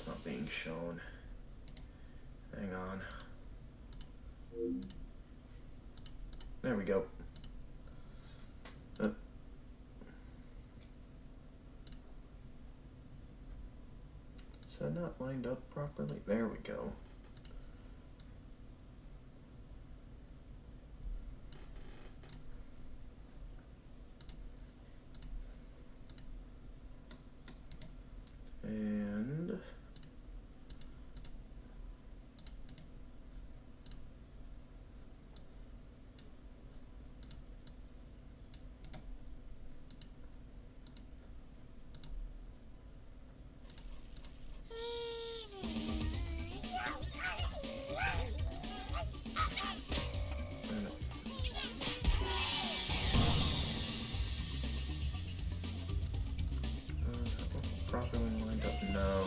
it's not being shown. Hang on. There we go. Is that not lined up properly? There we go. And properly lined up? No.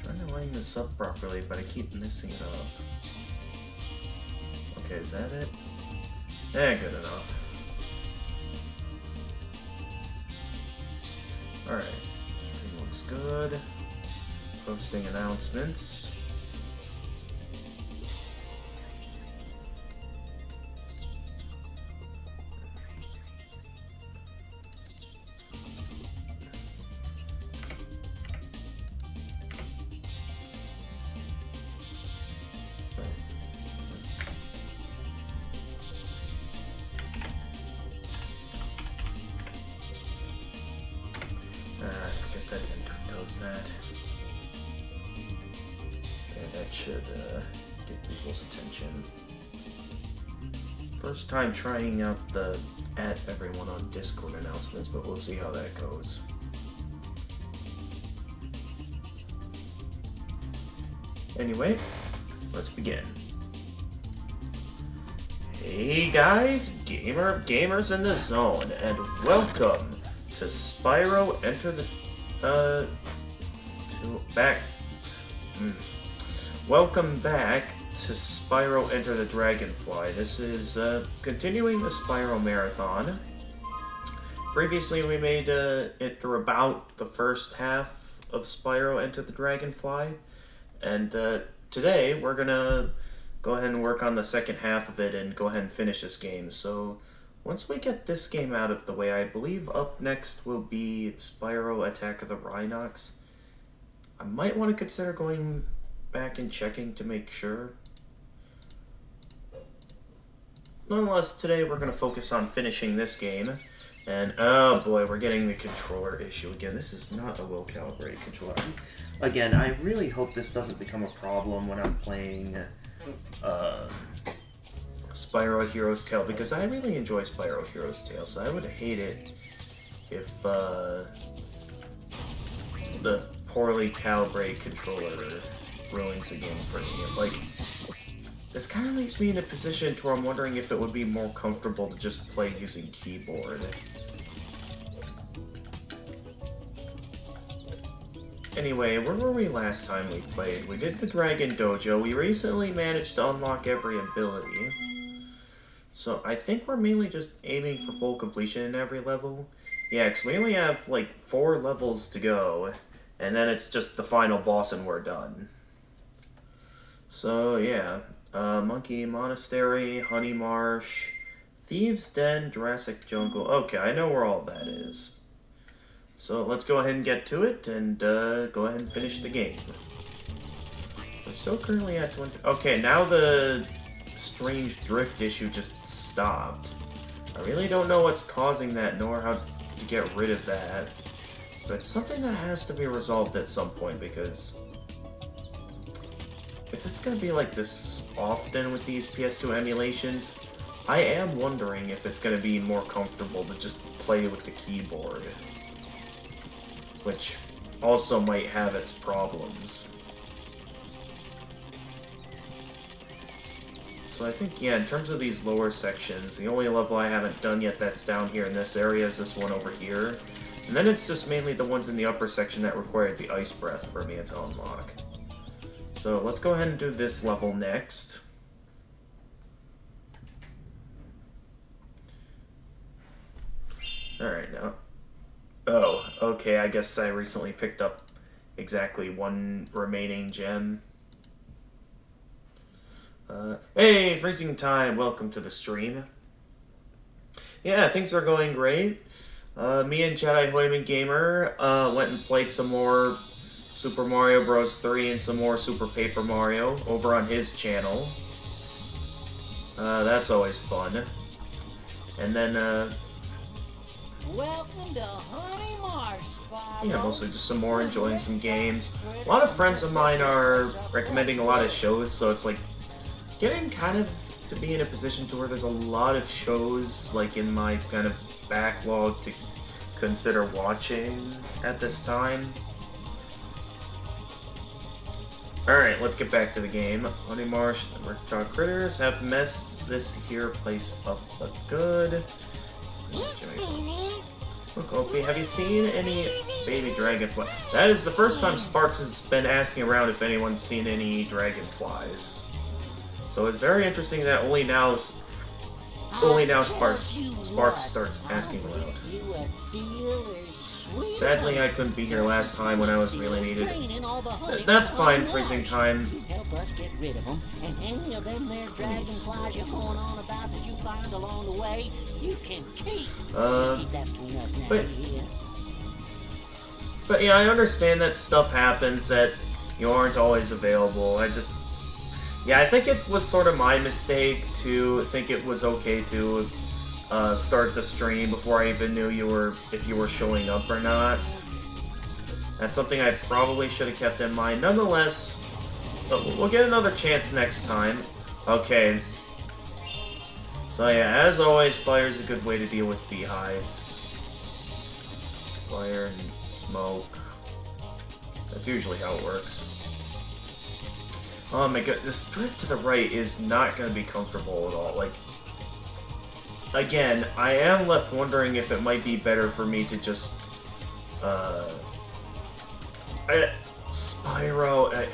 Trying to line this up properly, but I keep messing it up. Okay, is that it? Eh, good enough. Alright, stream looks good. Posting announcements. That. Yeah, that should get people's attention. First time trying out the at everyone on Discord announcements, but we'll see how that goes. Anyway, let's begin. Hey guys, gamers in the zone, and welcome to Spyro Enter the Welcome back to Spyro Enter the Dragonfly. This is continuing the Spyro marathon. Previously we made it through about the first half of Spyro Enter the Dragonfly, and today we're gonna go ahead and work on the second half of it and go ahead and finish this game. So once we get this game out of the way, I believe up next will be Spyro Attack of the Rhinox. I might want to consider going back and checking to make sure. Nonetheless, today we're going to focus on finishing this game. And, oh boy, we're getting the controller issue again. This is not a well-calibrated controller. Again, I really hope this doesn't become a problem when I'm playing Spyro Hero's Tale, because I really enjoy Spyro Hero's Tale, so I would hate it if the poorly calibrated controller ruins the game for me. Like, this kind of leaves me in a position where I'm wondering if it would be more comfortable to just play using keyboard. Anyway, where were we last time we played? We did the Dragon Dojo. We recently managed to unlock every ability. So I think we're mainly just aiming for full completion in every level. Yeah, because we only have like 4 levels to go, and then it's just the final boss and we're done. So yeah, Monkey Monastery, Honey Marsh, Thieves' Den, Jurassic Jungle. Okay, I know where all that is. So let's go ahead and get to it and go ahead and finish the game. We're still currently at 20. Okay, now the strange drift issue just stopped. I really don't know what's causing that, nor how to get rid of that. But it's something that has to be resolved at some point, because if it's going to be like this often with these PS2 emulations, I am wondering if it's going to be more comfortable to just play with the keyboard, which also might have its problems. So I think, yeah, in terms of these lower sections, the only level I haven't done yet that's down here in this area is this one over here. And then it's just mainly the ones in the upper section that required the ice breath for me to unlock. So let's go ahead and do this level next. Alright, now. Oh, okay, I guess I recently picked up exactly one remaining gem. Hey, Freezing Time, welcome to the stream. Yeah, things are going great. Me and Jedi Hoyman Gamer went and played some more Super Mario Bros. 3 and some more Super Paper Mario over on his channel. That's always fun. And then, welcome to Honey Marsh, Spyro. yeah, mostly just some more enjoying some games. A lot of friends of mine are recommending a lot of shows, so it's like getting kind of to be in a position to where there's a lot of shows like in my kind of backlog to consider watching at this time. Alright, let's get back to the game. Honey Marsh and Murkjaw Critters have messed this here place up but good. Look, Opie, have you seen any baby dragonfly? That is the first time Sparks has been asking around if anyone's seen any dragonflies. So it's very interesting that only now Sparks starts asking around. Sadly, I couldn't be here last time when I was really needed. That's fine, Freezing Time. Help us get rid of them, and any of them there dragonflies you're going on about that you find along the way, you can keep. Keep that between us now, But yeah, I understand that stuff happens, that you aren't always available. Yeah, I think it was sort of my mistake to think it was okay to start the stream before I even knew if you were showing up or not. That's something I probably should have kept in mind. Nonetheless, we'll get another chance next time. Okay. So yeah, as always, fire is a good way to deal with beehives. Fire and smoke. That's usually how it works. Oh my god, this drift to the right is not going to be comfortable at all. Like, again, I am left wondering if it might be better for me to just, Spyro,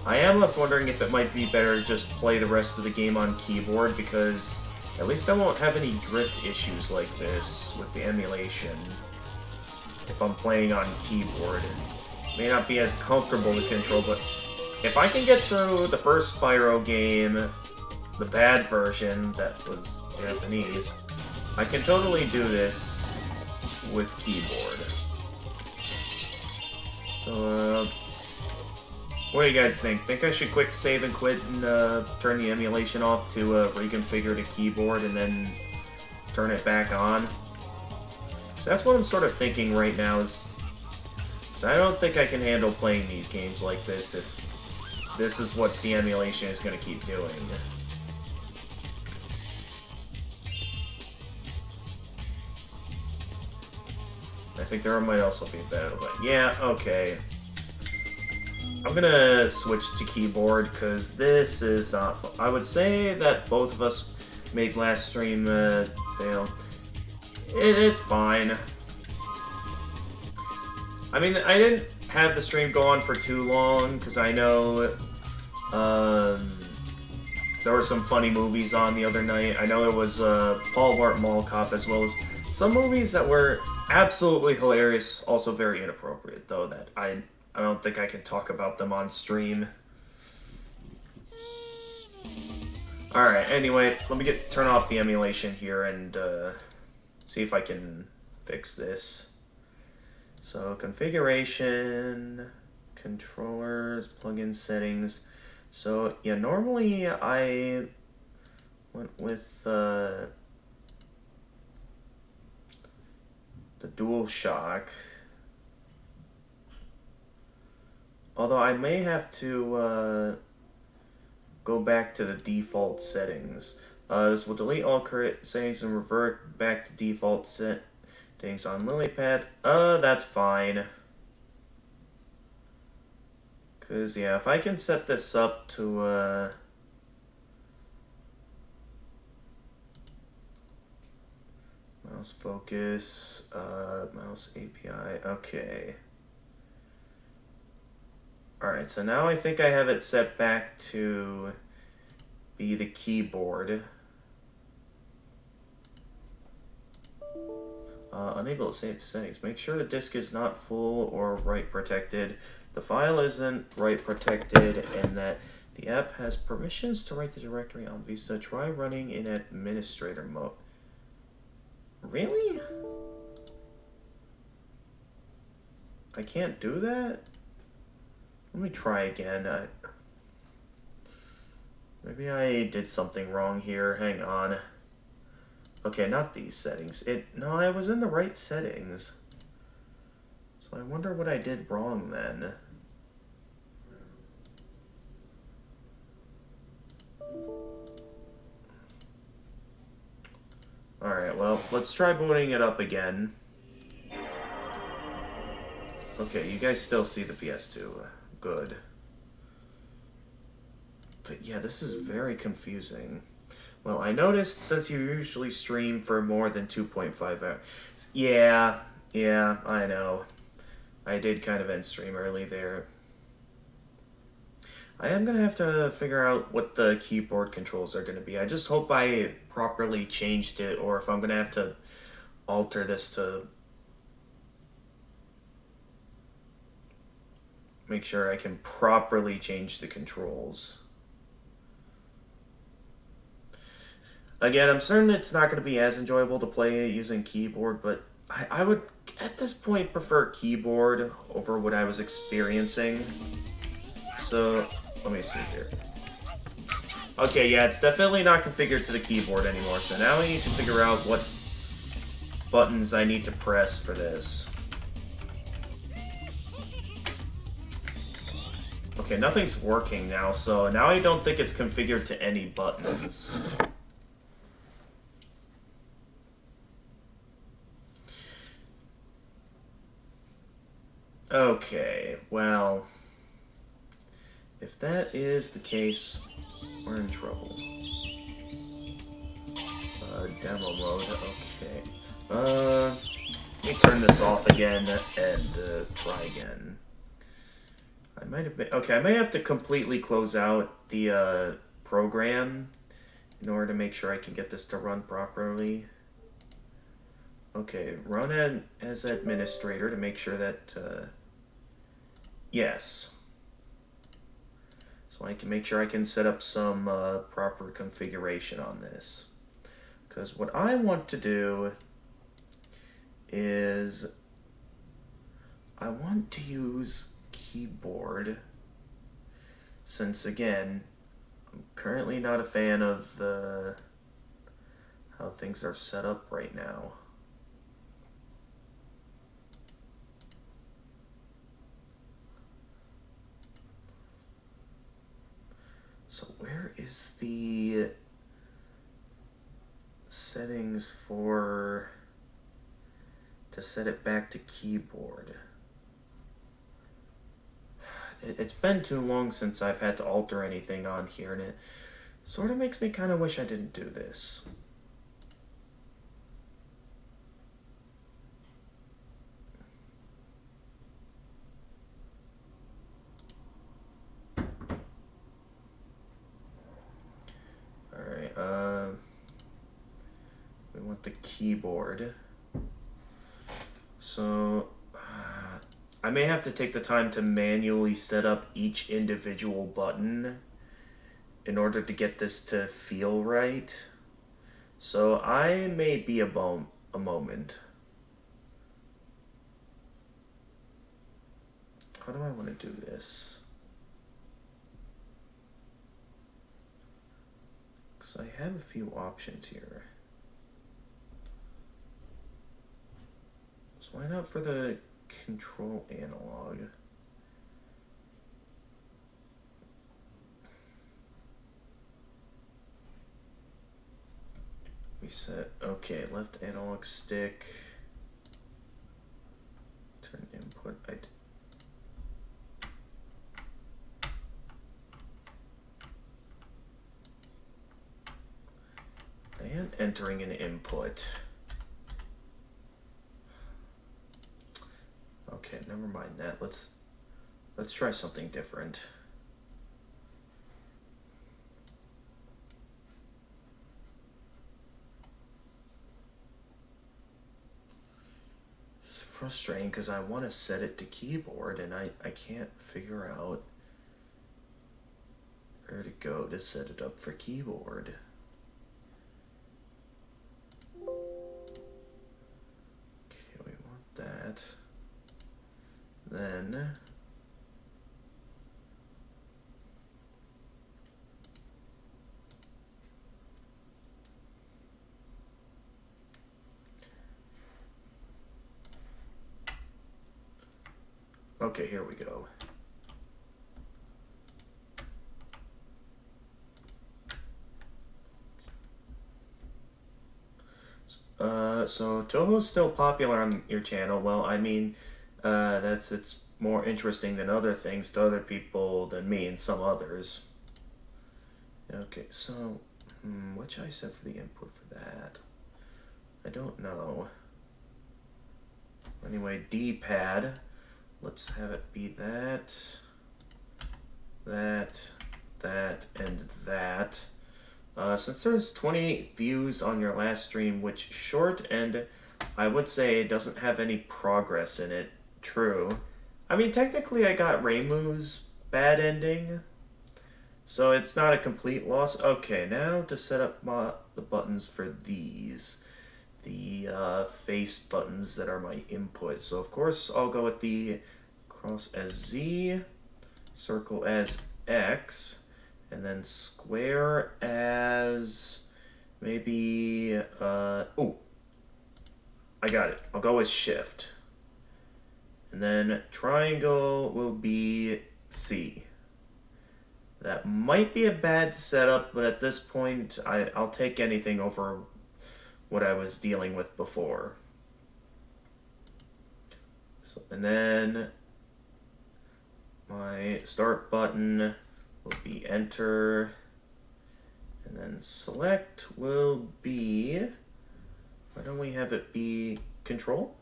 I am left wondering if it might be better to just play the rest of the game on keyboard, because at least I won't have any drift issues like this with the emulation if I'm playing on keyboard. It may not be as comfortable to control, but if I can get through the first Spyro game, the bad version that was Japanese, I can totally do this with keyboard. So, what do you guys think? Think I should quick save and quit and turn the emulation off to reconfigure the keyboard and then turn it back on? So that's what I'm sort of thinking right now, is I don't think I can handle playing these games like this if this is what the emulation is going to keep doing. I think there might also be better, but yeah, okay. I'm gonna switch to keyboard, because this is not fun. I would say that both of us made last stream fail. It's fine. I mean, I didn't have the stream go on for too long, because I know there were some funny movies on the other night. I know there was Paul Blart Mall Cop, as well as some movies that were absolutely hilarious, also very inappropriate, though, that I don't think I can talk about them on stream. Alright, anyway, let me turn off the emulation here and see if I can fix this. So, configuration, controllers, plugin settings. So, yeah, normally I went with the DualShock. Although I may have to go back to the default settings. This will delete all current settings and revert back to default settings on LilyPad. That's fine. Because, yeah, if I can set this up to, mouse focus, mouse API, okay. Alright, so now I think I have it set back to be the keyboard. Unable to save settings. Make sure the disk is not full or write protected. The file isn't write protected, and that the app has permissions to write the directory on Vista. Try running in administrator mode. Really? I can't do that? Let me try again. Maybe I did something wrong here. Hang on. Okay, not these settings. No, I was in the right settings. So I wonder what I did wrong then. Alright, well, let's try booting it up again. Okay, you guys still see the PS2. Good. But yeah, this is very confusing. Well, I noticed since you usually stream for more than 2.5 hours. Yeah, I know. I did kind of end stream early there. I am going to have to figure out what the keyboard controls are going to be. I just hope I properly changed it, or if I'm going to have to alter this to make sure I can properly change the controls. Again, I'm certain it's not going to be as enjoyable to play using keyboard, but I would, at this point, prefer keyboard over what I was experiencing. So, let me see here. Okay, yeah, it's definitely not configured to the keyboard anymore, so now I need to figure out what buttons I need to press for this. Okay, nothing's working now, so now I don't think it's configured to any buttons. Okay, well, if that is the case, we're in trouble. Demo mode, okay. Let me turn this off again and try again. I might have been, okay, I may have to completely close out the program in order to make sure I can get this to run properly. Okay, run as administrator to make sure that, yes. So I can make sure I can set up some proper configuration on this. Because what I want to do is I want to use keyboard, since again, I'm currently not a fan of how things are set up right now. So where is the settings to set it back to keyboard? It's been too long since I've had to alter anything on here, and it sort of makes me kind of wish I didn't do this. We want the keyboard. So I may have to take the time to manually set up each individual button in order to get this to feel right. So I may be a moment. How do I want to do this? Because I have a few options here. So why not for the control analog? We set, okay, left analog stick. Turn input. And entering an input. Okay, never mind that. Let's try something different. frustrating because I want to set it to keyboard and I can't figure out where to go to set it up for keyboard. Okay, we want that. Then okay, here we go. So Toho's still popular on your channel. Well, I mean, it's more interesting than other things to other people than me and some others. Okay, so what should I set for the input for that? I don't know. Anyway, D-pad. Let's have it be that, and that. Since there's 28 views on your last stream, which short, and I would say it doesn't have any progress in it. True. I mean, technically I got Reimu's bad ending, so it's not a complete loss. Okay, now to set up the buttons for these. The face buttons that are my input. So of course I'll go with the cross as Z, circle as X, and then square as maybe, oh, I got it. I'll go with shift. And then triangle will be C. That might be a bad setup, but at this point, I'll take anything over what I was dealing with before. So, and then my start button will be enter, and then select will be, why don't we have it be control?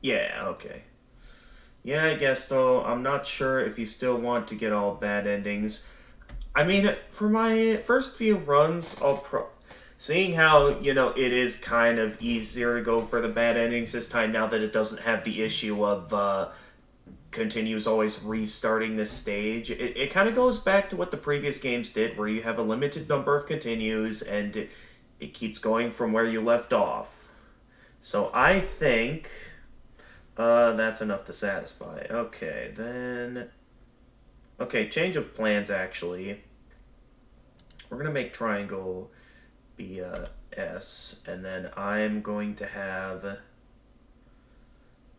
Yeah, okay. Yeah, I guess though, I'm not sure if you still want to get all bad endings. I mean, for my first few runs, seeing how, you know, it is kind of easier to go for the bad endings this time now that it doesn't have the issue of continues always restarting this stage. It kind of goes back to what the previous games did, where you have a limited number of continues and it keeps going from where you left off. So I think that's enough to satisfy. Okay, then... Okay, change of plans, actually. We're going to make triangle be S, and then I'm going to have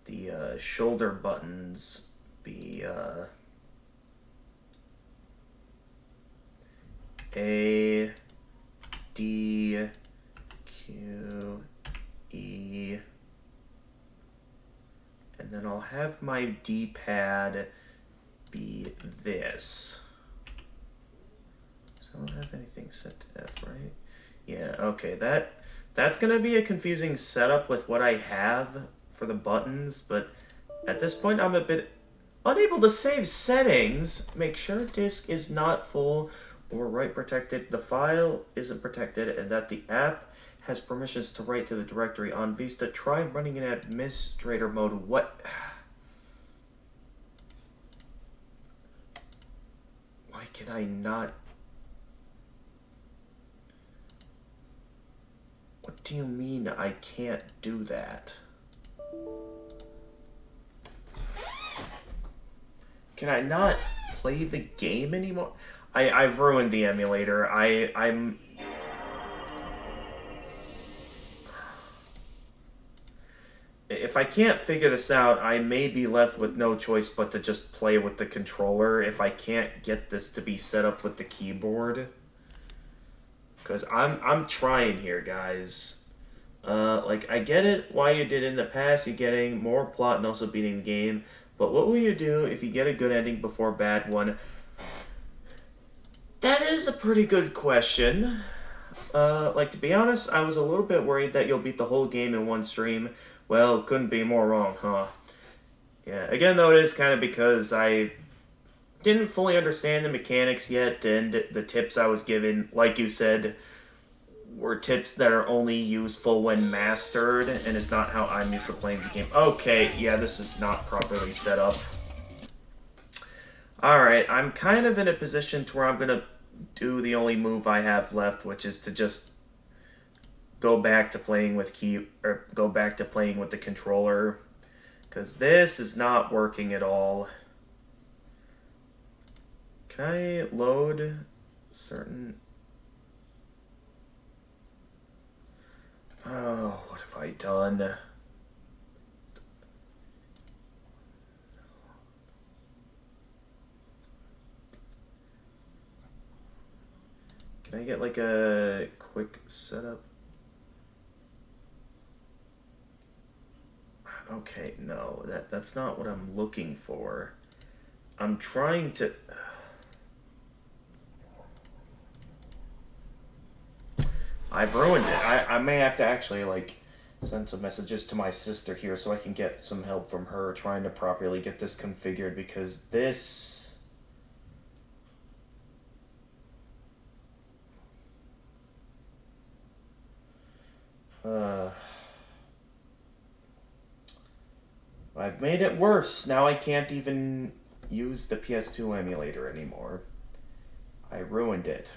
the shoulder buttons be A, D, Q, E, and then I'll have my D-pad be this. So I don't have anything set to F, right? Yeah, okay, that's gonna be a confusing setup with what I have for the buttons, but at this point I'm a bit unable to save settings. Make sure disk is not full or write protected, the file isn't protected, and that the app has permissions to write to the directory on Vista. Try running in administrator mode. What? Why can I not? What do you mean I can't do that? Can I not play the game anymore? I've ruined the emulator. I'm... If I can't figure this out, I may be left with no choice but to just play with the controller if I can't get this to be set up with the keyboard. Because I'm trying here, guys. Like, I get it why you did in the past, you're getting more plot and also beating the game, but what will you do if you get a good ending before a bad one? That is a pretty good question. Like, to be honest, I was a little bit worried that you'll beat the whole game in one stream. Well, couldn't be more wrong, huh? Yeah, again, though, it is kind of because I didn't fully understand the mechanics yet, and the tips I was given, like you said, were tips that are only useful when mastered, and it's not how I'm used to playing the game. Okay, yeah, this is not properly set up. Alright, I'm kind of in a position to where I'm gonna do the only move I have left, which is to just go back to playing with go back to playing with the controller, because this is not working at all. Can I load certain... Oh, what have I done? Can I get like a quick setup? Okay, no, that's not what I'm looking for. I'm trying to... I've ruined it. I may have to actually, like, send some messages to my sister here so I can get some help from her trying to properly get this configured, because this... I've made it worse. Now I can't even use the PS2 emulator anymore. I ruined it.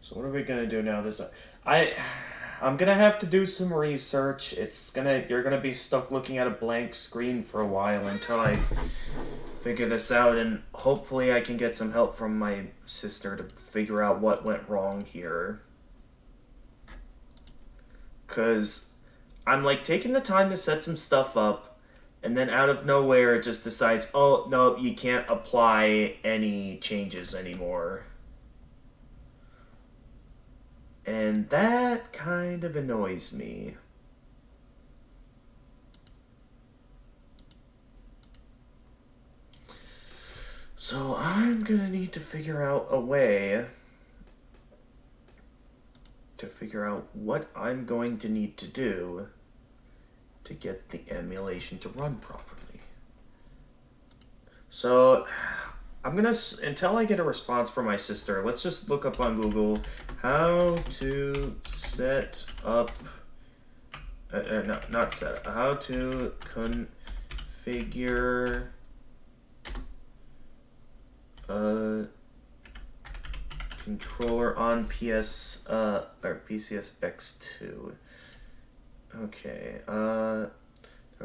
So what are we gonna do now? I'm gonna have to do some research. You're gonna be stuck looking at a blank screen for a while until I figure this out, and hopefully I can get some help from my sister to figure out what went wrong here. 'Cause I'm like taking the time to set some stuff up, and then out of nowhere it just decides, oh no, you can't apply any changes anymore. And that kind of annoys me. So I'm gonna need to figure out a way to figure out what I'm going to need to do to get the emulation to run properly. So I'm gonna, until I get a response from my sister, let's just look up on Google how to set up, no, not set up, how to configure a controller on or PCSX2. Okay, there'll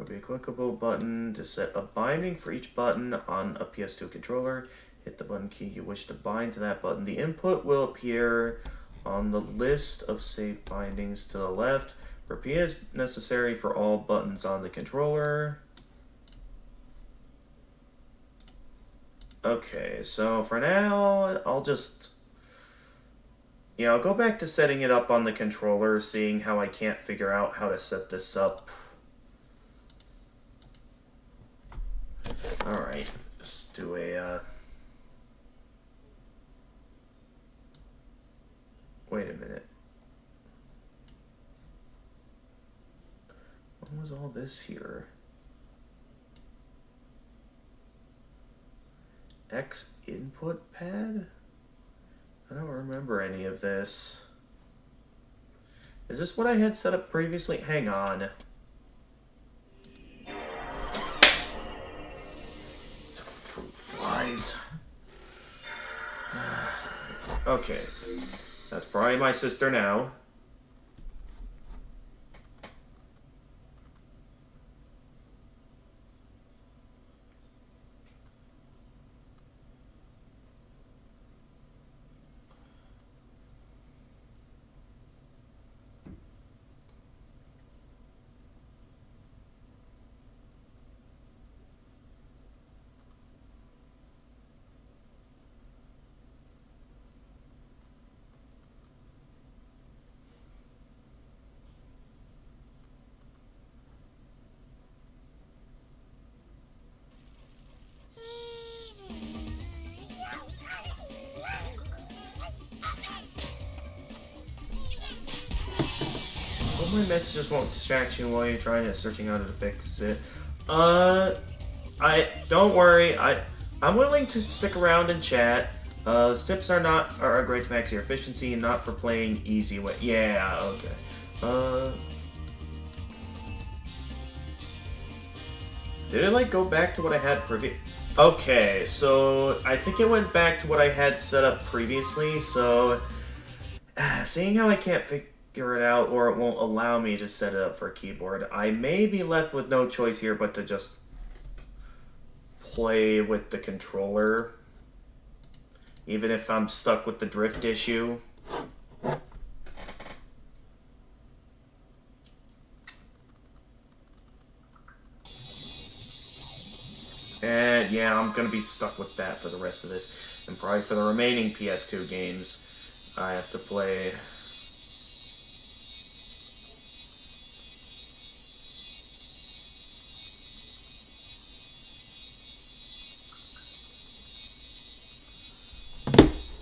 be a clickable button to set a binding for each button on a PS2 controller. Hit the button key you wish to bind to that button. The input will appear on the list of saved bindings to the left. Repeat is necessary for all buttons on the controller. Okay, so for now, I'll just... Yeah, I'll go back to setting it up on the controller, seeing how I can't figure out how to set this up. Alright, just do a, wait a minute. When was all this here? X input pad? I don't remember any of this. Is this what I had set up previously? Hang on. Fruit flies. Okay. That's probably my sister now. My messages won't distract you while you're trying to searching out how to fix it. Don't worry. I'm willing to stick around and chat. Tips are great to max your efficiency and not for playing easy way. Yeah, okay. Did it like go back to what I had previous? Okay, so I think it went back to what I had set up previously. So, seeing how I can't figure it out, or it won't allow me to set it up for a keyboard, I may be left with no choice here but to just play with the controller, even if I'm stuck with the drift issue. And yeah, I'm gonna be stuck with that for the rest of this, and probably for the remaining PS2 games I have to play.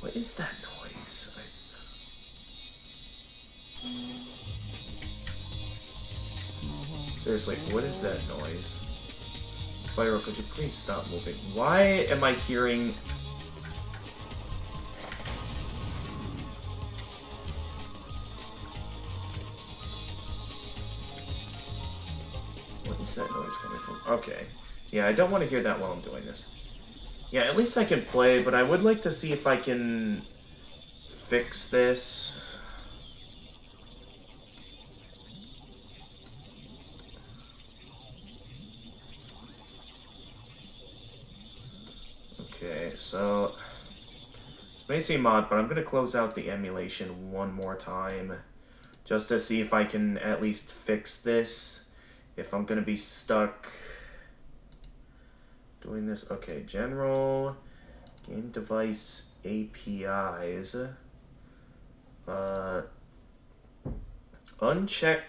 What is that noise? Seriously, what is that noise? Spyro, could you please stop moving? Why am I hearing... What is that noise coming from? Okay. Yeah, I don't want to hear that while I'm doing this. Yeah, at least I can play, but I would like to see if I can fix this. Okay, so this may seem odd, but I'm going to close out the emulation one more time just to see if I can at least fix this, if I'm going to be stuck doing this. Okay, general game device APIs. Uncheck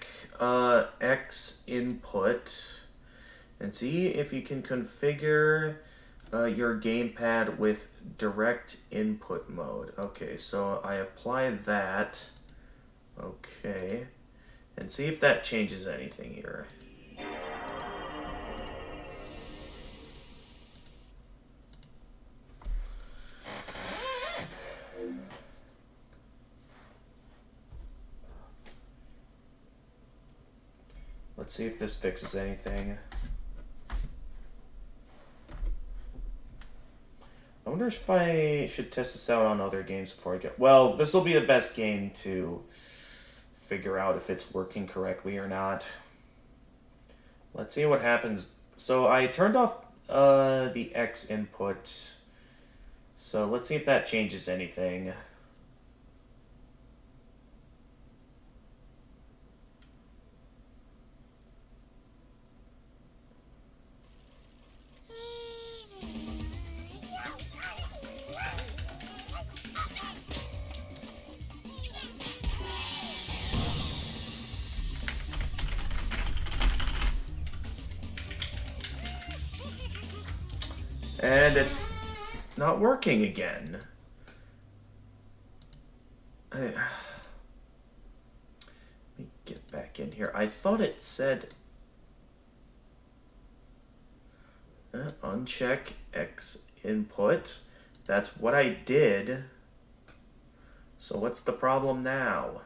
X input and see if you can configure your gamepad with direct input mode. Okay, so I apply that. Okay, and see if that changes anything here. Let's see if this fixes anything. I wonder if I should test this out on other games before I get... Well, this will be the best game to figure out if it's working correctly or not. Let's see what happens. So I turned off the X input. So let's see if that changes anything. And it's not working again. Let me get back in here. I thought it said uncheck X input. That's what I did. So what's the problem now?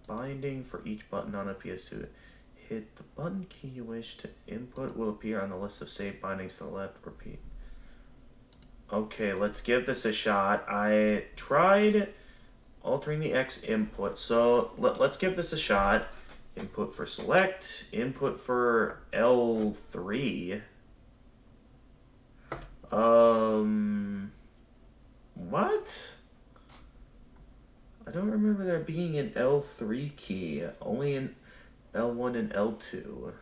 binding for each button on a PS2. Hit the button key you wish to input will appear on the list of saved bindings to the left. Repeat. Okay, let's give this a shot. I tried altering the X input, so let's give this a shot. Input for select, input for L3. What? I don't remember there being an L3 key, only an L1 and L2.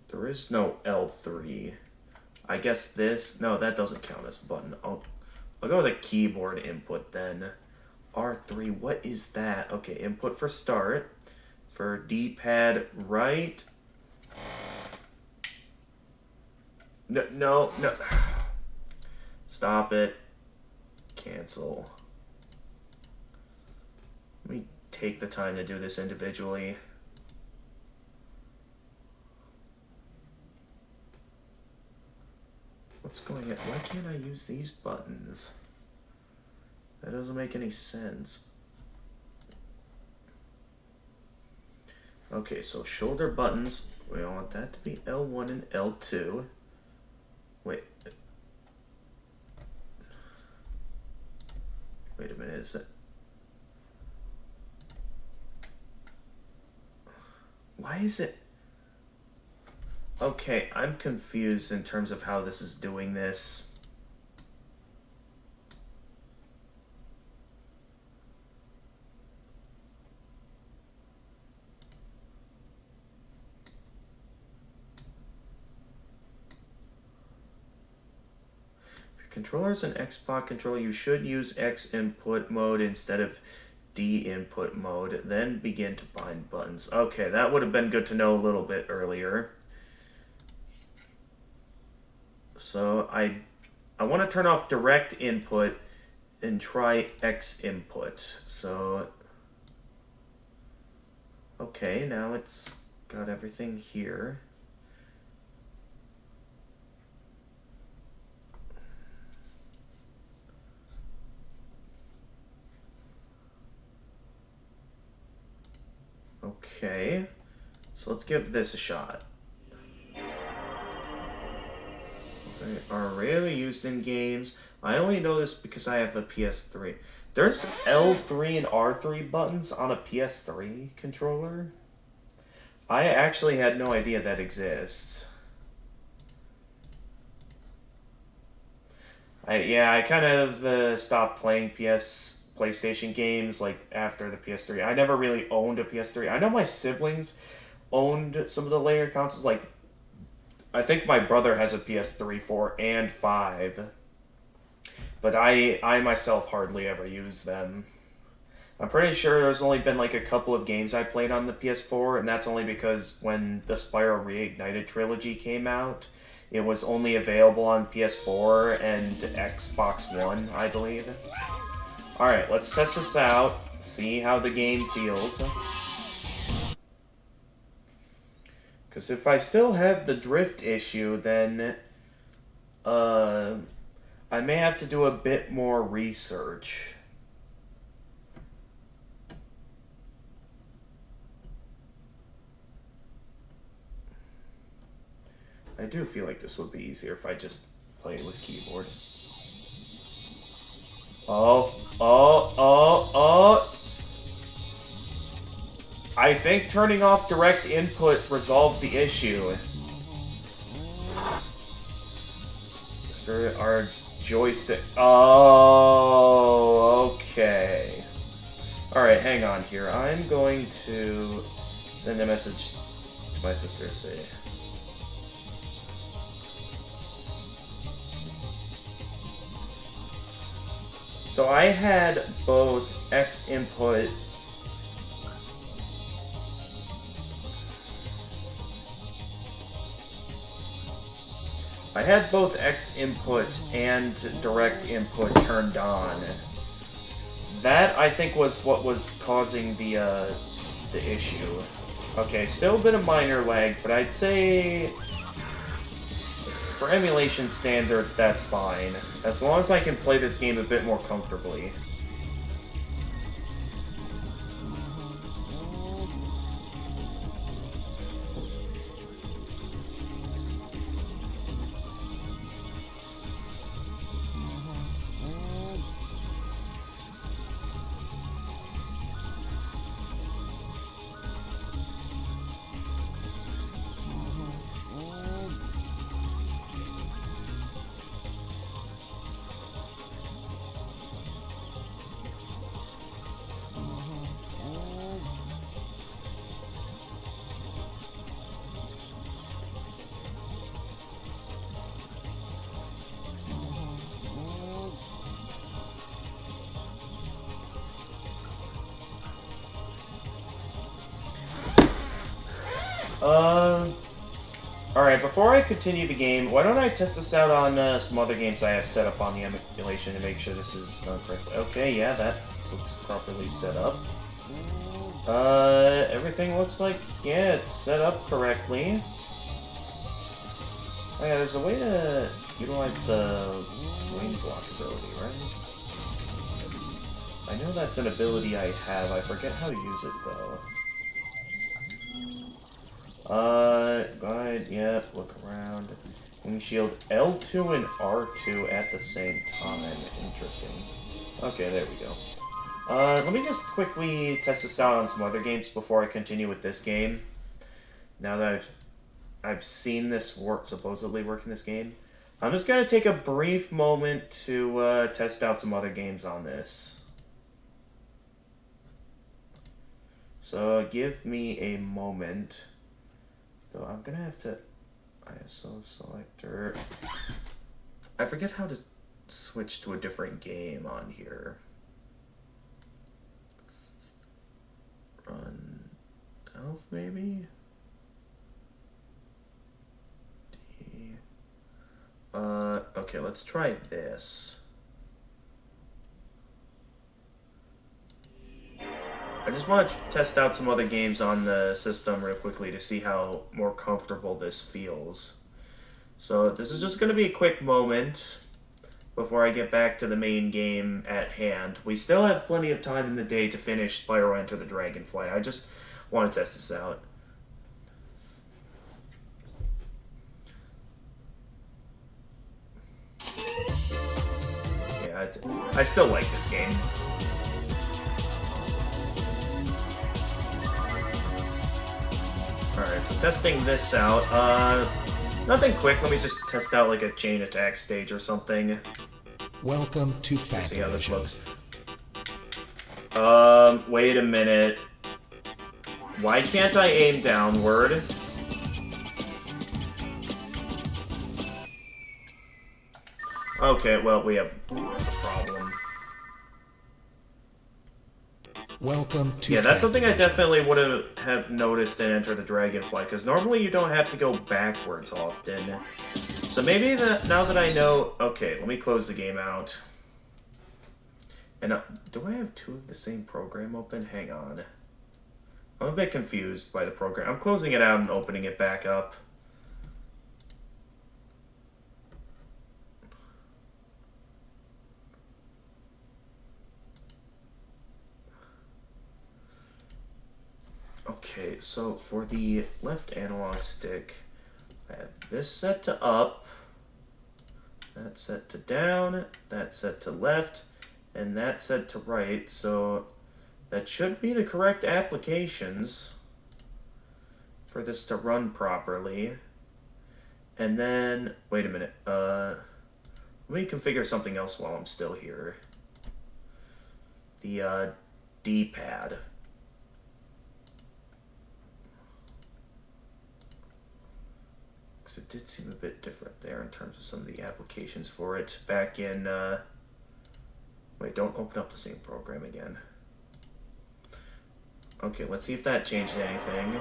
There is no L3. I guess this, no, that doesn't count as a button. I'll go with a keyboard input then. R3, what is that? Okay, input for start. For D-pad right. No. Stop it. Cancel. Let me take the time to do this individually. What's going on? Why can't I use these buttons? That doesn't make any sense. Okay, so shoulder buttons. We want that to be L1 and L2. Wait. Wait a minute, is that... Why is it... Okay, I'm confused in terms of how this is doing this. Controller is an Xbox controller. You should use X input mode instead of D input mode, then begin to bind buttons. Okay, that would have been good to know a little bit earlier. So I want to turn off direct input and try X input. So okay, now it's got everything here. Okay, so let's give this a shot. They are rarely used in games. I only know this because I have a PS3. There's L3 and R3 buttons on a PS3 controller? I actually had no idea that exists. I kind of stopped playing PlayStation games like after the PS3. I never really owned a PS3. I know my siblings owned some of the later consoles. Like, I think my brother has a PS3, 4, and 5. But I myself hardly ever use them. I'm pretty sure there's only been like a couple of games I played on the PS4, and that's only because when the Spyro Reignited trilogy came out, it was only available on PS4 and Xbox One, I believe. Alright, let's test this out, see how the game feels. Because if I still have the drift issue, then I may have to do a bit more research. I do feel like this would be easier if I just played with keyboard. Oh. I think turning off direct input resolved the issue. Our joystick. Oh, okay. Alright, hang on here. I'm going to send a message to my sister to say. So I had both X input and direct input turned on. That, I think, was what was causing the issue. Okay, still a bit of minor lag, but I'd say for emulation standards, that's fine. As long as I can play this game a bit more comfortably. Alright, before I continue the game, why don't I test this out on some other games I have set up on the emulation to make sure this is done correctly. Okay, yeah, that looks properly set up. Everything looks like, yeah, it's set up correctly. Oh yeah, there's a way to utilize the wing block ability, right? I know that's an ability I have, I forget how to use it though. Guide, yeah, look around. Wing shield L2 and R2 at the same time. Interesting. Okay, there we go. Let me just quickly test this out on some other games before I continue with this game. Now that I've seen this supposedly work in this game. I'm just gonna take a brief moment to test out some other games on this. So give me a moment. Though I'm gonna have to ISO selector. I forget how to switch to a different game on here. Run Elf maybe? D. Okay, let's try this. I just want to test out some other games on the system real quickly to see how more comfortable this feels. So this is just going to be a quick moment before I get back to the main game at hand. We still have plenty of time in the day to finish Spyro Enter the Dragonfly. I just want to test this out. Yeah, I still like this game. Alright, so testing this out. Nothing quick. Let me just test out like a chain attack stage or something. Welcome to Fantavision. See how this looks. Wait a minute. Why can't I aim downward? Okay, well, we have a problem. Welcome to Yeah, that's something I definitely would have noticed in Enter the Dragonfly, because normally you don't have to go backwards often. So maybe now that I know... Okay, let me close the game out. And do I have two of the same program open? Hang on. I'm a bit confused by the program. I'm closing it out and opening it back up. Okay, so for the left analog stick, I have this set to up, that set to down, that set to left, and that set to right, so that should be the correct applications for this to run properly. And then, wait a minute, let me configure something else while I'm still here. The D-pad. It did seem a bit different there in terms of some of the applications for it back in, wait, don't open up the same program again. Okay, let's see if that changed anything.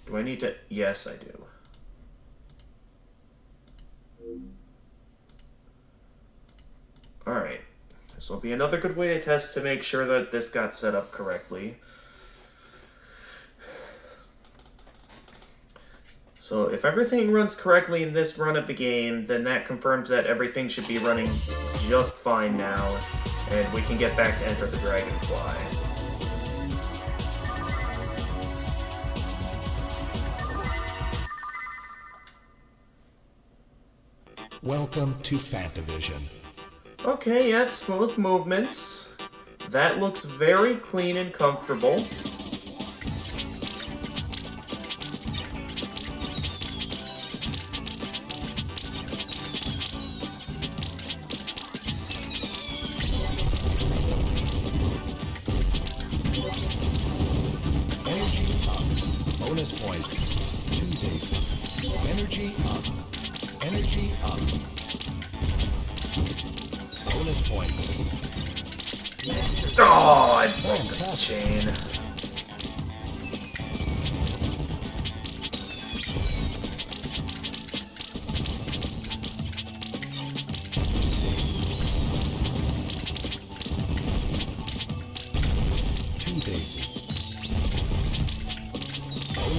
Do I need to? Yes, I do. Alright, this will be another good way to test to make sure that this got set up correctly. So if everything runs correctly in this run of the game, then that confirms that everything should be running just fine now, and we can get back to Enter the Dragonfly. Welcome to Fantavision. Okay, yep, smooth movements. That looks very clean and comfortable. Bonus points. 2 days. Energy up. Energy up. Bonus points. Oh, I broke the chain.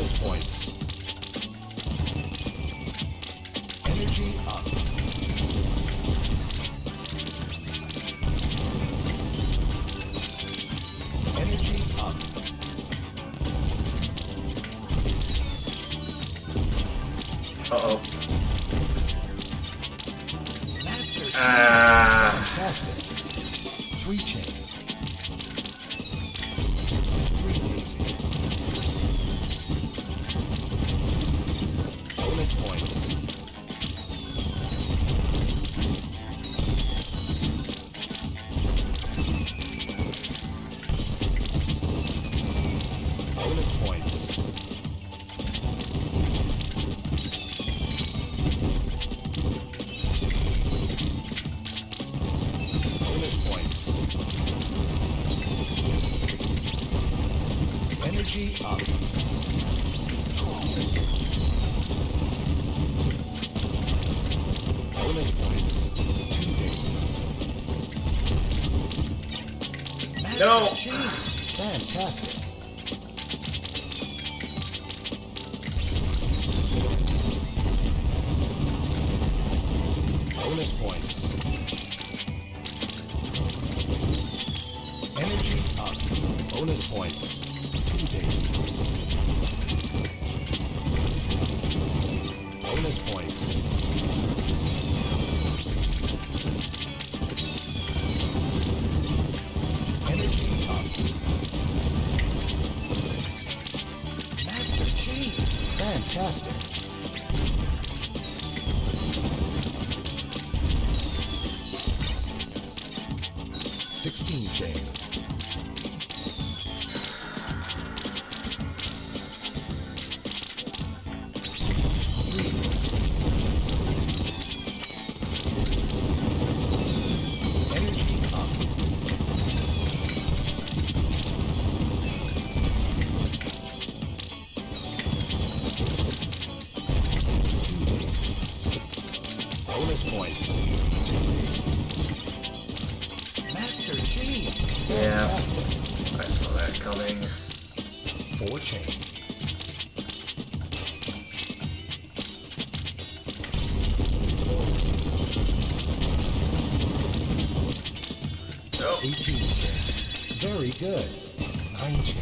Bonus points. Energy up. Energy up. Uh-oh. Master Fantastic. 3 chain. 3 daisy. Bonus points. Bonus points. Bonus points. Energy up. Bonus points. 2 days. No. Fantastic. Bonus points. Energy up. Bonus points. 2 days. Bonus points. Energy up. Master Chain. Fantastic. Sixteen chain. Energy up. Bonus points. 2 days. Master Chain. Yeah. Fantastic. I saw that coming. 4 chain. No. 18 chain. Very good. 9 chain.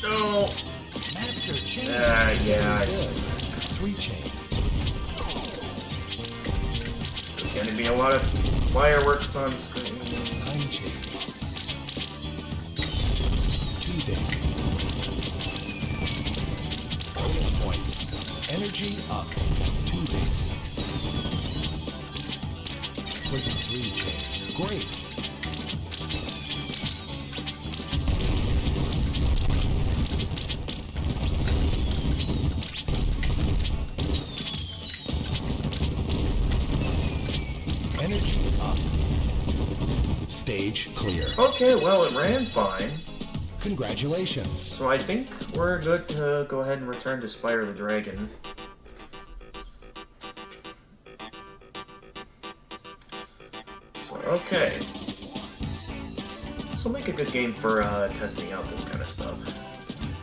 No. Master chain. Yeah, I Good. see. 3 chain. There's gonna be a lot of fireworks on screen. 9 chain. 2 daisy. Bonus points. Energy up. 2 daisy. 23 chain. Great. Energy up. Stage clear. Okay, well, it ran fine. Congratulations. So I think we're good to go ahead and return to Spyro the Dragon. So, okay. This will make a good game for testing out this kind of stuff.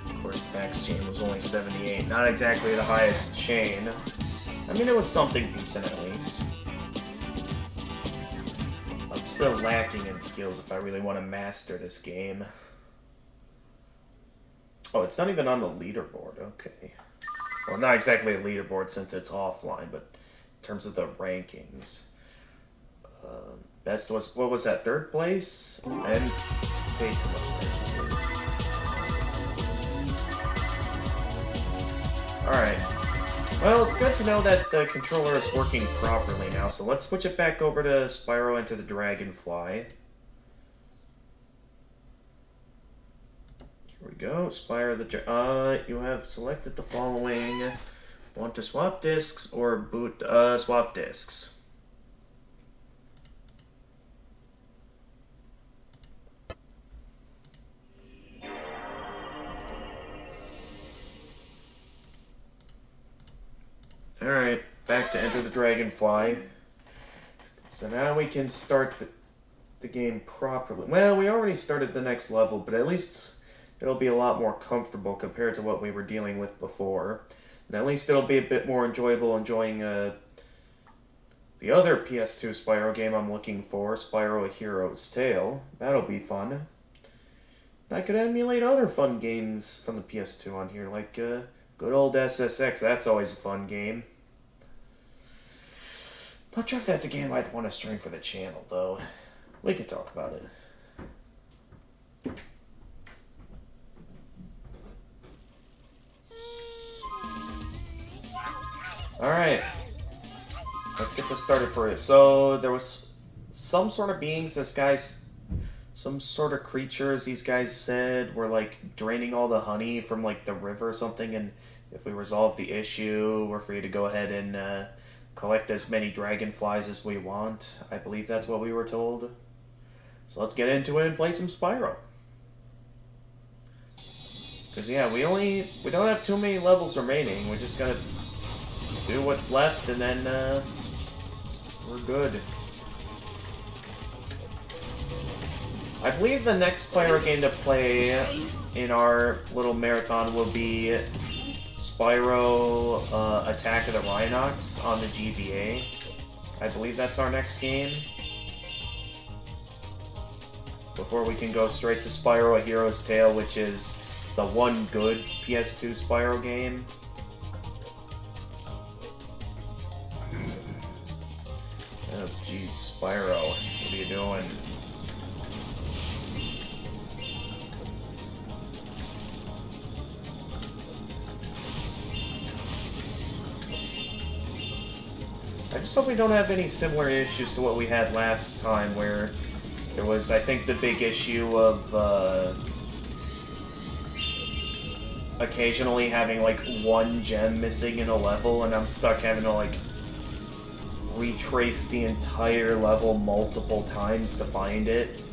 Of course, Max chain was only 78. Not exactly the highest chain. I mean, it was something decent at least. I'm still lacking in skills if I really want to master this game. Oh, it's not even on the leaderboard. Okay. Well, not exactly a leaderboard since it's offline, but in terms of the rankings. Best was, what was that, 3rd place? And way too much attention. Alright. Well, it's good to know that the controller is working properly now, so let's switch it back over to Spyro Enter the Dragonfly. Here we go, Spyro the you have selected the following. Want to swap discs or boot? Swap discs. Alright, back to Enter the Dragonfly. So now we can start the game properly. Well, we already started the next level, but at least it'll be a lot more comfortable compared to what we were dealing with before. And at least it'll be a bit more enjoyable enjoying the other PS2 Spyro game I'm looking for, Spyro A Hero's Tale. That'll be fun. I could emulate other fun games from the PS2 on here, like good old SSX. That's always a fun game. Not sure if that's a game I'd want to stream for the channel, though. We could talk about it. Alright. Let's get this started for you. So, there was some sort of beings, some sort of creatures, these guys said, were, like, draining all the honey from, like, the river or something, and if we resolve the issue, we're free to go ahead and, collect as many dragonflies as we want. I believe that's what we were told. So let's get into it and play some Spyro. Because, yeah, we don't have too many levels remaining. We just gotta do what's left, and then, we're good. I believe the next Spyro game to play in our little marathon will be Spyro Attack of the Rhinox on the GBA. I believe that's our next game. Before we can go straight to Spyro A Hero's Tale, which is the one good PS2 Spyro game. Oh geez, Spyro, what are you doing? I just hope we don't have any similar issues to what we had last time, where there was, I think, the big issue of occasionally having, like, one gem missing in a level, and I'm stuck having to, like, retrace the entire level multiple times to find it.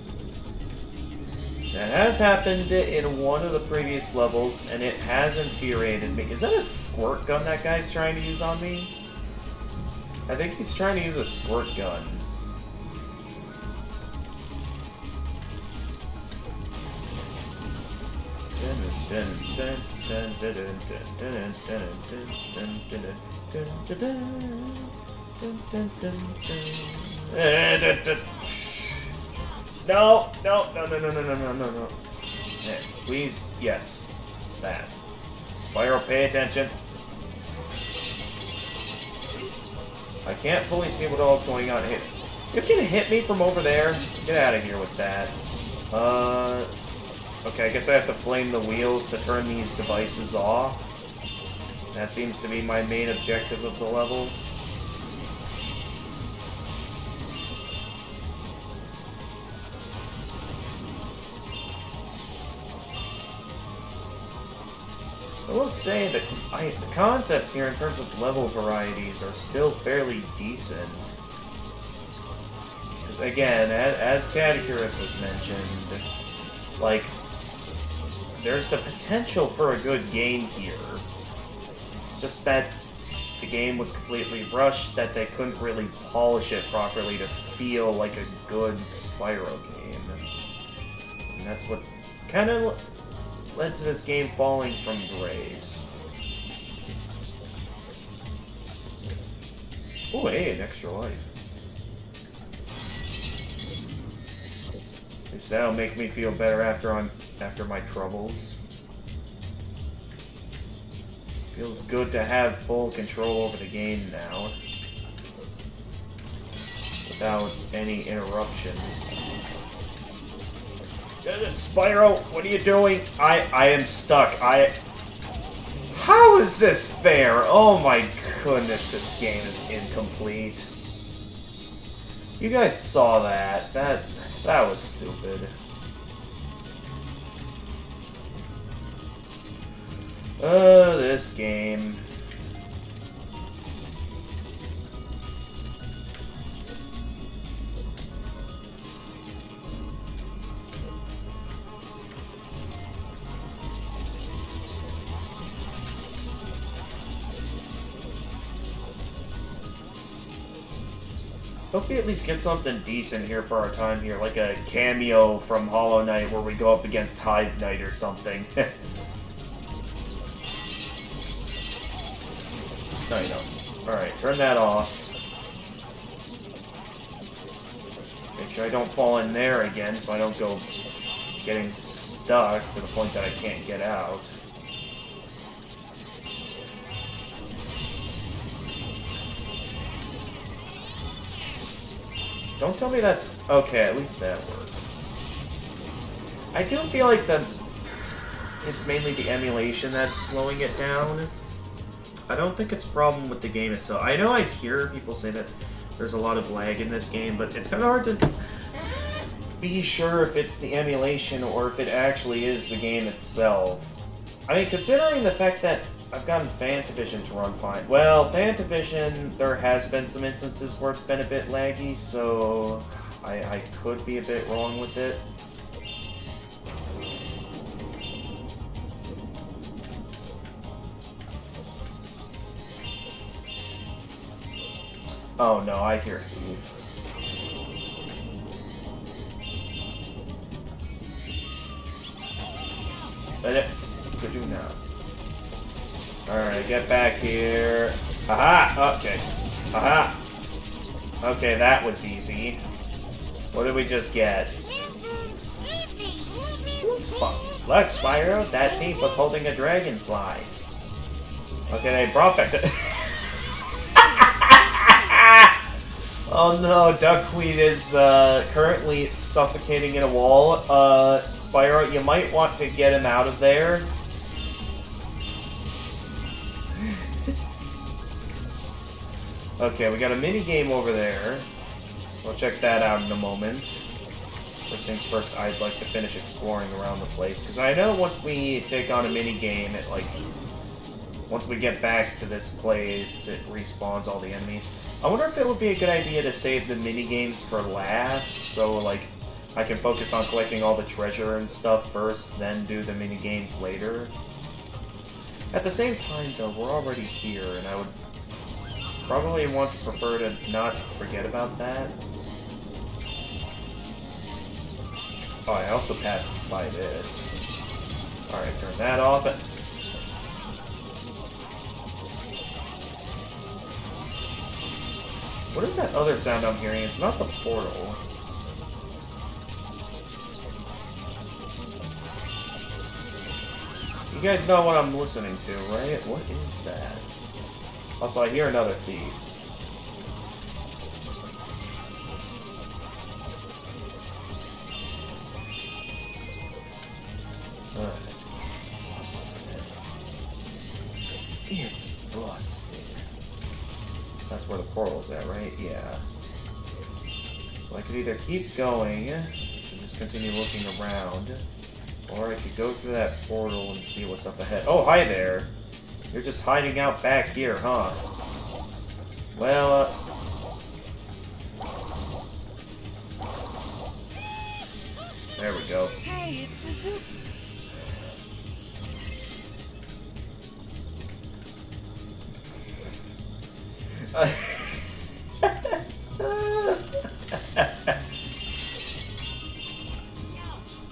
That has happened in one of the previous levels, and it has infuriated me. Is that a squirt gun that guy's trying to use on me? I think he's trying to use a squirt gun. No. Please, yes. That. Spyro, pay attention. I can't fully see what all's going on here. You can hit me from over there. Get out of here with that. Okay, I guess I have to flame the wheels to turn these devices off. That seems to be my main objective of the level. I will say that the concepts here in terms of level varieties are still fairly decent. Because again, as Catechirus has mentioned, like, there's the potential for a good game here. It's just that the game was completely rushed, that they couldn't really polish it properly to feel like a good Spyro game. And that's what kind of led to this game falling from grace. Oh, hey, an extra life. At least that'll make me feel better after my troubles. Feels good to have full control over the game now, without any interruptions. Spyro, what are you doing? I am stuck. How is this fair? Oh my goodness, this game is incomplete. You guys saw that. That was stupid. This game. Hope we at least get something decent here for our time here, like a cameo from Hollow Knight where we go up against Hive Knight or something. No, you don't. Alright, turn that off. Make sure I don't fall in there again so I don't go getting stuck to the point that I can't get out. Don't tell me that's... Okay, at least that works. I do feel like it's mainly the emulation that's slowing it down. I don't think it's a problem with the game itself. I know I hear people say that there's a lot of lag in this game, but it's kind of hard to be sure if it's the emulation or if it actually is the game itself. I mean, considering the fact that I've gotten Fantavision to run fine. Well, Fantavision, there has been some instances where it's been a bit laggy, so I could be a bit wrong with it. Oh no, I hear Thief. Let it. Could you now? Alright, get back here. Aha! Okay. Aha! Okay, that was easy. What did we just get? Look, Spyro, that thief was holding a dragonfly. Okay, they brought back the... Oh no, Duckweed is currently suffocating in a wall. Spyro, you might want to get him out of there. Okay, we got a mini game over there. We'll check that out in a moment. First things first, I'd like to finish exploring around the place, because I know once we take on a mini game, it once we get back to this place, it respawns all the enemies. I wonder if it would be a good idea to save the mini games for last, so I can focus on collecting all the treasure and stuff first, then do the mini games later. At the same time, though, we're already here, and I would probably prefer to not forget about that. Oh, I also passed by this. Alright, turn that off. What is that other sound I'm hearing? It's not the portal. You guys know what I'm listening to, right? What is that? Also, I hear another thief. This game's busted. It's busted. That's where the portal's at, right? Yeah. So I could either keep going and just continue looking around, or I could go through that portal and see what's up ahead. Oh, hi there! You're just hiding out back here, huh? Well, there we go. Hey, it's Suzuki.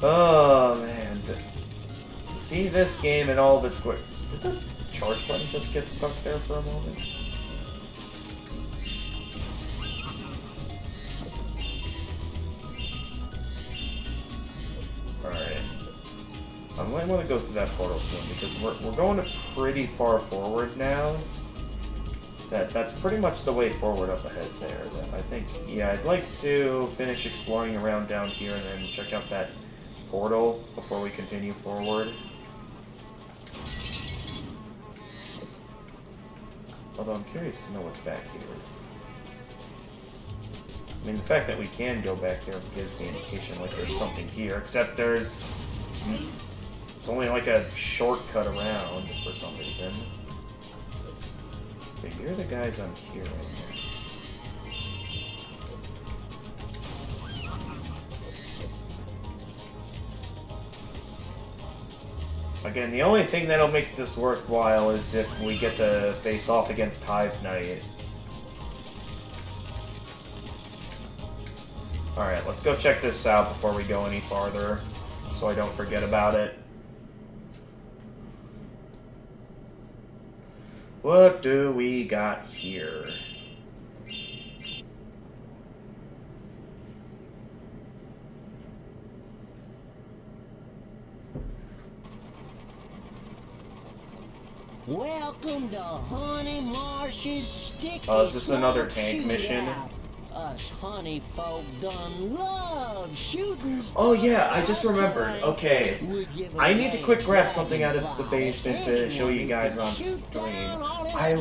Oh man, to see this game and all of its did the charge button just get stuck there for a moment? Alright. I might want to go through that portal soon because we're going pretty far forward now. That's pretty much the way forward up ahead there. I think, yeah, I'd like to finish exploring around down here and then check out that portal before we continue forward. Although I'm curious to know what's back here. I mean, the fact that we can go back here gives the indication like there's something here, except it's only like a shortcut around for some reason. Okay, you're the guys I'm hearing. Again, the only thing that'll make this worthwhile is if we get to face off against Hive Knight. Alright, let's go check this out before we go any farther, so I don't forget about it. What do we got here? Welcome to Honey Marsh's Sticky Oh, is this another Swamp tank mission? Shootout. Us honey folk done love shooting. Oh yeah, I just remembered. Okay, I need to quick grab something out of the basement to show you guys on stream. I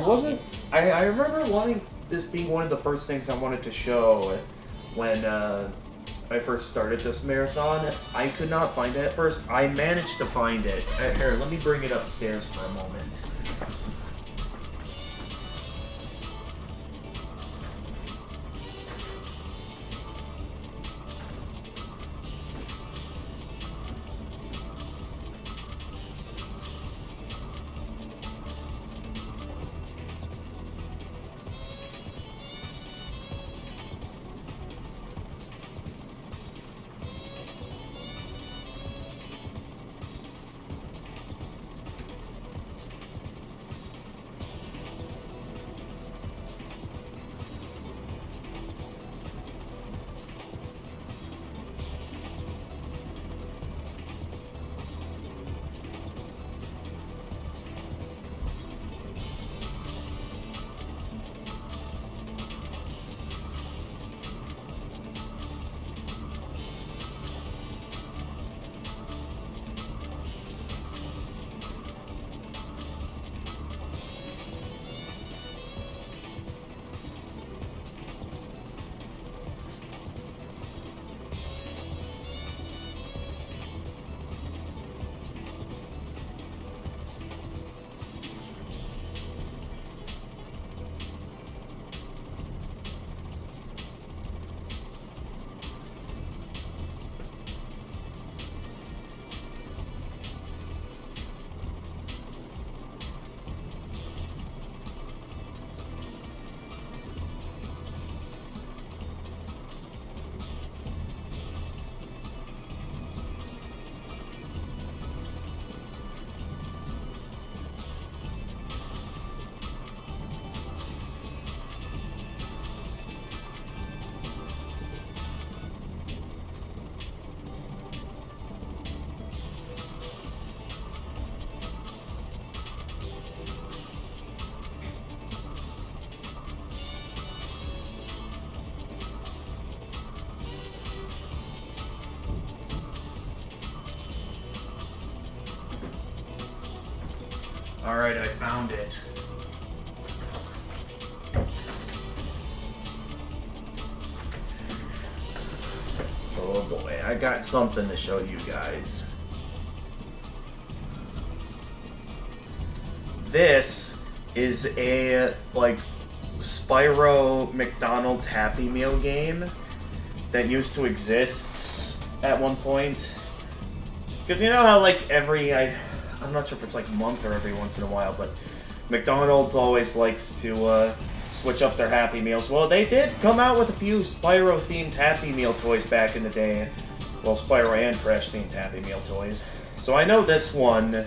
remember wanting this being one of the first things I wanted to show when I first started this marathon. I could not find it at first. I managed to find it. Here, let me bring it upstairs for a moment. Alright, I found it. Oh boy, I got something to show you guys. This is a, like, Spyro McDonald's Happy Meal game that used to exist at one point. Because you know how, like, I'm not sure if it's like a month or every once in a while, but McDonald's always likes to switch up their Happy Meals. Well, they did come out with a few Spyro-themed Happy Meal toys back in the day. Well, Spyro and Crash-themed Happy Meal toys. So I know this one,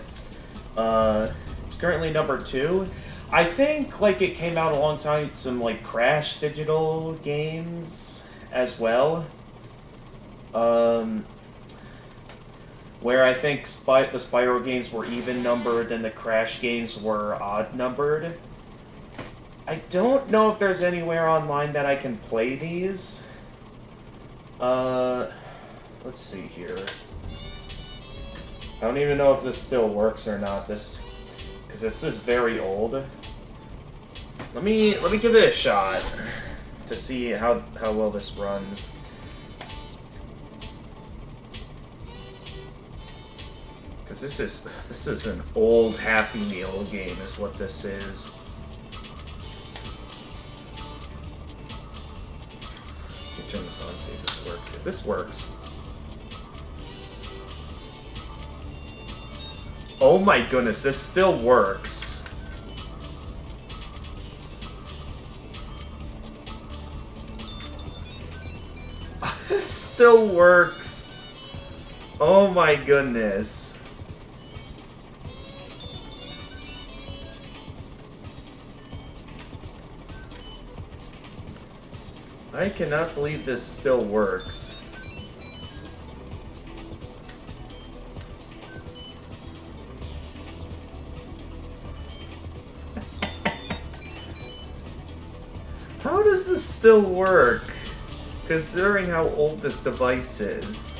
it's currently number 2. I think, like, it came out alongside some, like, Crash digital games as well. Where I think the Spyro games were even-numbered and the Crash games were odd-numbered. I don't know if there's anywhere online that I can play these. Let's see here. I don't even know if this still works or not, because this is very old. Let me give it a shot to see how well this runs. Because this is an old Happy Meal game, is what this is. Let me turn this on, see if this works. If this works. Oh my goodness, this still works. this still works? Oh my goodness. I cannot believe this still works. How does this still work, considering how old this device is?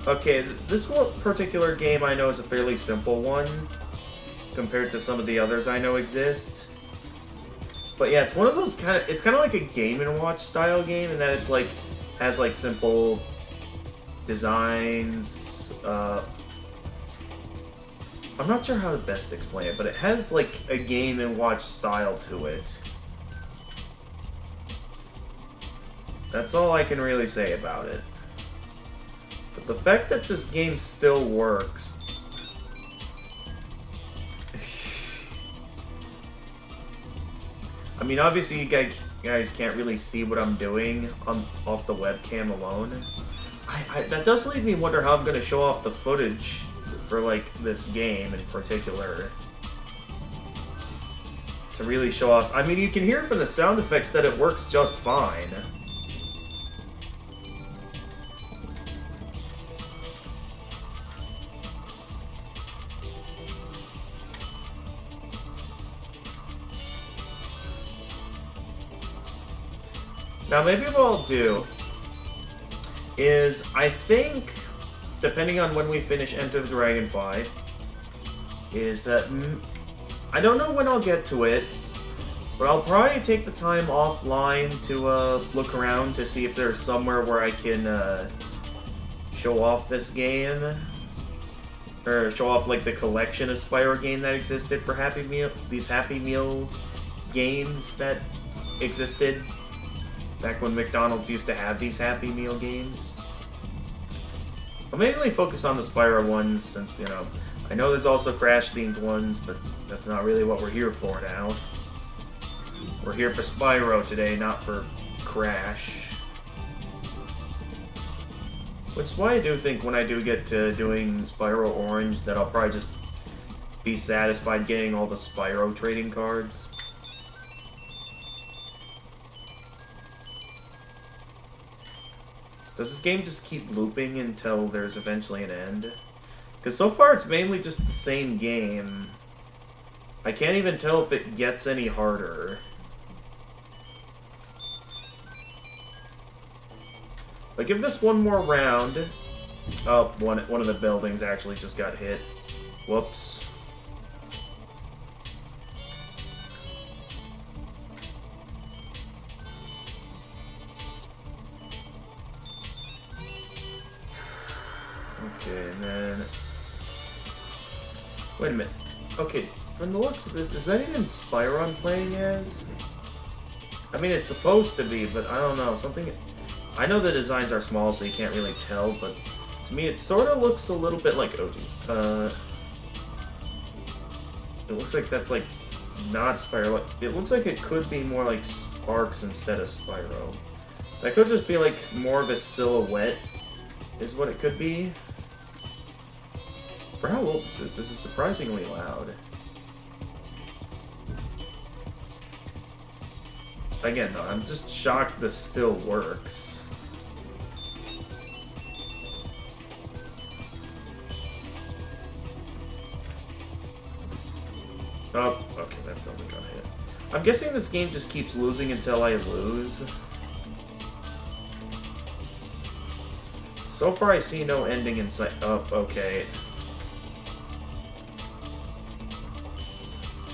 Okay, this one particular game I know is a fairly simple one, compared to some of the others I know exist. But yeah, it's one of those it's kind of like a Game & Watch style game, in that it's like, has like simple designs, I'm not sure how to best explain it, but it has like a Game & Watch style to it. That's all I can really say about it. But the fact that this game still works... I mean, obviously you guys can't really see what I'm doing off the webcam alone. That does leave me wonder how I'm going to show off the footage for, like, this game in particular. To really show off... I mean, you can hear from the sound effects that it works just fine. Now, maybe what I'll do is, I think, depending on when we finish Enter the Dragonfly, is that... I don't know when I'll get to it, but I'll probably take the time offline to look around to see if there's somewhere where I can show off this game. Or show off, like, the collection of Spyro game that existed for Happy Meal... These Happy Meal games that existed back when McDonald's used to have these Happy Meal games. I'll mainly focus on the Spyro ones, since, you know, I know there's also Crash-themed ones, but that's not really what we're here for now. We're here for Spyro today, not for Crash. Which is why I do think when I do get to doing Spyro Orange, that I'll probably just be satisfied getting all the Spyro trading cards. Does this game just keep looping until there's eventually an end? Because so far it's mainly just the same game. I can't even tell if it gets any harder. But give this one more round. Oh, one of the buildings actually just got hit. Whoops. Okay, and then... Wait a minute. Okay, from the looks of this, is that even Spyro I'm playing as? I mean, it's supposed to be, but I don't know, something... I know the designs are small, so you can't really tell, but to me it sort of looks a little bit like OG. It looks like that's, like, not Spyro. It looks like it could be more like Sparks instead of Spyro. That could just be, like, more of a silhouette, is what it could be. For how old this is surprisingly loud. Again, though, I'm just shocked this still works. Oh, okay, that building got hit. I'm guessing this game just keeps losing until I lose. So far, I see no ending in sight. Oh, okay.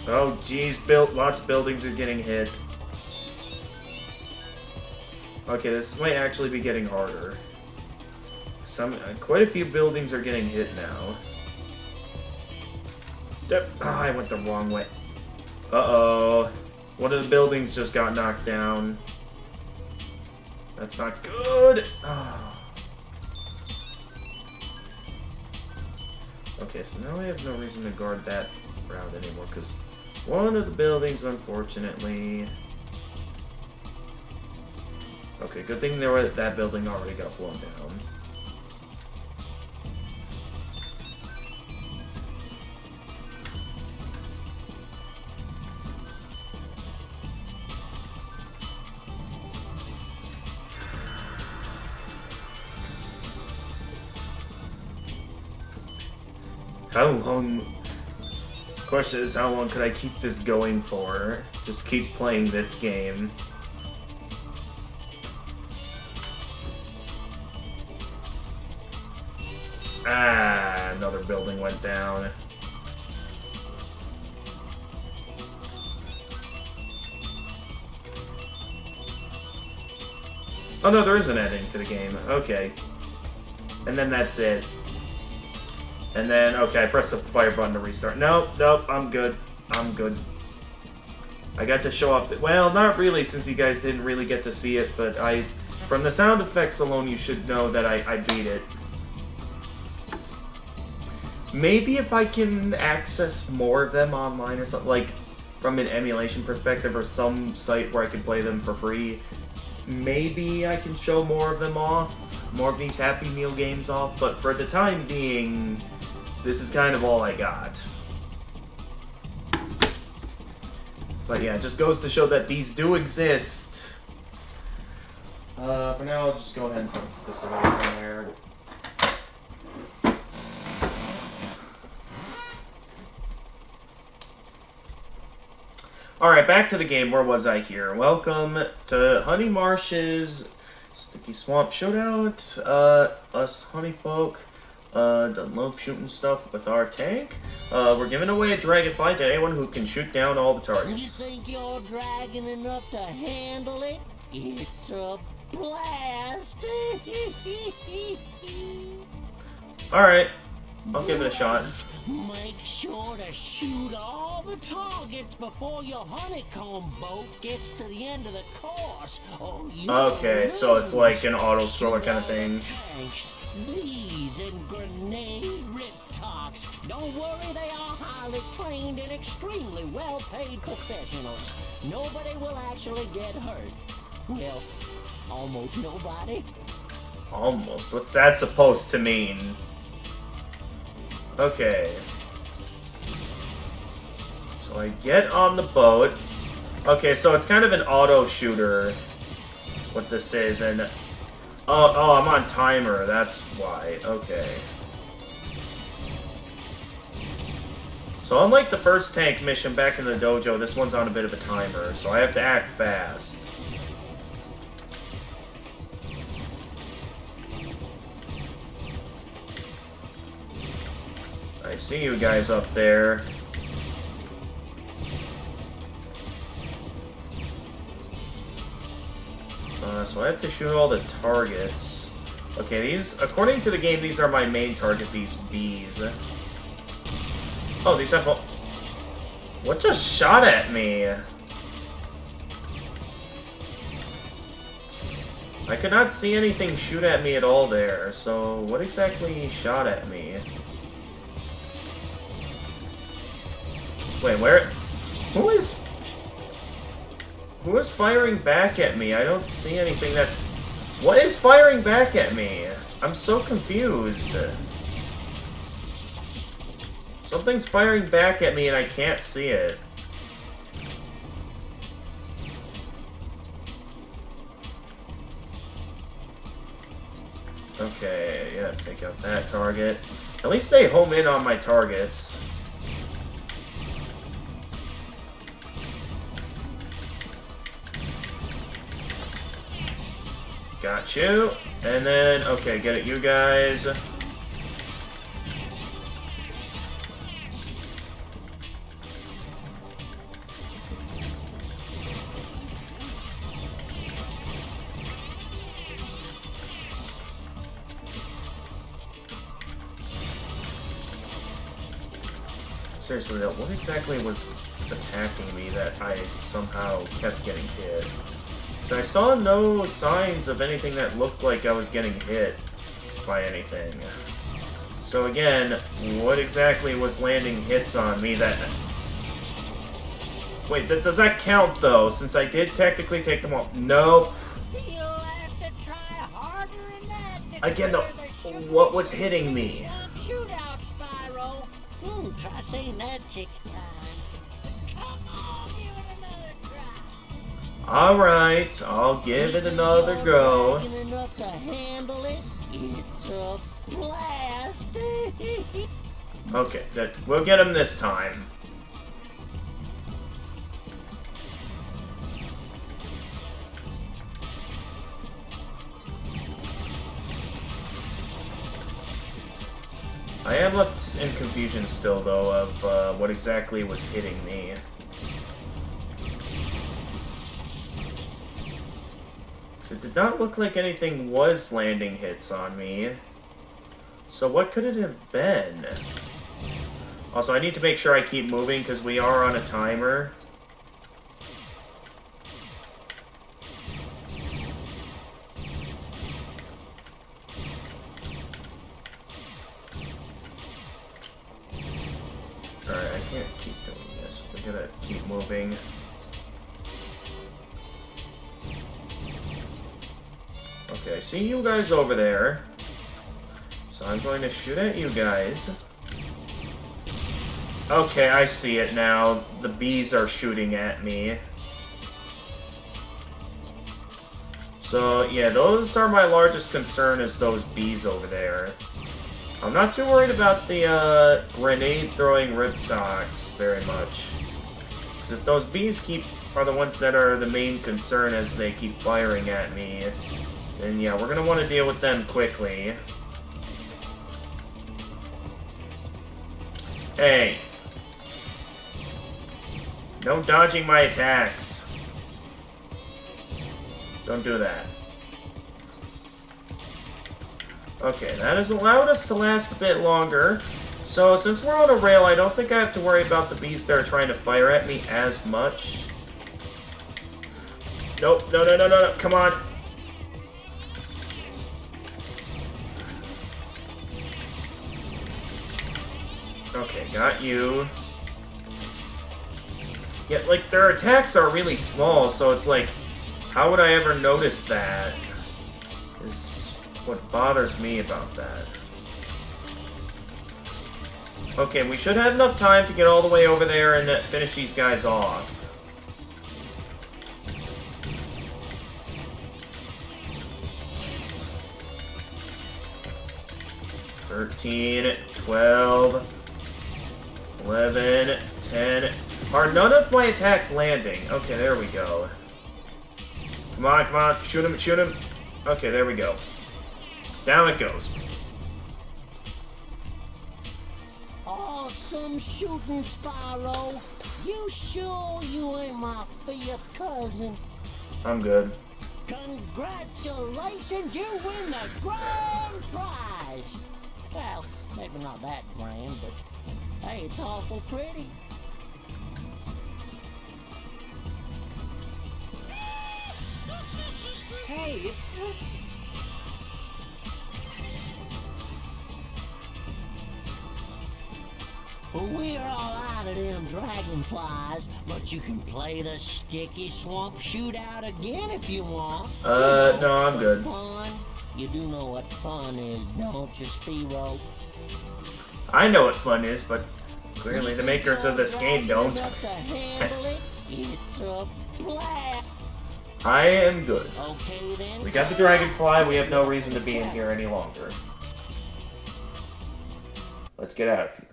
Oh, geez, lots of buildings are getting hit. Okay, this might actually be getting harder. Quite a few buildings are getting hit now. I went the wrong way. Uh-oh. One of the buildings just got knocked down. That's not good. Oh. Okay, so now I have no reason to guard that route anymore, because one of the buildings, unfortunately. Okay, good thing that building already got blown down. How long... Question is, how long could I keep this going for? Just keep playing this game. Ah, another building went down. Oh no, there is an ending to the game. Okay. And then that's it. And then, okay, I pressed the fire button to restart. Nope, I'm good. I'm good. I got to show off the... Well, not really, since you guys didn't really get to see it, but from the sound effects alone, you should know that I beat it. Maybe if I can access more of them online or something, like, from an emulation perspective or some site where I can play them for free, maybe I can show more of them off, more of these Happy Meal games off, but for the time being... This is kind of all I got. But yeah, it just goes to show that these do exist. For now, I'll just go ahead and put this away somewhere. Alright, back to the game. Where was I here? Welcome to Honey Marsh's Sticky Swamp Shootout. Us honey folk. Done love shooting stuff with our tank. We're giving away a Dragonfly to anyone who can shoot down all the targets. You think you're dragging enough to handle it? It's a blast! Alright, I'll give it a shot. Make sure to shoot all the targets before your honeycomb boat gets to the end of the course. Okay, so it's like an auto-scroller kind of thing. Tanks. These and grenade rip-tocks. Don't worry, they are highly trained and extremely well-paid professionals. Nobody will actually get hurt. Well, almost nobody. Almost? What's that supposed to mean? Okay. So I get on the boat. Okay, so it's kind of an auto shooter. That's what this is, and... Oh, I'm on timer, that's why. Okay. So unlike the first tank mission back in the dojo, this one's on a bit of a timer, so I have to act fast. I see you guys up there. So I have to shoot all the targets. Okay, these, according to the game, these are my main target, these bees. Oh, these have... What just shot at me? I could not see anything shoot at me at all there, so what exactly shot at me? Wait, where... Who is firing back at me? I don't see anything that's... What is firing back at me? I'm so confused. Something's firing back at me and I can't see it. Okay, yeah, take out that target. At least they home in on my targets. Got you. And then, okay, get it, you guys. Seriously though, what exactly was attacking me that I somehow kept getting hit? So I saw no signs of anything that looked like I was getting hit by anything. So again, what exactly was landing hits on me that... Wait, does that count, though? Since I did technically take them all. Nope. You'll have to try harder than that to Again, though, clear the sugar what was hitting me? Shootout, Spyro. Try saying that 6 times. Come on, give it another try. Alright, I'll give it another go. Dragon enough to handle it. It's a blast. Okay, we'll get him this time. I am left in confusion still, though, of what exactly was hitting me. It did not look like anything was landing hits on me. So what could it have been? Also, I need to make sure I keep moving because we are on a timer. Alright, I can't keep doing this. We gotta keep moving. Okay, I see you guys over there. So I'm going to shoot at you guys. Okay, I see it now. The bees are shooting at me. So, yeah, those are my largest concern, is those bees over there. I'm not too worried about the grenade-throwing Riptocs very much. Because if those bees are the ones that are the main concern as they keep firing at me, then yeah, we're going to want to deal with them quickly. Hey. No dodging my attacks. Don't do that. Okay, that has allowed us to last a bit longer. So, since we're on a rail, I don't think I have to worry about the bees that are trying to fire at me as much. Nope, no, come on. Okay, got you. Yeah, like, their attacks are really small, so it's like, how would I ever notice that? Is what bothers me about that. Okay, we should have enough time to get all the way over there and finish these guys off. $13, $12, $11, $10. Are none of my attacks landing? Okay, there we go. Come on, shoot him. Okay, there we go. Down it goes. Awesome shooting, Spyro. You sure you ain't my 5th cousin? I'm good. Congratulations, you win the grand prize. Well, maybe not that grand, but hey, it's awful pretty. Hey, it's Whiskey. We're all out of them dragonflies, but you can play the sticky swamp shootout again if you want. No, I'm good. Fun. You do know what fun is, don't you, Spyro? I know what fun is, but clearly the makers of this game don't. It's a blast. I am good. Okay then. We got the Dragonfly, we have no reason to be in here any longer. Let's get out of here.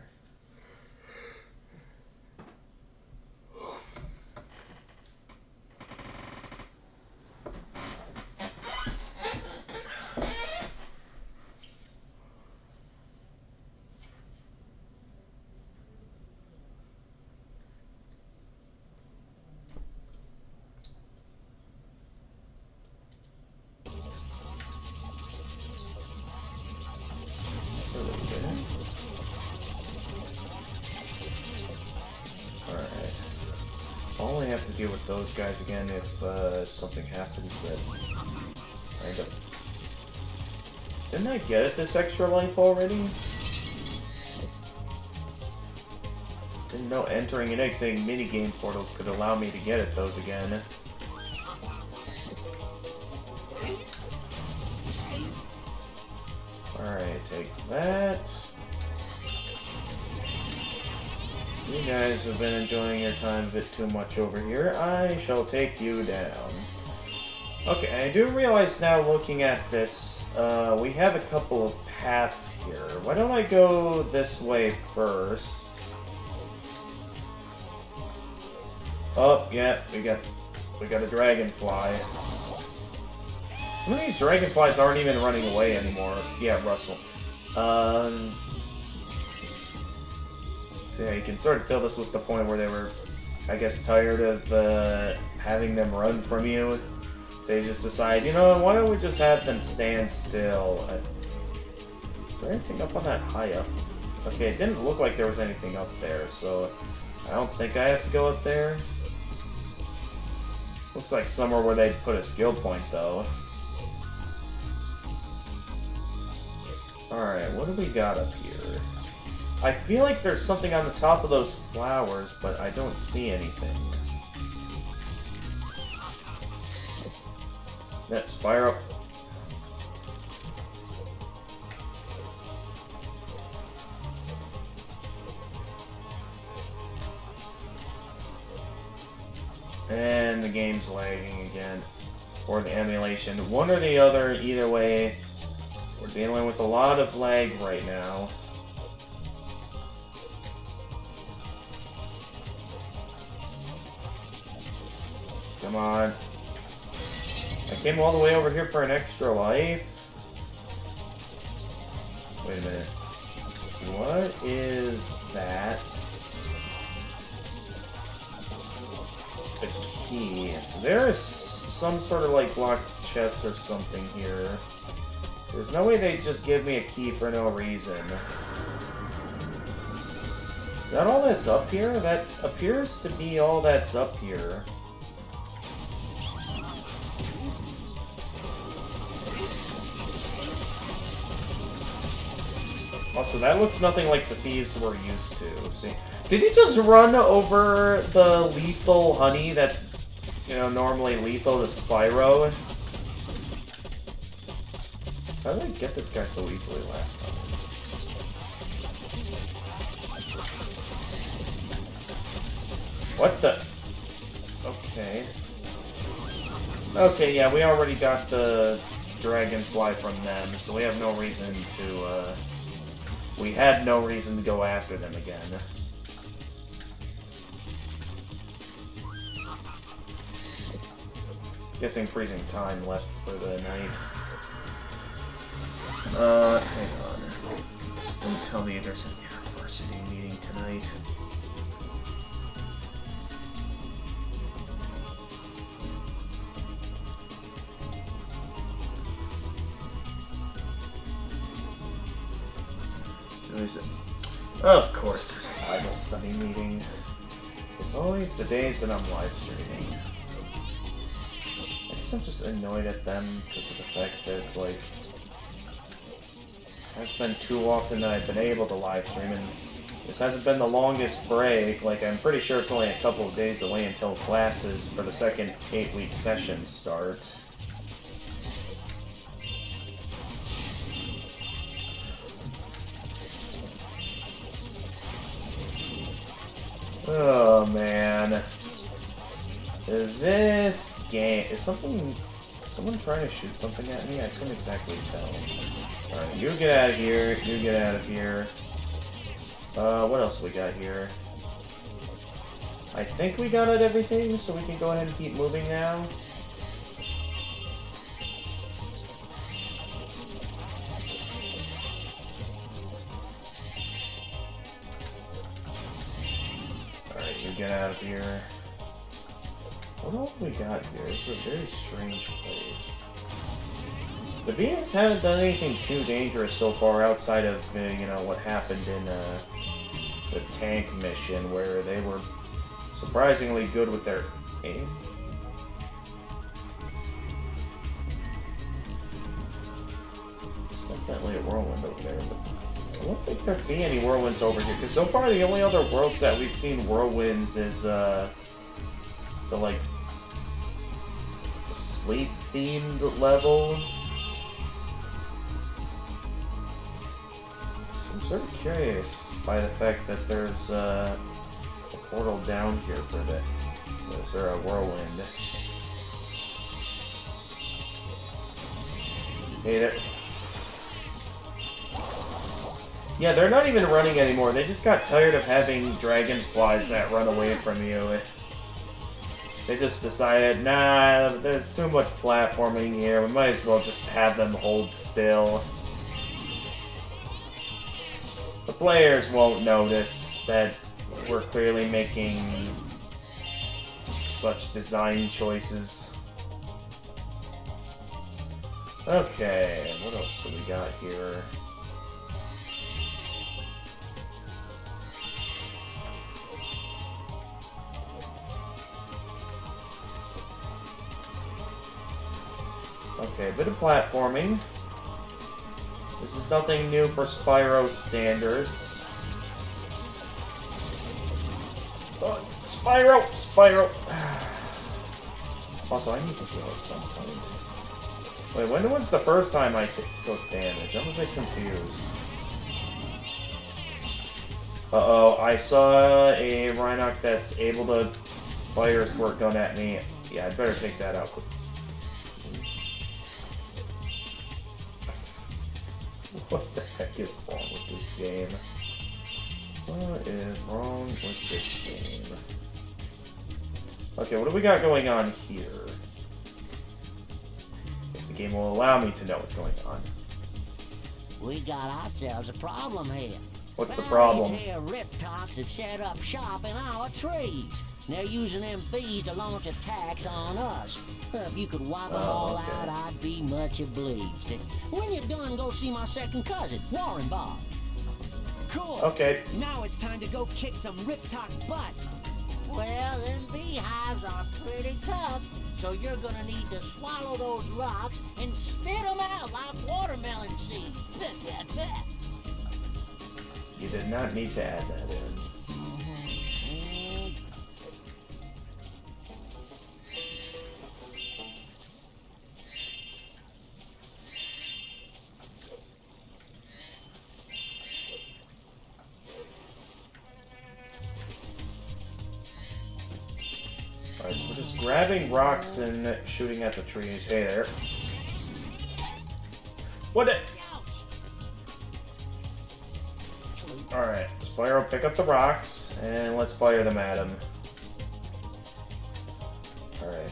I'll only have to deal with those guys again if something happens that I end up... Didn't I get it this extra life already? Didn't know entering and exiting minigame portals could allow me to get at those again. Alright, take that. You guys have been enjoying your time a bit too much over here. I shall take you down. Okay, I do realize now looking at this, we have a couple of paths here. Why don't I go this way first? Oh, yeah, we got a dragonfly. Some of these dragonflies aren't even running away anymore. Yeah, Russell. So yeah, you can sort of tell this was the point where they were, I guess, tired of having them run from you. So they just decide, you know, why don't we just have them stand still? Is there anything up on that high up? Okay, it didn't look like there was anything up there, so I don't think I have to go up there. Looks like somewhere where they'd put a skill point, though. Alright, what do we got up here? I feel like there's something on the top of those flowers, but I don't see anything. Yep, Spyro. And the game's lagging again. Or the emulation. One or the other, either way. We're dealing with a lot of lag right now. Come on. I came all the way over here for an extra life. Wait a minute. What is that? The key. So there is some sort of like locked chest or something here. So there's no way they'd just give me a key for no reason. Is that all that's up here? That appears to be all that's up here. Also, that looks nothing like the thieves we're used to. See, did he just run over the lethal honey that's, you know, normally lethal to Spyro? How did I get this guy so easily last time? What the? Okay. Okay, yeah, we already got the Dragonfly from them, so we have no reason to, we had no reason to go after them again. Guessing freezing time left for the night. Hang on. Don't tell me there's an university meeting tonight. Of course there's a Bible study meeting. It's always the days that I'm live streaming. I guess I'm just annoyed at them because of the fact that it's like, it has been too often that I've been able to live stream, and this hasn't been the longest break. Like, I'm pretty sure it's only a couple of days away until classes for the second 8-week session start. Oh man. This game is someone trying to shoot something at me? I couldn't exactly tell. Alright, you get out of here, you get out of here. What else we got here? I think we got at everything, so we can go ahead and keep moving now. Get out of here. What else we got here? This is a very strange place. The beings haven't done anything too dangerous so far outside of, you know, what happened in the tank mission where they were surprisingly good with their aim. There's definitely a whirlwind over there, but I don't think there'd be any whirlwinds over here, because so far the only other worlds that we've seen whirlwinds is, the, like, sleep-themed level. I'm sort of curious by the fact that there's, a portal down here for a bit. Is there a whirlwind? Hey there. Yeah, they're not even running anymore. They just got tired of having dragonflies that run away from you. They just decided, nah, there's too much platforming here. We might as well just have them hold still. The players won't notice that we're clearly making such design choices. Okay, what else do we got here? Okay, a bit of platforming. This is nothing new for Spyro standards. Oh, Spyro! Spyro! Also, I need to heal at some point. Wait, when was the first time I took damage? I'm a bit confused. Uh-oh, I saw a Rhinoc that's able to fire a squirt gun at me. Yeah, I'd better take that out quick. What the heck is wrong with this game? What is wrong with this game? Okay, what do we got going on here? If the game will allow me to know what's going on. We got ourselves a problem here. What's the problem? These here Riptocs have set up shop in our trees. They're using them bees to launch attacks on us. If you could wipe them all out, I'd be much obliged. When you're done, go see my second cousin, Warren Bob. Cool. Okay. Now it's time to go kick some Riptoc butt. Well, them beehives are pretty tough, so you're gonna need to swallow those rocks and spit them out like watermelon seeds. You did not need to add that in. Alright, so we're just grabbing rocks and shooting at the trees. Hey there. What the... Alright, Spyro, pick up the rocks, and let's fire them at him. Alright.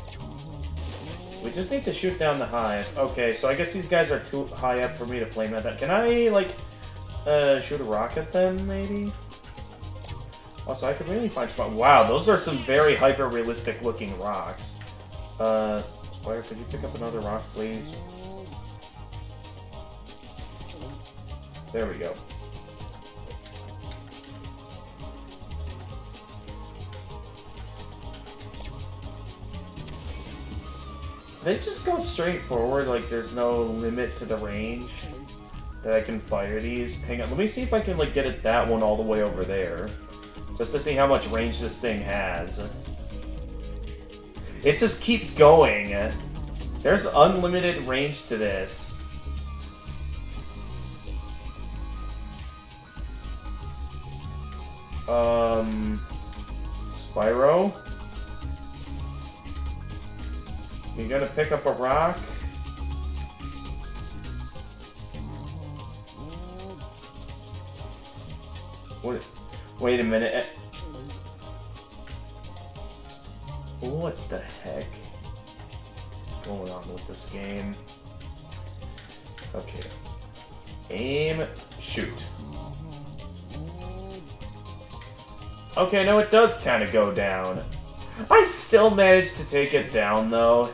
We just need to shoot down the hive. Okay, so I guess these guys are too high up for me to flame at them. Can I, like, shoot a rock at them, maybe? Also, I could really find spot. Wow, those are some very hyper-realistic looking rocks. Spyro, could you pick up another rock, please? There we go. They just go straight forward, like there's no limit to the range that I can fire these. Hang on, let me see if I can like get it that one all the way over there. Just to see how much range this thing has. It just keeps going. There's unlimited range to this. Spyro? You gotta pick up a rock? What? Wait a minute. What the heck is going on with this game? Okay. Aim, shoot. Okay, no, it does kind of go down. I still managed to take it down, though.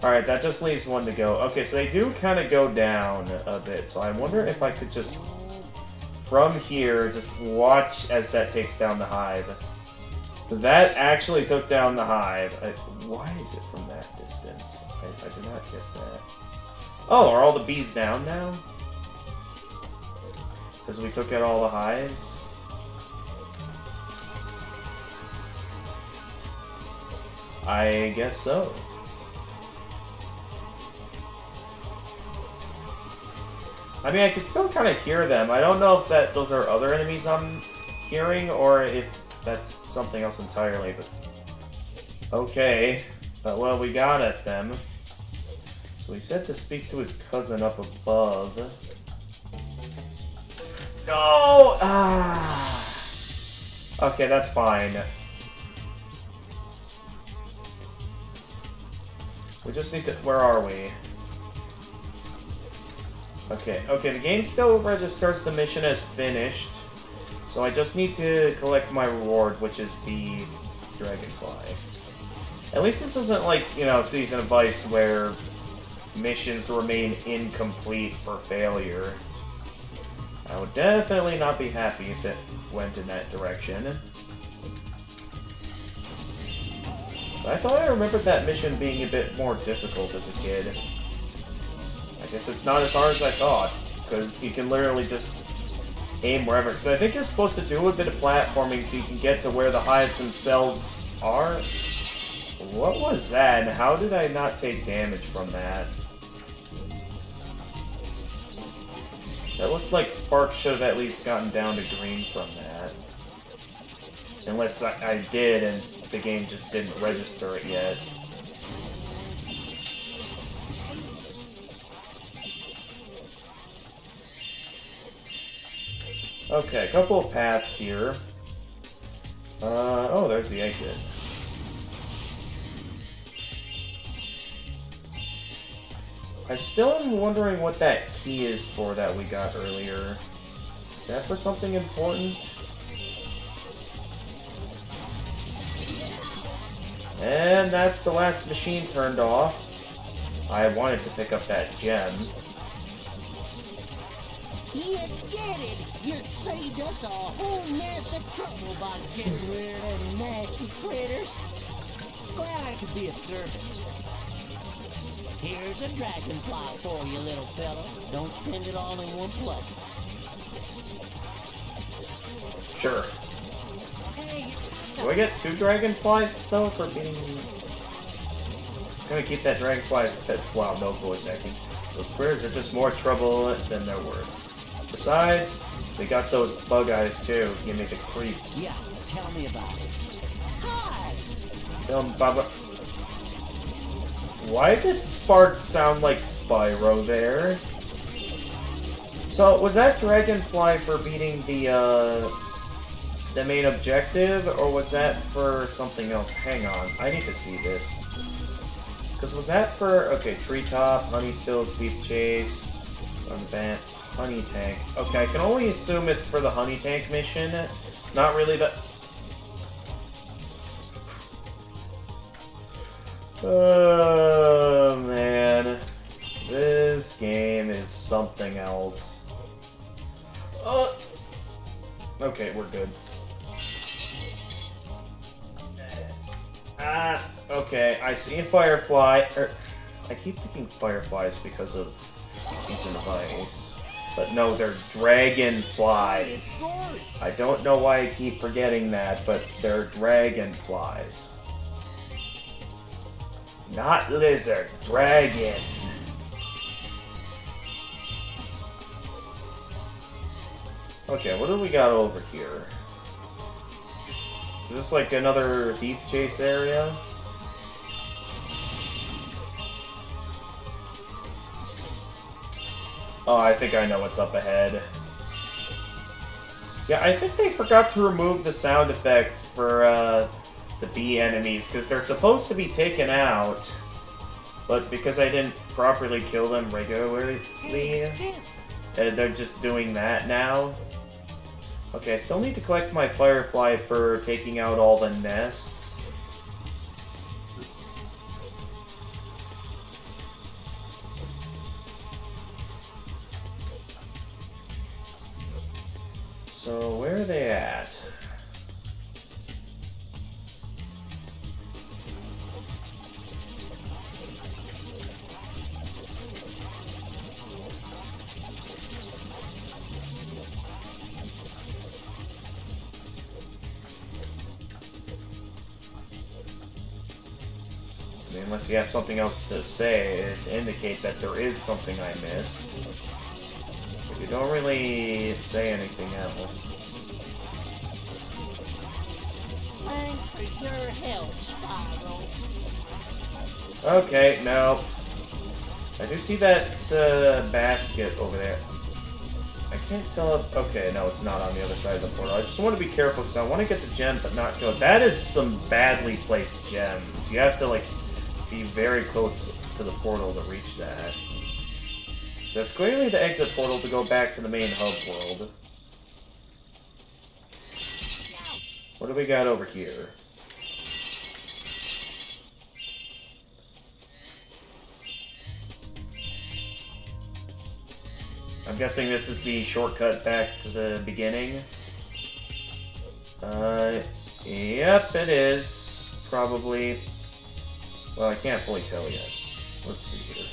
Alright, that just leaves one to go. Okay, so they do kind of go down a bit, so I wonder if I could just, from here, just watch as that takes down the hive. That actually took down the hive. Why is it from that distance? I did not get that. Oh, are all the bees down now? Because we took out all the hives? I guess so. I mean, I can still kind of hear them. I don't know if those are other enemies I'm hearing, or if that's something else entirely, but... Okay. Well, we got at them. So he said to speak to his cousin up above. No! Ah! Okay, that's fine. We just need to... Where are we? Okay, the game still registers the mission as finished. So I just need to collect my reward, which is the Dragonfly. At least this isn't like, you know, Season of Ice, where missions remain incomplete for failure. I would definitely not be happy if it went in that direction. But I thought I remembered that mission being a bit more difficult as a kid. I guess it's not as hard as I thought, because you can literally just aim wherever. Because I think you're supposed to do a bit of platforming so you can get to where the hives themselves are. What was that, and how did I not take damage from that? That looked like Spark should have at least gotten down to green from that. Unless I did and the game just didn't register it yet. Okay, a couple of paths here. Oh, there's the exit. I still am wondering what that key is for that we got earlier. Is that for something important? And that's the last machine turned off. I wanted to pick up that gem. You did it! You saved us a whole mess of trouble by getting rid of them nasty critters. Glad I could be of service. Here's a dragonfly for you, little fella. Don't spend it all in one play. Sure. Hey, Do I get 2 dragonflies, though, for being... Just gonna keep that dragonfly as a pet. Wow, no voice acting. Those squares are just more trouble than they're worth. Besides, they got those bug eyes, too. Give me the creeps. yeah, tell me about it. Hi! Tell 'em, Baba. Why did Spark sound like Spyro there? So, was that Dragonfly for beating the main objective, or was that for something else? Hang on, I need to see this. Because was that for... Okay, Treetop, Honey Still, Sleep Chase, Unbent, Honey Tank. Okay, I can only assume it's for the Honey Tank mission. Not really, but... Oh, man. This game is something else. Okay, we're good. Okay, I see a Firefly. I keep thinking Fireflies because of Season of Ice. But no, they're Dragonflies. I don't know why I keep forgetting that, but they're Dragonflies. Not lizard, dragon. Okay, what do we got over here? Is this like another thief chase area? Oh, I think I know what's up ahead. Yeah, I think they forgot to remove the sound effect for the bee enemies, because they're supposed to be taken out, but because I didn't properly kill them regularly, they're just doing that now. Okay, I still need to collect my Firefly for taking out all the nests. So, where are they at? Unless you have something else to say to indicate that there is something I missed. But you don't really say anything else. Thanks for your help, Spyro. Okay, no. I do see that basket over there. I can't tell if... Okay, no, it's not on the other side of the portal. I just want to be careful because I want to get the gem but not kill it. That is some badly placed gems. You have to, like, be very close to the portal to reach that. So that's clearly the exit portal to go back to the main hub world. What do we got over here? I'm guessing this is the shortcut back to the beginning. Yep, it is. Probably. Well, I can't fully tell yet. Let's see here.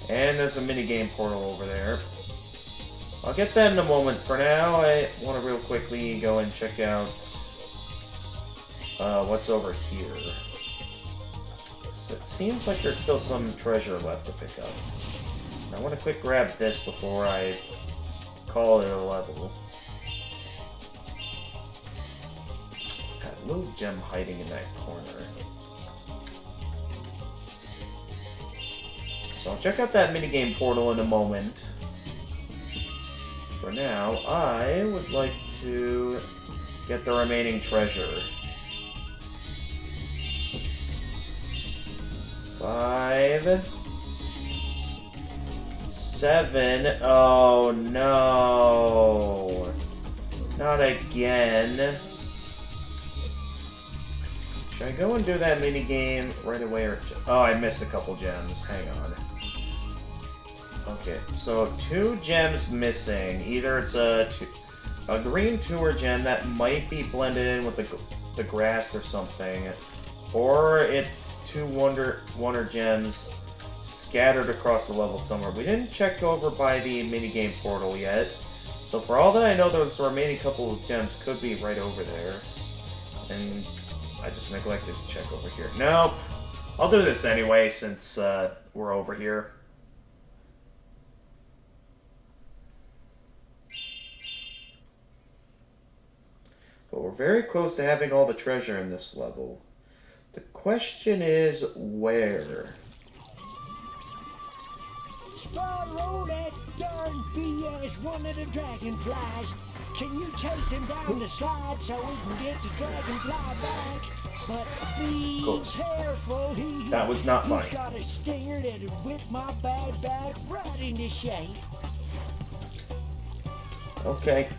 And there's a minigame portal over there. I'll get that in a moment. For now, I want to real quickly go and check out what's over here. So it seems like there's still some treasure left to pick up. I want to quick grab this before I call it a level. Got a little gem hiding in that corner. So I'll check out that minigame portal in a moment. For now, I would like to get the remaining treasure. 5, 7. Oh no! Not again. Should I go and do that mini game right away, or oh, I missed a couple gems. Hang on. Okay, so 2 gems missing. Either it's a green tour gem that might be blended in with the grass or something, or it's 2 wonder gems scattered across the level somewhere. We didn't check over by the minigame portal yet, so for all that I know, those remaining couple of gems could be right over there. And I just neglected to check over here. Nope. I'll do this anyway since we're over here. But we're very close to having all the treasure in this level. The question is, where? Spyro, that darn BS one of the Dragonflies. Can you chase him down the slide so we can get the Dragonfly back? But be careful, that was not mine. He's got a stinger that'd whip my bad back right into shape. Okay.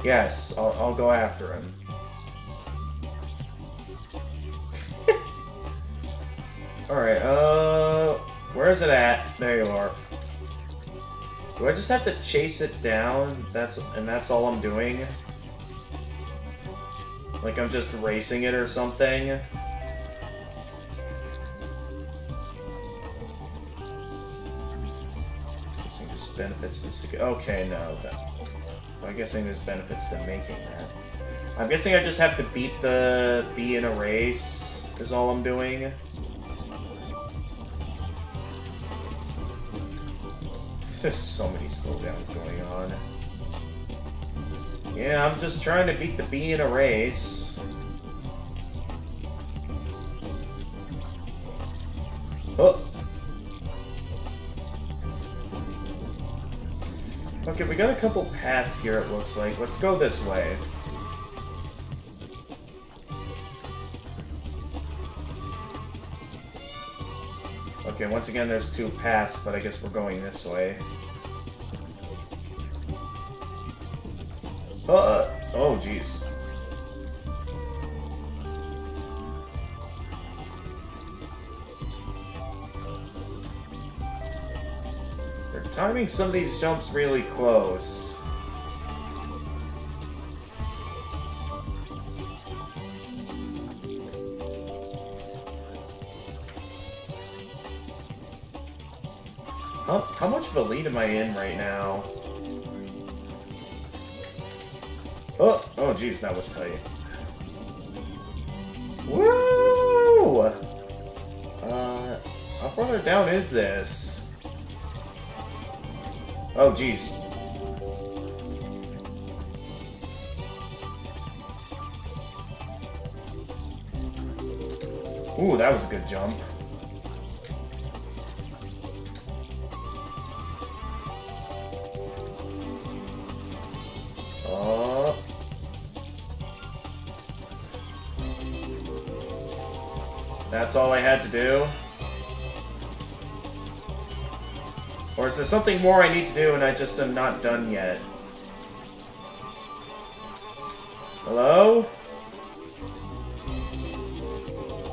Yes, I'll go after him. Alright, where is it at? There you are. Do I just have to chase it down? That's all I'm doing? Like I'm just racing it or something? Guessing there's benefits to... Okay, no. I'm guessing there's benefits to making that. I'm guessing I just have to beat the bee in a race, is all I'm doing. There's so many slowdowns going on. Yeah, I'm just trying to beat the bee in a race. Oh! Okay, we got a couple paths here, it looks like. Let's go this way. Okay, once again, there's 2 paths, but I guess we're going this way. Oh, jeez. They're timing some of these jumps really close. How much of a lead am I in right now? Oh, jeez, that was tight. Woo! How far down is this? Oh, jeez. Ooh, that was a good jump. That's all I had to do? Or is there something more I need to do and I just am not done yet? Hello?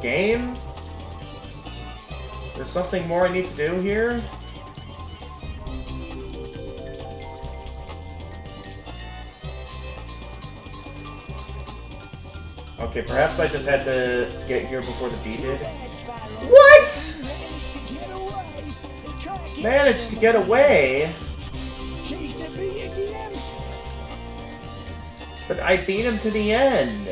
Game? Is there something more I need to do here? Okay, perhaps I just had to get here before the bee did. What?! Managed to get away? But I beat him to the end.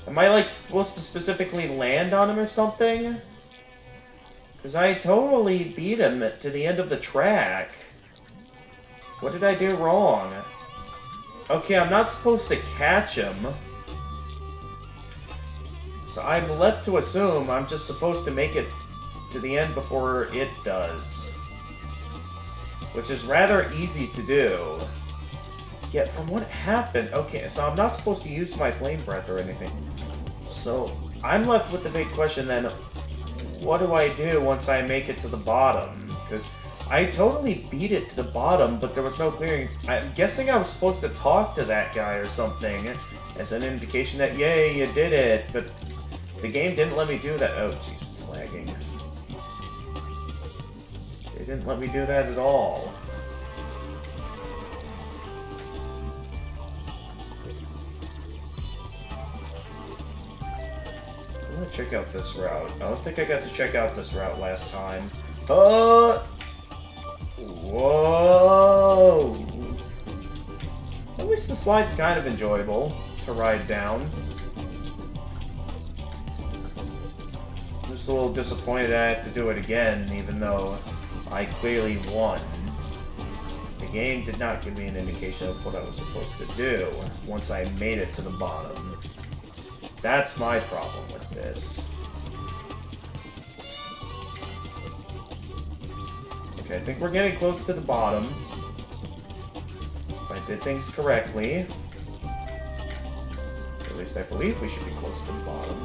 Am I, like, supposed to specifically land on him or something? Because I totally beat him to the end of the track. What did I do wrong? Okay, I'm not supposed to catch him. So I'm left to assume I'm just supposed to make it to the end before it does. Which is rather easy to do. Yet from what happened... Okay, so I'm not supposed to use my flame breath or anything. So I'm left with the big question then, what do I do once I make it to the bottom? Because I totally beat it to the bottom, but there was no clearing. I'm guessing I was supposed to talk to that guy or something as an indication that, yay, you did it, but the game didn't let me do that. Oh, jeez, it's lagging. They didn't let me do that at all. I'm gonna check out this route. I don't think I got to check out this route last time. Whoa! At least the slide's kind of enjoyable to ride down. I'm just a little disappointed I have to do it again, even though I clearly won. The game did not give me an indication of what I was supposed to do once I made it to the bottom. That's my problem with this. Okay, I think we're getting close to the bottom. If I did things correctly. At least I believe we should be close to the bottom.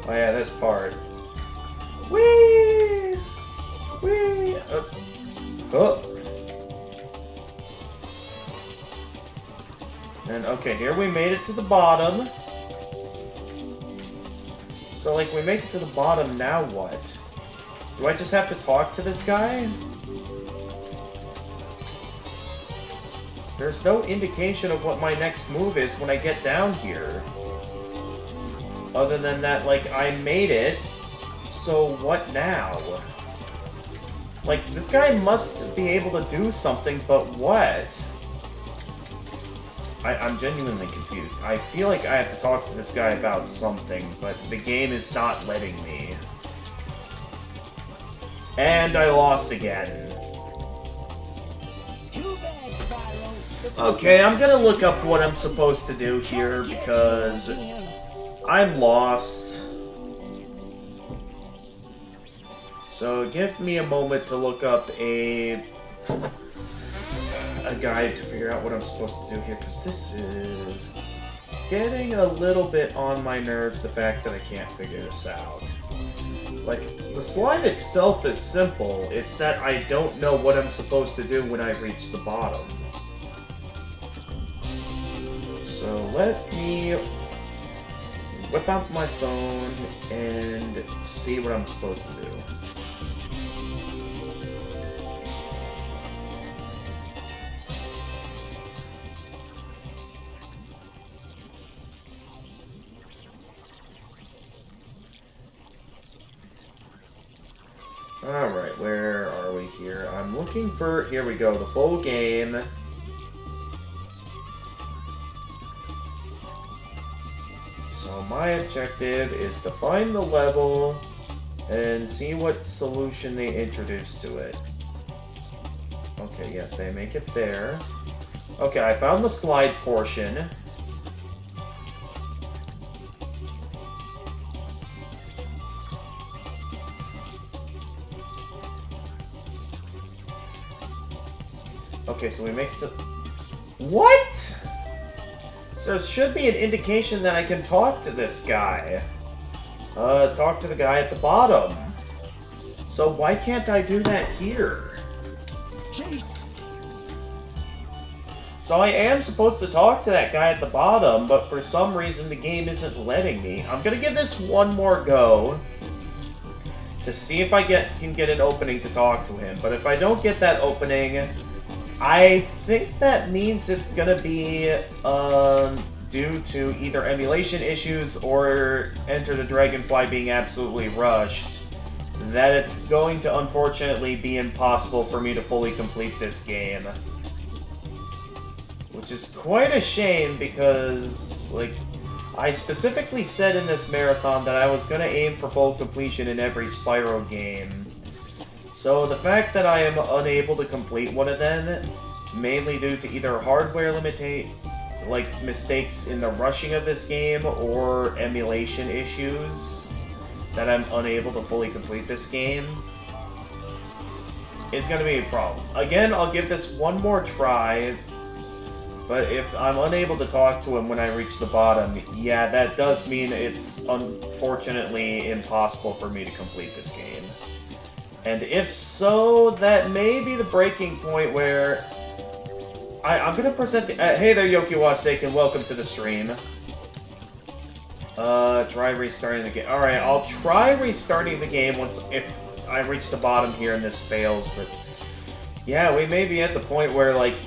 Oh yeah, this part. Whee! Whee! Oh! And okay, here we made it to the bottom. So, like, we make it to the bottom, now what? Do I just have to talk to this guy? There's no indication of what my next move is when I get down here. Other than that, like, I made it, so what now? Like, this guy must be able to do something, but what? I'm genuinely confused. I feel like I have to talk to this guy about something, but the game is not letting me. And I lost again. Okay, I'm gonna look up what I'm supposed to do here, because I'm lost. So give me a moment to look up a guide to figure out what I'm supposed to do here, because this is getting a little bit on my nerves, the fact that I can't figure this out. Like, the slide itself is simple, it's that I don't know what I'm supposed to do when I reach the bottom. So let me whip out my phone and see what I'm supposed to do. Alright, where are we here? I'm looking for... Here we go, the full game. So my objective is to find the level and see what solution they introduce to it. Okay, yeah, they make it there. Okay, I found the slide portion. Okay, so we make it to... What?! So there should be an indication that I can talk to this guy. Talk to the guy at the bottom. So why can't I do that here? So I am supposed to talk to that guy at the bottom, but for some reason the game isn't letting me. I'm gonna give this one more go to see if I can get an opening to talk to him. But if I don't get that opening, I think that means it's gonna be due to either emulation issues or Enter the Dragonfly being absolutely rushed, that it's going to unfortunately be impossible for me to fully complete this game. Which is quite a shame because, like, I specifically said in this marathon that I was gonna aim for full completion in every Spyro game. So the fact that I am unable to complete one of them, mainly due to either hardware mistakes in the rushing of this game or emulation issues, that I'm unable to fully complete this game, is going to be a problem. Again, I'll give this one more try, but if I'm unable to talk to him when I reach the bottom, yeah, that does mean it's unfortunately impossible for me to complete this game. And if so, that may be the breaking point where I'm gonna present the... hey there, Yokiwa Steak, and welcome to the stream. Try restarting the game. Alright, I'll try restarting the game if I reach the bottom here and this fails, but... Yeah, we may be at the point where, like...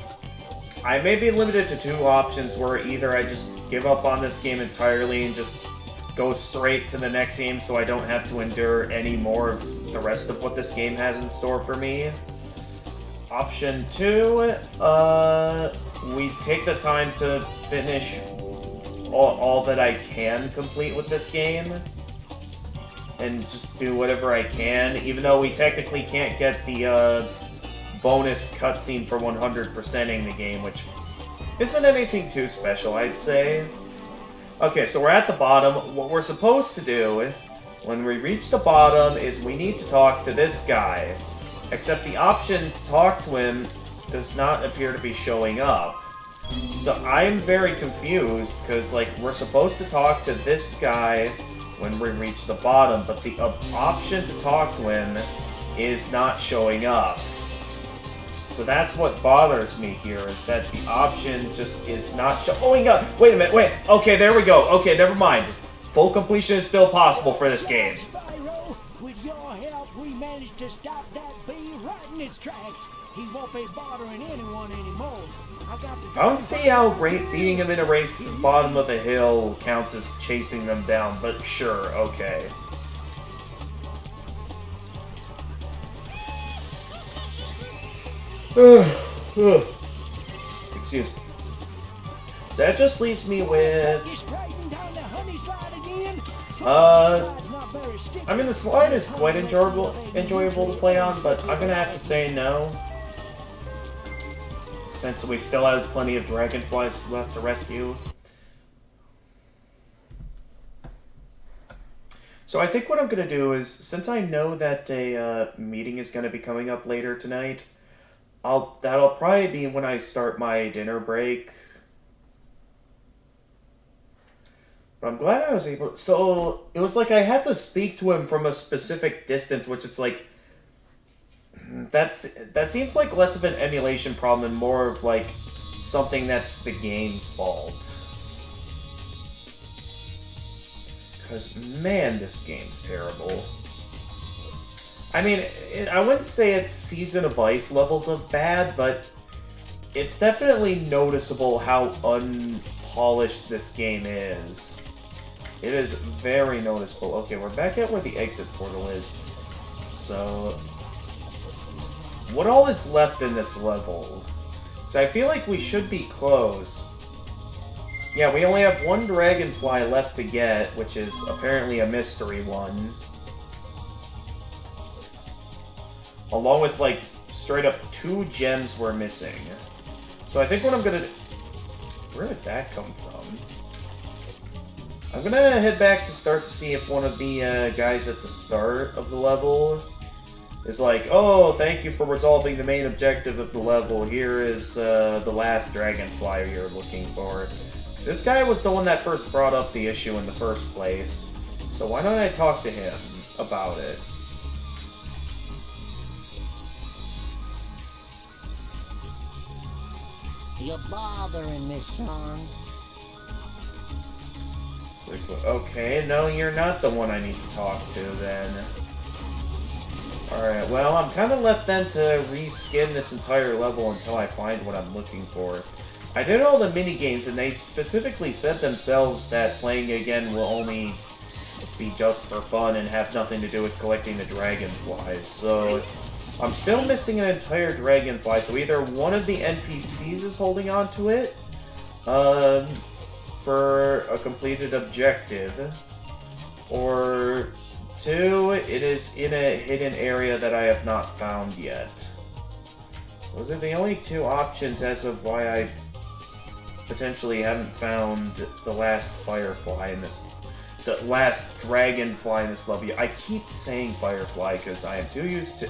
I may be limited to two options, where either I just give up on this game entirely and just go straight to the next game so I don't have to endure any more of the rest of what this game has in store for me. Option 2, we take the time to finish all that I can complete with this game, and just do whatever I can, even though we technically can't get the bonus cutscene for 100%ing the game, which isn't anything too special, I'd say. Okay, so we're at the bottom. What we're supposed to do when we reach the bottom is we need to talk to this guy. Except the option to talk to him does not appear to be showing up. So I'm very confused, because, like, we're supposed to talk to this guy when we reach the bottom, but the option to talk to him is not showing up. So that's what bothers me here, is that the option just is not showing up. Wait a minute, wait. Okay, there we go. Okay, never mind. Full completion is still possible for this game. Spyro, with your help, we managed to stop that bee right in its tracks. He won't be bothering anyone anymore. I don't see how beating him in a race to the bottom of a hill counts as chasing them down, but sure, okay. Excuse me. So that just leaves me with... I mean, the slide is quite enjoyable to play on, but I'm gonna have to say no. Since we still have plenty of dragonflies left to rescue. So I think what I'm gonna do is, since I know that a meeting is gonna be coming up later tonight, that'll probably be when I start my dinner break. But I'm glad I was able to... So, it was like I had to speak to him from a specific distance, which is like... That seems like less of an emulation problem and more of like something that's the game's fault. Because, man, this game's terrible. I mean, I wouldn't say it's Season of Ice levels of bad, but it's definitely noticeable how unpolished this game is. It is very noticeable. Okay, we're back at where the exit portal is. So, what all is left in this level? So I feel like we should be close. Yeah, we only have one Dragonfly left to get, which is apparently a mystery one. Along with, like, straight up 2 gems we're missing. So I think what I'm gonna do... Where did that come from? I'm gonna head back to start to see if one of the guys at the start of the level is like, oh, thank you for resolving the main objective of the level. Here is the last Dragonfly you're looking for. So this guy was the one that first brought up the issue in the first place. So why don't I talk to him about it? You're bothering me, son. Okay, no, you're not the one I need to talk to, then. Alright, well, I'm kind of left then to reskin this entire level until I find what I'm looking for. I did all the mini-games, and they specifically said themselves that playing again will only be just for fun and have nothing to do with collecting the Dragonflies, so... I'm still missing an entire Dragonfly, so either one of the NPCs is holding on to it, for a completed objective, or 2, it is in a hidden area that I have not found yet. Those are the only 2 options as of why I potentially haven't found the last Firefly in this... The last Dragonfly in this level. I keep saying Firefly because I am too used to...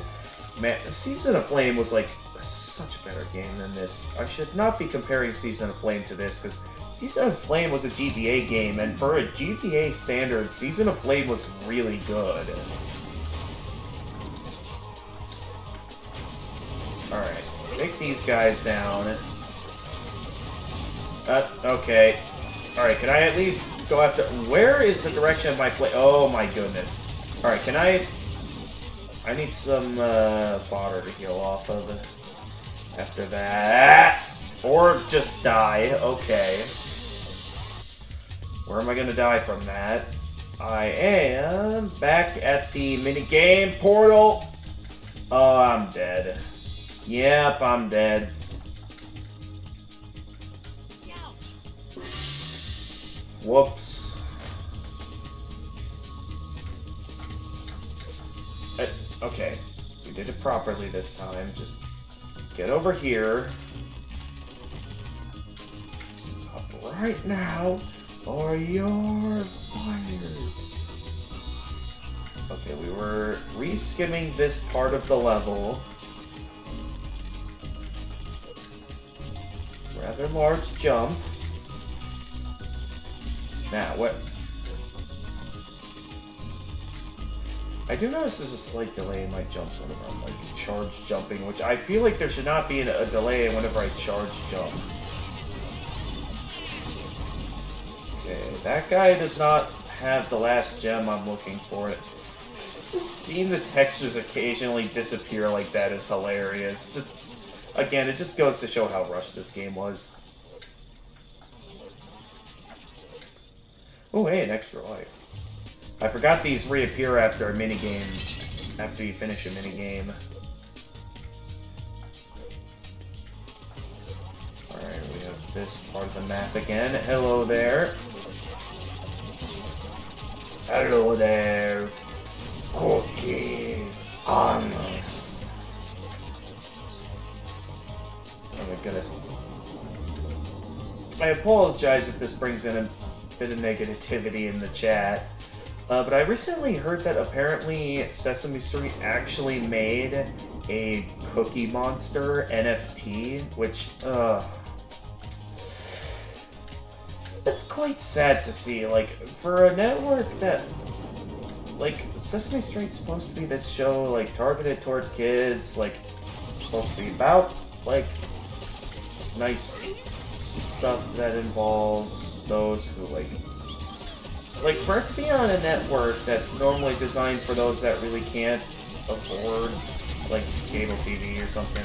Man, Season of Flame was, like, such a better game than this. I should not be comparing Season of Flame to this, because Season of Flame was a GBA game, and for a GBA standard, Season of Flame was really good. Alright, take these guys down. Okay. Alright, can I at least go after... Where is the direction of my flame? Oh my goodness. Alright, can I need some fodder to heal off of after that. Or just die. Okay. Where am I going to die from that? I am back at the minigame portal. Oh, I'm dead. Yep, I'm dead. Whoops. Okay, we did it properly this time. Just get over here. Stop right now, or you're fired. Okay, we were re-skimming this part of the level. Rather large jump. Now, what? I do notice there's a slight delay in my jumps whenever I'm, like, charge jumping, which I feel like there should not be a delay whenever I charge jump. Okay, that guy does not have the last gem I'm looking for. Just seeing the textures occasionally disappear like that is hilarious. Just, again, it just goes to show how rushed this game was. Oh, hey, an extra life. I forgot these reappear after a minigame, after you finish a minigame. Alright, we have this part of the map again. Hello there. Hello there. Cookies. Oh my goodness. I apologize if this brings in a bit of negativity in the chat. But I recently heard that apparently Sesame Street actually made a Cookie Monster NFT, which, that's quite sad to see. Like, for a network that, like, Sesame Street's supposed to be this show, like, targeted towards kids, like, supposed to be about, like, nice stuff that involves those who, like, for it to be on a network that's normally designed for those that really can't afford, like, cable TV or something,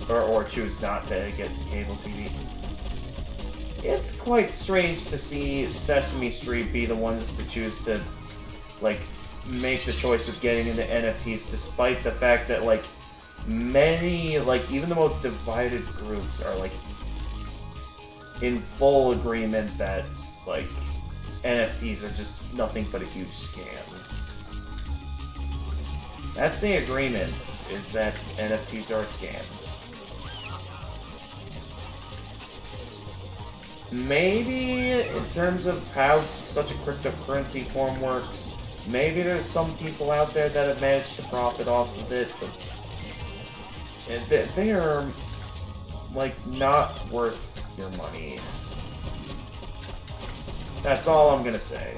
or choose not to get cable TV, it's quite strange to see Sesame Street be the ones to choose to, like, make the choice of getting into NFTs, despite the fact that, like, many, like, even the most divided groups are, like, in full agreement that, like, NFTs are just nothing but a huge scam. That's the agreement, is that NFTs are a scam. Maybe, in terms of how such a cryptocurrency form works, maybe there's some people out there that have managed to profit off of it, but they are, like, not worth your money. That's all I'm gonna say.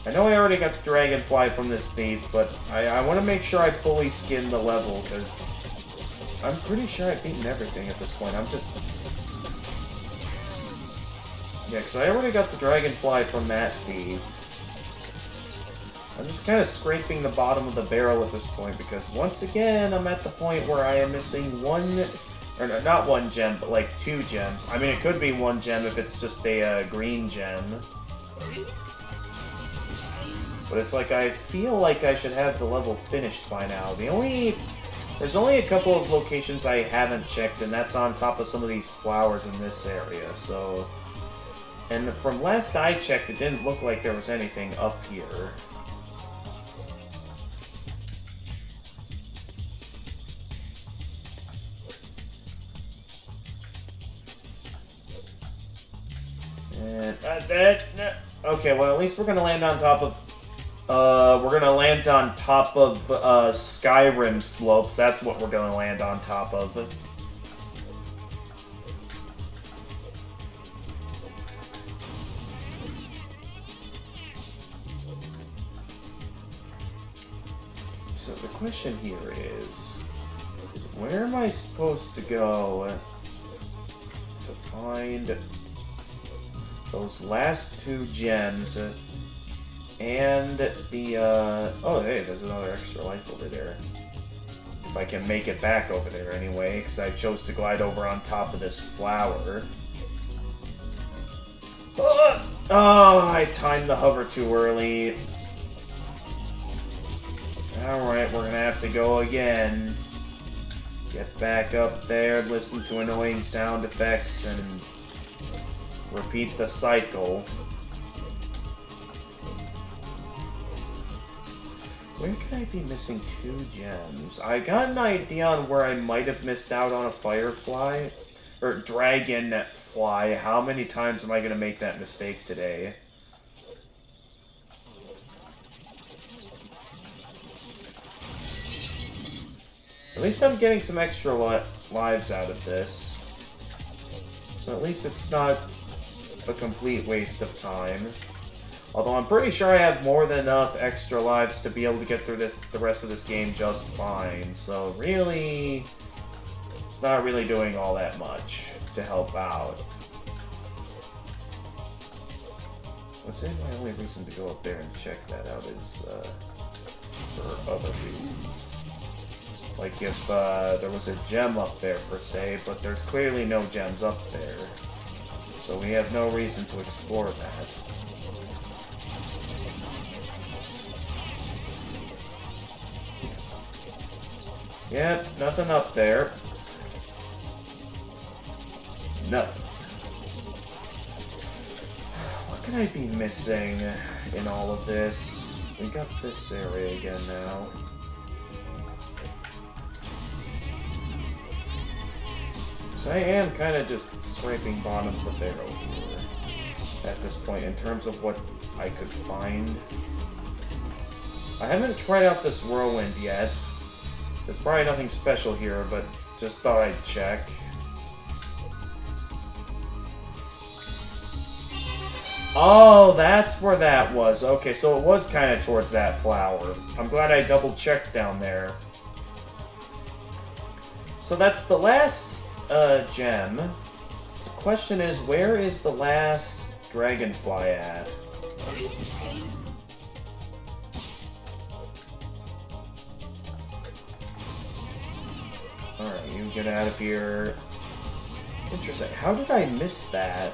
I know I already got the Dragonfly from this thief, but I want to make sure I fully skin the level, because I'm pretty sure I've beaten everything at this point. I'm just... Yeah, because I already got the Dragonfly from that thief. I'm just kind of scraping the bottom of the barrel at this point, because once again, I'm at the point where I am missing one... Or no, not one gem, but like 2 gems. I mean, it could be 1 gem if it's just a green gem. But it's like, I feel like I should have the level finished by now. There's only a couple of locations I haven't checked, and that's on top of some of these flowers in this area, so... And from last I checked, it didn't look like there was anything up here. And, okay, well, at least we're gonna land on top of... Skyrim slopes. That's what we're gonna land on top of. So the question here is, where am I supposed to go to find those last 2 gems? And the, oh, hey, there's another extra life over there. If I can make it back over there anyway, because I chose to glide over on top of this flower. Oh, I timed the hover too early. Alright, we're gonna have to go again. Get back up there, listen to annoying sound effects, and repeat the cycle. Where could I be missing 2 gems? I got an idea on where I might have missed out on a firefly. Or dragonfly. How many times am I going to make that mistake today? At least I'm getting some extra lives out of this. So at least it's not a complete waste of time. Although I'm pretty sure I have more than enough extra lives to be able to get through the rest of this game just fine. So really, it's not really doing all that much to help out. I'd say my only reason to go up there and check that out is for other reasons. Like if there was a gem up there per se, but there's clearly no gems up there. So we have no reason to explore that. Yep, nothing up there. Nothing. What could I be missing in all of this? We got this area again now. So I am kind of just scraping bottom of the barrel here at this point in terms of what I could find. I haven't tried out this whirlwind yet. There's probably nothing special here, but just thought I'd check. Oh, that's where that was. Okay, so it was kind of towards that flower. I'm glad I double-checked down there. So that's the last gem. So the question is, where is the last dragonfly at? Alright, you get out of here. Interesting. How did I miss that?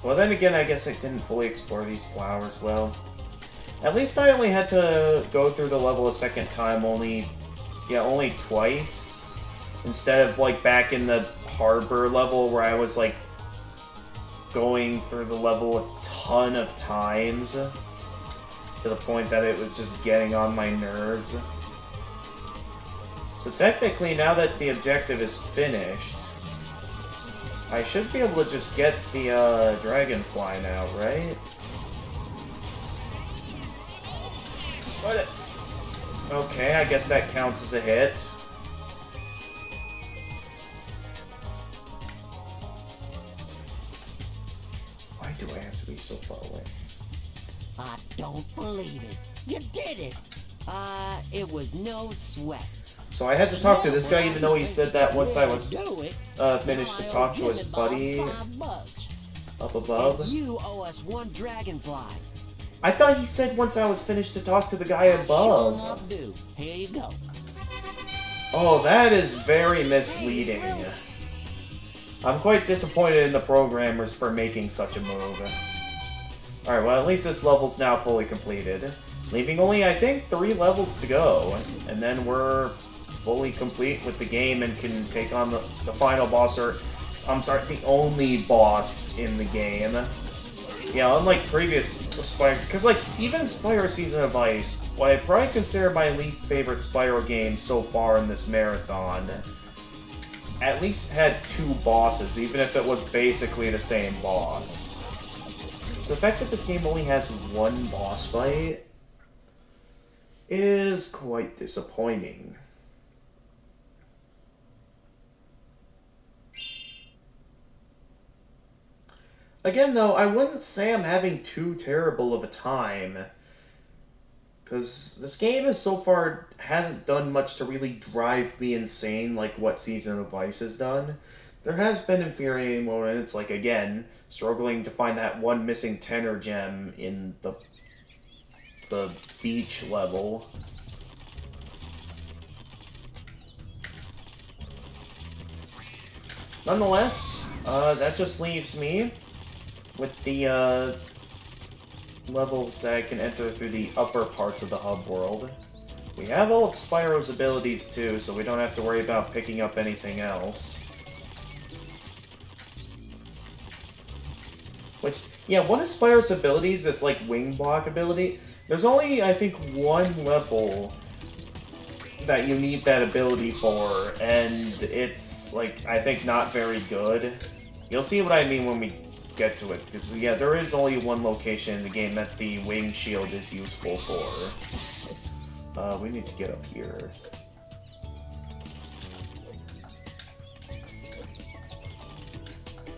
Well, then again, I guess I didn't fully explore these flowers well. At least I only had to go through the level a second time, only twice. Instead of, like, back in the harbor level where I was, like, going through the level a ton of times. To the point that it was just getting on my nerves. So technically, now that the objective is finished, I should be able to just get the Dragonfly now, right? What? Okay, I guess that counts as a hit. Why do I have to be so far away? I don't believe it. You did it. It was no sweat. So I had to talk to this guy, even though he said that once I was finished to talk to his buddy up above. And you owe us one Dragonfly. I thought he said once I was finished to talk to the guy above. Sure enough do. Here you go. Oh, that is very misleading. I'm quite disappointed in the programmers for making such a move. Alright, well, at least this level's now fully completed. Leaving only, I think, 3 levels to go. And then we're fully complete with the game and can take on the final boss, or... I'm sorry, the only boss in the game. Yeah, unlike previous Spyro... Because, like, even Spyro Season of Ice, what I probably consider my least favorite Spyro game so far in this marathon, at least had 2 bosses, even if it was basically the same boss. So the fact that this game only has 1 boss fight is quite disappointing. Again, though, I wouldn't say I'm having too terrible of a time. Because this game is so far hasn't done much to really drive me insane like what Season of Ice has done. There has been infuriating moments, like, again, struggling to find that one missing tenor gem in the beach level. Nonetheless, that just leaves me with the levels that I can enter through the upper parts of the hub world. We have all of Spyro's abilities too, so we don't have to worry about picking up anything else. Which, yeah, one of Spyro's abilities, this, like, wing block ability, there's only, I think, 1 level that you need that ability for, and it's, like, I think not very good. You'll see what I mean when we get to it, because, yeah, there is only 1 location in the game that the wing shield is useful for. We need to get up here.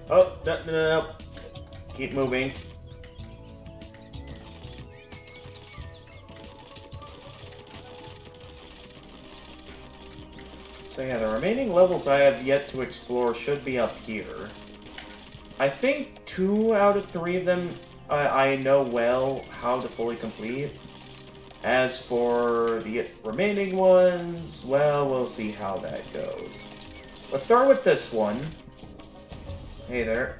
Oh, no. Keep moving. So yeah, the remaining levels I have yet to explore should be up here. I think 2 out of 3 of them I know well how to fully complete. As for the remaining ones, well, we'll see how that goes. Let's start with this one. Hey there.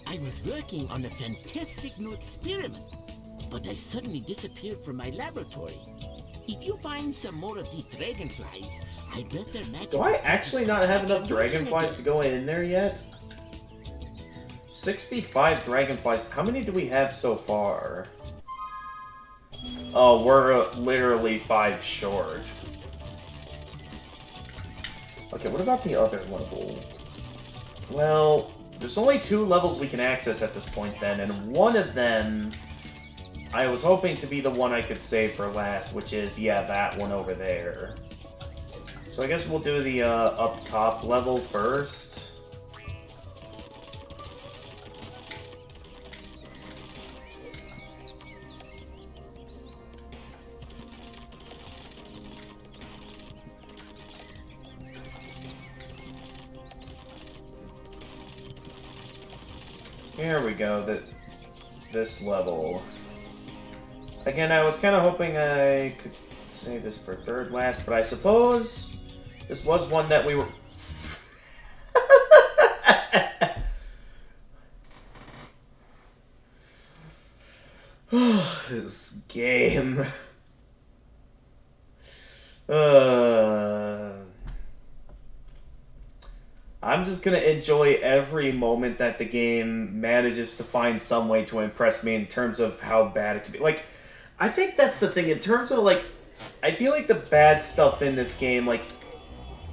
I was working on a fantastic new experiment, but I suddenly disappeared from my laboratory. If you find some more of these dragonflies, I bet they're magic. Do I actually not have enough dragonflies to go in there yet? 65 dragonflies. How many do we have so far? Oh, we're literally 5 short. Okay, what about the other level? Well, there's only 2 levels we can access at this point then, and one of them I was hoping to be the one I could save for last, which is, yeah, that one over there. So I guess we'll do the up top level first. Here we go, this level. Again, I was kind of hoping I could save this for third last, but I suppose this was one that we were... This game. I'm just gonna enjoy every moment that the game manages to find some way to impress me in terms of how bad it can be. Like, I think that's the thing, in terms of, like, I feel like the bad stuff in this game, like,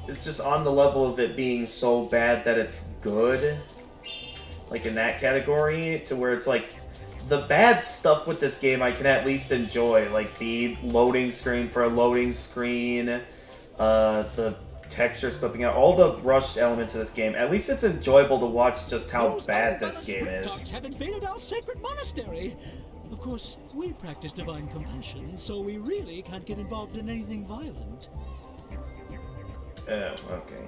is just on the level of it being so bad that it's good. Like, in that category, to where it's like, the bad stuff with this game I can at least enjoy. Like, the loading screen for a loading screen, the textures clipping out, all the rushed elements of this game. At least it's enjoyable to watch just how bad this game is. Have invaded our sacred monastery. Of course, we practice divine compassion, so we really can't get involved in anything violent. Oh, okay.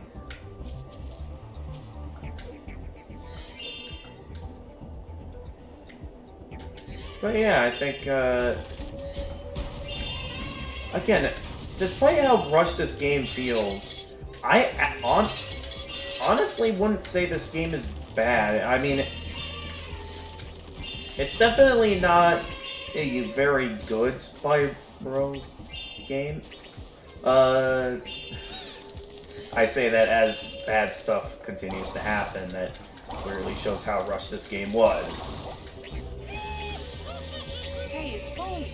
But yeah, I think, again, despite how rushed this game feels, I honestly wouldn't say this game is bad. I mean, it's definitely not a very good Spyro game. I say that as bad stuff continues to happen, that clearly shows how rushed this game was. Hey, it's Bonnie.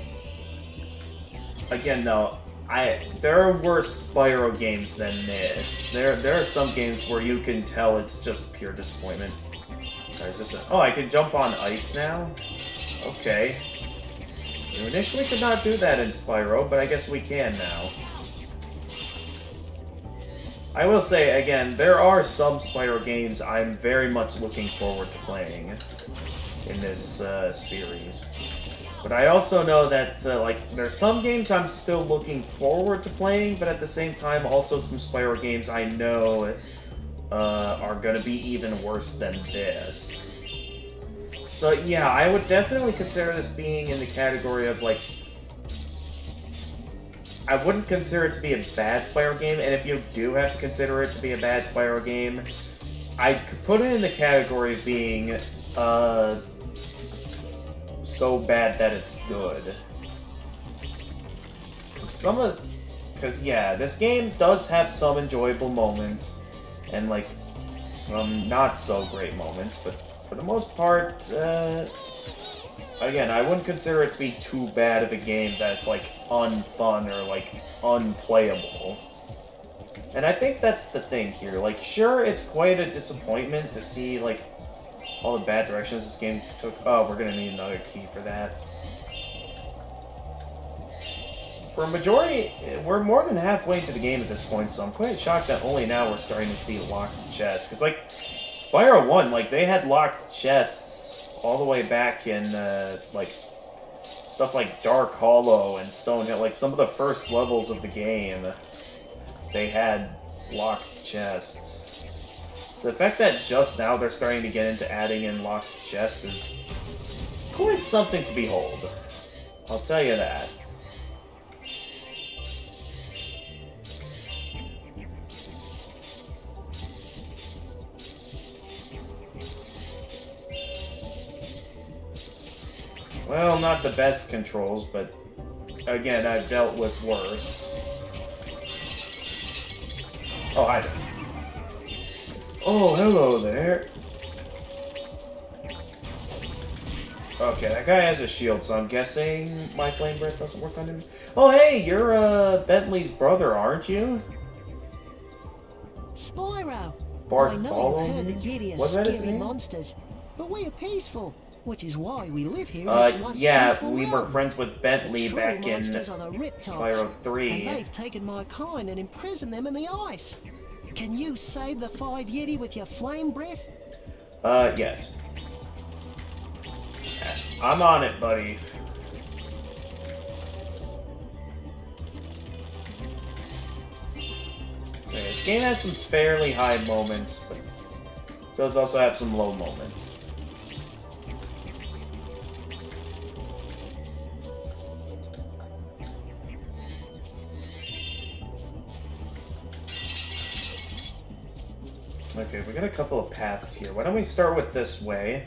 Again, though, there are worse Spyro games than this. There are some games where you can tell it's just pure disappointment. Is this oh, I can jump on ice now? Okay. You initially could not do that in Spyro, but I guess we can now. I will say, again, there are some Spyro games I'm very much looking forward to playing in this series. But I also know that, like, there's some games I'm still looking forward to playing, but at the same time, also some Spyro games I know are gonna be even worse than this. So, yeah, I would definitely consider this being in the category of, like, I wouldn't consider it to be a bad Spyro game, and if you do have to consider it to be a bad Spyro game, I could put it in the category of being, so bad that it's good. Because, yeah, this game does have some enjoyable moments, and, like, some not-so-great moments, but for the most part, again, I wouldn't consider it to be too bad of a game that's, like, unfun or, like, unplayable. And I think that's the thing here. Like, sure, it's quite a disappointment to see, like, all the bad directions this game took. Oh, we're gonna need another key for that. For a majority, we're more than halfway into the game at this point, so I'm quite shocked that only now we're starting to see locked chests. Because, like, Spyro 1, like, they had locked chests all the way back in, like, stuff like Dark Hollow and Stone Hill. Like, some of the first levels of the game, they had locked chests. So the fact that just now they're starting to get into adding in locked chests is quite something to behold. I'll tell you that. Well, not the best controls, but again, I've dealt with worse. Oh, hi there. Oh, hello there. Okay, that guy has a shield, so I'm guessing my flame breath doesn't work on him. Oh, hey, you're Bentley's brother, aren't you? Spyro! Bartholomew? I know you've heard the giddy and Wasn't that his scary name? monsters, but we are peaceful, which is why we live here in this once yeah, peaceful we were realm. friends with Bentley The true back in monsters are the Riptops, Spyro 3. and they've taken my kind and imprisoned them in the ice. Can you save the 5 Yeti with your flame breath? Yes. I'm on it, buddy. So this game has some fairly high moments, but it does also have some low moments. Okay, we got a couple of paths here. Why don't we start with this way?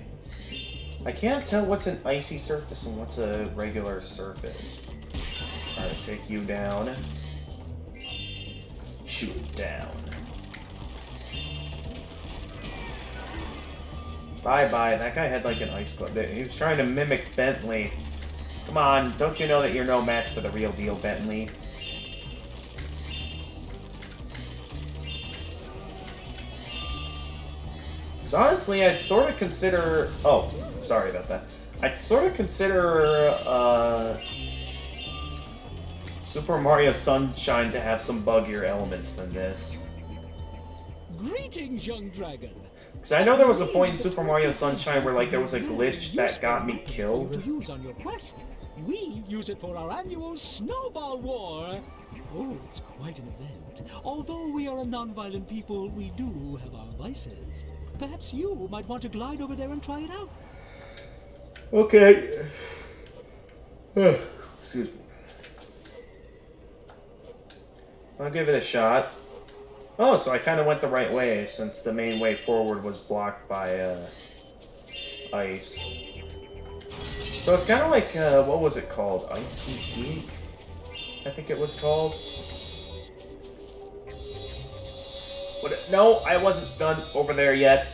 I can't tell what's an icy surface and what's a regular surface. Alright, take you down. Shoot it down. Bye-bye. That guy had like an ice glove. He was trying to mimic Bentley. Come on, don't you know that you're no match for the real deal, Bentley? Because honestly, I'd sort of consider... Oh, sorry about that. I'd sort of consider Super Mario Sunshine to have some buggier elements than this. Greetings, young dragon. Because I know there was a point in Super Mario Sunshine where like there was a glitch that got me killed. To use on your quest. We use it for our annual Snowball War. Oh, it's quite an event. Although we are a non-violent people, we do have our vices. Perhaps you might want to glide over there and try it out. Okay. Excuse me. I'll give it a shot. Oh, so I kind of went the right way since the main way forward was blocked by ice. So it's kind of like, what was it called? Icy Peak? I think it was called. No, I wasn't done over there yet.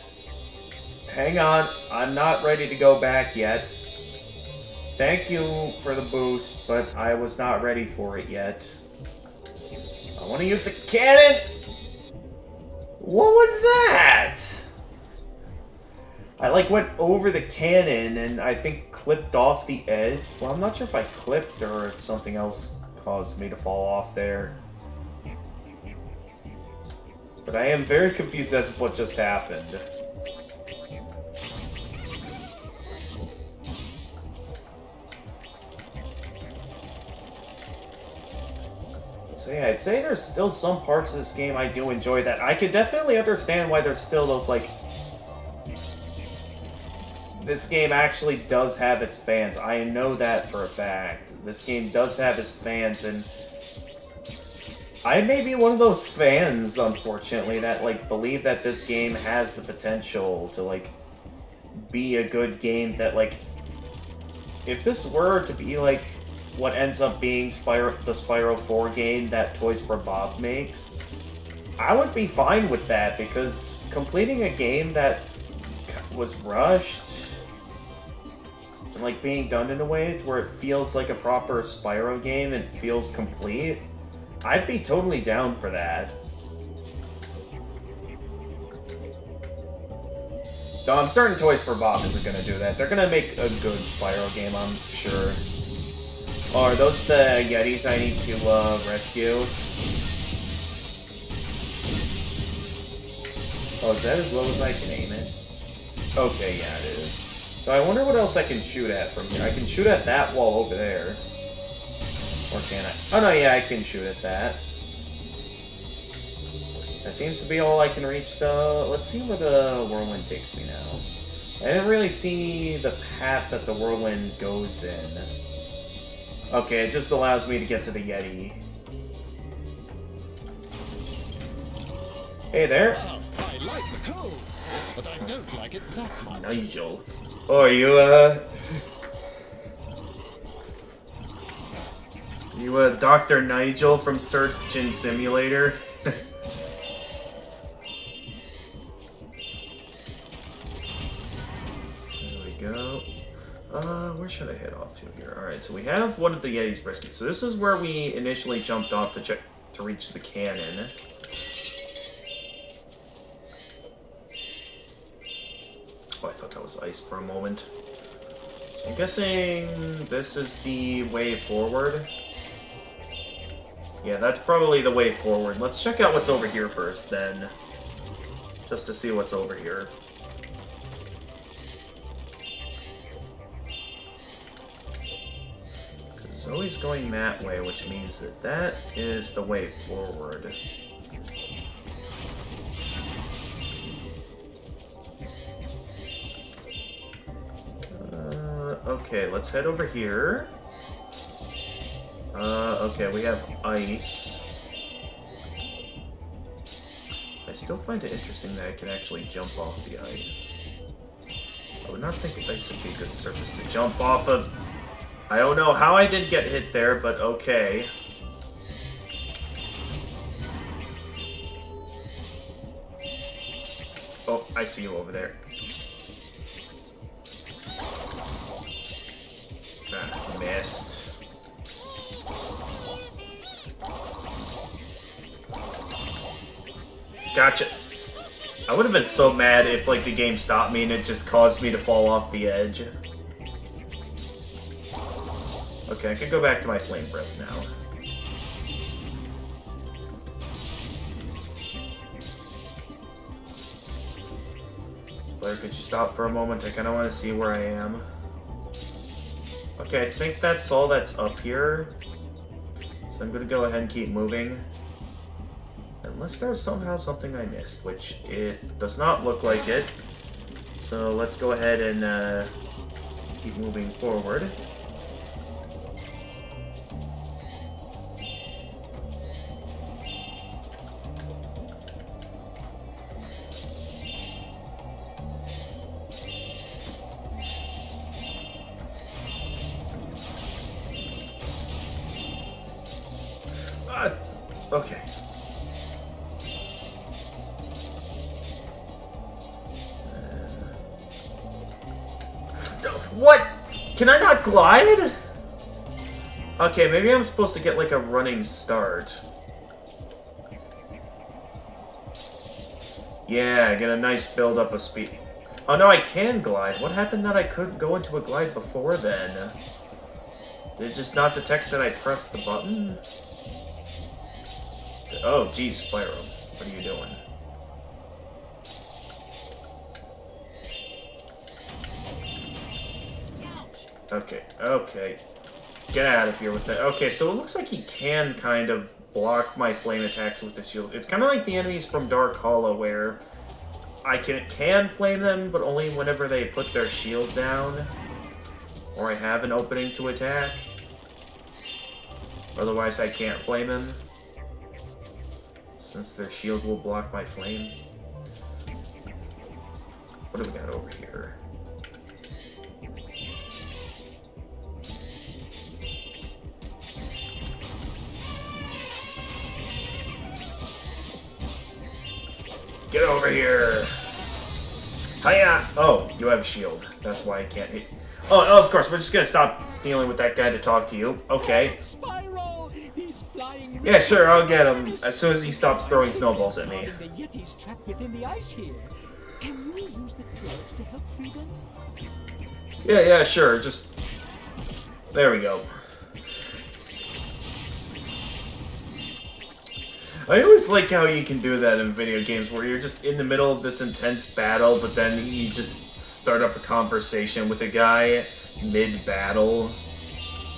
Hang on, I'm not ready to go back yet. Thank you for the boost, but I was not ready for it yet. I want to use the cannon! What was that? I like went over the cannon and I think clipped off the edge. Well, I'm not sure if I clipped or if something else caused me to fall off there. But I am very confused as to what just happened. So yeah, I'd say there's still some parts of this game I do enjoy that I could definitely understand why there's still those, like... This game actually does have its fans. I know that for a fact. This game does have its fans, and... I may be one of those fans, unfortunately, that, like, believe that this game has the potential to, like, be a good game that, like... If this were to be, like... what ends up being the Spyro 4 game that Toys for Bob makes, I would be fine with that, because completing a game that was rushed and like being done in a way to where it feels like a proper Spyro game and feels complete, I'd be totally down for that. Though I'm certain Toys for Bob isn't going to do that. They're going to make a good Spyro game, I'm sure. Oh, are those the Yetis I need to rescue? Oh, is that as low as I can aim it? Okay, yeah, it is. So I wonder what else I can shoot at from here. I can shoot at that wall over there. Or can I? Oh no, yeah, I can shoot at that. That seems to be all I can reach though. Let's see where the whirlwind takes me now. I didn't really see the path that the whirlwind goes in. Okay, it just allows me to get to the Yeti. Hey there. I like the code, but I don't like it that much. Nigel. Oh, are you, You, Dr. Nigel from Surgeon Simulator? There we go. Where should I head off to here? Alright, so we have one of the Yetis rescued. So this is where we initially jumped off to reach the cannon. Oh, I thought that was ice for a moment. So I'm guessing this is the way forward. Yeah, that's probably the way forward. Let's check out what's over here first, then. Just to see what's over here. Zoe's going that way, which means that that is the way forward. Okay, let's head over here. Okay, we have ice. I still find it interesting that I can actually jump off the ice. I would not think this would be a good surface to jump off of. I don't know how I didn't get hit there, but okay. Oh, I see you over there. Ah, missed. Gotcha. I would have been so mad if, like, the game stopped me and it just caused me to fall off the edge. Okay, I can go back to my flame breath now. Blair, could you stop for a moment? I kind of want to see where I am. Okay, I think that's all that's up here. So I'm going to go ahead and keep moving. Unless there's somehow something I missed, which it does not look like it. So let's go ahead and keep moving forward. Okay. What? Can I not glide? Okay, maybe I'm supposed to get like a running start. Yeah, get a nice build up of speed. Oh no, I can glide. What happened that I couldn't go into a glide before then? Did it just not detect that I pressed the button? Oh, geez, Spyro. What are you doing? Okay, okay. Get out of here with that. Okay, so it looks like he can kind of block my flame attacks with the shield. It's kind of like the enemies from Dark Hollow, where I can flame them, but only whenever they put their shield down, or I have an opening to attack. Otherwise, I can't flame them, since their shield will block my flame. What do we got over here? Get over here! Hiya! Oh, you have a shield. That's why I can't hit. Oh, of course, we're just gonna stop dealing with that guy to talk to you. Okay. Spyro! He's flying. Yeah, sure, I'll get him as soon as he stops throwing snowballs at me. The Yeti's trapped within the ice here. Can we use the turrets to help free them? Yeah, sure. Just there we go. I always like how you can do that in video games, where you're just in the middle of this intense battle, but then you just start up a conversation with a guy mid-battle.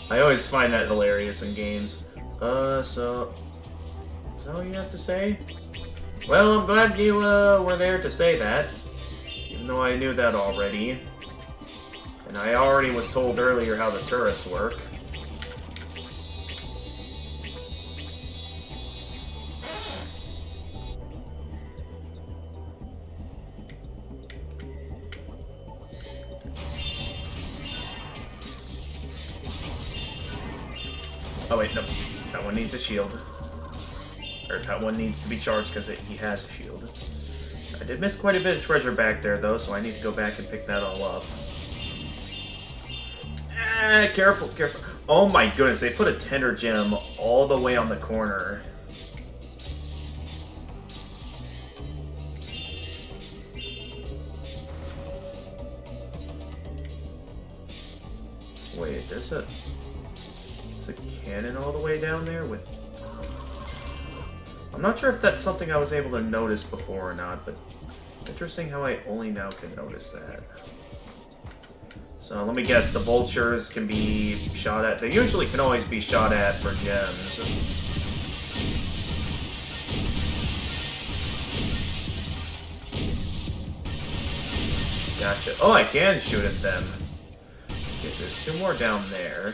I always find that hilarious in games. So... is that all you have to say? Well, I'm glad you, were there to say that. Even though I knew that already. And I already was told earlier how the turrets work. Oh wait, no. That one needs a shield. Or that one needs to be charged because he has a shield. I did miss quite a bit of treasure back there though, so I need to go back and pick that all up. Careful, careful. Oh my goodness, they put a tender gem all the way on the corner. Wait, there's a cannon all the way down there with... I'm not sure if that's something I was able to notice before or not, but interesting how I only now can notice that. So let me guess, the vultures can be shot at. They usually can always be shot at for gems. Gotcha. Oh, I can shoot at them. Okay, so there's 2 more down there.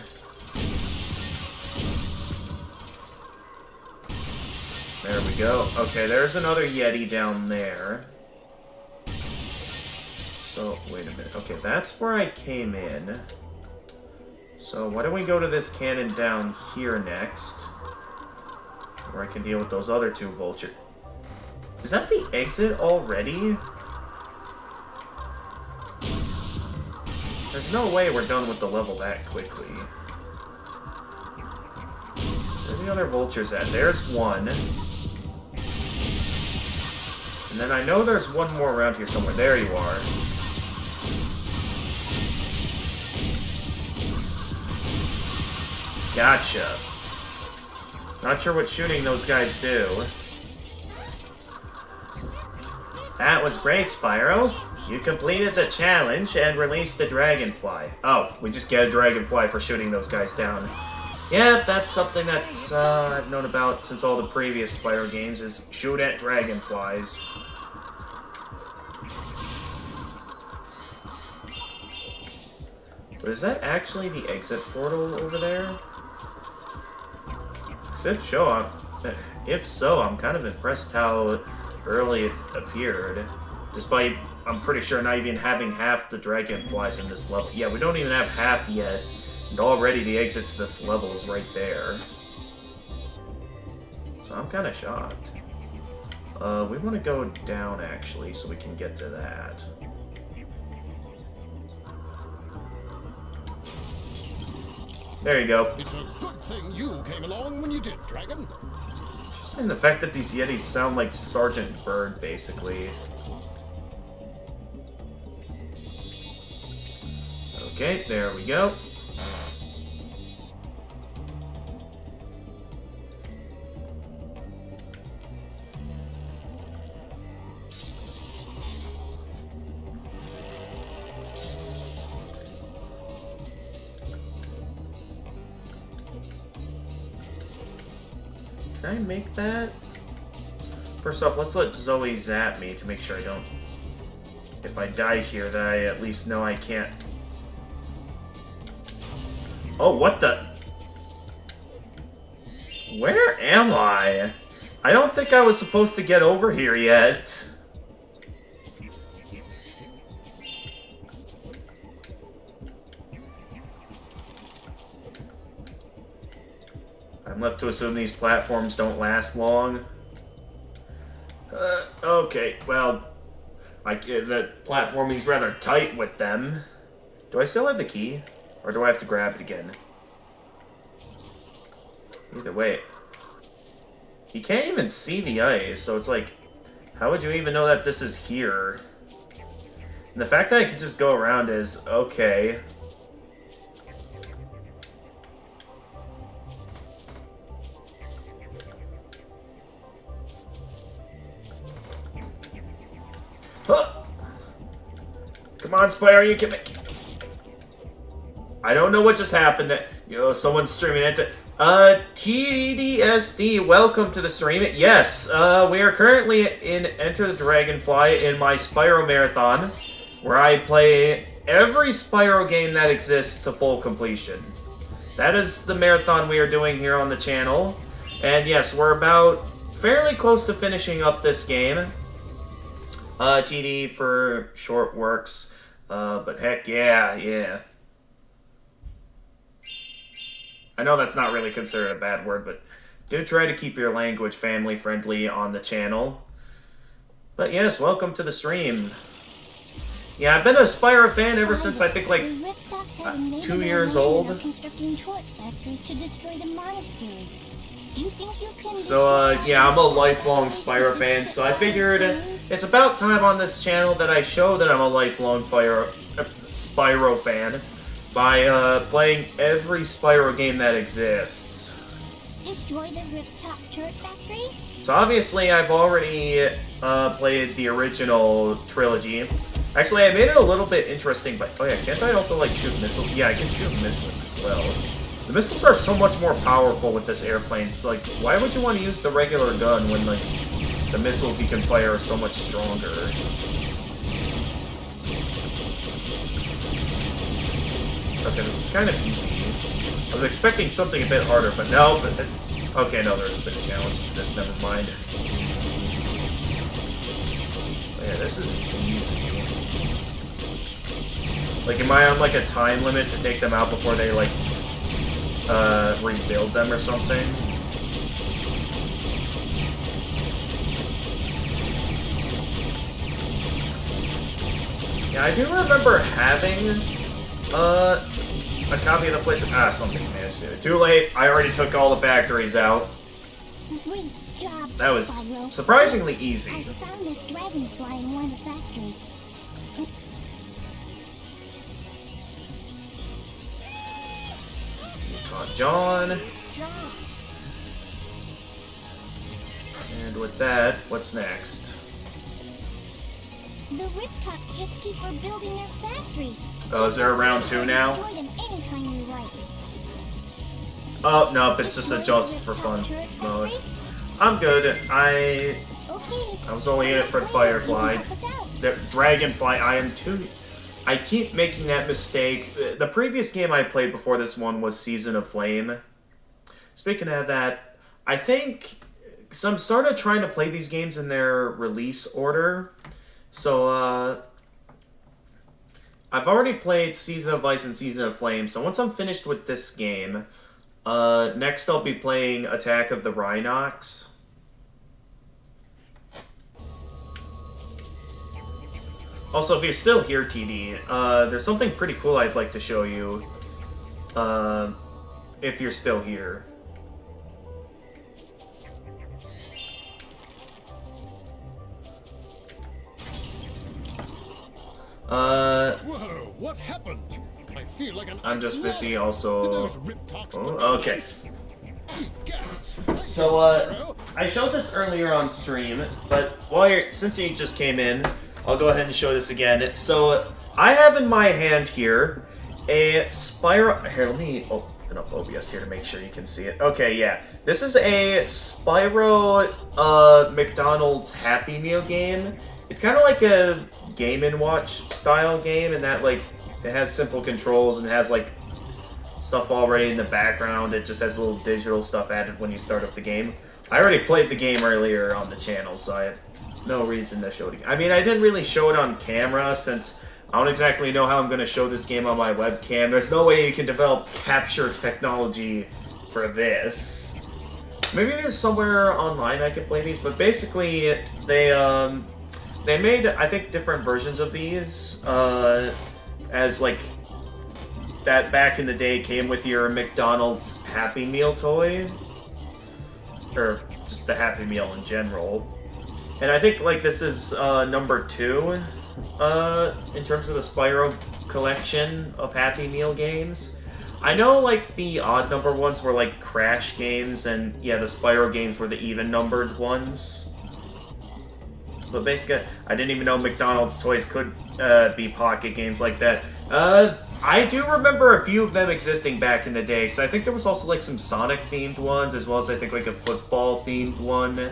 There we go. Okay, there's another Yeti down there. So Oh, wait a minute. Okay, that's where I came in. So why don't we go to this cannon down here next? Where I can deal with those other two vultures. Is that the exit already? There's no way we're done with the level that quickly. Where are the other vultures at? There's one. And then I know there's one more around here somewhere. There you are. Gotcha. Not sure what shooting those guys do. That was great, Spyro. You completed the challenge and released the Dragonfly. Oh, we just get a Dragonfly for shooting those guys down. Yeah, that's something that I've known about since all the previous Spyro games, is shoot at Dragonflies. But is that actually the exit portal over there? If so, I'm kind of impressed how early it appeared. Despite, I'm pretty sure, not even having half the Dragonflies in this level. Yeah, we don't even have half yet. And already the exit to this level is right there. So I'm kind of shocked. We want to go down, actually, so we can get to that. There you go. It's a good thing you came along when you did, Dragon. Interesting the fact that these Yetis sound like Sergeant Bird, basically. Okay, there we go. Can I make that? First off, let's let Zoe zap me to make sure I don't... If I die here, that I at least know I can't... Oh, what the... Where am I? I don't think I was supposed to get over here yet. I'm left to assume these platforms don't last long. Okay, well, the platforming's rather tight with them. Do I still have the key? Or do I have to grab it again? Either way. You can't even see the ice, so it's like, how would you even know that this is here? And the fact that I could just go around is okay. Huh. Come on, Spyro, you can make... I don't know what just happened. Someone's streaming it. TDSD, welcome to the stream. Yes, we are currently in Enter the Dragonfly in my Spyro Marathon, where I play every Spyro game that exists to full completion. That is the marathon we are doing here on the channel. And yes, we're about fairly close to finishing up this game. TD for short works. But heck yeah. I know that's not really considered a bad word, but do try to keep your language family-friendly on the channel. But yes, welcome to the stream. Yeah, I've been a Spyro fan ever since I think like 2 years old. So yeah, I'm a lifelong Spyro fan, so I figured it's about time on this channel that I show that I'm a lifelong Spyro fan by playing every Spyro game that exists. Destroy the rooftop turret factories? So obviously I've already played the original trilogy. Actually, I made it a little bit interesting, but oh yeah, can't I also like shoot missiles? Yeah, I can shoot missiles as well. The missiles are so much more powerful with this airplane. It's like, why would you want to use the regular gun when like the missiles you can fire are so much stronger? Okay, this is kind of easy. I was expecting something a bit harder, but no. Okay, no, there's a bit of challenge to this. Never mind. Oh, yeah, this is easy. Like, am I on, like, a time limit to take them out before they, like, rebuild them or something? Yeah, I do remember having, a copy of the place. Something managed to. Too late. I already took all the factories out. Great job, That was Spyro. surprisingly I easy. found this dragonfly in one of the factories. Caught John. And with that, what's next? The Riptops just keep rebuilding their factories. Oh, is there a round 2 now? Destroy them anytime you like. Oh, nope, it's just a just for fun mode. I'm good. I was only in it for the Firefly. The Dragonfly, I keep making that mistake. The previous game I played before this one was Season of Flame. Speaking of that, I think... So I'm sort of trying to play these games in their release order. So, I've already played Season of Ice and Season of Flame, so once I'm finished with this game, next I'll be playing Attack of the Rhinox. Also, if you're still here, TD, there's something pretty cool I'd like to show you, if you're still here. Whoa, what happened? I feel like I'm just busy also. Oh, okay. Gats. So, I showed this earlier on stream, but since you just came in, I'll go ahead and show this again. So, I have in my hand here a Spyro... Here, let me open up OBS here to make sure you can see it. Okay, yeah. This is a Spyro McDonald's Happy Meal game. It's kind of like a Game & Watch style game in that, like, it has simple controls and has, like, stuff already in the background. It just has little digital stuff added when you start up the game. I already played the game earlier on the channel, so I have no reason to show it again. I mean, I didn't really show it on camera since I don't exactly know how I'm going to show this game on my webcam. There's no way you can develop capture technology for this. Maybe there's somewhere online I could play these, but basically they made, I think, different versions of these, as, like, that back in the day came with your McDonald's Happy Meal toy. Or just the Happy Meal in general. And I think, like, this is, number 2, in terms of the Spyro collection of Happy Meal games. I know, like, the odd number ones were, like, Crash games, and, yeah, the Spyro games were the even-numbered ones. But basically, I didn't even know McDonald's toys could be pocket games like that. I do remember a few of them existing back in the day, because I think there was also, like, some Sonic-themed ones, as well as, I think, like, a football-themed one.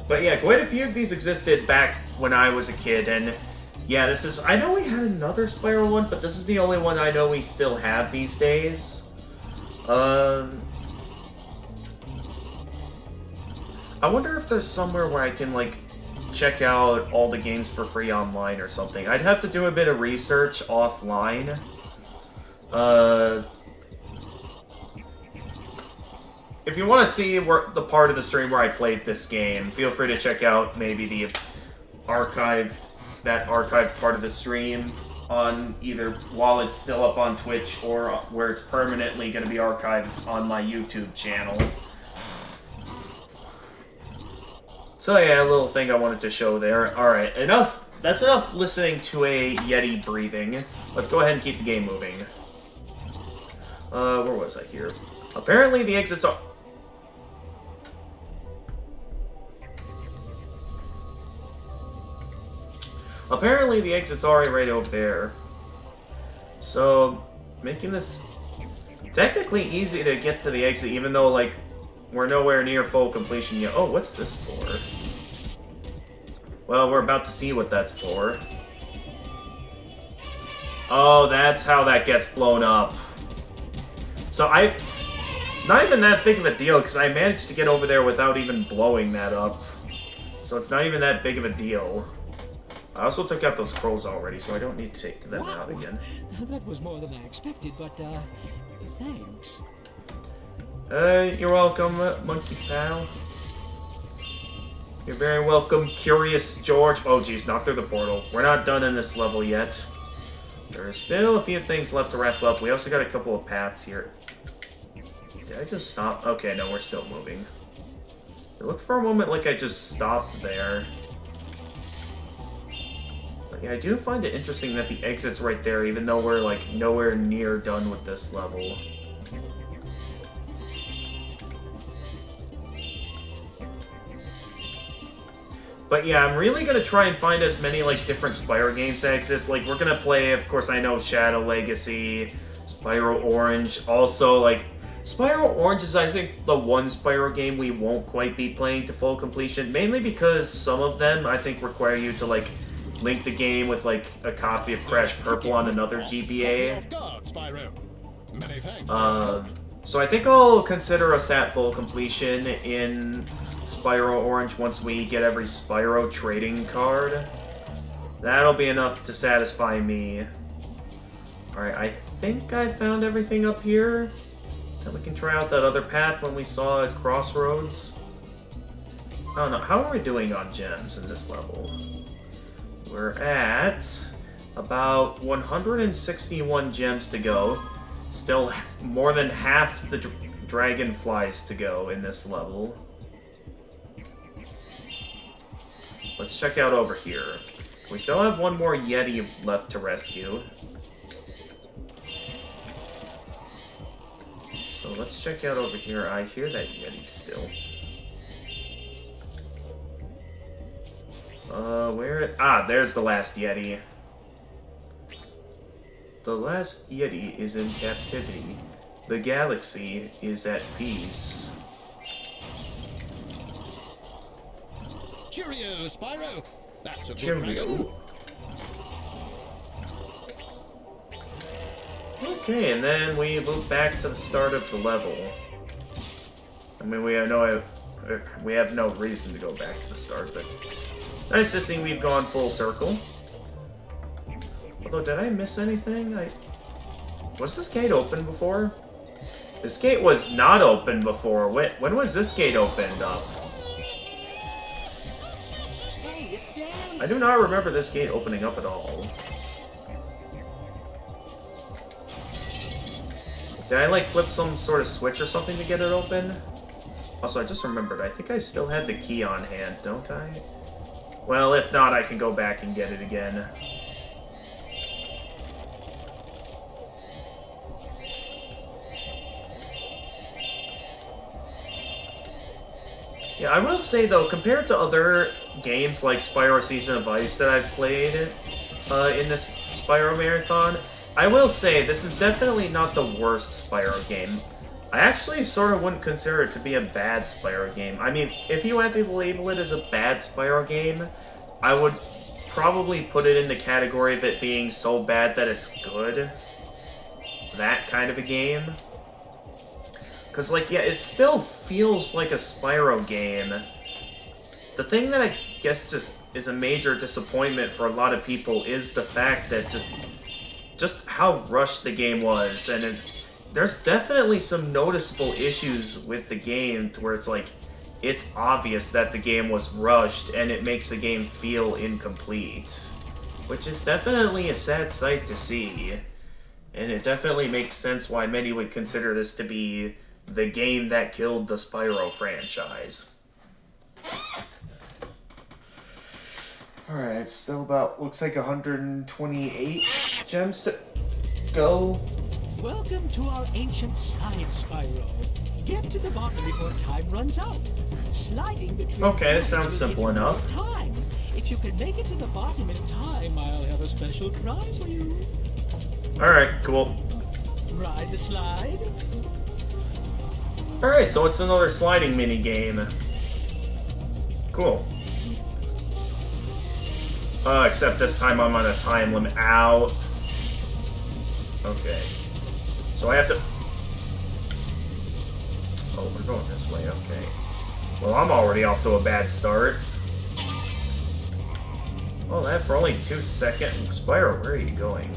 But yeah, quite a few of these existed back when I was a kid, and yeah, this is... I know we had another Spyro one, but this is the only one I know we still have these days. I wonder if there's somewhere where I can, like, check out all the games for free online or something. I'd have to do a bit of research offline. If you want to see the part of the stream where I played this game, feel free to check out maybe the archived part of the stream on either while it's still up on Twitch or where it's permanently going to be archived on my YouTube channel. So yeah, a little thing I wanted to show there. Alright, enough. That's enough listening to a Yeti breathing. Let's go ahead and keep the game moving. Where was I here? Apparently the exits are... Apparently the exit's already right over there. So, making this technically easy to get to the exit, even though, like, we're nowhere near full completion yet. Oh, what's this for? Well, we're about to see what that's for. Oh, that's how that gets blown up. So not even that big of a deal, because I managed to get over there without even blowing that up. So it's not even that big of a deal. I also took out those scrolls already, so I don't need to take them out again. That was more than I expected, but, thanks. You're welcome, Monkey Pal. You're very welcome, Curious George. Oh, geez, not through the portal. We're not done in this level yet. There's still a few things left to wrap up. We also got a couple of paths here. Did I just stop? Okay, no, we're still moving. It looked for a moment like I just stopped there. But yeah, I do find it interesting that the exit's right there, even though we're, like, nowhere near done with this level. But yeah, I'm really gonna try and find as many, like, different Spyro games that exist. Like, we're gonna play, of course, I know Shadow Legacy, Spyro Orange. Also, like, Spyro Orange is, I think, the one Spyro game we won't quite be playing to full completion. Mainly because some of them, I think, require you to, like, link the game with, like, a copy of Crash Purple on another GBA. So I think I'll consider us at full completion in Spyro Orange once we get every Spyro trading card. That'll be enough to satisfy me. Alright, I think I found everything up here. And we can try out that other path when we saw at Crossroads. I don't know, how are we doing on gems in this level? We're at about 161 gems to go. Still more than half the Dragonflies to go in this level. Let's check out over here. We still have one more Yeti left to rescue. So let's check out over here. I hear that Yeti still. Where? Ah, there's the last Yeti. The last Yeti is in captivity. The galaxy is at peace. Cheerio, Spyro! That's a good Cheerio. dragon. Okay, and then we move back to the start of the level. I mean, we have no reason to go back to the start, but nice to see we've gone full circle. Although, did I miss anything? Was this gate open before? This gate was not open before. When was this gate opened up? Hey, it's Dan! I do not remember this gate opening up at all. Did I, like, flip some sort of switch or something to get it open? Also, I just remembered, I think I still have the key on hand, don't I? Well, if not, I can go back and get it again. Yeah, I will say, though, compared to other games like Spyro Season of Ice that I've played in this Spyro Marathon, I will say this is definitely not the worst Spyro game. I actually sort of wouldn't consider it to be a bad Spyro game. I mean, if you had to label it as a bad Spyro game, I would probably put it in the category of it being so bad that it's good. That kind of a game. Because, like, yeah, it still feels like a Spyro game. The thing that I guess just is a major disappointment for a lot of people is the fact that just how rushed the game was. And there's definitely some noticeable issues with the game to where it's like, it's obvious that the game was rushed and it makes the game feel incomplete. Which is definitely a sad sight to see. And it definitely makes sense why many would consider this to be the game that killed the Spyro franchise. Alright, it's still about, looks like 128 gems to go. Welcome to our ancient side, Spyro. Get to the bottom before time runs out. Sliding between Okay, that points sounds will simple give you more enough. Time. If you can make it to the bottom in time, I'll have a special prize for you. Alright, cool. Ride the slide. Alright, so it's another sliding mini game. Cool. Except this time I'm on a time limit. Ow. Okay. So I have to... Oh, we're going this way, okay. Well, I'm already off to a bad start. Oh, that for only 2 seconds. Spyro, where are you going?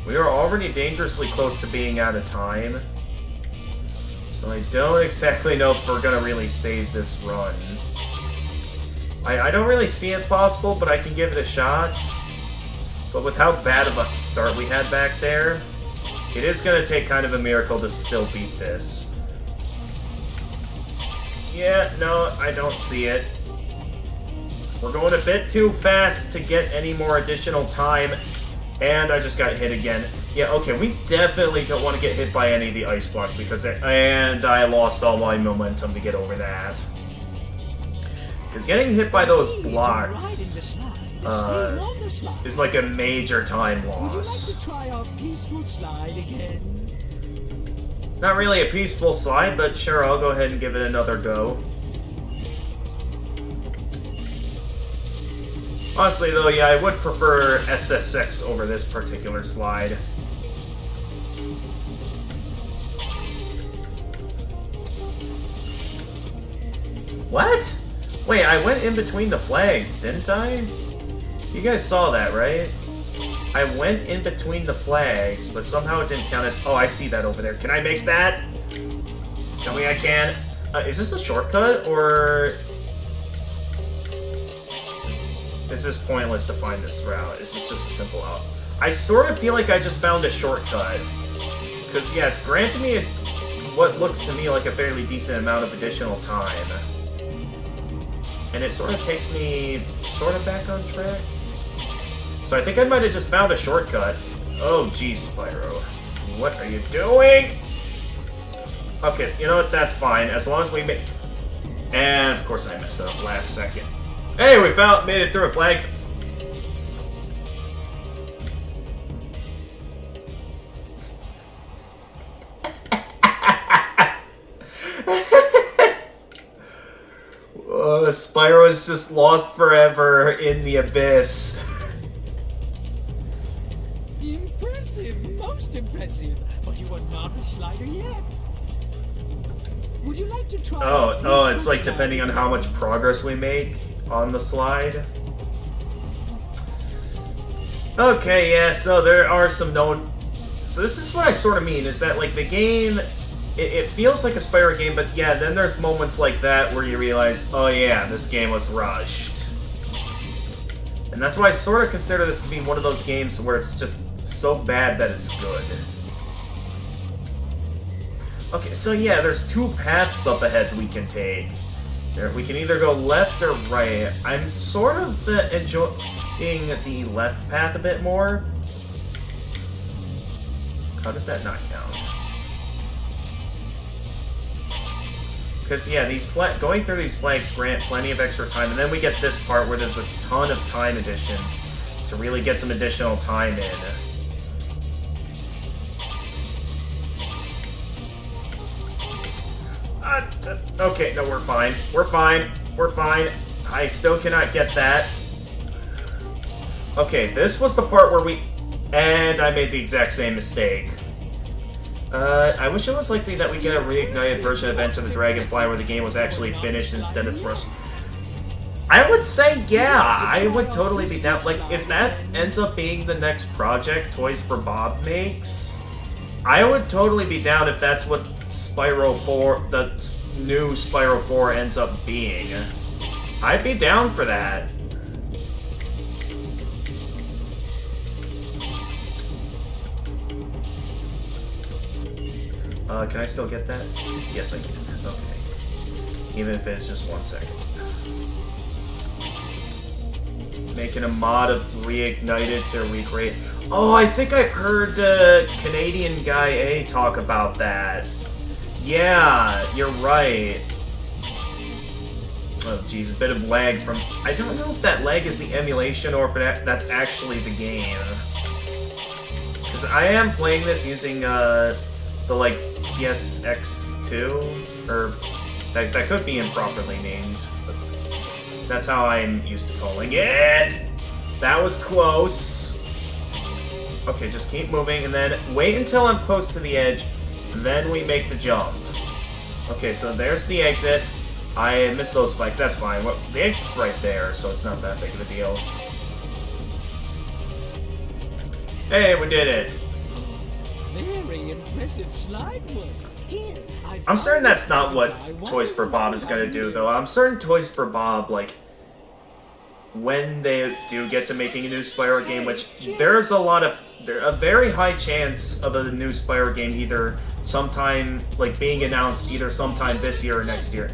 We are already dangerously close to being out of time. So I don't exactly know if we're gonna really save this run. I don't really see it possible, but I can give it a shot. But with how bad of a start we had back there, it is gonna take kind of a miracle to still beat this. Yeah, no, I don't see it. We're going a bit too fast to get any more additional time, and I just got hit again. Yeah, okay, we definitely don't want to get hit by any of the ice blocks, because and I lost all my momentum to get over that. Because getting hit by those blocks is like a major time loss. Would you like to try our peaceful slide again? Not really a peaceful slide, but sure, I'll go ahead and give it another go. Honestly, though, yeah, I would prefer SSX over this particular slide. What? Wait, I went in between the flags, didn't I? You guys saw that, right? I went in between the flags, but somehow it didn't count as... Oh, I see that over there. Can I make that? Tell me I can. Is this a shortcut, or... Is this pointless to find this route? Is this just a simple out? I sort of feel like I just found a shortcut. Because, yeah, it's granted me what looks to me like a fairly decent amount of additional time. And it sort of takes me sort of back on track. So I think I might have just found a shortcut. Oh, geez, Spyro. What are you doing? Okay, you know what? That's fine. As long as we make... And, of course, I messed it up last second. Hey, we made it through a flag. Spyro is just lost forever in the abyss. Impressive, most impressive. But you are not a slider yet. Would you like to try? Oh, it's like depending on how much progress we make on the slide. Okay, yeah, so there are some known... So this is what I sort of mean, is that, like, the game... It feels like a Spyro game, but yeah, then there's moments like that where you realize, oh yeah, this game was rushed. And that's why I sort of consider this to be one of those games where it's just so bad that it's good. Okay, so yeah, there's 2 paths up ahead we can take. We can either go left or right. I'm sort of enjoying the left path a bit more. How did that not count? Because, yeah, going through these flags grant plenty of extra time, and then we get this part where there's a ton of time additions to really get some additional time in. Okay, no, we're fine. We're fine. We're fine. I still cannot get that. Okay, this was the part where we... And I made the exact same mistake. I wish it was likely that we get a reignited version of Enter the Dragonfly where the game was actually finished instead of rushed. I would say, yeah, I would totally be down. Like, if that ends up being the next project Toys for Bob makes, I would totally be down if that's what Spyro 4, the new Spyro 4 ends up being. I'd be down for that. Can I still get that? Yes, I can. Okay. Even if it's just 1 second. Making a mod of Reignited to recreate. Oh, I think I heard Canadian Guy A talk about that. Yeah, you're right. Oh, geez, a bit of lag from... I don't know if that lag is the emulation or if that's actually the game. Because I am playing this using, the, like, PSX2, or that could be improperly named, but that's how I'm used to calling it. That was close. Okay, just keep moving, and then wait until I'm close to the edge, then we make the jump. Okay, so there's the exit. I missed those spikes, that's fine. Well, the exit's right there, so it's not that big of a deal. Hey, we did it! Very impressive slide work. Here, I'm certain that's not what Toys for Bob is gonna do, though. I'm certain Toys for Bob, like, when they do get to making a new Spyro game, which there's a very high chance of a new Spyro game either sometime, like, being announced either sometime this year or next year.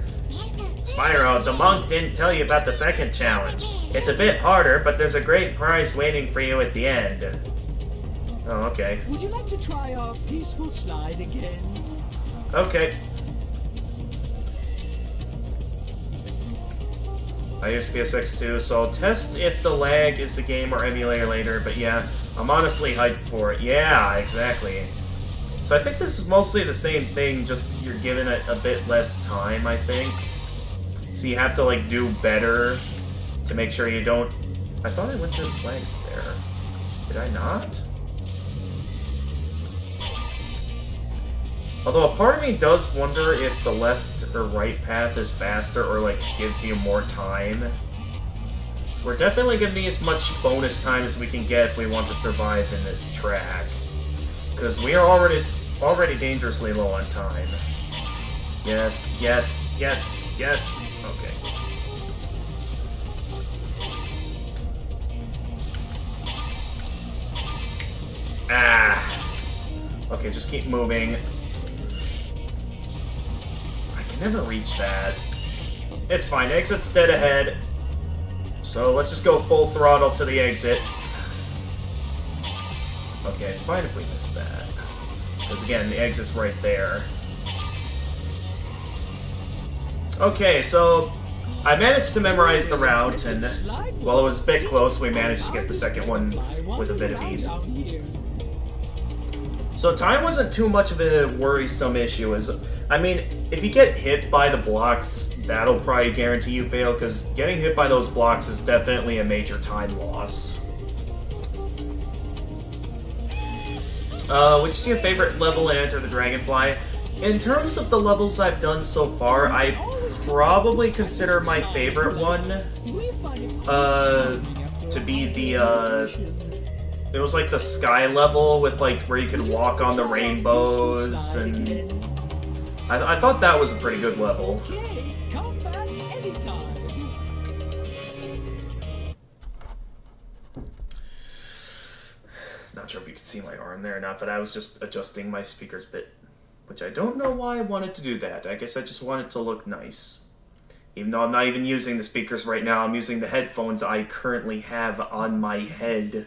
Spyro, the monk didn't tell you about the second challenge. It's a bit harder, but there's a great prize waiting for you at the end. Oh, okay. Would you like to try our peaceful slide again? Okay. I use PSX too, so I'll test if the lag is the game or emulator later, but yeah, I'm honestly hyped for it. Yeah, exactly. So I think this is mostly the same thing, just you're given it a bit less time, I think. So you have to, like, do better to make sure you don't... I thought I went through the flags there. Did I not? Although a part of me does wonder if the left or right path is faster or, like, gives you more time. We're definitely going to need as much bonus time as we can get if we want to survive in this track. Because we are already dangerously low on time. Yes, yes, yes, yes. Okay. Ah. Okay, just keep moving. Never reach that. It's fine. Exit's dead ahead. So let's just go full throttle to the exit. Okay, it's fine if we miss that. Because again, the exit's right there. Okay, so I managed to memorize the route, and while it was a bit close, we managed to get the second one with a bit of ease. So time wasn't too much of a worrisome issue. I mean, if you get hit by the blocks, that'll probably guarantee you fail, because getting hit by those blocks is definitely a major time loss. Which is your favorite level in Enter the Dragonfly? In terms of the levels I've done so far, I probably consider my favorite one to be the, it was like the sky level with, like, where you could walk on the rainbows, and I thought that was a pretty good level. Come back anytime. Not sure if you could see my arm there or not, but I was just adjusting my speakers a bit, which I don't know why I wanted to do that. I guess I just wanted to look nice. Even though I'm not even using the speakers right now, I'm using the headphones I currently have on my head.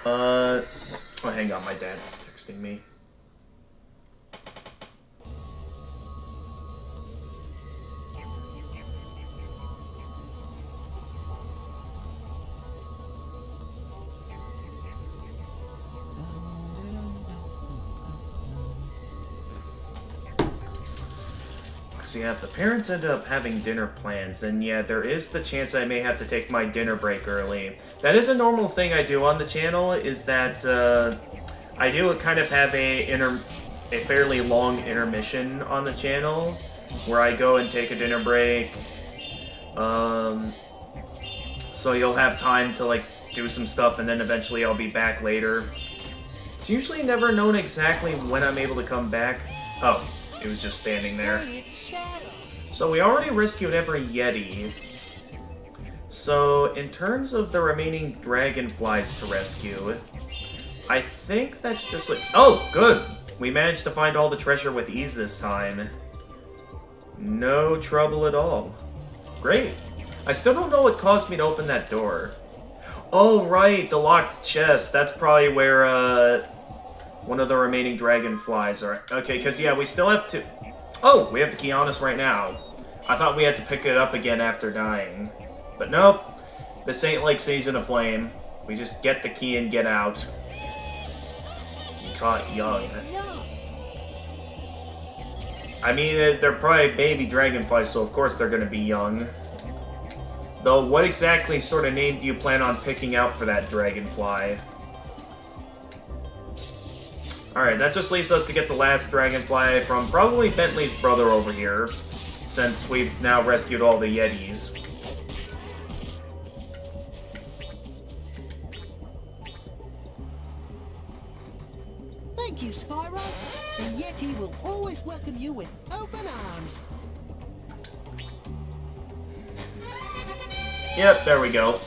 Oh, hang on, my dad's texting me. So yeah, if the parents end up having dinner plans, then yeah, there is the chance I may have to take my dinner break early. That is a normal thing I do on the channel, is that I do kind of have a fairly long intermission on the channel, where I go and take a dinner break. So you'll have time to, like, do some stuff, and then eventually I'll be back later. It's usually never known exactly when I'm able to come back. Oh, it was just standing there. So we already rescued every Yeti. So in terms of the remaining Dragonflies to rescue, I think that's just like... Oh, good! We managed to find all the treasure with ease this time. No trouble at all. Great. I still don't know what caused me to open that door. Oh, right, the locked chest. That's probably where, one of the remaining Dragonflies are. Okay, because, yeah, we still have to... Oh, we have the key on us right now. I thought we had to pick it up again after dying. But nope. This ain't like Season of Flame. We just get the key and get out. You caught young. I mean, they're probably baby dragonflies, so of course they're gonna be young. Though, what exactly sort of name do you plan on picking out for that dragonfly? Alright, that just leaves us to get the last Dragonfly from probably Bentley's brother over here, since we've now rescued all the Yetis. Thank you, Spyro. The Yeti will always welcome you with open arms. Yep, there we go.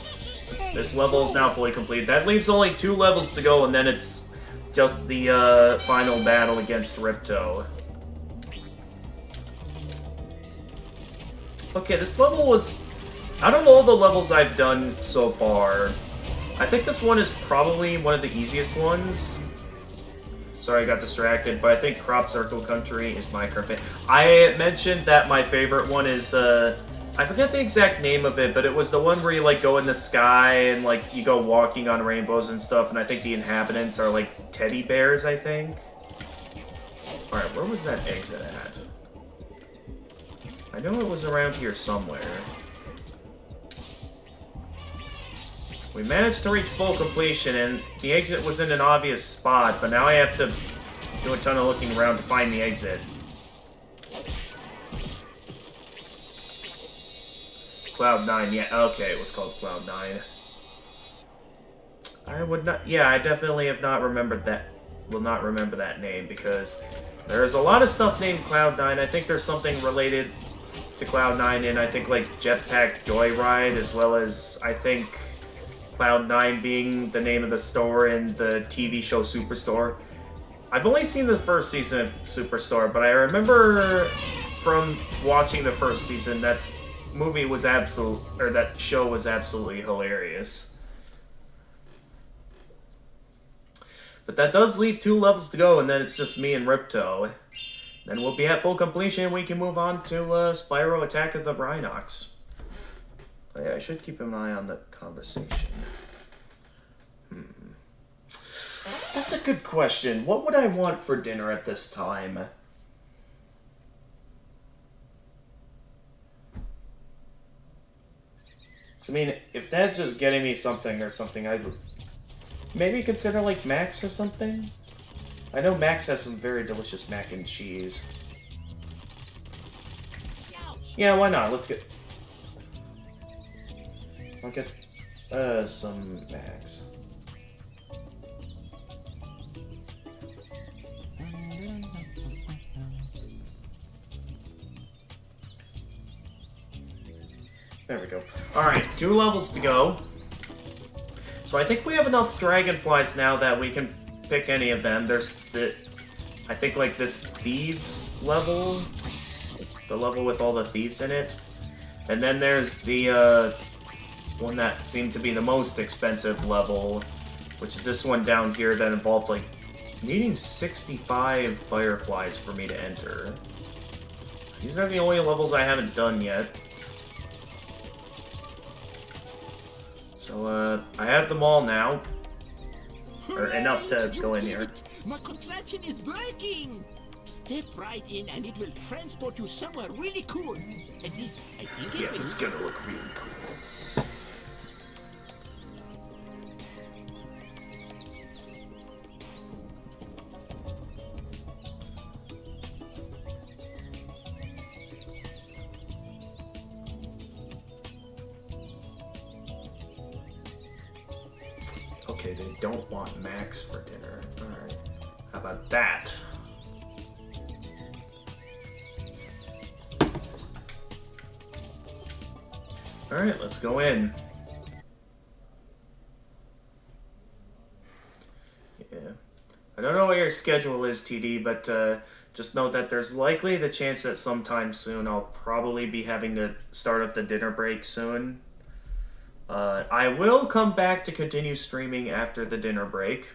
This level is now fully complete. That leaves only 2 levels to go, and then it's just the final battle against Ripto. Okay, this level was... out of all the levels I've done so far, I think this one is probably one of the easiest ones. Sorry, I got distracted, but I think Crop Circle Country is my current favorite. I mentioned that my favorite one is, I forget the exact name of it, but it was the one where you, like, go in the sky and, like, you go walking on rainbows and stuff, and I think the inhabitants are, like, teddy bears, I think? Alright, where was that exit at? I know it was around here somewhere. We managed to reach full completion, and the exit was in an obvious spot, but now I have to do a ton of looking around to find the exit. Cloud 9, yeah, okay, it was called Cloud 9. I would not, yeah, I definitely have not remembered that, will not remember that name, because there's a lot of stuff named Cloud 9. I think there's something related to Cloud 9 in, I think, like, Jetpack Joyride, as well as, I think, Cloud 9 being the name of the store in the TV show Superstore. I've only seen the first season of Superstore, but I remember from watching the first season that show was absolutely hilarious. But that does leave 2 levels to go, and then it's just me and Ripto. Then we'll be at full completion, and we can move on to Spyro Attack of the Rhinox. Oh, yeah, I should keep an eye on the conversation. That's a good question. What would I want for dinner at this time? I mean, if Dad's just getting me something or something, I would maybe consider, like, Max or something? I know Max has some very delicious mac and cheese. Yeah, why not? Let's get... I'll get some Max. There we go. Alright, 2 levels to go. So I think we have enough Dragonflies now that we can pick any of them. There's the... I think, like, this Thieves level. The level with all the thieves in it. And then there's the, one that seemed to be the most expensive level, which is this one down here that involves, like, needing 65 Fireflies for me to enter. These are the only levels I haven't done yet. So, I have them all now. Or enough to go in here. My contraption is breaking! Step right in and it will transport you somewhere really cool. At least, I think Yeah, it will. this is gonna look really cool. Okay, they don't want Max for dinner. Alright. How about that? Alright, let's go in. Yeah. I don't know what your schedule is, TD, but just note that there's likely the chance that sometime soon I'll probably be having to start up the dinner break soon. I will come back to continue streaming after the dinner break,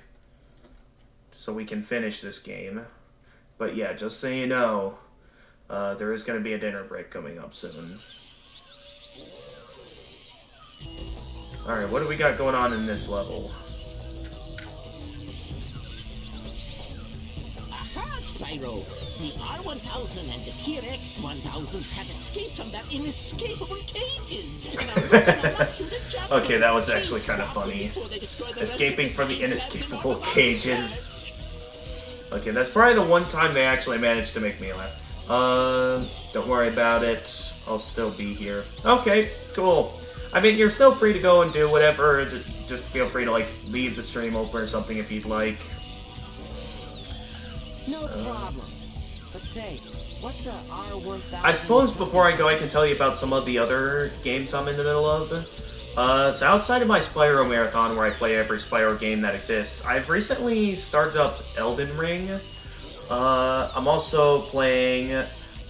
so we can finish this game. But yeah, just so you know, there is going to be a dinner break coming up soon. Alright, what do we got going on in this level? Aha, Spyro! The R-1000 and the T-Rex-1000s have escaped from their inescapable cages. Okay, that was actually kind of funny. Escaping from the inescapable cages. Okay, that's probably the one time they actually managed to make me laugh. Don't worry about it. I'll still be here. Okay, cool. I mean, you're still free to go and do whatever. Just feel free to, like, leave the stream open or something if you'd like. No problem. But say, what's a R1000? I suppose before I go, I can tell you about some of the other games I'm in the middle of. So outside of my Spyro marathon, where I play every Spyro game that exists, I've recently started up Elden Ring. I'm also playing,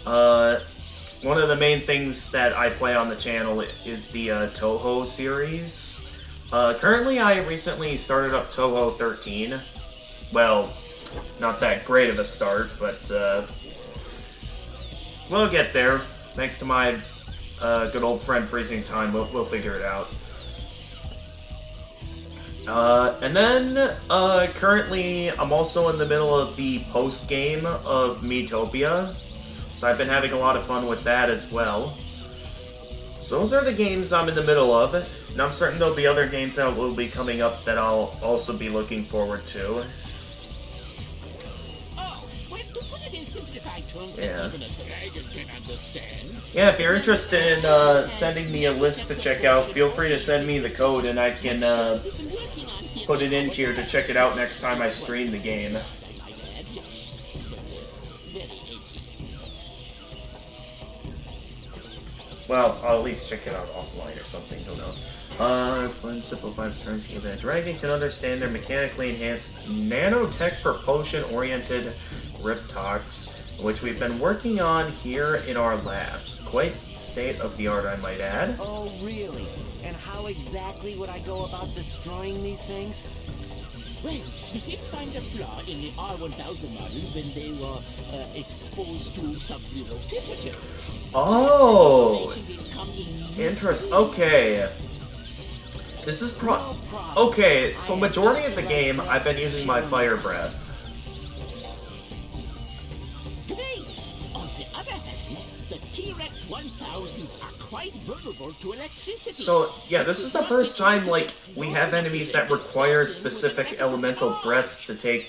one of the main things that I play on the channel is the Toho series. Currently, I recently started up Toho 13. Well, not that great of a start, but we'll get there. Thanks to my good old friend Freezing Time, we'll figure it out. And then, currently, I'm also in the middle of the post-game of Miitopia, so I've been having a lot of fun with that as well. So those are the games I'm in the middle of, and I'm certain there'll be other games that will be coming up that I'll also be looking forward to. Yeah. Yeah, if you're interested in sending me a list to check out, feel free to send me the code and I can put it in here to check it out next time I stream the game. Well, I'll at least check it out offline or something, who knows. When simplified terms give that Dragon can understand their mechanically enhanced nanotech propulsion-oriented Riptox, which we've been working on here in our labs. Quite state-of-the-art, I might add. Oh, really? And how exactly would I go about destroying these things? Well, we did find a flaw in the R1000 models when they were exposed to sub-zero temperatures. Oh! Interest. Okay. This is okay, so majority of the game, I've been using my fire breath. T-Rex 1000s are quite vulnerable to electricity. So, yeah, this is the first time, like, we have enemies that require specific elemental breaths to take,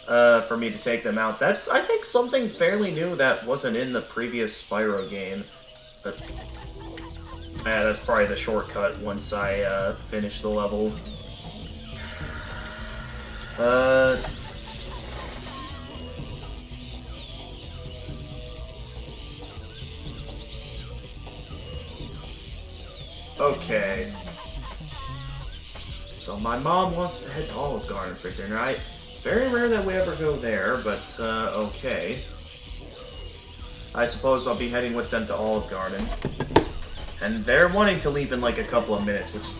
for me to take them out. That's, I think, something fairly new that wasn't in the previous Spyro game. But, yeah, that's probably the shortcut once I, finish the level. Okay. So my mom wants to head to Olive Garden for dinner. Very rare that we ever go there, but okay. I suppose I'll be heading with them to Olive Garden. And they're wanting to leave in like a couple of minutes, which is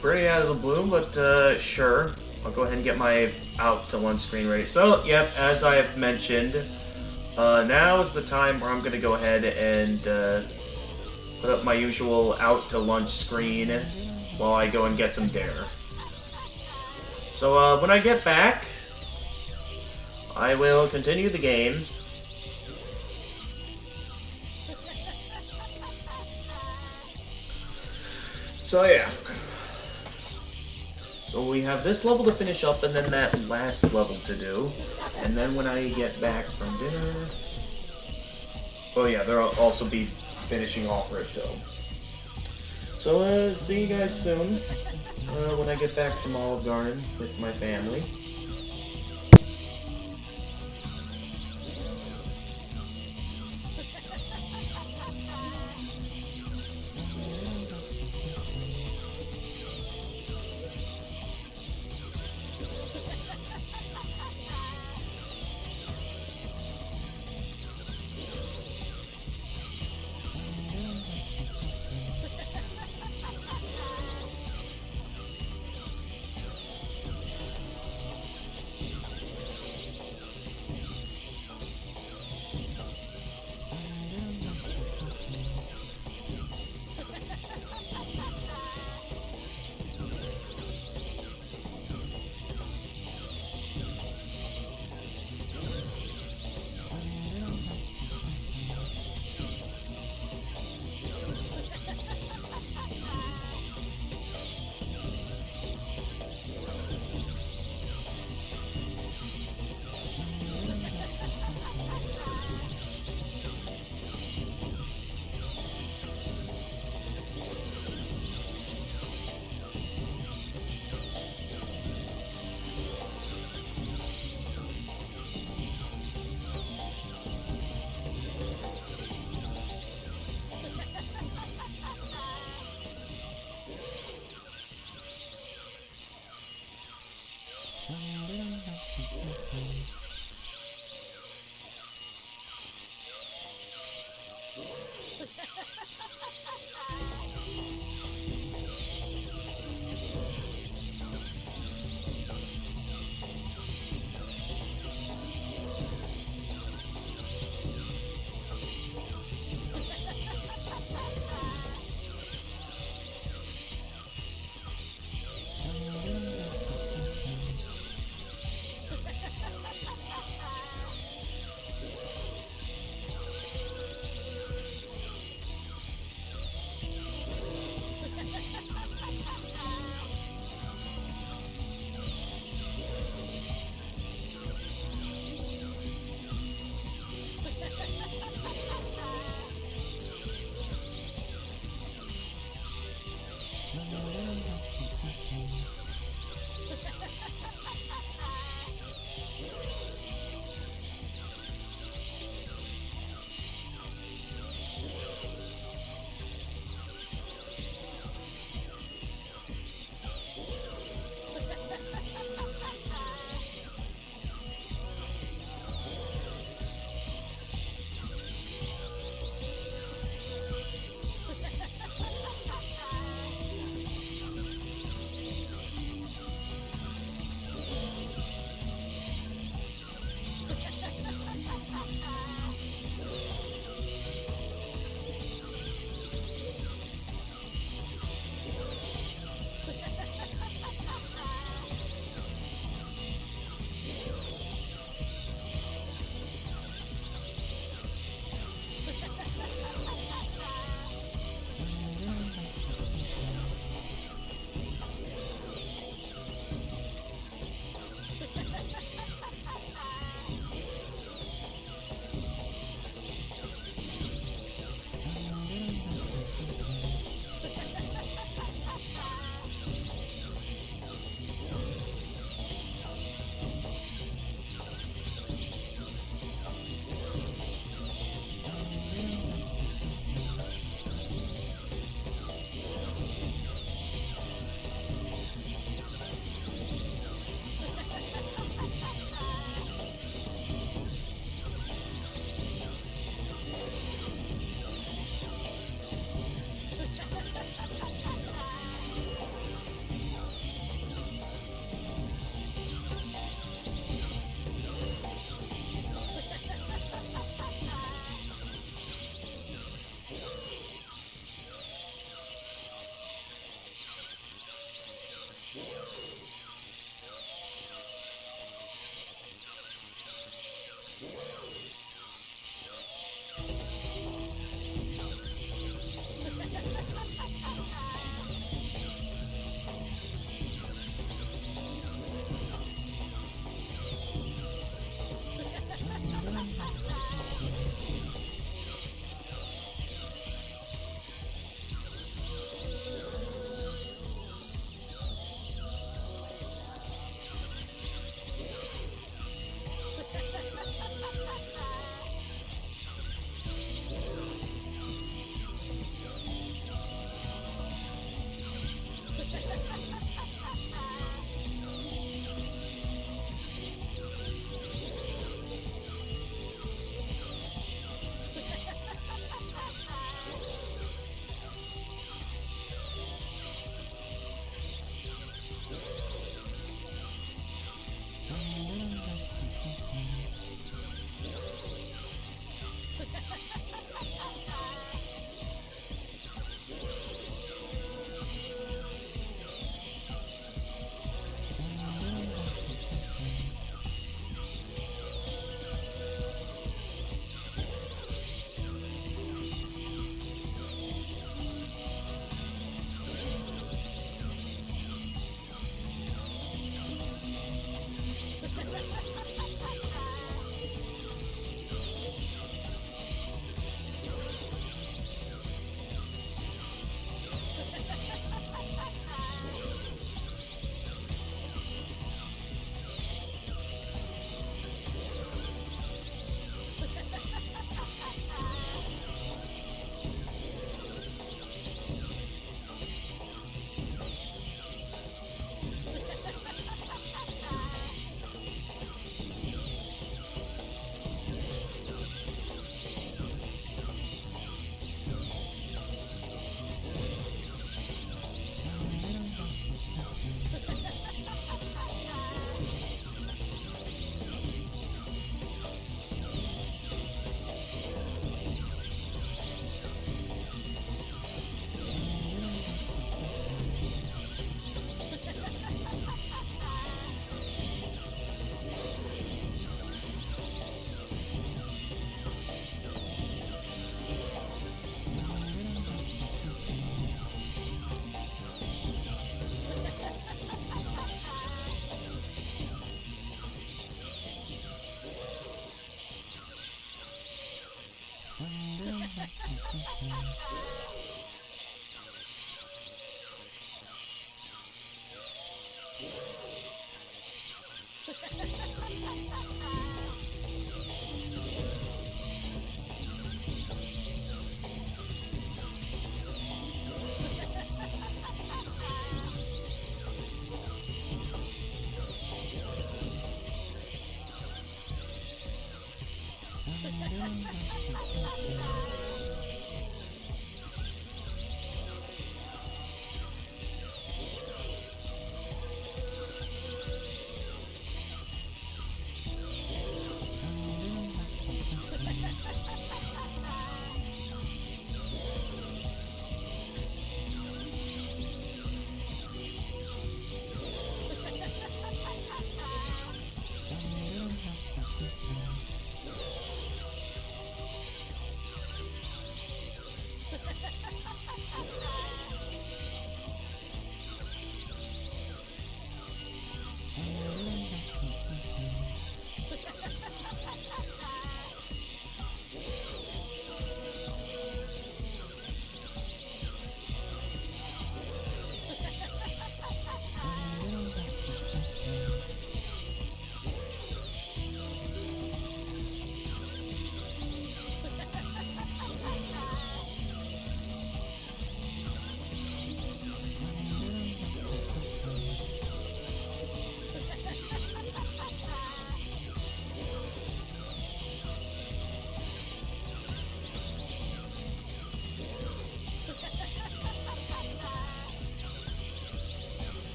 pretty out of the blue, but sure. I'll go ahead and get my out to lunch screen ready. So, yep, as I have mentioned, now is the time where I'm going to go ahead and put up my usual out to lunch screen while I go and get some dinner. So when I get back, I will continue the game. So yeah. So we have this level to finish up and then that last level to do. And then when I get back from dinner... Oh yeah, there'll also be finishing off Ripto. So, see you guys soon, when I get back from Olive Garden with my family.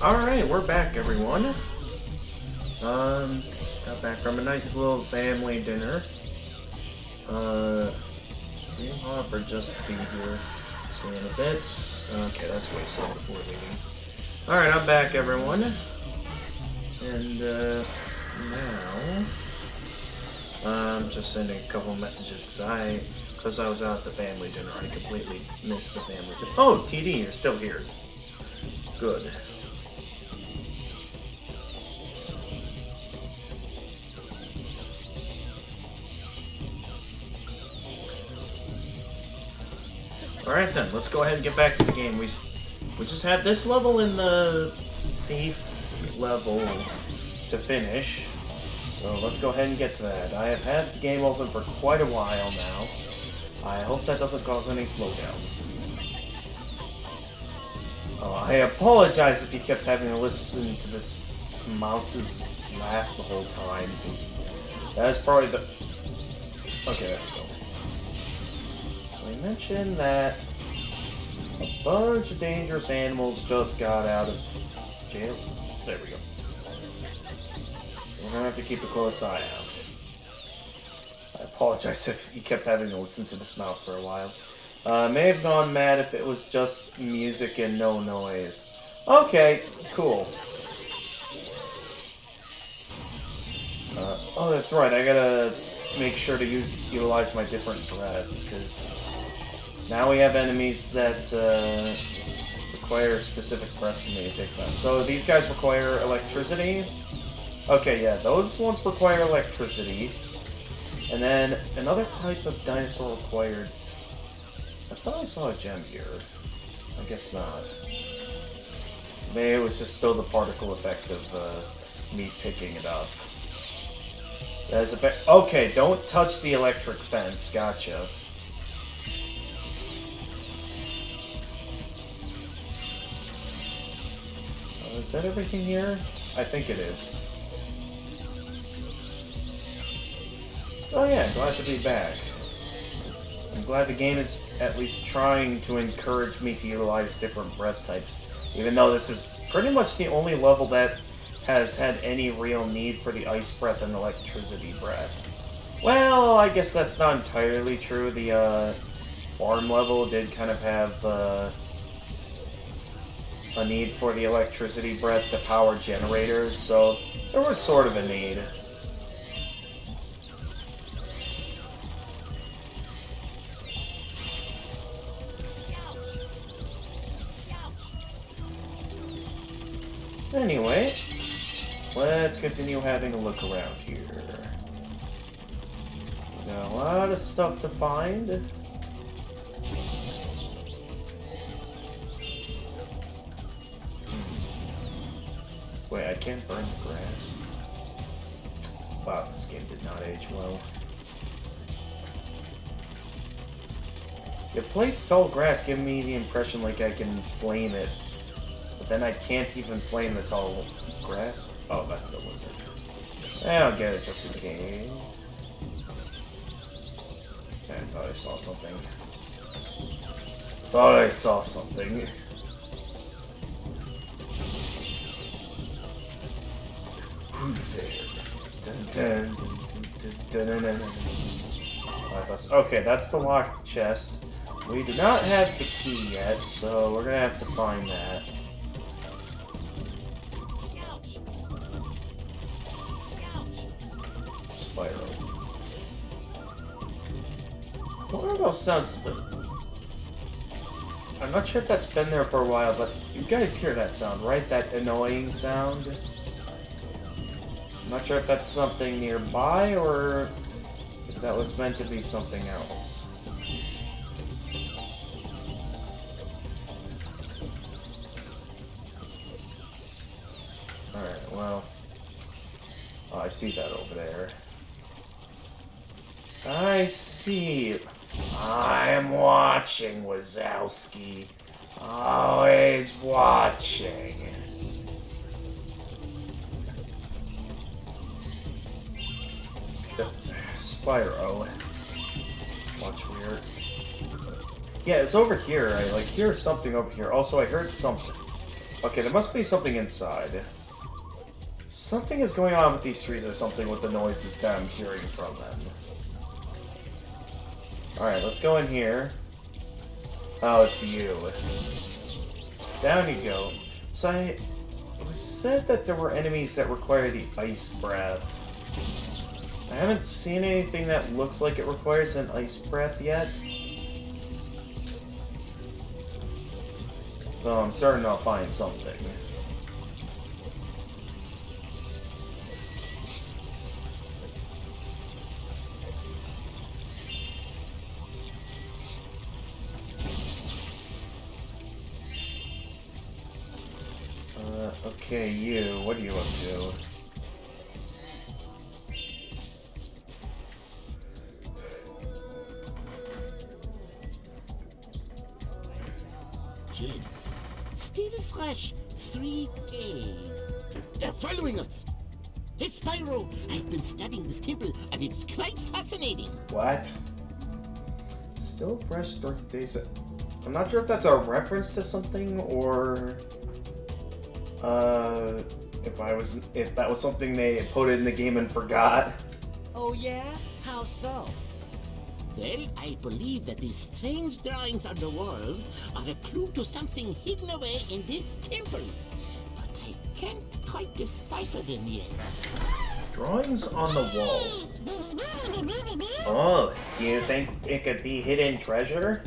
Alright, we're back, everyone. Got back from a nice little family dinner. Me and Hopper just be here. See you in a bit. Okay, that's what I said before leaving. Alright, I'm back, everyone. And, now... I'm just sending a couple messages, because I was out at the family dinner. I completely missed the family dinner. Oh, TD, you're still here. Good. Alright then, let's go ahead and get back to the game. We just had this level in the Thief level to finish. So let's go ahead and get to that. I have had the game open for quite a while now. I hope that doesn't cause any slowdowns. Oh, I apologize if you kept having to listen to this mouse's laugh the whole time, because that is probably the... Okay, there we go. I mentioned that a bunch of dangerous animals just got out of jail. There we go. So we're gonna have to keep a close eye out. I apologize if you kept having to listen to this mouse for a while. May have gone mad if it was just music and no noise. Okay, cool. Oh, that's right. I gotta make sure to utilize my different breaths, because now we have enemies that require a specific breath for me to take them. So these guys require electricity. Okay, yeah, those ones require electricity. And then another type of dinosaur required... I thought I saw a gem here. I guess not. Maybe it was just still the particle effect of me picking it up. There's a okay, don't touch the electric fence. Gotcha. Is that everything here? I think it is. So yeah, glad to be back. I'm glad the game is at least trying to encourage me to utilize different breath types, even though this is pretty much the only level that has had any real need for the ice breath and electricity breath. Well, I guess that's not entirely true. The farm level did kind of have a need for the electricity breath to power generators, so there was sort of a need. Anyway, let's continue having a look around here. We got a lot of stuff to find. Wait, I can't burn the grass? Wow, this game did not age well. You place tall grass, giving me the impression like I can flame it. But then I can't even flame the tall grass. Oh, that's the wizard. I'll get it just in case. I thought I saw something. Thought I saw something. Who's there? Dun, dun, dun, dun, dun, dun. Okay, that's the locked chest. We do not have the key yet, so we're gonna have to find that. Spyro. What are those sounds? I'm not sure if that's been there for a while, but you guys hear that sound, right? That annoying sound? I'm not sure if that's something nearby or if that was meant to be something else. Alright, well... Oh, I see that over there. I see. I'm watching, Wazowski. Always watching. Spyro. Watch weird. Yeah, it's over here. I like hear something over here. Also, I heard something. Okay, there must be something inside. Something is going on with these trees or something with the noises that I'm hearing from them. Alright, let's go in here. Oh, it's you. Down you go. So it was said that there were enemies that require the ice breath. I haven't seen anything that looks like it requires an ice breath yet. Though I'm certain I'll find something. Okay, you. What are you up to? Kid, still fresh. 3 days. They're following us. Hey, Spyro, I've been studying this temple, and it's quite fascinating. What? Still fresh 3 days. I'm not sure if that's a reference to something or if that was something they put in the game and forgot. Oh yeah? How so? Well, I believe that these strange drawings on the walls are a clue to something hidden away in this temple. But I can't quite decipher them yet. Drawings on the walls. Oh, do you think it could be hidden treasure?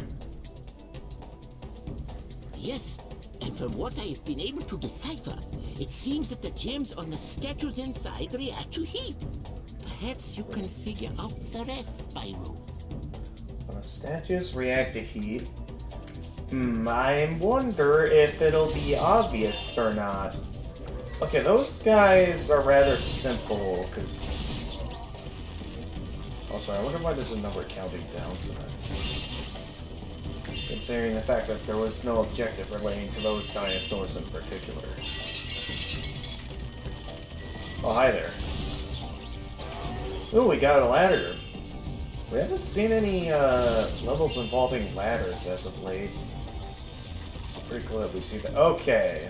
Yes, and from what I've been able to decipher, it seems that the gems on the statues inside react to heat. Perhaps you can figure out the rest, Spyro. Statues react to heat. I wonder if it'll be obvious or not. Okay, those guys are rather simple, because... Also, I wonder why there's a number counting down to that. Considering the fact that there was no objective relating to those dinosaurs in particular. Oh, hi there. Ooh, we got a ladder. We haven't seen any levels involving ladders as of late. It's pretty cool that we see that. Okay.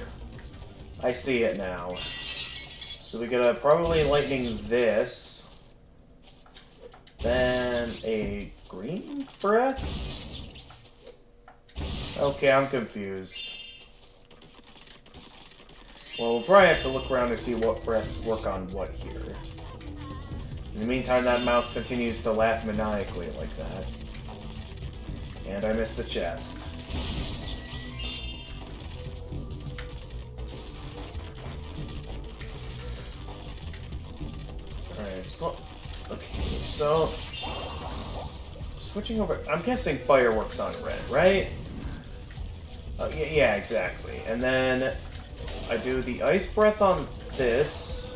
I see it now. So we gotta probably lightning this. Then a green breath? Okay, I'm confused. Well, we'll probably have to look around to see what breaths work on what here. In the meantime, that mouse continues to laugh maniacally like that. And I missed the chest. Alright, okay, so... Switching over... I'm guessing fireworks on red, right? Yeah, exactly. And then I do the ice breath on this.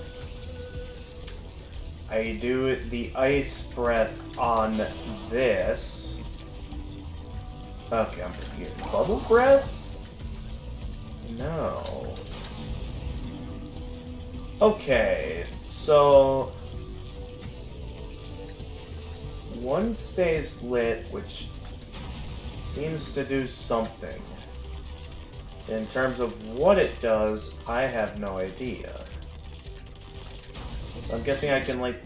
I do the ice breath on this. Okay, I'm confused. Bubble breath? No. Okay, so... One stays lit, which seems to do something. In terms of what it does, I have no idea. So I'm guessing I can light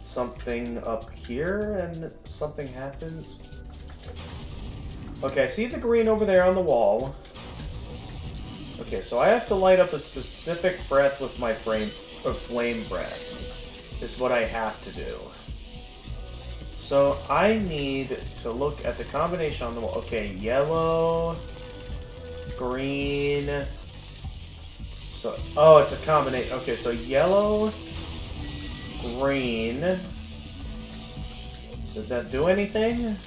something up here and something happens. Okay, I see the green over there on the wall. Okay, so I have to light up a specific breath with my flame breath. Is what I have to do. So I need to look at the combination on the wall. Okay, yellow, green. So, oh, it's a combination. Okay, so yellow, green. Did that do anything?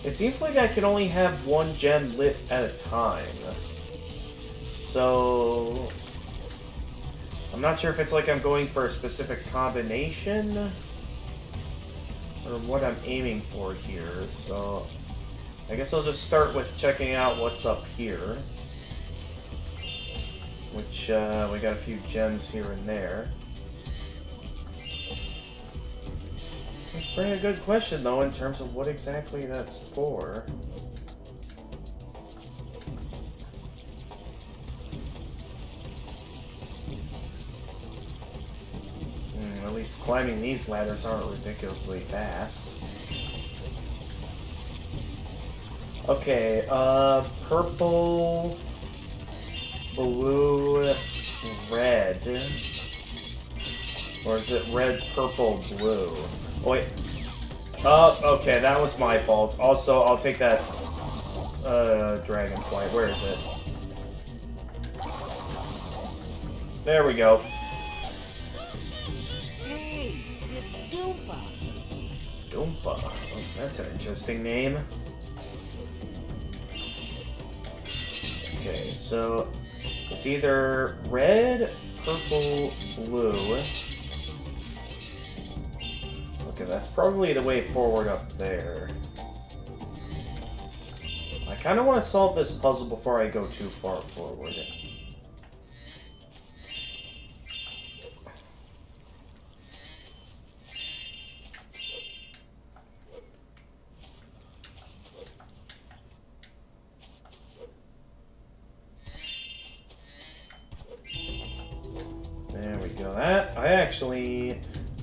It seems like I can only have one gem lit at a time. So... I'm not sure if it's like I'm going for a specific combination, or what I'm aiming for here, so... I guess I'll just start with checking out what's up here. Which, we got a few gems here and there. That's pretty a good question, though, in terms of what exactly that's for. least climbing these ladders aren't ridiculously fast. Okay, purple, blue, red. Or is it red, purple, blue? Oh, wait. Oh, okay, that was my fault. Also, I'll take that, Dragonfly. Where is it? There we go. Hey, it's Doompa. Doompa. Oh, that's an interesting name. Okay, so it's either red, purple, blue. Okay, that's probably the way forward up there. I kind of want to solve this puzzle before I go too far forward. There we go. That I actually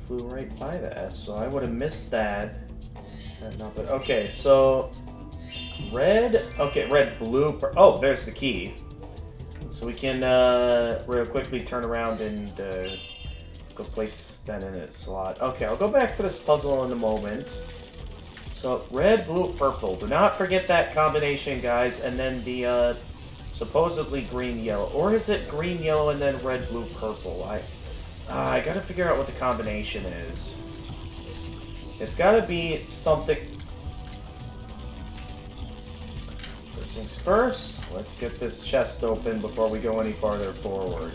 flew right by that, so I would have missed that. Okay, so red. Okay, red, blue. Oh, there's the key. So we can real quickly turn around and go place that in its slot. Okay, I'll go back for this puzzle in a moment. So red, blue, purple. Do not forget that combination, guys. And then the supposedly green, yellow. Or is it green, yellow, and then red, blue, purple? I gotta figure out what the combination is. It's gotta be something. First things first, let's get this chest open before we go any farther forward.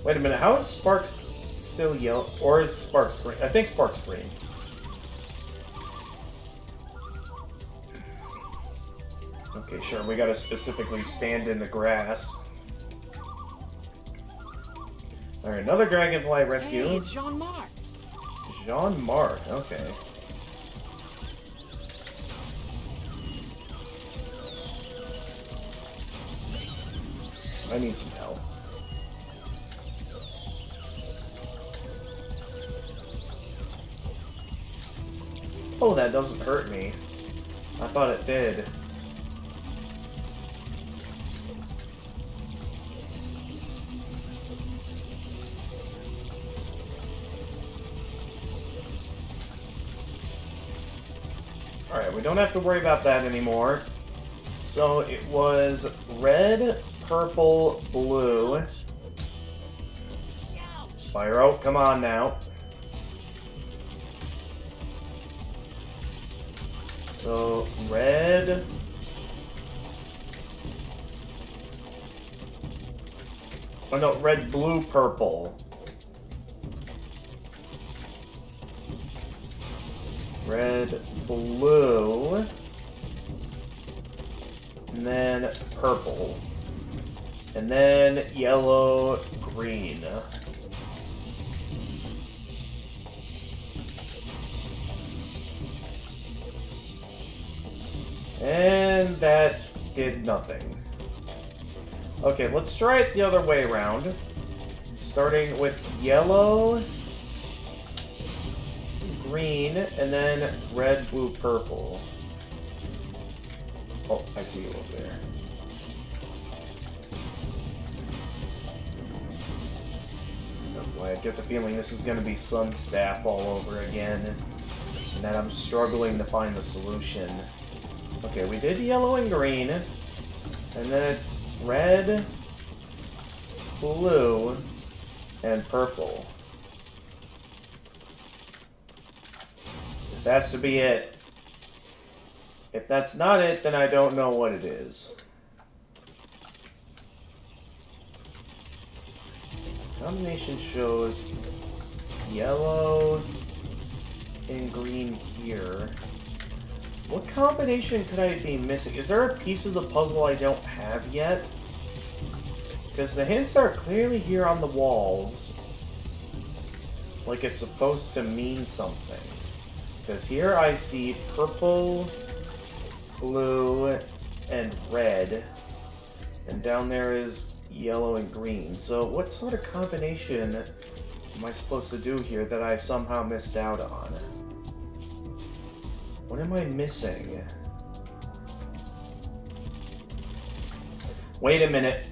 Wait a minute, how is Sparks still yellow? Or is Sparks green? I think Sparks green. Okay, sure, we gotta specifically stand in the grass. Alright, another Dragonfly rescue. Hey, it's Jean-Marc. Jean-Marc, okay. I need some help. Oh, that doesn't hurt me. I thought it did. Alright, we don't have to worry about that anymore. So it was red, purple, blue. Spyro, come on now. So red. Oh no, red, blue, purple. Red, blue, and then purple, and then yellow, green. And that did nothing. Okay, let's try it the other way around. Starting with yellow, green, and then red, blue, purple. Oh, I see you over there. Oh boy, I get the feeling this is going to be Sun Staff all over again, and that I'm struggling to find the solution. Okay, we did yellow and green, and then it's red, blue, and purple. This has to be it. If that's not it, then I don't know what it is. Combination shows yellow and green here. What combination could I be missing? Is there a piece of the puzzle I don't have yet? Because the hints are clearly here on the walls. Like it's supposed to mean something. Because here I see purple, blue, and red. And down there is yellow and green. So what sort of combination am I supposed to do here that I somehow missed out on? What am I missing? Wait a minute.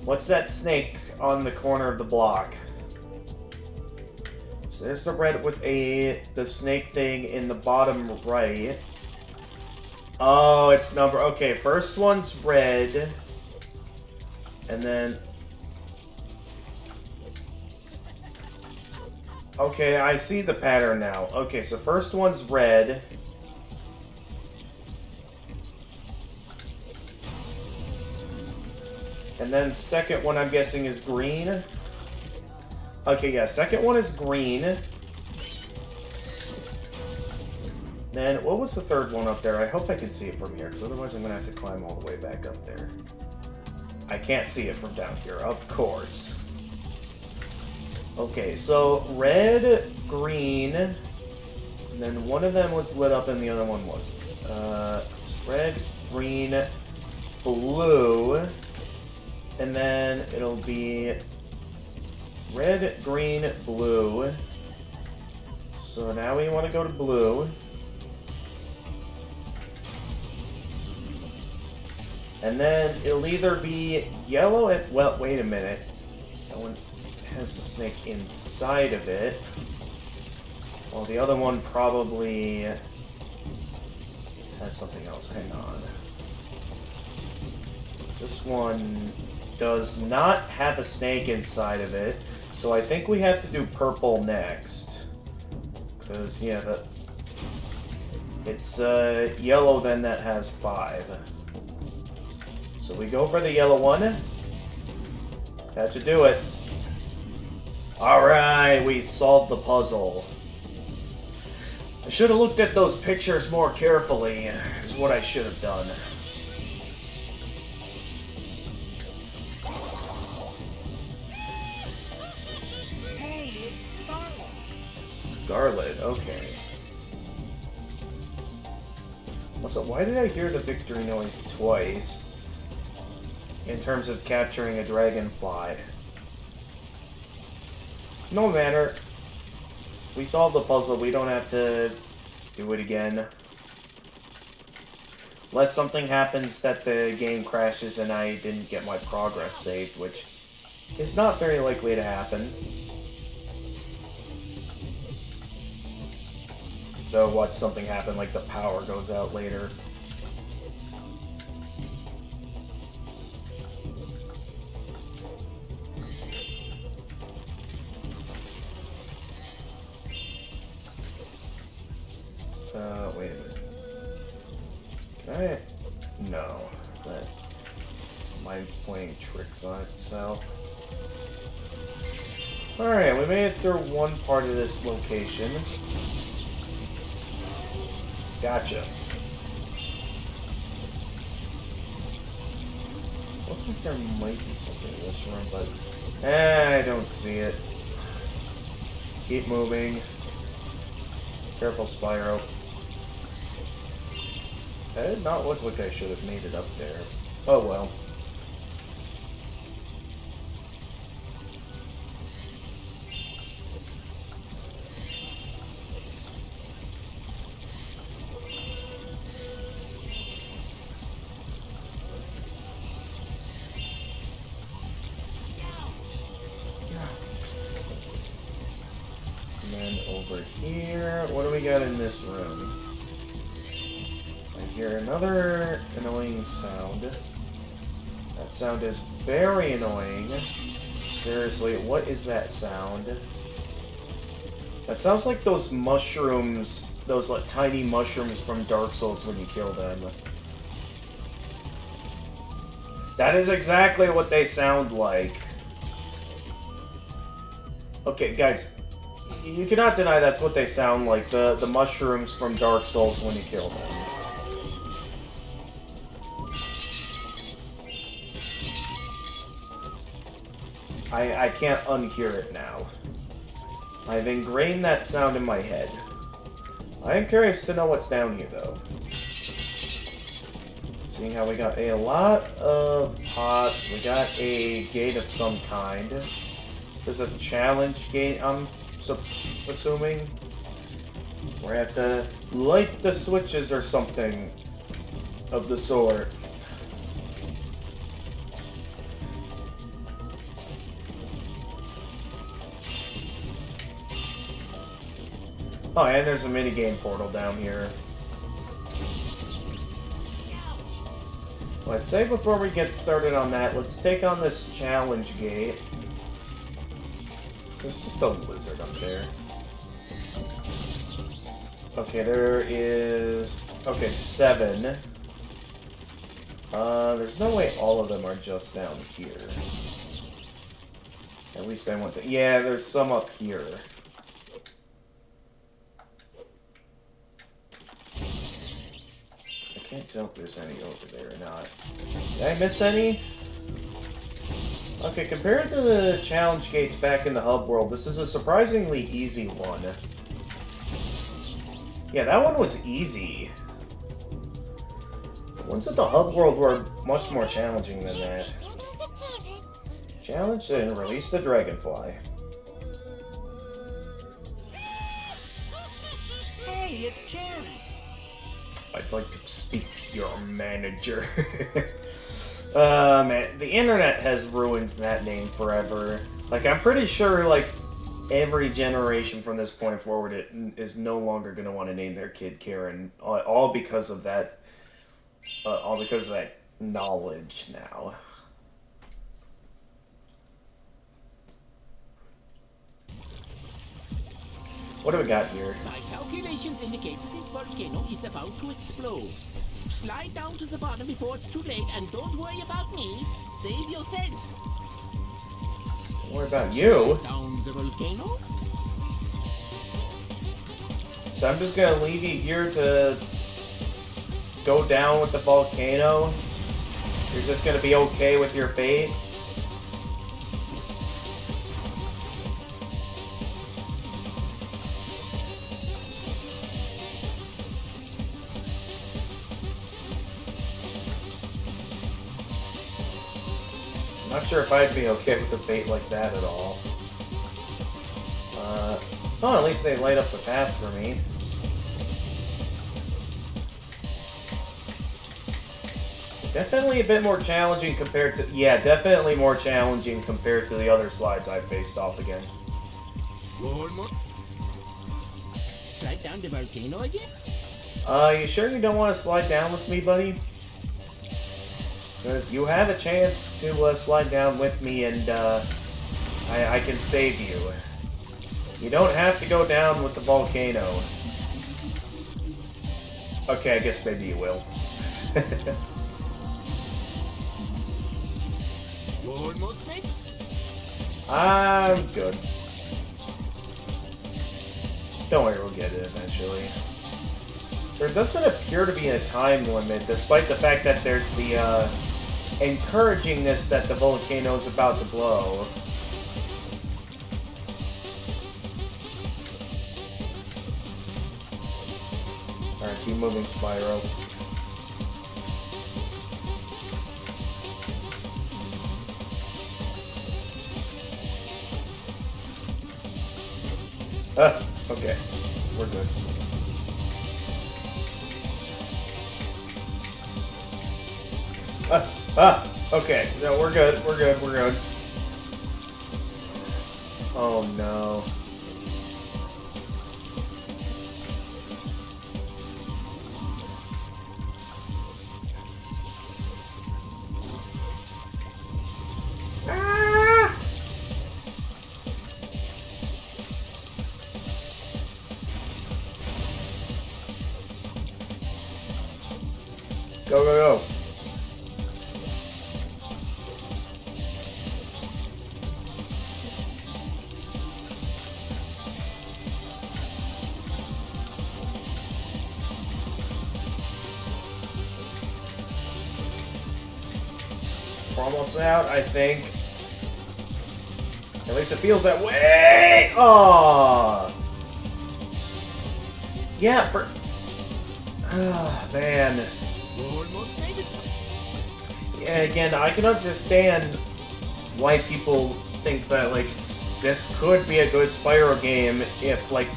What's that snake on the corner of the block? So there's the red with the snake thing in the bottom right. Oh, it's number... Okay, first one's red. And then... Okay, I see the pattern now. Okay, so first one's red. And then second one, I'm guessing, is green. Okay, yeah, second one is green. Then, what was the third one up there? I hope I can see it from here, because otherwise I'm going to have to climb all the way back up there. I can't see it from down here, of course. Okay, so red, green, and then one of them was lit up and the other one wasn't. It's red, green, blue, and then it'll be red, green, blue. So now we want to go to blue. And then it'll either be yellow and... Well, wait a minute. That one has the snake inside of it. Well, the other one probably has something else. Hang on. This one does not have a snake inside of it. So I think we have to do purple next. Because, yeah, it's yellow then that has 5. So we go for the yellow one. That should do it. Alright, we solved the puzzle. I should have looked at those pictures more carefully, is what I should have done. Hey, it's Scarlet. Scarlet, okay. Also, why did I hear the victory noise twice? In terms of capturing a dragonfly. No matter. We solved the puzzle, we don't have to do it again. Unless something happens that the game crashes and I didn't get my progress saved, which is not very likely to happen. Though watch something happen like the power goes out later. Wait a minute. Can I? No. That mine's playing tricks on itself. Alright, we made it through one part of this location. Gotcha. Looks like there might be something in this room, but I don't see it. Keep moving. Careful, Spyro. That did not look like I should have made it up there. Oh well. And then over here, what do we got in this room? I hear another annoying sound. That sound is very annoying. Seriously, what is that sound? That sounds like those mushrooms, those like tiny mushrooms from Dark Souls when you kill them. That is exactly what they sound like. Okay, guys, you cannot deny that's what they sound like, the mushrooms from Dark Souls when you kill them. I can't unhear it now. I've ingrained that sound in my head. I am curious to know what's down here, though. Seeing how we got a lot of pots, we got a gate of some kind. This is a challenge game, I'm assuming. Where I have to light the switches or something of the sort. Oh, and there's a minigame portal down here. Let's say before we get started on that, let's take on this challenge gate. There's just a lizard up there. Okay, there is... Okay, 7. There's no way all of them are just down here. At least I want to... Yeah, there's some up here. I can't tell if there's any over there or not. Did I miss any? Okay, compared to the challenge gates back in the hub world, this is a surprisingly easy one. Yeah, that one was easy. The ones at the hub world were much more challenging than that. Challenge and release the Dragonfly. Hey, it's Ken. I'd like to speak to your manager. Man, the internet has ruined that name forever. Like, I'm pretty sure, like, every generation from this point forward is no longer going to want to name their kid Karen. All because of that. All because of that knowledge now. What do we got here? My calculations indicate that this volcano is about to explode. Slide down to the bottom before it's too late, and don't worry about me. Save your sense. Don't worry about you. Down the volcano? So I'm just gonna leave you here to go down with the volcano. You're just gonna be okay with your fate. Not sure if I'd be okay with a fate like that at all. Oh, at least they light up the path for me. Definitely a bit more challenging compared to... Yeah, definitely more challenging compared to the other slides I've faced off against. One more. Slide down the volcano again? You sure you don't want to slide down with me, buddy? Because you have a chance to slide down with me and I can save you. You don't have to go down with the volcano. Okay, I guess maybe you will. One more thing? I'm good. Don't worry, we'll get it eventually. So there doesn't appear to be a time limit, despite the fact that there's the encouragingness that the volcano is about to blow. Alright, keep moving, Spyro. Okay. We're good. Okay. No, we're good. We're good. We're good. Oh, no. Go, go, go. We're almost out, I think. At least it feels that way! Oh, yeah, for... Ah, man. Yeah, again, I can understand why people think that, like, this could be a good Spyro game if, like,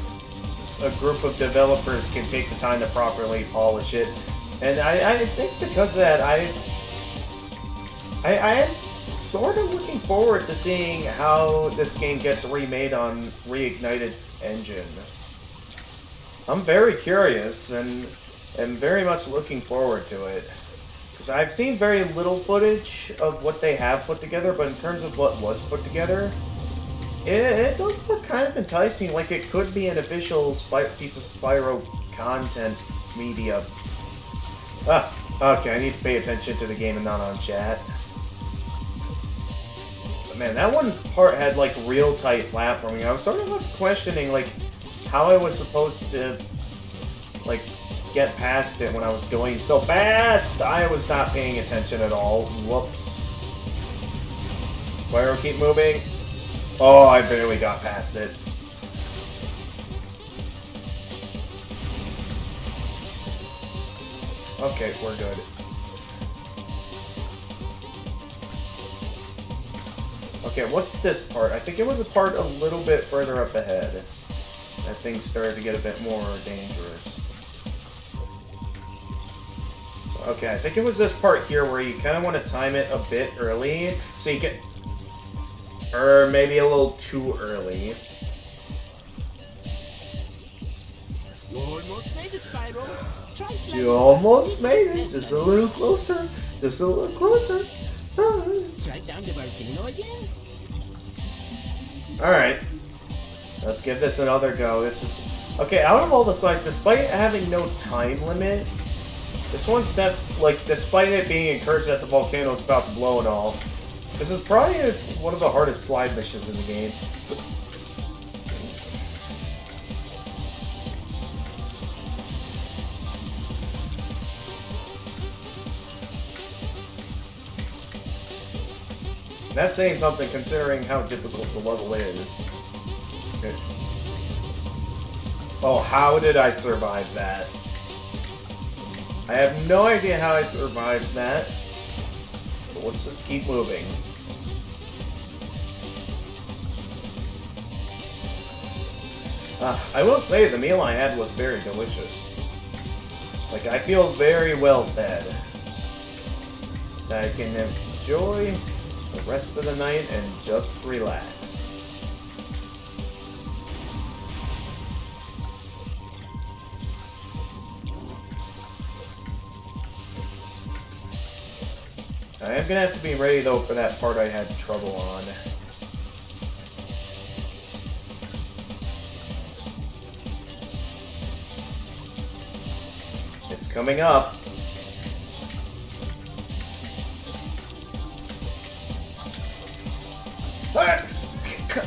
a group of developers can take the time to properly polish it. And I think because of that, I am sort of looking forward to seeing how this game gets remade on Reignited's engine. I'm very curious and am very much looking forward to it. Because I've seen very little footage of what they have put together, but in terms of what was put together, it does look kind of enticing, like it could be an official piece of Spyro content media. Okay, I need to pay attention to the game and not on chat. But man, that one part had like real tight platforming. I was sort of questioning like how I was supposed to like get past it when I was going so fast. I was not paying attention at all. Whoops. Spyro, keep moving. Oh, I barely got past it. Okay, we're good. Okay, what's this part? I think it was a part a little bit further up ahead that things started to get a bit more dangerous. So, okay, I think it was this part here where you kind of want to time it a bit early so you can... Or maybe a little too early. You almost made it, Spyro. Try sliding. You almost made it. Just a little closer. Just a little closer. Try down the volcano again. Alright. Let's give this another go. This is... Okay, out of all the sides, despite having no time limit, this one's despite it being encouraged that the volcano is about to blow and all, this is probably one of the hardest slide missions in the game. That's saying something considering how difficult the level is. Okay. Oh, how did I survive that? I have no idea how I survived that. But let's just keep moving. I will say the meal I had was very delicious. Like, I feel very well fed. I can enjoy the rest of the night and just relax. I am gonna have to be ready though for that part I had trouble on. It's coming up.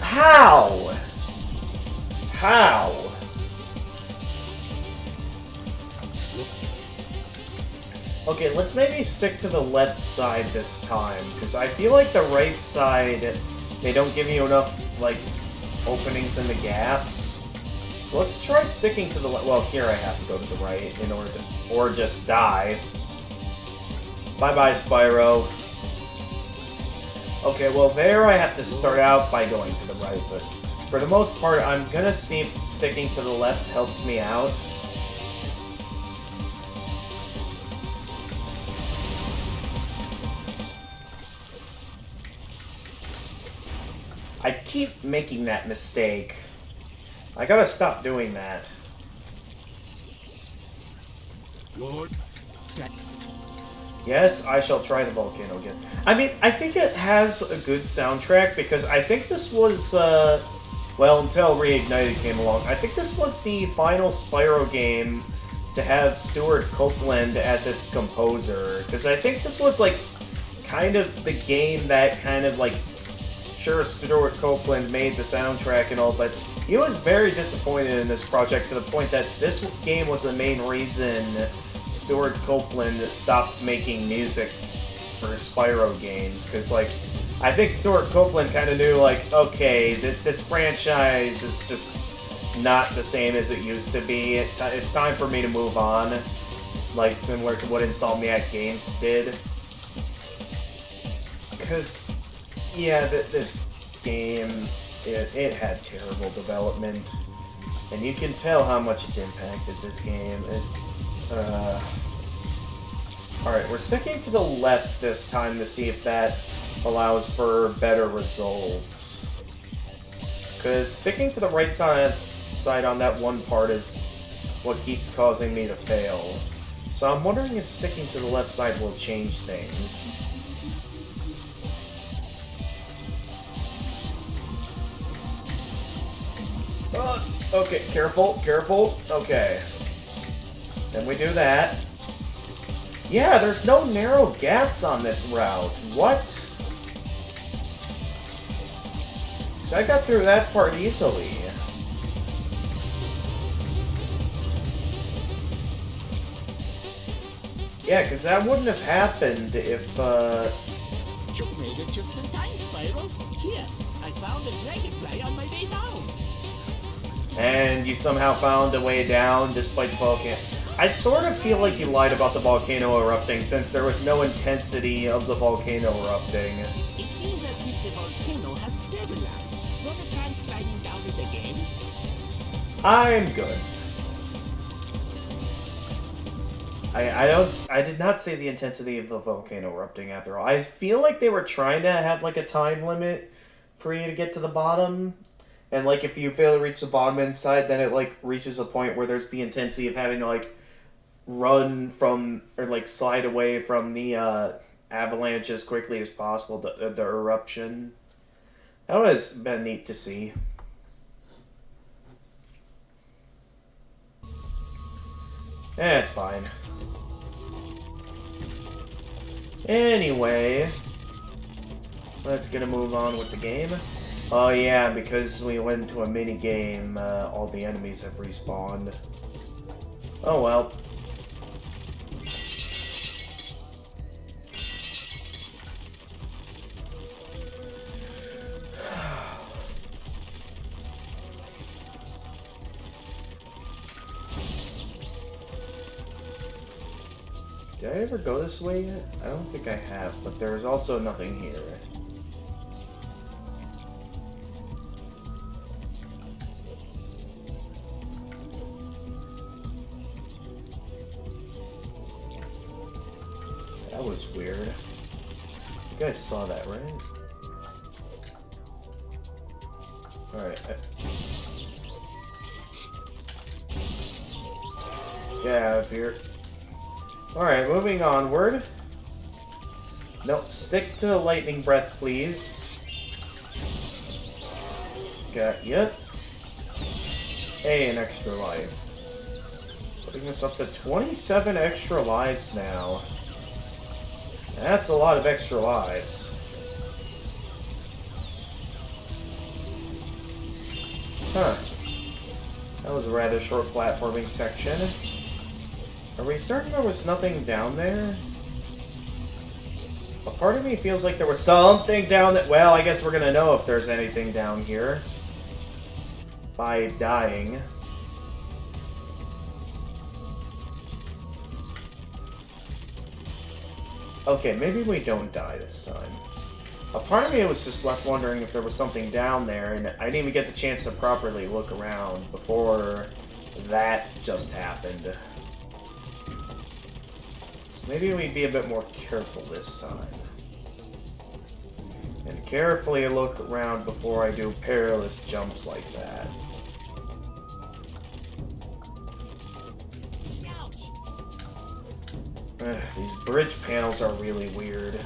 How? How? Okay, let's maybe stick to the left side this time, because I feel like the right side, they don't give you enough, like, openings in the gaps. So let's try sticking to the left. Well, here I have to go to the right in order to, or just die. Bye-bye, Spyro. Okay, well there I have to start out by going to the right, but for the most part, I'm gonna see if sticking to the left helps me out. I keep making that mistake. I gotta stop doing that. Good. Set. Yes, I shall try the volcano again. I mean, I think it has a good soundtrack, because I think this was, well, until Reignited came along, I think this was the final Spyro game to have Stuart Copeland as its composer, because I think this was, like, kind of the game that kind of, like, sure, Stuart Copeland made the soundtrack and all, but he was very disappointed in this project to the point that this game was the main reason Stuart Copeland stopped making music for Spyro games, because, like, I think Stuart Copeland kind of knew, like, okay, this franchise is just not the same as it used to be. It's time for me to move on, like, similar to what Insomniac Games did. Because, yeah, this game, it had terrible development, and you can tell how much it's impacted this game. Alright, we're sticking to the left this time to see if that allows for better results. Because sticking to the right side on that one part is what keeps causing me to fail. So I'm wondering if sticking to the left side will change things. Okay, careful, careful. Okay. Then we do that. Yeah, there's no narrow gaps on this route. What? So I got through that part easily. Yeah, because that wouldn't have happened if, You made it just in time, Spyro. Here, I found a dragonfly on my way down. And you somehow found a way down despite the volcano. I sort of feel like you lied about the volcano erupting since there was no intensity of the volcano erupting. It seems as if the volcano has stabilized. Want to try sliding down it again? I'm good. I did not say the intensity of the volcano erupting after all. I feel like they were trying to have like a time limit for you to get to the bottom. And like if you fail to reach the bottom inside, then it like reaches a point where there's the intensity of having to like run from or like slide away from the avalanche as quickly as possible, the eruption. That would have been neat to see. It's fine. Anyway, let's get a move on with the game. Oh yeah, because we went to a mini game, all the enemies have respawned. Oh well. Did I ever go this way yet? I don't think I have, but there's also nothing here. That was weird. You guys saw that, right? Alright. Get out of here. Alright, moving onward. Nope, stick to lightning breath, please. Got ya. Hey, an extra life. Putting us up to 27 extra lives now. That's a lot of extra lives. Huh. That was a rather short platforming section. Are we certain there was nothing down there? A part of me feels like there was something down there. Well, I guess we're gonna know if there's anything down here by dying. Okay, maybe we don't die this time. A part of me was just left wondering if there was something down there, and I didn't even get the chance to properly look around before that just happened. Maybe we'd be a bit more careful this time. And carefully look around before I do perilous jumps like that. Ugh, these bridge panels are really weird.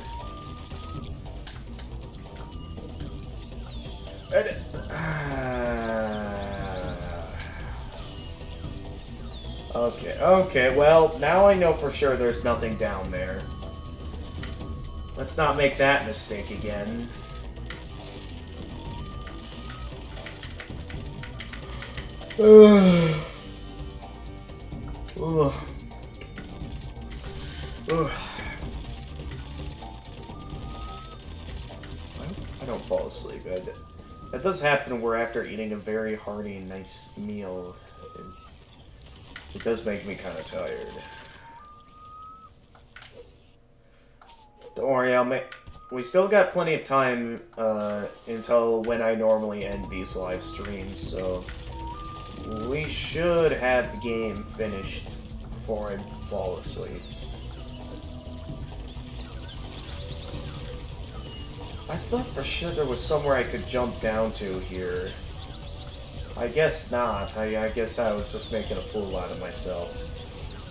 Okay, well, now I know for sure there's nothing down there. Let's not make that mistake again. Ugh. Ugh. Ugh. I don't fall asleep. That does happen where after eating a very hearty, nice meal, it does make me kind of tired. Don't worry, we still got plenty of time until when I normally end these live streams, so we should have the game finished before I fall asleep. I thought for sure there was somewhere I could jump down to here. I guess not. I guess I was just making a fool out of myself.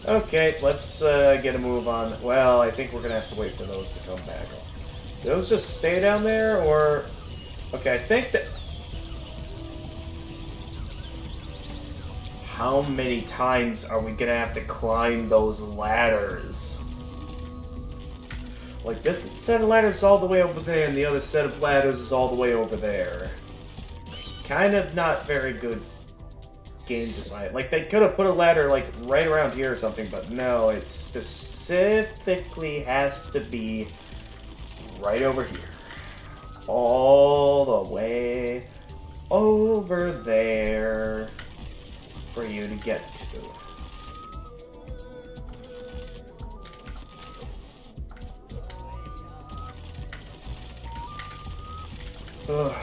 Okay, let's get a move on. Well, I think we're gonna have to wait for those to come back. Do those just stay down there, or... Okay, I think that... How many times are we gonna have to climb those ladders? Like, this set of ladders is all the way over there, and the other set of ladders is all the way over there. Kind of not very good game design. Like, they could have put a ladder, like, right around here or something, but no, it specifically has to be right over here. All the way over there for you to get to. Ugh.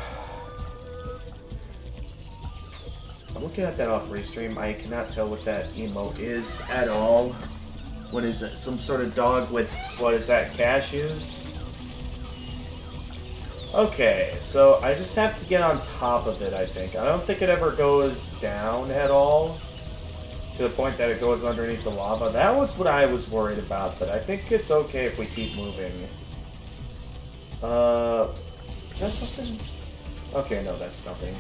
I'm looking at that off restream. I cannot tell what that emote is at all. What is it? Some sort of dog with, what is that, cashews? Okay, so I just have to get on top of it, I think. I don't think it ever goes down at all, to the point that it goes underneath the lava. That was what I was worried about, but I think it's okay if we keep moving. Is that something? Okay, no, that's nothing.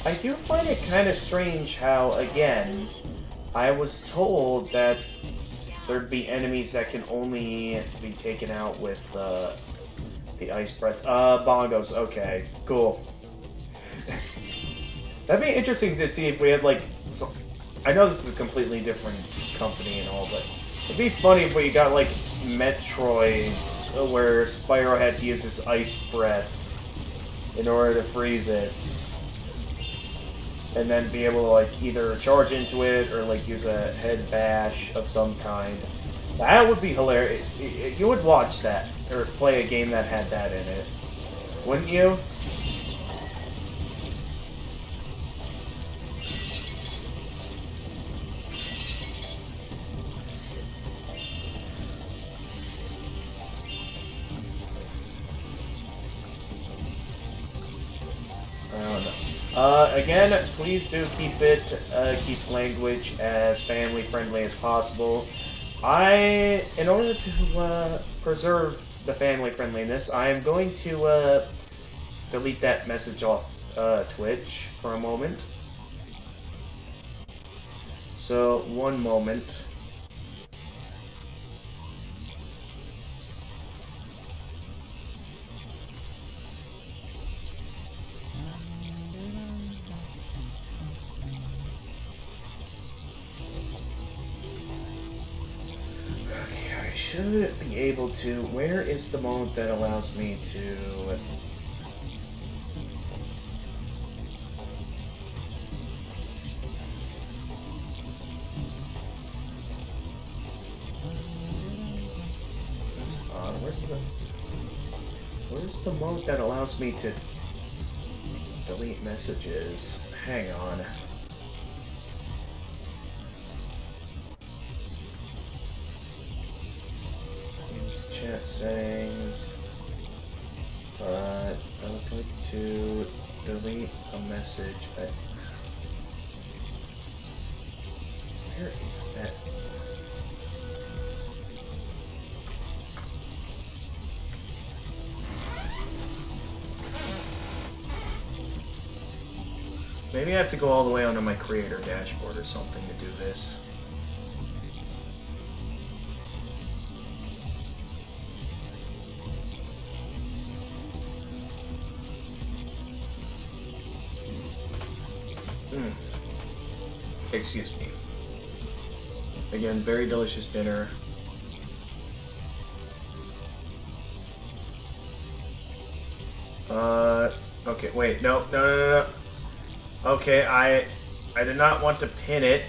I do find it kind of strange how, again, I was told that there'd be enemies that can only be taken out with the ice breath. Bongos. Okay, cool. That'd be interesting to see if we had, like, some... I know this is a completely different company and all, but it'd be funny if we got, like, Metroids where Spyro had to use his ice breath in order to freeze it. And then be able to, like, either charge into it or, like, use a head bash of some kind. That would be hilarious. You would watch that, or play a game that had that in it. Wouldn't you? Again, please do keep language as family friendly as possible. In order to preserve the family friendliness, I am going to delete that message off Twitch for a moment. So, one moment. Should be able to... Where is the mode that allows me to... That's odd. Where's the mode that allows me to delete messages? Hang on. Chat settings, but I would like to delete a message. Where is that? Maybe I have to go all the way onto my creator dashboard or something to do this. Excuse me. Again, very delicious dinner. Okay, wait, no. Okay, I did not want to pin it.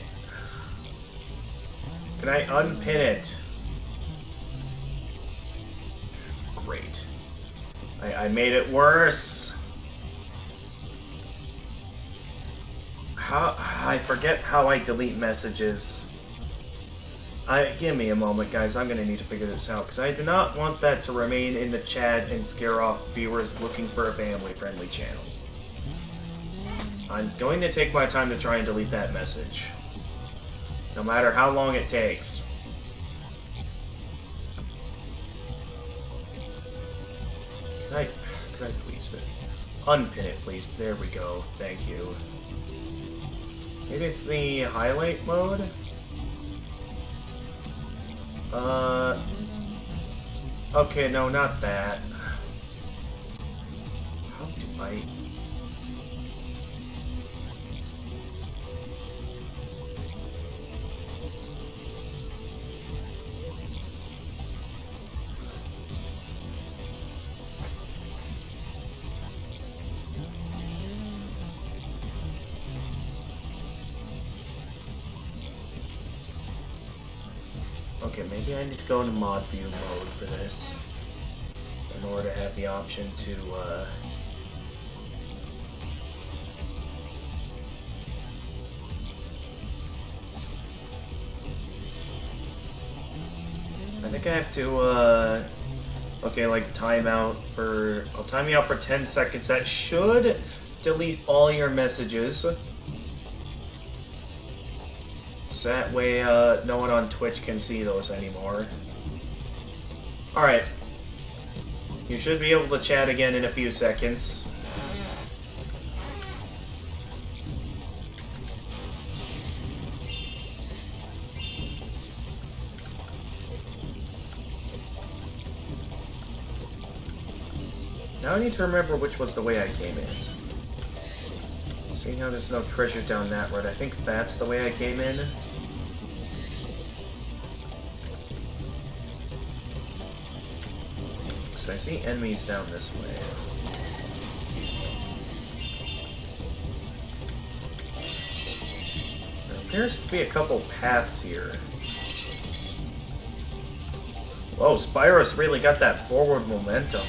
Can I unpin it? great. I made it worse. I forget how I delete messages. Give me a moment, guys. I'm gonna need to figure this out, because I do not want that to remain in the chat and scare off viewers looking for a family-friendly channel. I'm going to take my time to try and delete that message. No matter how long it takes. Could I please unpin it, please? There we go. Thank you. Maybe it's the highlight mode? Okay, no, not that. How do I... Okay, maybe I need to go into mod view mode for this in order to have the option to I think I have to okay, like timeout for I'll time you out for 10 seconds. That should delete all your messages. So that way, no one on Twitch can see those anymore. Alright. You should be able to chat again in a few seconds. Now I need to remember which was the way I came in. Seeing how there's no treasure down that road, I think that's the way I came in. So I see enemies down this way. There appears to be a couple paths here. Whoa, Spyro's really got that forward momentum.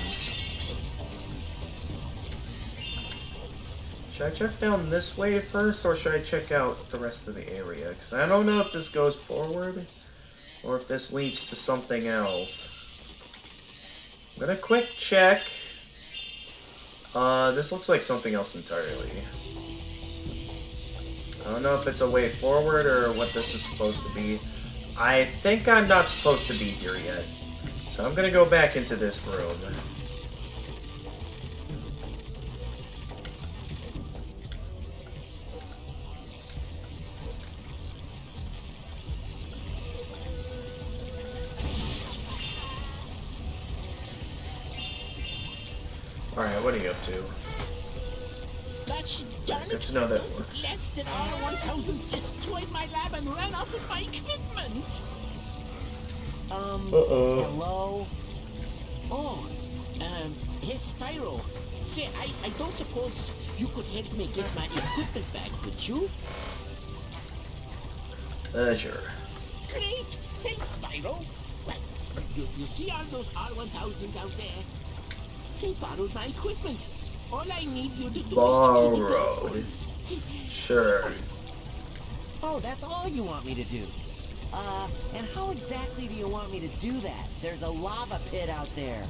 Should I check down this way first, or should I check out the rest of the area? Because I don't know if this goes forward, or if this leads to something else. I'm gonna quick check. This looks like something else entirely. I don't know if it's a way forward or what this is supposed to be. I think I'm not supposed to be here yet. So I'm gonna go back into this room. Alright, what are you up to? Gosh darn it! Good to know that Those works. blasted R1000s destroyed my lab and ran off with my equipment! Hello? Oh, hey Spyro. Say, I don't suppose you could help me get my equipment back, could you? Sure. Great! Thanks, Spyro! Well, you see all those R1000s out there? They borrowed my equipment. All I need you to do is to keep it Borrowed. Sure. Oh, that's all you want me to do. And how exactly do you want me to do that? There's a lava pit out there.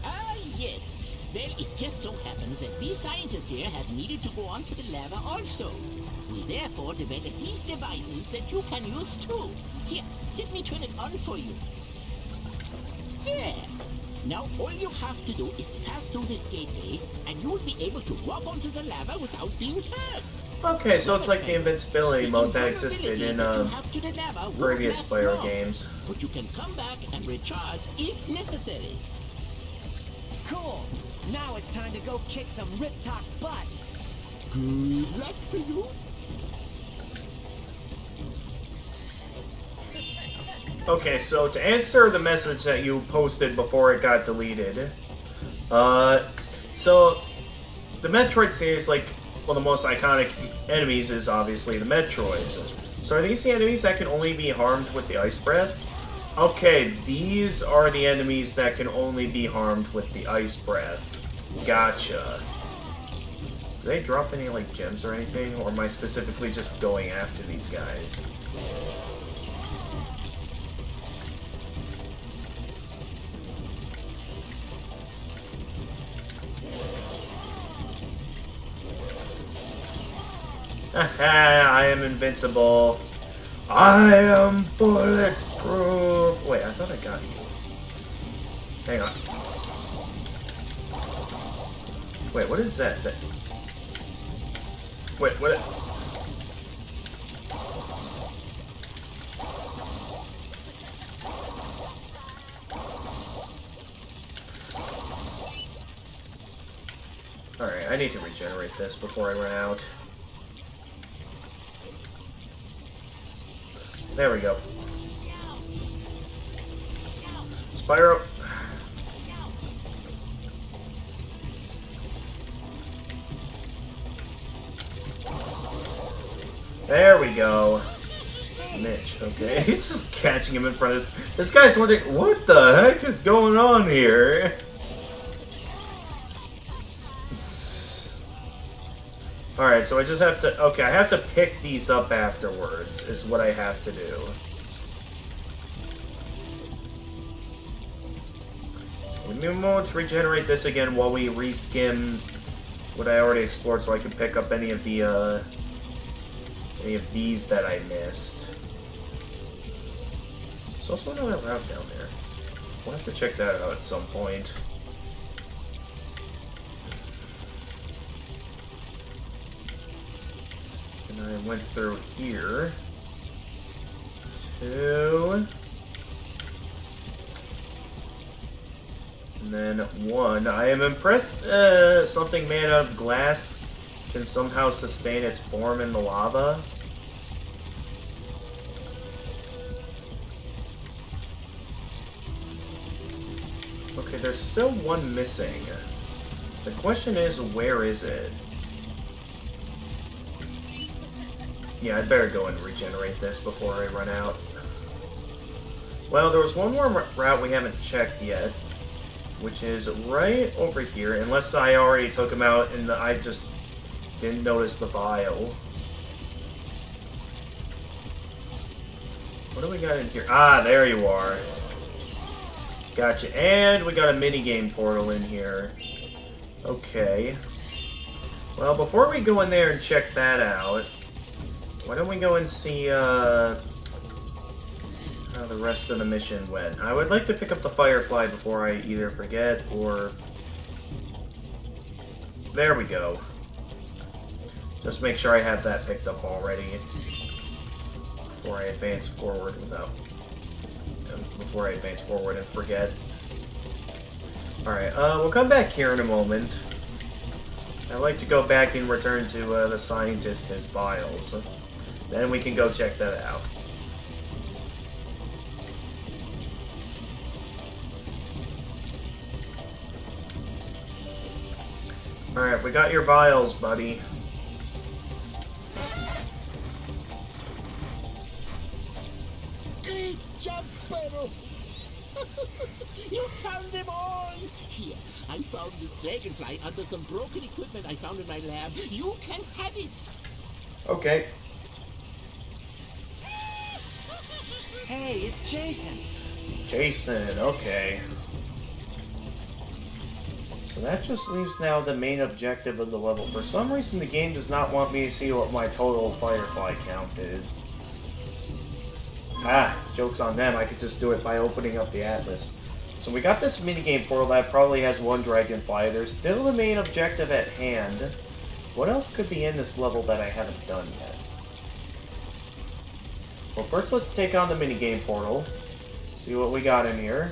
Ah, yes. Well, it just so happens that we scientists here have needed to go onto the lava also. We therefore developed these devices that you can use too. Here, let me turn it on for you. There. Now all you have to do is pass through this gateway, and you will be able to walk onto the lava without being hurt. Okay, so it's like the invincibility mode that existed in previous Spyro games. But you can come back and recharge if necessary. Cool. Now it's time to go kick some Rip-Talk butt. Good luck to you. Okay, so to answer the message that you posted before it got deleted, so the Metroid series, like, one of the most iconic enemies is obviously the Metroids. So are these the enemies that can only be harmed with the Ice Breath? Okay, these are the enemies that can only be harmed with the ice breath. Gotcha. Do they drop any, like, gems or anything? Or am I specifically just going after these guys? Haha, I am invincible. I am bulletproof. Wait, I thought I got you. Hang on. Wait, what is that? Wait, what? Alright, I need to regenerate this before I run out. There we go. Spyro. There we go. Mitch, okay. He's just catching him in front of this guy's wondering, what the heck is going on here? Alright, so I just have to... Okay, I have to pick these up afterwards, is what I have to do. So give me a moment to regenerate this again while we reskim what I already explored so I can pick up any of these that I missed. There's also another route down there. We'll have to check that out at some point. I went through here. 2. And then 1. I am impressed something made out of glass can somehow sustain its form in the lava. Okay, there's still one missing. The question is, where is it? Yeah, I'd better go and regenerate this before I run out. Well, there was one more route we haven't checked yet, which is right over here, unless I already took him out and I just didn't notice the vial. What do we got in here? Ah, there you are. Gotcha. And we got a minigame portal in here. Okay. Well, before we go in there and check that out, why don't we go and see how the rest of the mission went? I would like to pick up the Firefly before I either forget or... There we go. Just make sure I have that picked up already before I advance forward and forget. Alright, we'll come back here in a moment. I'd like to go back and return to the scientist his vials. Then we can go check that out. Alright, we got your vials, buddy. Great job, Spyro! You found them all! Here, I found this Dragonfly under some broken equipment I found in my lab. You can have it! Okay. Hey, it's Jason. Jason, okay. So that just leaves now the main objective of the level. For some reason, the game does not want me to see what my total Firefly count is. Ah, joke's on them. I could just do it by opening up the atlas. So we got this minigame portal that probably has one Dragonfly. There's still the main objective at hand. What else could be in this level that I haven't done yet? Well, first let's take on the minigame portal. See what we got in here.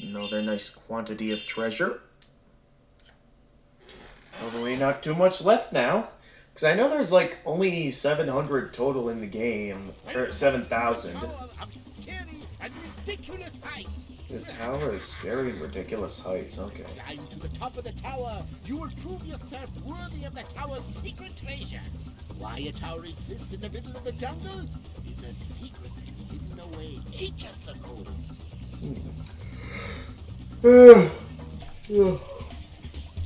Another nice quantity of treasure. Hopefully not too much left now. Because I know there's like only 700 total in the game. Or 7,000. The tower is scary and ridiculous heights. Okay. Climb to the top of the tower. You will prove yourself worthy of the tower's secret treasure. Why a tower exists in the middle of the jungle is a secret hidden away ages ago.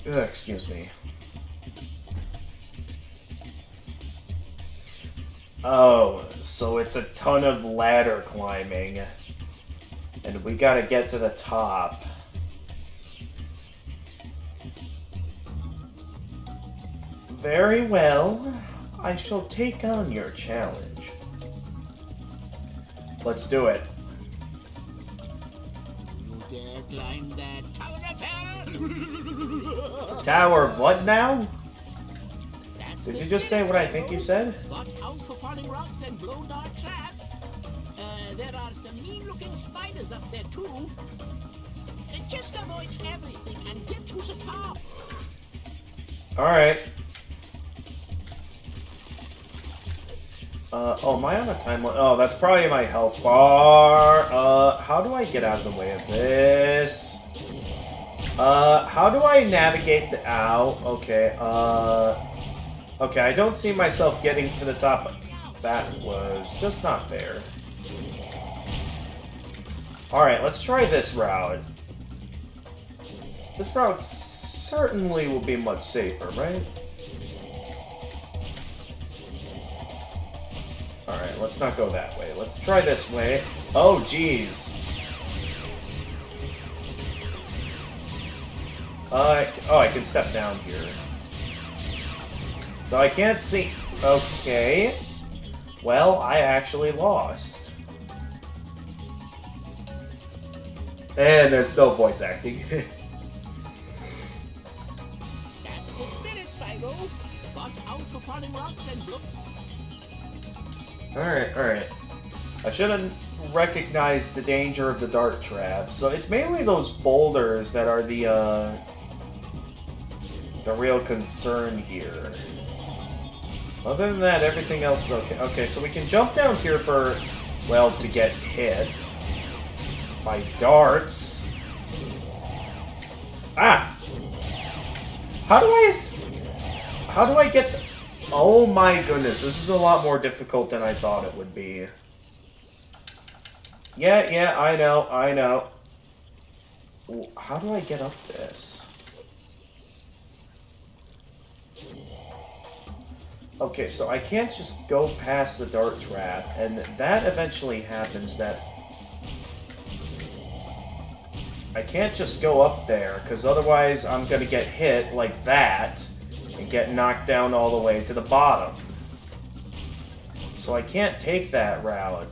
Excuse me. Oh, so it's a ton of ladder climbing. And we gotta get to the top. Very well. I shall take on your challenge. Let's do it. You dare climb that tower of hell? Tower of what now? That's Did the you just say what I spirit, think you Spyro. said? Watch out for falling rocks and blow dart traps. There are some mean-looking spiders up there too. Just avoid everything and get to the top. Alright. Oh, am I on a time limit? Oh, that's probably my health bar. How do I get out of the way of this? How do I navigate the... Ow. Okay, okay, I don't see myself getting to the top. That was just not fair. Alright, let's try this route. This route certainly will be much safer, right? Alright, let's not go that way. Let's try this way. Oh, jeez. Oh, I can step down here. So I can't see... Okay. Well, I actually lost. And there's still voice acting. That's the spirit, Spyro. Watch out for falling rocks and blow... Alright, alright. I should have recognized the danger of the dart trap. So it's mainly those boulders that are the real concern here. Other than that, everything else is okay. Okay, so we can jump down here for, well, to get hit by darts. Ah! How do I get... Oh my goodness, this is a lot more difficult than I thought it would be. Yeah, I know. How do I get up this? Okay, so I can't just go past the dart trap, and that eventually happens that... I can't just go up there, because otherwise I'm gonna get hit like that, and get knocked down all the way to the bottom. So I can't take that route.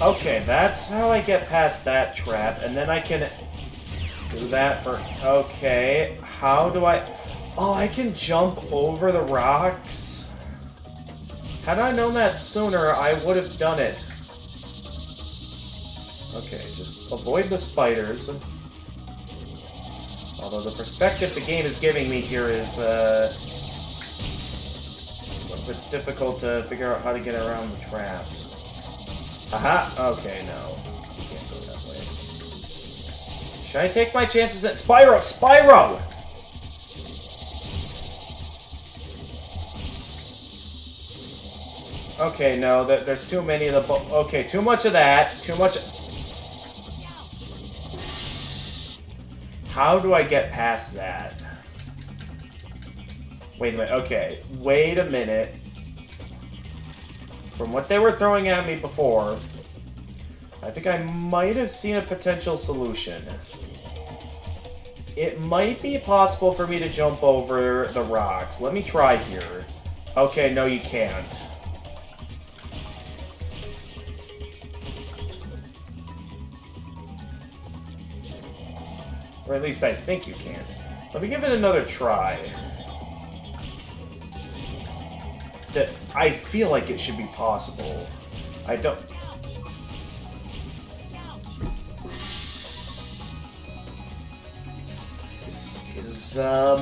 Okay, that's how I get past that trap, and then I can do that for... Okay, how do I... Oh, I can jump over the rocks? Had I known that sooner, I would have done it. Okay, just avoid the spiders. Although the perspective the game is giving me here is a little bit difficult to figure out how to get around the traps. Aha! Okay, no. You can't go that way. Should I take my chances at Spyro? Spyro! Okay, no, there's too many of the... Okay, too much of that. Too much... How do I get past that? Wait a minute. Okay, wait a minute. From what they were throwing at me before, I think I might have seen a potential solution. It might be possible for me to jump over the rocks. Let me try here. Okay, no, you can't. Or at least I think you can't. Let me give it another try. That I feel like it should be possible. I don't... is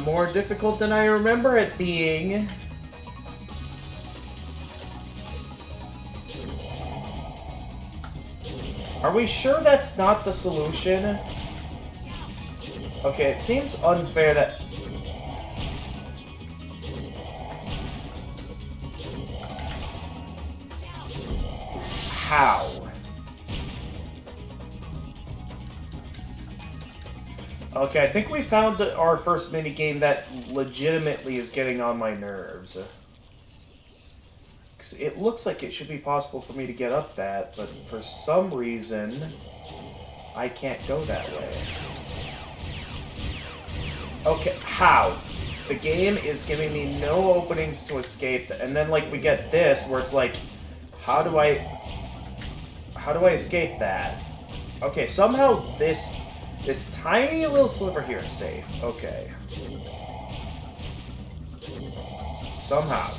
more difficult than I remember it being. Are we sure that's not the solution? Okay, it seems unfair that... How? Okay, I think we found our first minigame that legitimately is getting on my nerves. Because it looks like it should be possible for me to get up that, but for some reason, I can't go that way. Okay, how? The game is giving me no openings to escape, and then, like, we get this, where it's like, how do I escape that? Okay, somehow this tiny little sliver here is safe. Okay. Somehow.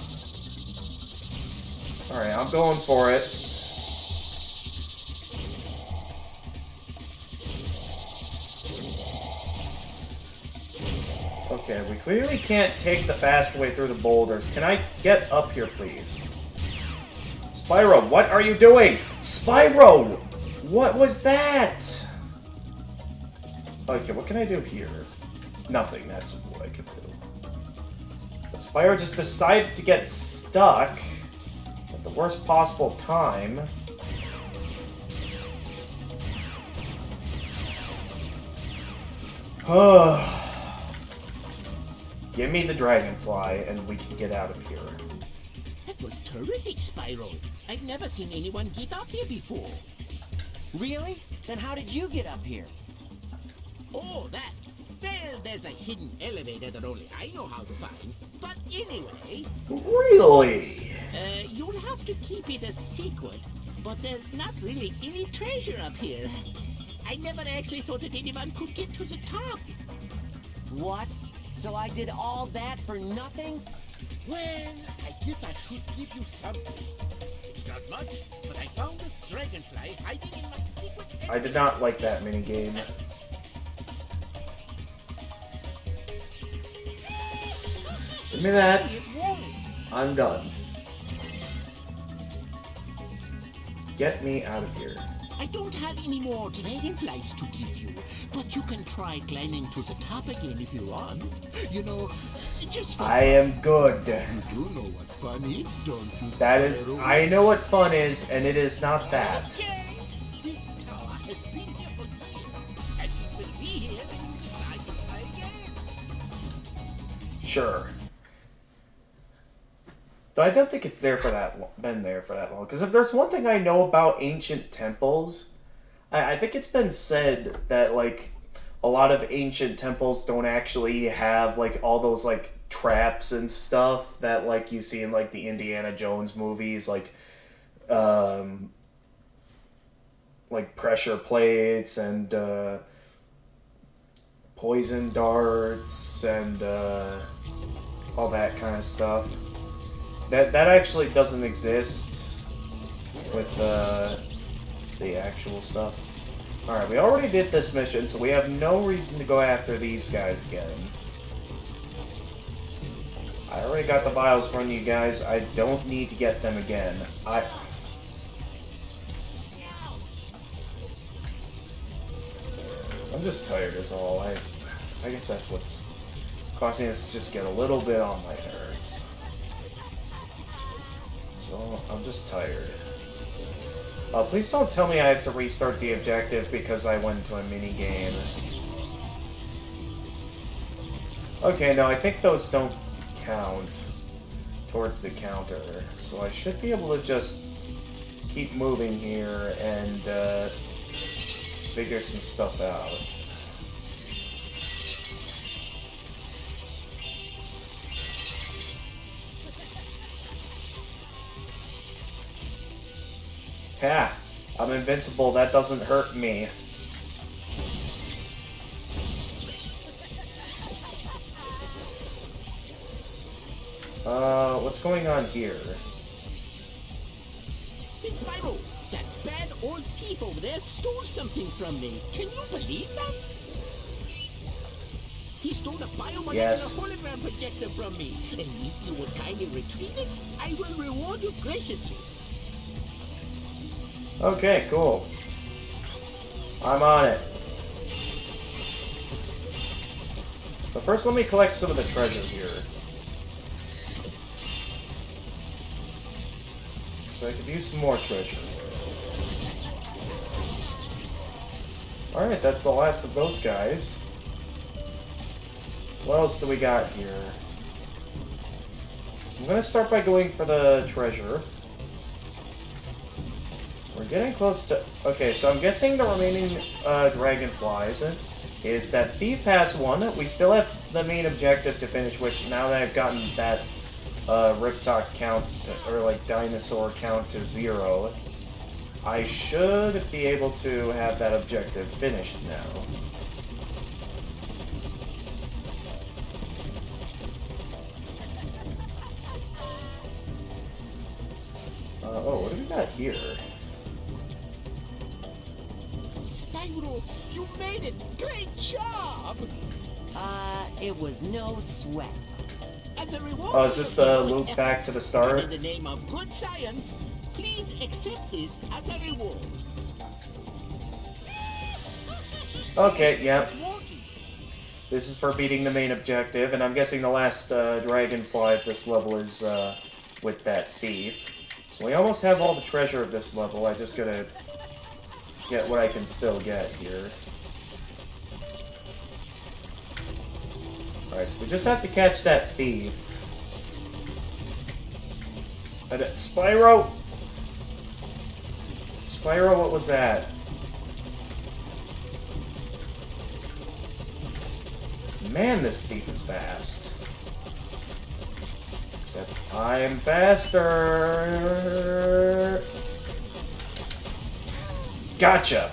Alright, I'm going for it. Okay, we clearly can't take the fast way through the boulders. Can I get up here, please? Spyro, what are you doing? Spyro! What was that? Okay, what can I do here? Nothing, that's what I can do. But Spyro just decided to get stuck at the worst possible time. Give me the Dragonfly and we can get out of here. That was terrific, Spyro. I've never seen anyone get up here before. Really? Then how did you get up here? Oh, that. Well, there's a hidden elevator that only I know how to find. But anyway... Really? You'll have to keep it a secret. But there's not really any treasure up here. I never actually thought that anyone could get to the top. What? So I did all that for nothing? Well, I guess I should give you something. It's not much, but I found this dragonfly hiding in my secret... I did not like that minigame. Give me that. I'm done. Get me out of here. I don't have any more dragonflies to give you, but you can try climbing to the top again if you want. You know, just for I am good. You do know what fun is, don't you? That is, I know what fun is, and it is not that. Okay. This tower has been here for years, and it will be here when you decide to try again. Sure. Though I don't think it's been there for that long. Because if there's one thing I know about ancient temples, I think it's been said that, like, a lot of ancient temples don't actually have, like, all those, like, traps and stuff that, like, you see in, like, the Indiana Jones movies, like pressure plates and, poison darts and, all that kind of stuff. That actually doesn't exist with the actual stuff. Alright, we already did this mission, so we have no reason to go after these guys again. I already got the vials from you guys. I don't need to get them again. I'm just tired is all. I guess that's what's causing us to just get a little bit on my nerves. So, I'm just tired. Please don't tell me I have to restart the objective because I went to a mini-game. Okay, no, I think those don't count towards the counter. So I should be able to just keep moving here and figure some stuff out. Yeah, I'm invincible. That doesn't hurt me. What's going on here? Hey, Spyro, that bad old thief over there stole something from me. Can you believe that? He stole a biomolecular Yes. hologram projector from me. And if you would kindly retrieve it, I will reward you graciously. Okay, cool. I'm on it. But first, let me collect some of the treasure here. So I could use some more treasure. Alright, that's the last of those guys. What else do we got here? I'm gonna start by going for the treasure. We're getting close to... Okay, so I'm guessing the remaining dragonflies is that Thief has one. We still have the main objective to finish, which now that I've gotten that Riptok count, or like dinosaur count to 0, I should be able to have that objective finished now. Oh, what do we got here? Spyro, you made it! Great job! It was no sweat. As a reward, Oh, is this the loop back to the start? in the name of good science, please accept this as a reward. Okay, yep. This is for beating the main objective, and I'm guessing the last dragonfly of this level is with that thief. So we almost have all the treasure of this level. I just gotta get what I can still get here. Alright, so we just have to catch that thief. And Spyro! Spyro, what was that? Man, this thief is fast. Except I'm faster. Gotcha.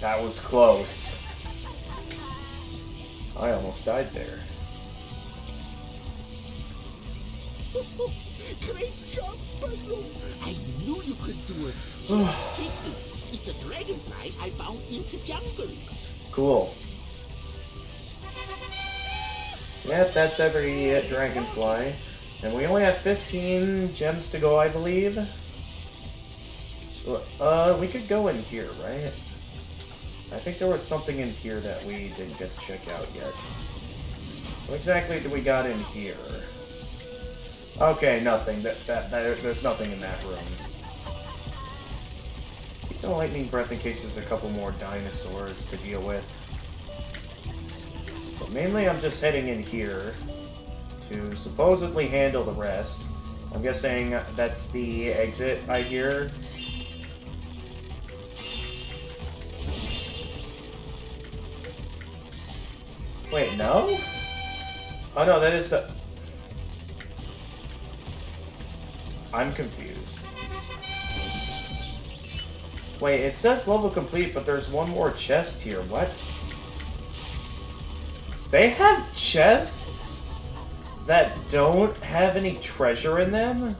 That was close. I almost died there. Great job, Spyro! I knew you could do it. Take this. It's a dragonfly I found in the jungle. Cool. Yep, that's every dragonfly. And we only have 15 gems to go, I believe. So, we could go in here, right? I think there was something in here that we didn't get to check out yet. What exactly do we got in here? Okay, nothing. There's nothing in that room. Keep the lightning breath in case there's a couple more dinosaurs to deal with. But mainly I'm just heading in here to supposedly handle the rest. I'm guessing that's the exit I hear. Wait, no? Oh no, that is the... I'm confused. Wait, it says level complete, but there's one more chest here. What? They have chests that don't have any treasure in them?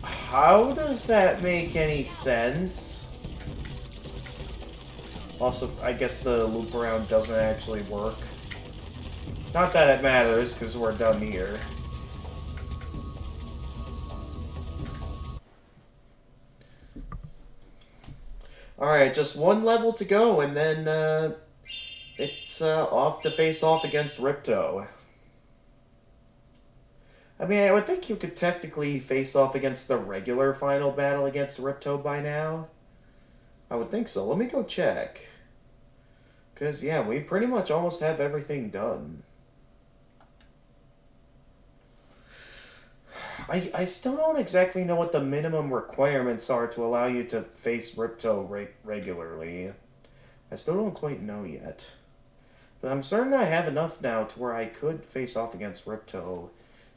How does that make any sense? Also, I guess the loop around doesn't actually work. Not that it matters, because we're done here. Alright, just one level to go, and then, it's, off to face off against Ripto. I mean, I would think you could technically face off against the regular final battle against Ripto by now. I would think so. Let me go check. Because, yeah, we pretty much almost have everything done. I still don't exactly know what the minimum requirements are to allow you to face Ripto regularly. I still don't quite know yet. But I'm certain I have enough now to where I could face off against Ripto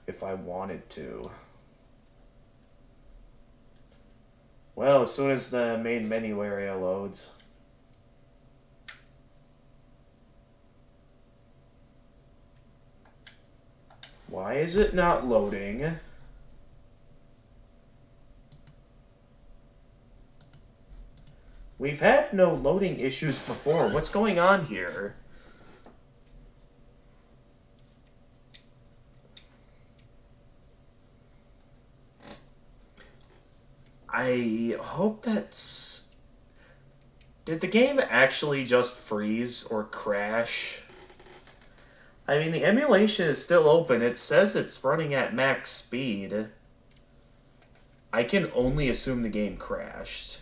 if I wanted to. Well, as soon as the main menu area loads. Why is it not loading? We've had no loading issues before. What's going on here? I hope that's... Did the game actually just freeze or crash? I mean, the emulation is still open. It says it's running at max speed. I can only assume the game crashed.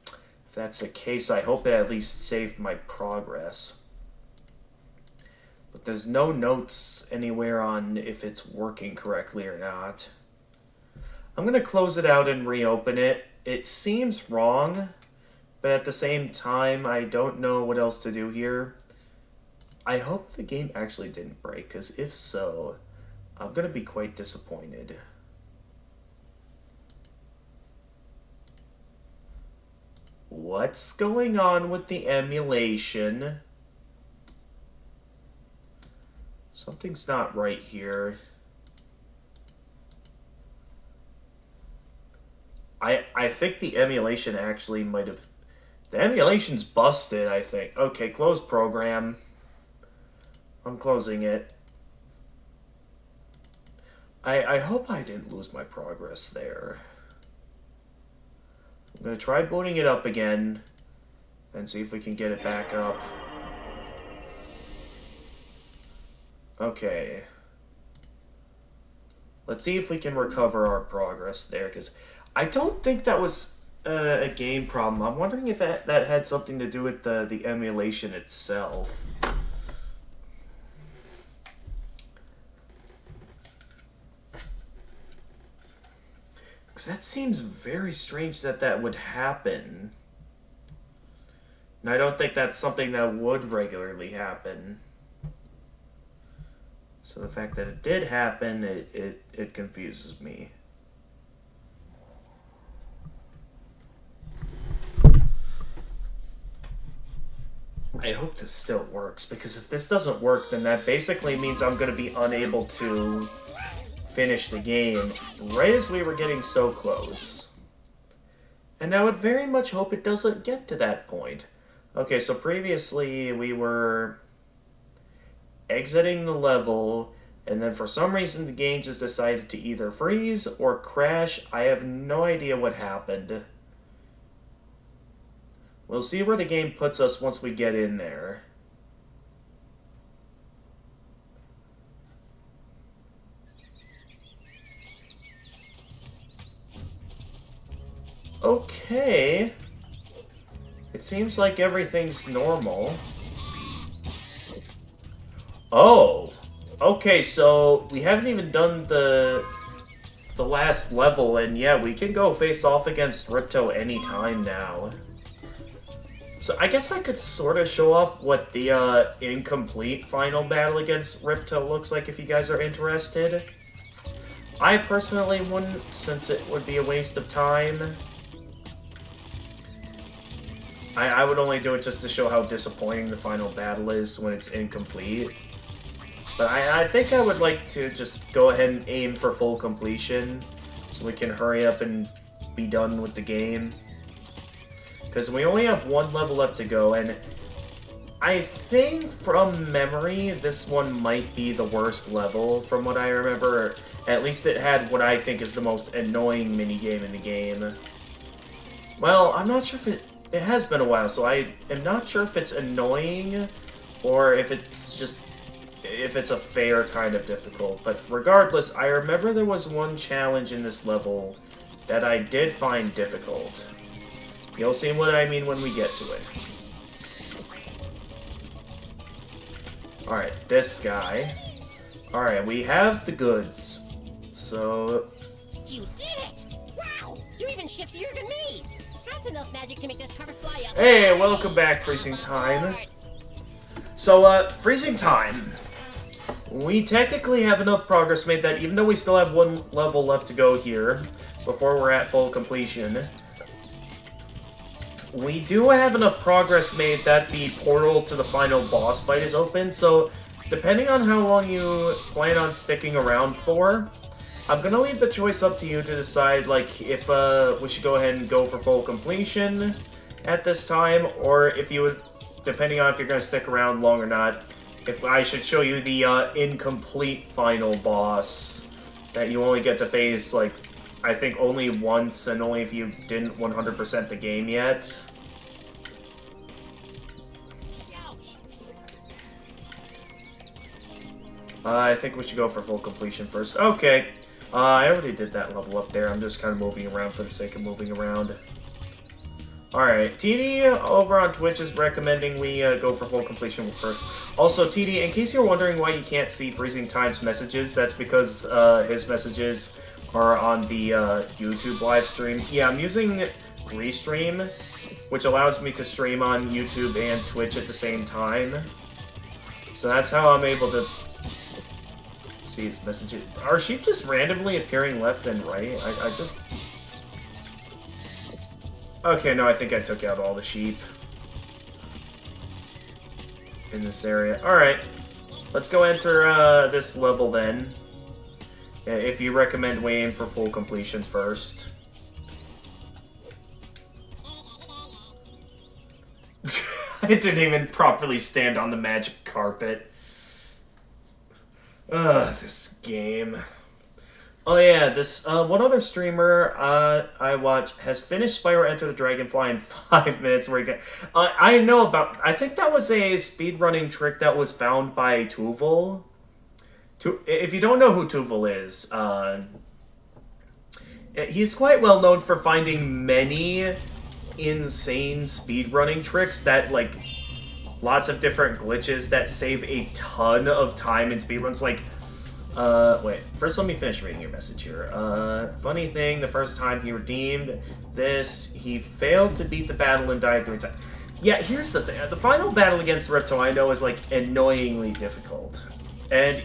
If that's the case, I hope it at least saved my progress. But there's no notes anywhere on if it's working correctly or not. I'm going to close it out and reopen it. It seems wrong, but at the same time, I don't know what else to do here. I hope the game actually didn't break, because if so, I'm going to be quite disappointed. What's going on with the emulation? Something's not right here. I think the emulation actually might have... The emulation's busted, I think. Okay, close program. I'm closing it. I hope I didn't lose my progress there. I'm going to try booting it up again and see if we can get it back up. Okay. Let's see if we can recover our progress there, because I don't think that was a game problem. I'm wondering if that had something to do with the emulation itself. Because that seems very strange that would happen. And I don't think that's something that would regularly happen. So the fact that it did happen, it confuses me. I hope this still works, because if this doesn't work, then that basically means I'm going to be unable to finish the game right as we were getting so close. And I would very much hope it doesn't get to that point. Okay, so previously we were exiting the level, and then for some reason the game just decided to either freeze or crash. I have no idea what happened. We'll see where the game puts us once we get in there. Okay. It seems like everything's normal. Oh. Okay, so we haven't even done the last level, and yeah, we can go face off against Ripto anytime now. So I guess I could sort of show off what the incomplete final battle against Ripto looks like if you guys are interested. I personally wouldn't, since it would be a waste of time. I would only do it just to show how disappointing the final battle is when it's incomplete. But I think I would like to just go ahead and aim for full completion so we can hurry up and be done with the game. Because we only have one level left to go, and I think from memory this one might be the worst level from what I remember. At least it had what I think is the most annoying minigame in the game. Well, I'm not sure if it has been a while, so I am not sure if it's annoying or if it's just... if it's a fair kind of difficult. But regardless, I remember there was one challenge in this level that I did find difficult. You'll see what I mean when we get to it. Alright, this guy. Alright, we have the goods. So... You did it! Wow! You're even shiftier than me! That's enough magic to make this carpet fly up. Hey, welcome back, Freezing Time. So, Freezing Time. We technically have enough progress made that even though we still have one level left to go here, before we're at full completion, we do have enough progress made that the portal to the final boss fight is open, so depending on how long you plan on sticking around for, I'm gonna leave the choice up to you to decide, like, if we should go ahead and go for full completion at this time, or if you would, depending on if you're gonna stick around long or not, if I should show you the incomplete final boss that you only get to face, like, I think only once, and only if you didn't 100% the game yet. I think we should go for full completion first. Okay. I already did that level up there. I'm just kind of moving around for the sake of moving around. Alright, TD over on Twitch is recommending we go for full completion first. Also, TD, in case you're wondering why you can't see Freezing Time's messages, that's because his messages are on the YouTube live stream. Yeah, I'm using Restream, which allows me to stream on YouTube and Twitch at the same time. So that's how I'm able to see his messages. Are sheep just randomly appearing left and right? I just... Okay, no, I think I took out all the sheep in this area. Alright, let's go enter this level then. If you recommend waiting for full completion first. I didn't even properly stand on the magic carpet. Ugh, this game. Oh yeah, this, one other streamer I watch has finished Spyro Enter the Dragonfly in 5 minutes where he got... I know about... I think that was a speedrunning trick that was found by Tuval. If you don't know who Tuval is, he's quite well known for finding many insane speedrunning tricks that, like, lots of different glitches that save a ton of time in speedruns, like... wait. First, let me finish reading your message here. Funny thing, the first time he redeemed this, he failed to beat the battle and died 3 times. Yeah, here's the thing. The final battle against Ripto, I know, is, like, annoyingly difficult. And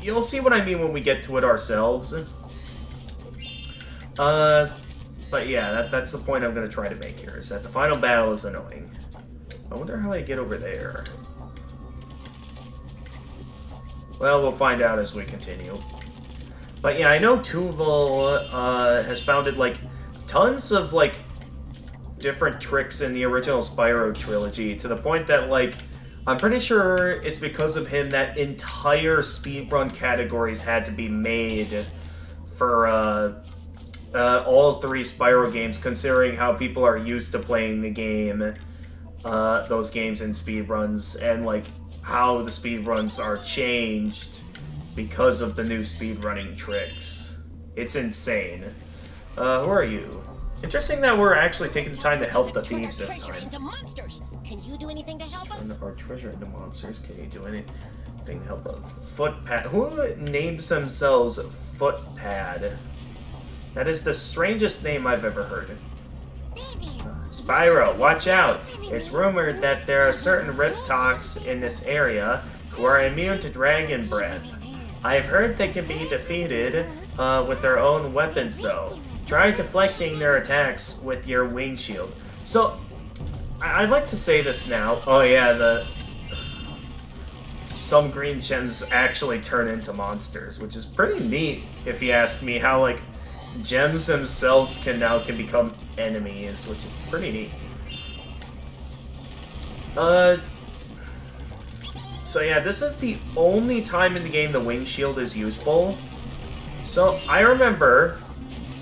you'll see what I mean when we get to it ourselves. But yeah, that's the point I'm going to try to make here, is that the final battle is annoying. I wonder how I get over there. Well, we'll find out as we continue. But yeah, I know Tuval has founded, like, tons of, like, different tricks in the original Spyro trilogy, to the point that, like, I'm pretty sure it's because of him that entire speedrun categories had to be made for all 3 Spyro games, considering how people are used to playing the game, those games in speedruns, and, like, how the speedruns are changed because of the new speedrunning tricks. It's insane. Who are you? Interesting that we're actually taking the time to help the thieves this time. Can you do anything to help us? Turn our treasure into monsters. Can you do anything to help us? Footpad. Who names themselves Footpad? That is the strangest name I've ever heard. Spyro, watch out! It's rumored that there are certain Riptocs in this area who are immune to dragon breath. I've heard they can be defeated with their own weapons, though. Try deflecting their attacks with your wing shield. So, I'd like to say this now. Oh yeah, some green gems actually turn into monsters, which is pretty neat, if you ask me, how, like, gems themselves can become enemies, which is pretty neat. So yeah, this is the only time in the game the wing shield is useful. So I remember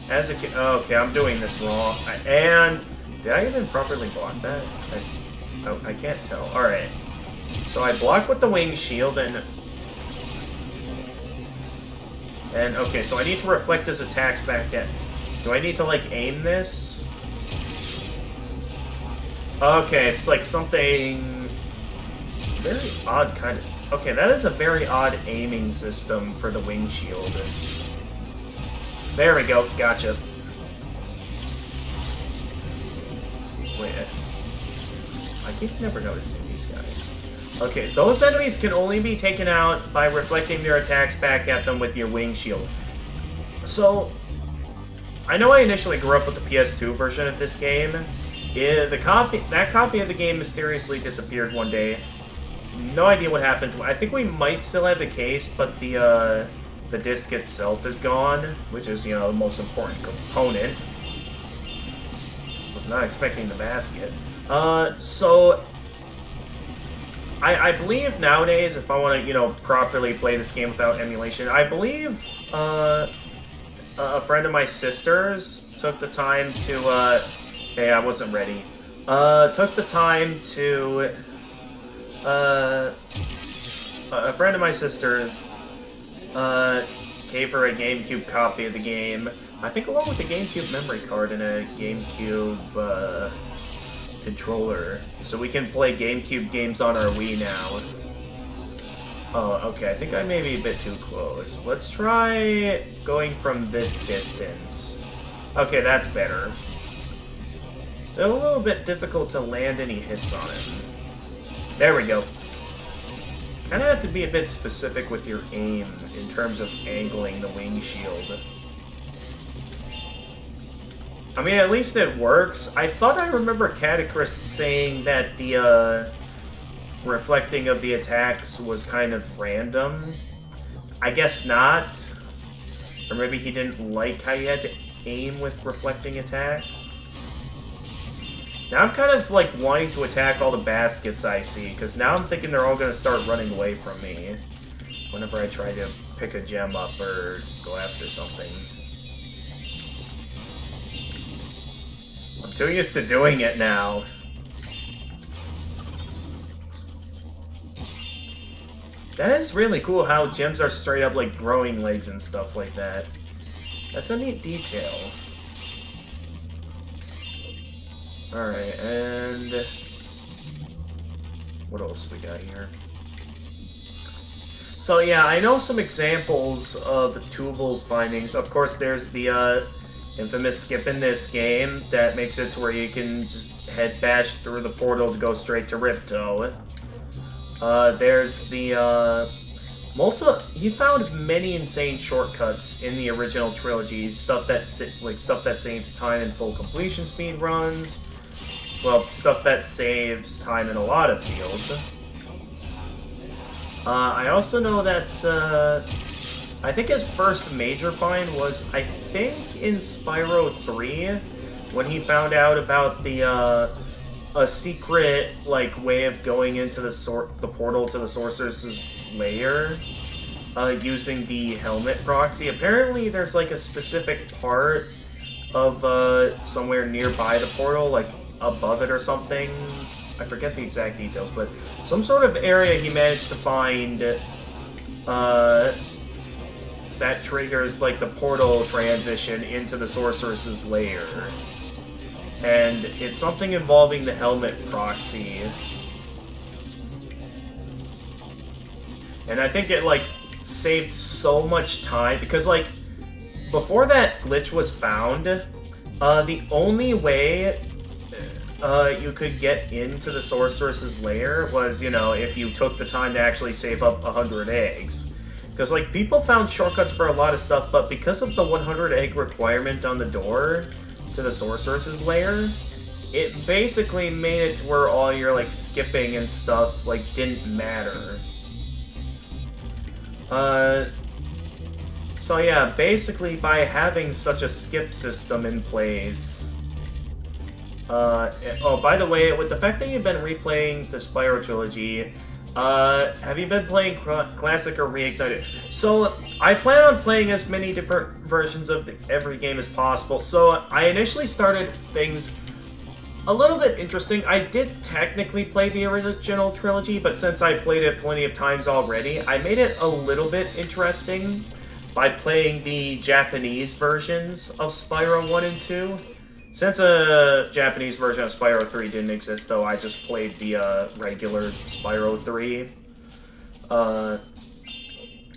as a kid. Okay, I'm doing this wrong. And did I even properly block that? I can't tell. All right. So I block with the wing shield and okay, so I need to reflect his attacks back at... Do I need to, like, aim this? Okay, it's like something... very odd kind of... Okay, that is a very odd aiming system for the wing shield. There we go, gotcha. Wait, I keep never noticing these guys. Okay, those enemies can only be taken out by reflecting their attacks back at them with your wing shield. So, I know I initially grew up with the PS2 version of this game. That copy of the game mysteriously disappeared one day. No idea what happened to it. I think we might still have the case, but the the disc itself is gone, which is, you know, the most important component. Was not expecting the basket. So I believe nowadays, if I want to, you know, properly play this game without emulation, I believe a friend of my sister's took the time to, hey, I wasn't ready. Took the time to, a friend of my sister's, gave her a GameCube copy of the game. I think along with a GameCube memory card and a GameCube, controller. So we can play GameCube games on our Wii now. Oh, okay, I think I may be a bit too close. Let's try going from this distance. Okay, that's better. Still a little bit difficult to land any hits on it. There we go. Kinda have to be a bit specific with your aim in terms of angling the wing shield. I mean, at least it works. I thought I remember Catachrist saying that the reflecting of the attacks was kind of random. I guess not. Or maybe he didn't like how you had to aim with reflecting attacks. Now I'm kind of like wanting to attack all the baskets I see, because now I'm thinking they're all going to start running away from me whenever I try to pick a gem up or go after something. I'm too used to doing it now. That is really cool how gems are straight up like growing legs and stuff like that. That's a neat detail. Alright, and what else we got here? So yeah, I know some examples of Tubal's findings. Of course, there's the infamous skip in this game that makes it to where you can just head bash through the portal to go straight to Ripto. There's the he found many insane shortcuts in the original trilogy, stuff that saves time in full completion speed runs. Well, stuff that saves time in a lot of fields. I also know that, I think his first major find was, I think, in Spyro 3, when he found out about the, a secret, like, way of going into the portal to the Sorceress's lair, using the helmet proxy. Apparently, there's, like, a specific part of, somewhere nearby the portal, like, above it or something. I forget the exact details, but some sort of area he managed to find that triggers like the portal transition into the Sorceress's lair. And it's something involving the helmet proxy. And I think it like saved so much time because like before that glitch was found, the only way you could get into the Sorceress's lair was, you know, if you took the time to actually save up 100 eggs. Because, like, people found shortcuts for a lot of stuff, but because of the 100 egg requirement on the door to the Sorceress's lair, it basically made it to where all your, like, skipping and stuff, like, didn't matter. So yeah, basically by having such a skip system in place, oh, by the way, with the fact that you've been replaying the Spyro trilogy, have you been playing Classic or Reignited? So, I plan on playing as many different versions of every game as possible. So, I initially started things a little bit interesting. I did technically play the original trilogy, but since I played it plenty of times already, I made it a little bit interesting by playing the Japanese versions of Spyro 1 and 2. Since a Japanese version of Spyro 3 didn't exist, though, I just played the regular Spyro 3.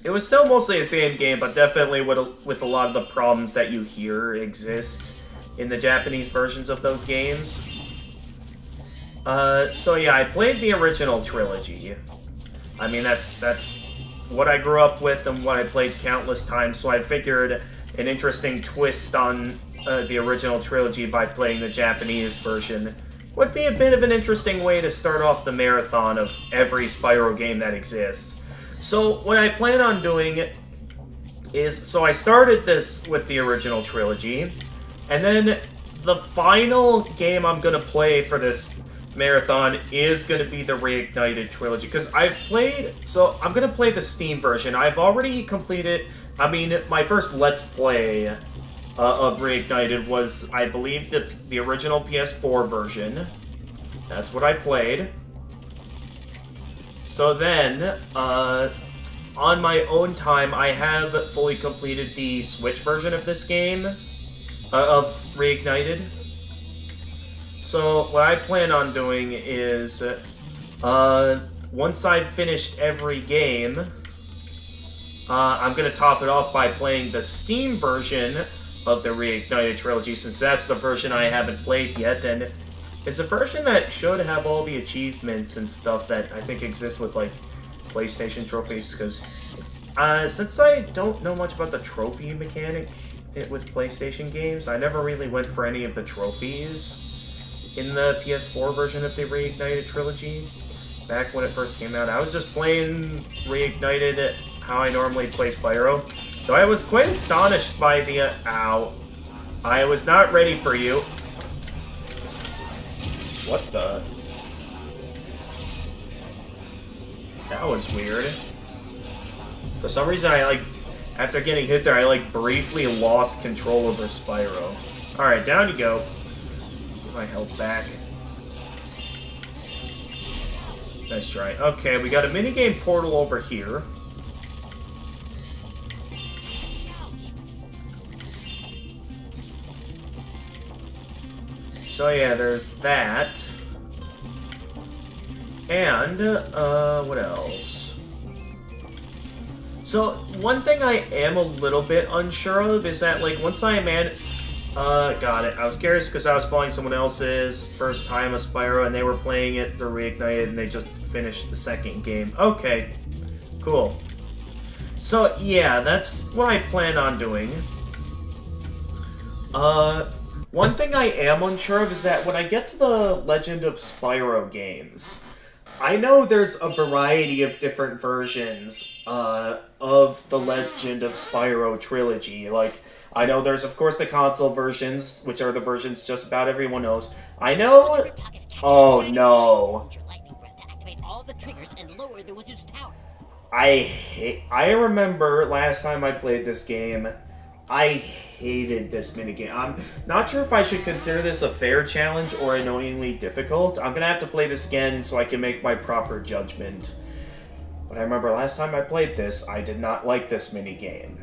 It was still mostly the same game, but definitely with a lot of the problems that you hear exist in the Japanese versions of those games. So yeah, I played the original trilogy. I mean, that's what I grew up with and what I played countless times, so I figured an interesting twist on the original trilogy by playing the Japanese version would be a bit of an interesting way to start off the marathon of every Spyro game that exists. So what I plan on doing is, so I started this with the original trilogy, and then the final game I'm gonna play for this marathon is gonna be the Reignited trilogy, because I've played, so I'm gonna play the Steam version. I've already completed, I mean, my first Let's Play of Reignited was, I believe, the original PS4 version. That's what I played. So then, on my own time, I have fully completed the Switch version of this game, of Reignited. So, what I plan on doing is, once I've finished every game, I'm gonna top it off by playing the Steam version of the Reignited trilogy, since that's the version I haven't played yet, and it's a version that should have all the achievements and stuff that I think exist with, like, PlayStation trophies, because, since I don't know much about the trophy mechanic with PlayStation games, I never really went for any of the trophies in the PS4 version of the Reignited trilogy. Back when it first came out, I was just playing Reignited how I normally play Spyro. Though I was quite astonished by the, ow. I was not ready for you. What the? That was weird. For some reason, after getting hit there, I, briefly lost control over Spyro. Alright, down you go. Get my health back. Nice try. Okay, we got a minigame portal over here. So yeah, there's that. And, what else? So, one thing I am a little bit unsure of is that, once I got it. I was curious because I was following someone else's first time of Spyro, and they were playing it through Reignited, and they just finished the second game. Okay, cool. So, yeah, that's what I plan on doing. One thing I am unsure of is that when I get to the Legend of Spyro games, I know there's a variety of different versions of the Legend of Spyro trilogy. I know there's, of course, the console versions, which are the versions just about everyone knows. I know... Oh, no. I remember last time I played this game, I hated this minigame. I'm not sure if I should consider this a fair challenge or annoyingly difficult. I'm gonna have to play this again so I can make my proper judgment. But I remember last time I played this, I did not like this minigame.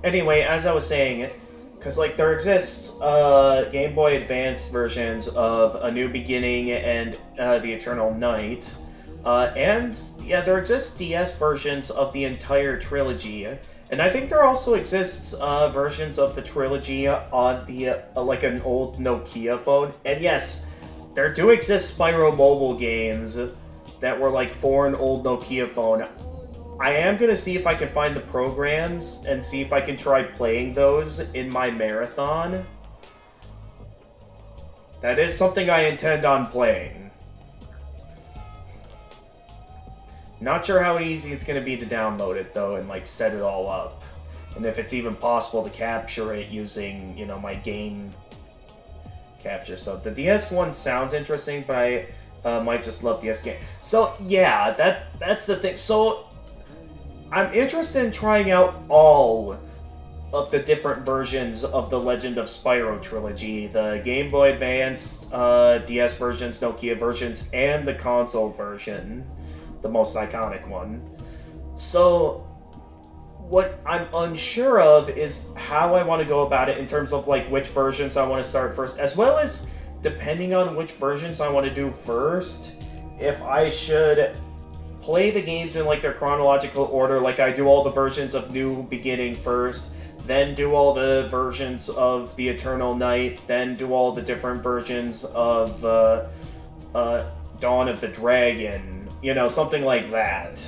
Anyway, as I was saying, because, there exists, Game Boy Advance versions of A New Beginning and, The Eternal Night. And, yeah, there exists DS versions of the entire trilogy. And I think there also exists, versions of the trilogy on the, an old Nokia phone. And yes, there do exist Spyro mobile games that were, for an old Nokia phone. I am going to see if I can find the programs and see if I can try playing those in my marathon. That is something I intend on playing. Not sure how easy it's going to be to download it, though, and, set it all up. And if it's even possible to capture it using, my game capture. So the DS one sounds interesting, but I might just love DS game. So, yeah, that's the thing. So, I'm interested in trying out all of the different versions of the Legend of Spyro trilogy. The Game Boy Advance, DS versions, Nokia versions, and the console version. The most iconic one. So, what I'm unsure of is how I want to go about it in terms of, which versions I want to start first, as well as, depending on which versions I want to do first, if I should play the games in, their chronological order, I do all the versions of New Beginning first, then do all the versions of The Eternal Night, then do all the different versions of, Dawn of the Dragon, something like that.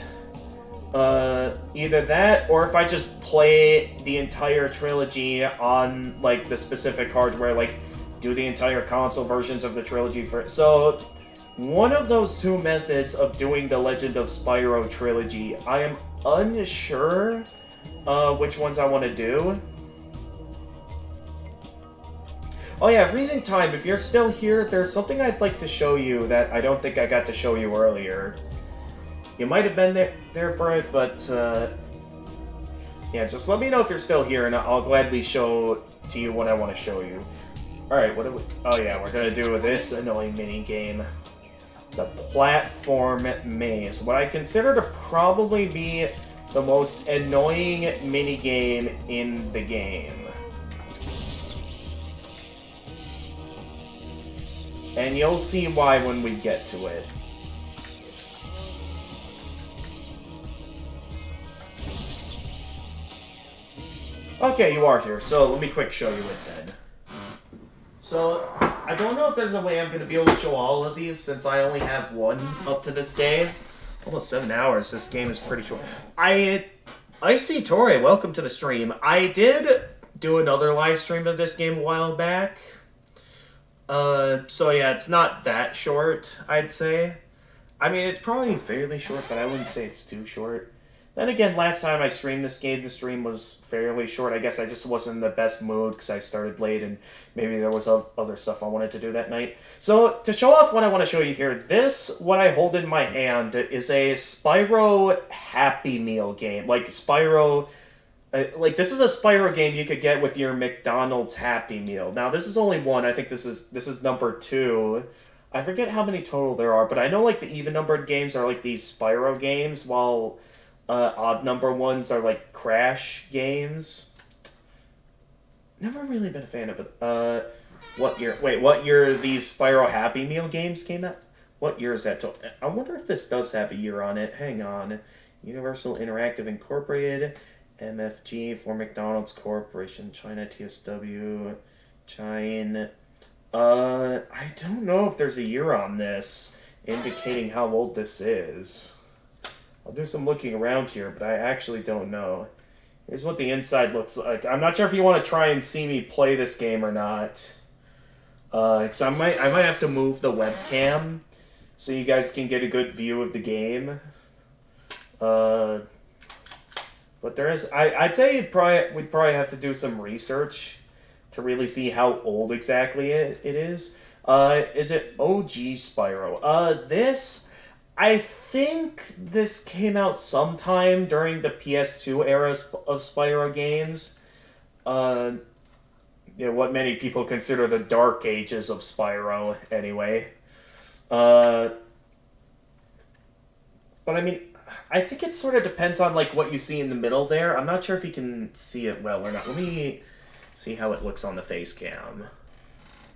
Either that, or if I just play the entire trilogy on, the specific hardware, do the entire console versions of the trilogy first. So, one of those two methods of doing the Legend of Spyro trilogy. I am unsure which ones I want to do. Oh yeah, Freezing Time, if you're still here, there's something I'd like to show you that I don't think I got to show you earlier. You might have been there for it, but yeah, just let me know if you're still here, and I'll gladly show to you what I want to show you. Alright, what do we... Oh yeah, we're gonna do this annoying mini-game. The platform maze. What I consider to probably be the most annoying mini-game in the game. And you'll see why when we get to it. Okay, you are here, so let me quick show you it then. So, I don't know if there's a way I'm going to be able to show all of these, since I only have one up to this day. Almost 7 hours, this game is pretty short. I see Tori, welcome to the stream. I did do another live stream of this game a while back. So yeah, it's not that short, I'd say. I mean, it's probably fairly short, but I wouldn't say it's too short. Then again, last time I streamed this game, the stream was fairly short. I guess I just wasn't in the best mood because I started late and maybe there was other stuff I wanted to do that night. So, to show off what I want to show you here, what I hold in my hand is a Spyro Happy Meal game. Like, Spyro... this is a Spyro game you could get with your McDonald's Happy Meal. Now, this is only one. I think this is number 2. I forget how many total there are, but I know, like, the even-numbered games are, like, these Spyro games, while... odd number ones are like Crash games. Never really been a fan of it. What year these Spyro Happy Meal games came out? What year is that? I wonder if this does have a year on it. Hang on. Universal Interactive Incorporated, MFG for McDonald's Corporation, China TSW, China. I don't know if there's a year on this indicating how old this is. I'll do some looking around here, but I actually don't know. Here's what the inside looks like. I'm not sure if you want to try and see me play this game or not. Because I might have to move the webcam so you guys can get a good view of the game. But there is... I'd say we'd probably have to do some research to really see how old exactly it is. Is it OG Spyro? I think this came out sometime during the PS2 era of Spyro games. What many people consider the dark ages of Spyro, anyway. But I mean, I think it sort of depends on like what you see in the middle there. I'm not sure if you can see it well or not. Let me see how it looks on the face cam.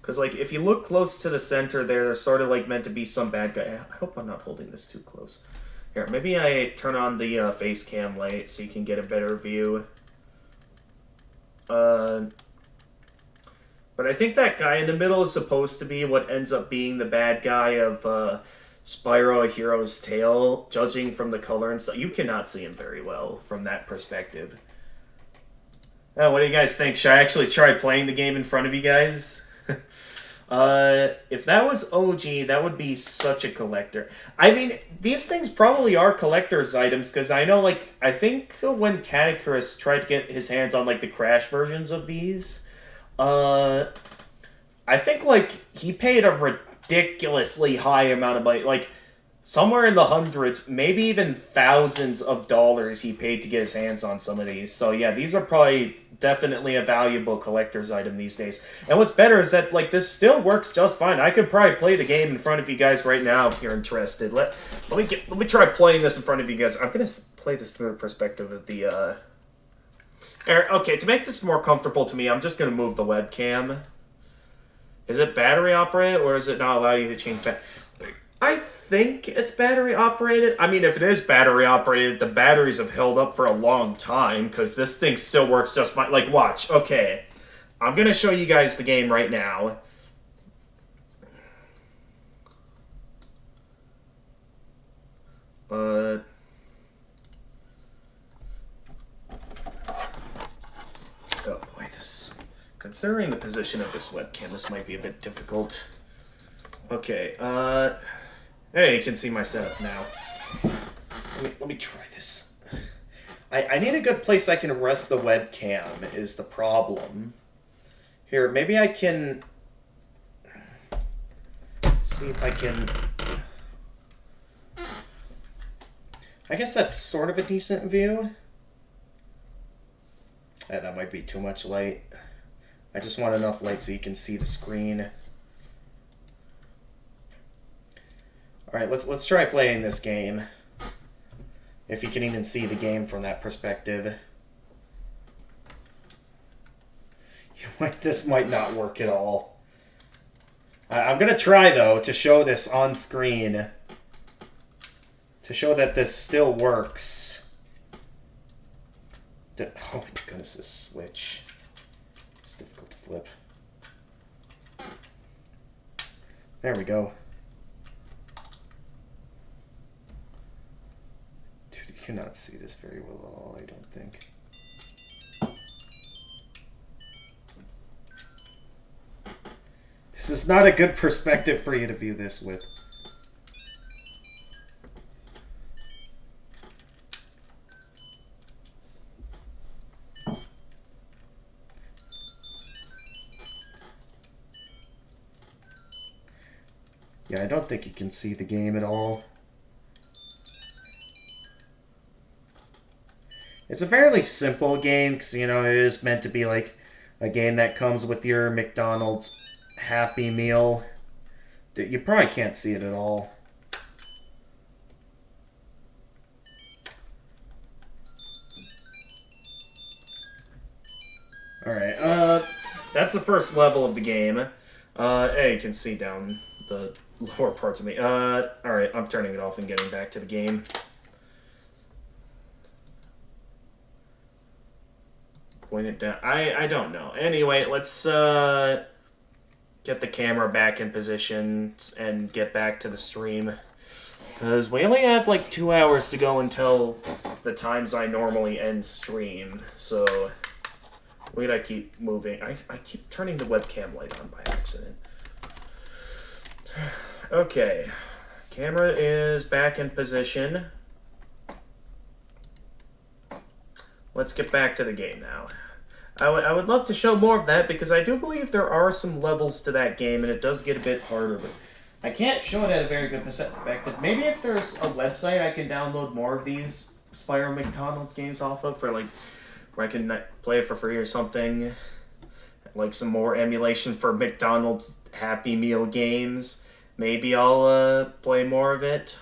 Because, like, if you look close to the center there, there's sort of, like, meant to be some bad guy. I hope I'm not holding this too close. Here, maybe I turn on the face cam light so you can get a better view. But I think that guy in the middle is supposed to be what ends up being the bad guy of Spyro A Hero's Tale, judging from the color and stuff. You cannot see him very well from that perspective. What do you guys think? Should I actually try playing the game in front of you guys? If that was OG, that would be such a collector. I mean, these things probably are collector's items, because I know, like, I think when Catacris tried to get his hands on, like, the Crash versions of these, I think, like, he paid a ridiculously high amount of money, like, somewhere in the hundreds, maybe even thousands of dollars he paid to get his hands on some of these. So, yeah, these are probably definitely a valuable collector's item these days. And what's better is that, like, this still works just fine. I could probably play the game in front of you guys right now if you're interested. Let me try playing this in front of you guys. I'm gonna play this through the perspective of the okay, to make this more comfortable to me, I'm just gonna move the webcam. Is it battery operated, or does it not allow you to change that? I think it's battery operated. I mean, if it is battery operated, the batteries have held up for a long time, because this thing still works just fine. Like, watch. Okay. I'm going to show you guys the game right now. Oh boy, considering the position of this webcam, this might be a bit difficult. Okay, Hey, you can see my setup now. Let me try this. I need a good place I can rest the webcam, is the problem. Here, maybe I can... see if I can... I guess that's sort of a decent view. Yeah, that might be too much light. I just want enough light so you can see the screen. Alright, let's try playing this game. If you can even see the game from that perspective. This might not work at all. I'm gonna try, though, to show this on screen. To show that this still works. Oh my goodness, this switch. It's difficult to flip. There we go. Dude, you cannot see this very well at all, I don't think. This is not a good perspective for you to view this with. Yeah, I don't think you can see the game at all. It's a fairly simple game, because, you know, it is meant to be like a game that comes with your McDonald's Happy Meal. You probably can't see it at all. Alright, that's the first level of the game. Hey, you can see down the lower parts of me. Alright, I'm turning it off and getting back to the game. Point it down. I don't know. Anyway, let's get the camera back in position and get back to the stream. Because we only have like 2 hours to go until the times I normally end stream. So, wait, I keep moving. I keep turning the webcam light on by accident. Okay. Camera is back in position. Let's get back to the game now. I would love to show more of that, because I do believe there are some levels to that game, and it does get a bit harder, but I can't show it at a very good perspective. Maybe if there's a website I can download more of these Spyro McDonald's games off of, for like, where I can play it for free or something. Like some more emulation for McDonald's Happy Meal games. Maybe I'll play more of it.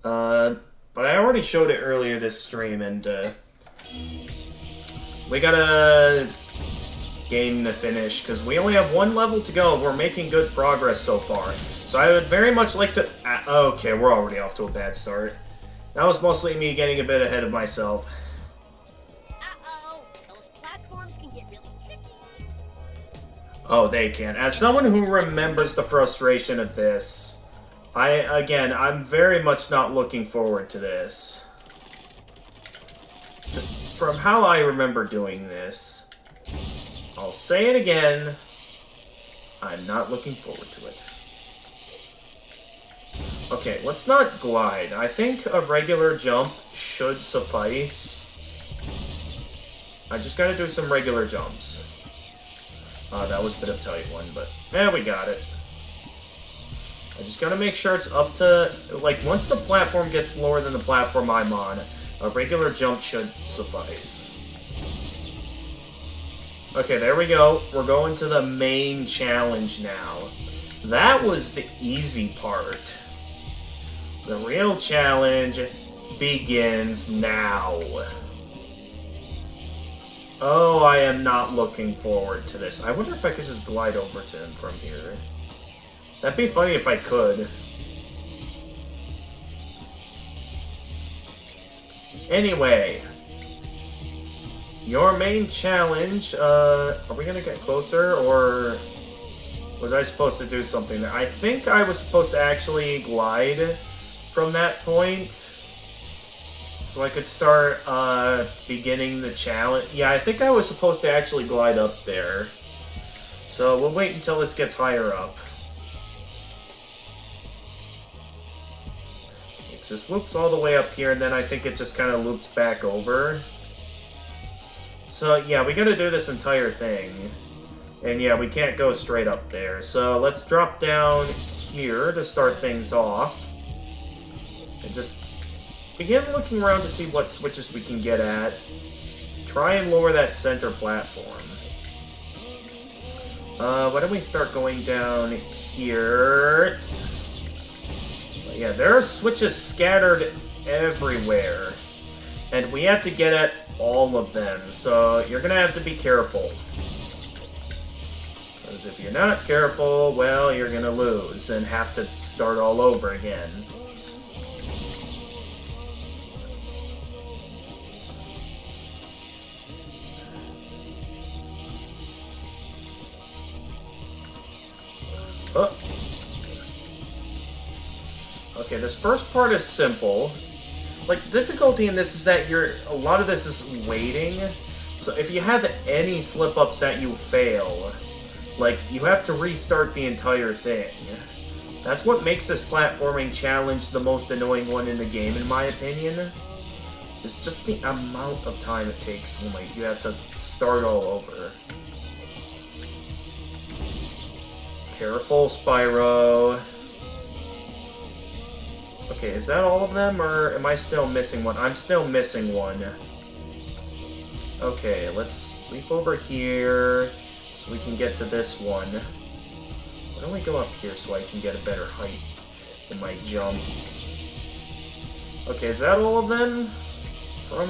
But I already showed it earlier this stream, and we got a game to finish, because we only have one level to go. We're making good progress so far. So I would very much like to... okay, we're already off to a bad start. That was mostly me getting a bit ahead of myself. Uh-oh, those platforms can get really tricky. Oh, they can. As someone who remembers the frustration of this, I'm very much not looking forward to this. From how I remember doing this, I'll say it again, I'm not looking forward to it. Okay, let's not glide. I think a regular jump should suffice. I just gotta do some regular jumps. That was a bit of a tight one, but we got it. I just gotta make sure it's up to, like, once the platform gets lower than the platform I'm on, a regular jump should suffice. Okay, there we go. We're going to the main challenge now. That was the easy part. The real challenge begins now. Oh, I am not looking forward to this. I wonder if I could just glide over to him from here. That'd be funny if I could. Anyway, your main challenge, are we gonna get closer, or was I supposed to do something there? I think I was supposed to actually glide from that point, so I could start, beginning the challenge. Yeah, I think I was supposed to actually glide up there. So we'll wait until this gets higher up. Just loops all the way up here, and then I think it just kind of loops back over. So, yeah, we gotta do this entire thing. And yeah, we can't go straight up there. So let's drop down here to start things off. And just begin looking around to see what switches we can get at. Try and lower that center platform. Why don't we start going down here? But yeah, there are switches scattered everywhere. And we have to get at all of them, so you're gonna have to be careful. Because if you're not careful, well, you're gonna lose and have to start all over again. Oh. Okay, this first part is simple. Like, difficulty in this is that a lot of this is waiting. So if you have any slip-ups that you fail, like, you have to restart the entire thing. That's what makes this platforming challenge the most annoying one in the game, in my opinion. It's just the amount of time it takes when, like, you have to start all over. Careful, Spyro. Okay, is that all of them, or am I still missing one? I'm still missing one. Okay, let's leap over here so we can get to this one. Why don't we go up here so I can get a better height in my jump? Okay, is that all of them?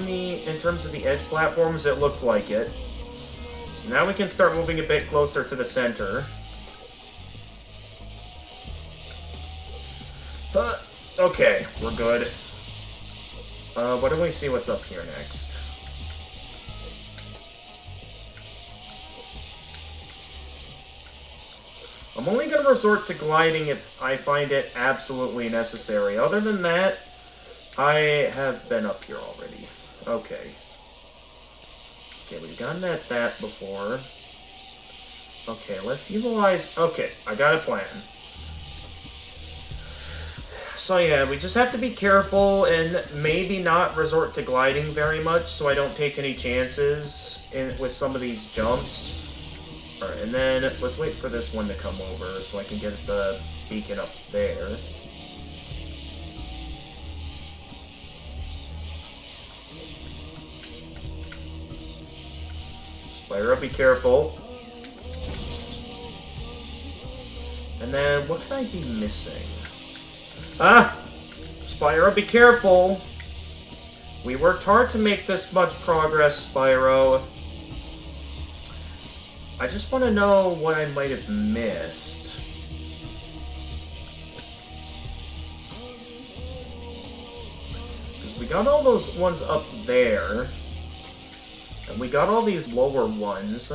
In terms of the edge platforms, it looks like it. So now we can start moving a bit closer to the center. Okay, we're good. Why don't we see what's up here next? I'm only going to resort to gliding if I find it absolutely necessary. Other than that, I have been up here already. Okay. Okay, we've gotten at that before. Okay, let's utilize... Okay, I got a plan. So yeah, we just have to be careful and maybe not resort to gliding very much so I don't take any chances with some of these jumps. Alright, and then let's wait for this one to come over so I can get the beacon up there. Spyro, be careful. And then, what could I be missing? Ah! Spyro, be careful! We worked hard to make this much progress, Spyro. I just want to know what I might have missed. Because we got all those ones up there. And we got all these lower ones.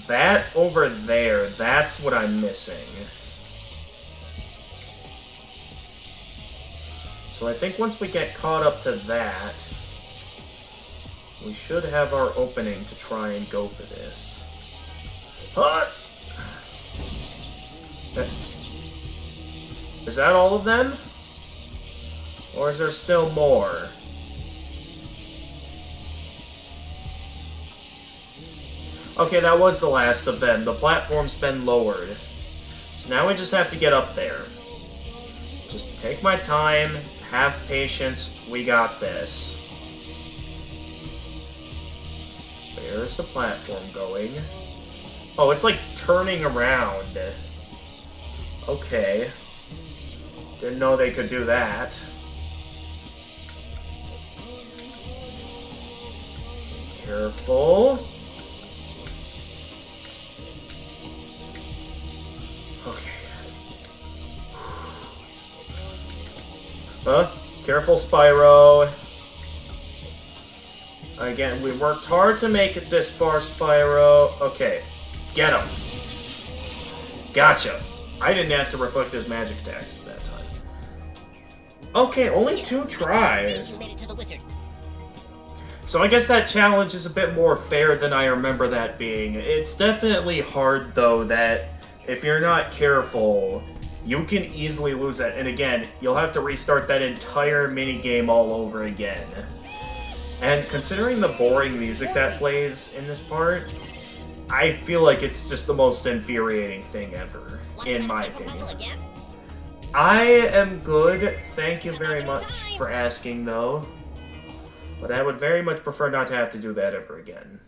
That over there, that's what I'm missing. So I think once we get caught up to that, we should have our opening to try and go for this. Is that all of them? Or is there still more? Okay, that was the last of them. The platform's been lowered. So now we just have to get up there. Just take my time, have patience, we got this. Where's the platform going? Oh, it's like turning around. Okay. Didn't know they could do that. Careful. Careful, Spyro. Again, we worked hard to make it this far, Spyro. Okay, get him. Gotcha. I didn't have to reflect his magic attacks that time. Okay, only 2 tries. So I guess that challenge is a bit more fair than I remember that being. It's definitely hard, though, that if you're not careful, you can easily lose that. And again, you'll have to restart that entire minigame all over again. And considering the boring music that plays in this part, I feel like it's just the most infuriating thing ever, in my opinion. I am good, thank you very much for asking though. But I would very much prefer not to have to do that ever again.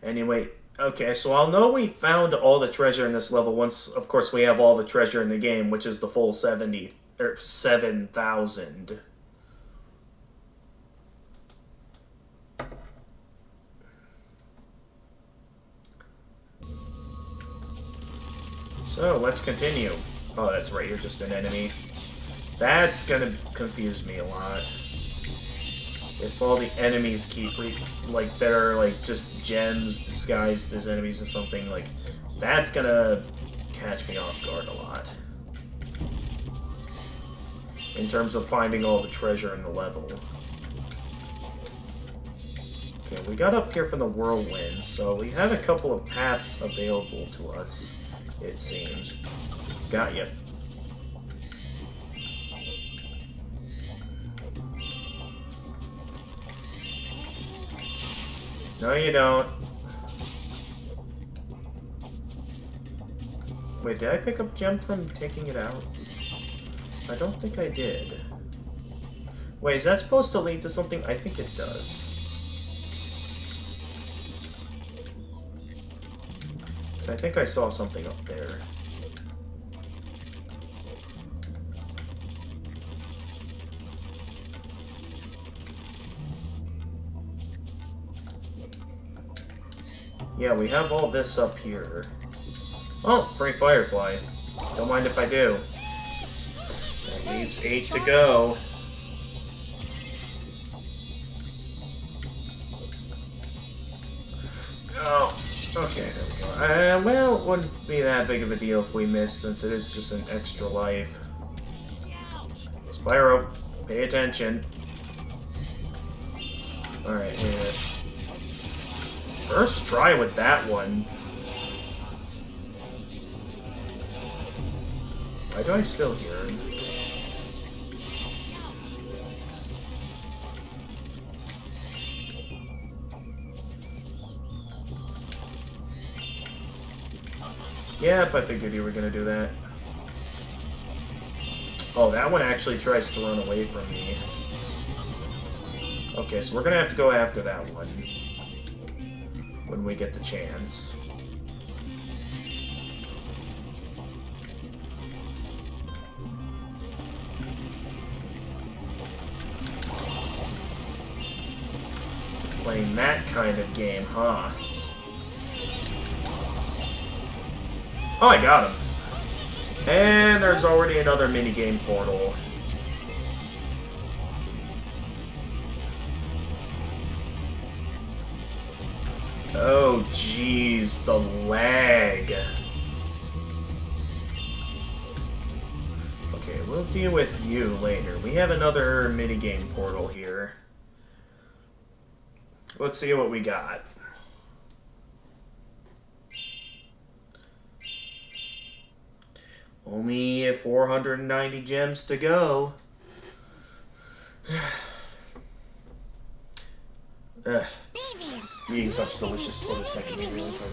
Anyway, okay, so I'll know we found all the treasure in this level once, of course, we have all the treasure in the game, which is the full 7,000. So, let's continue. Oh, that's right, you're just an enemy. That's gonna confuse me a lot. If all the enemies keep, like, that are, like, just gems disguised as enemies or something, like, that's gonna catch me off guard a lot. In terms of finding all the treasure in the level. Okay, we got up here from the whirlwind, so we have a couple of paths available to us, it seems. Got ya. No, you don't. Wait, did I pick up gem from taking it out? I don't think I did. Wait, is that supposed to lead to something? I think it does. So I think I saw something up there. Yeah, we have all this up here. Oh, free Firefly. Don't mind if I do. That leaves 8 to go. Oh, okay, there we go. Well, it wouldn't be that big of a deal if we missed, since it is just an extra life. Spyro, pay attention. Alright, here. First try with that one. Why do I still hear him? Yep, I figured you were gonna do that. Oh, that one actually tries to run away from me. Okay, so we're gonna have to go after that one when we get the chance. Playing that kind of game, huh? Oh, I got him. And there's already another minigame portal. Oh, jeez, the lag. Okay, we'll deal with you later. We have another minigame portal here. Let's see what we got. Only 490 gems to go. Eating such delicious footage making me really tired.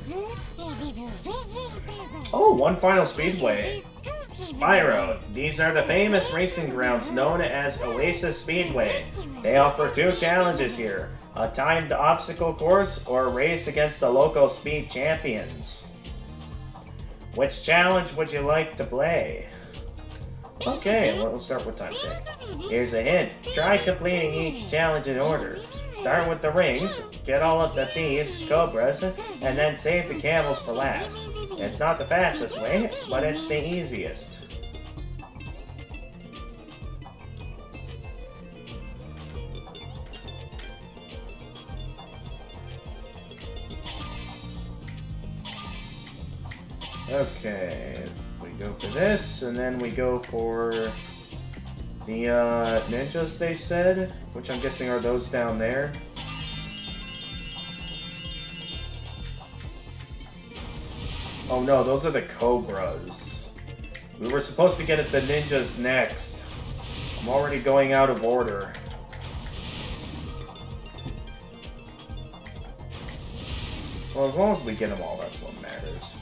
Oh, one final speedway. Spyro. These are the famous racing grounds known as Oasis Speedway. They offer 2 challenges here. A timed obstacle course or a race against the local speed champions. Which challenge would you like to play? Okay, well, we'll start with time check. Here's a hint. Try completing each challenge in order. Start with the rings, get all of the thieves, cobras, and then save the camels for last. It's not the fastest way, but it's the easiest. Okay, we go for this, and then we go for the ninjas, they said, which I'm guessing are those down there. Oh no, those are the Cobras. We were supposed to get at the ninjas next. I'm already going out of order. Well, as long as we get them all, that's what matters.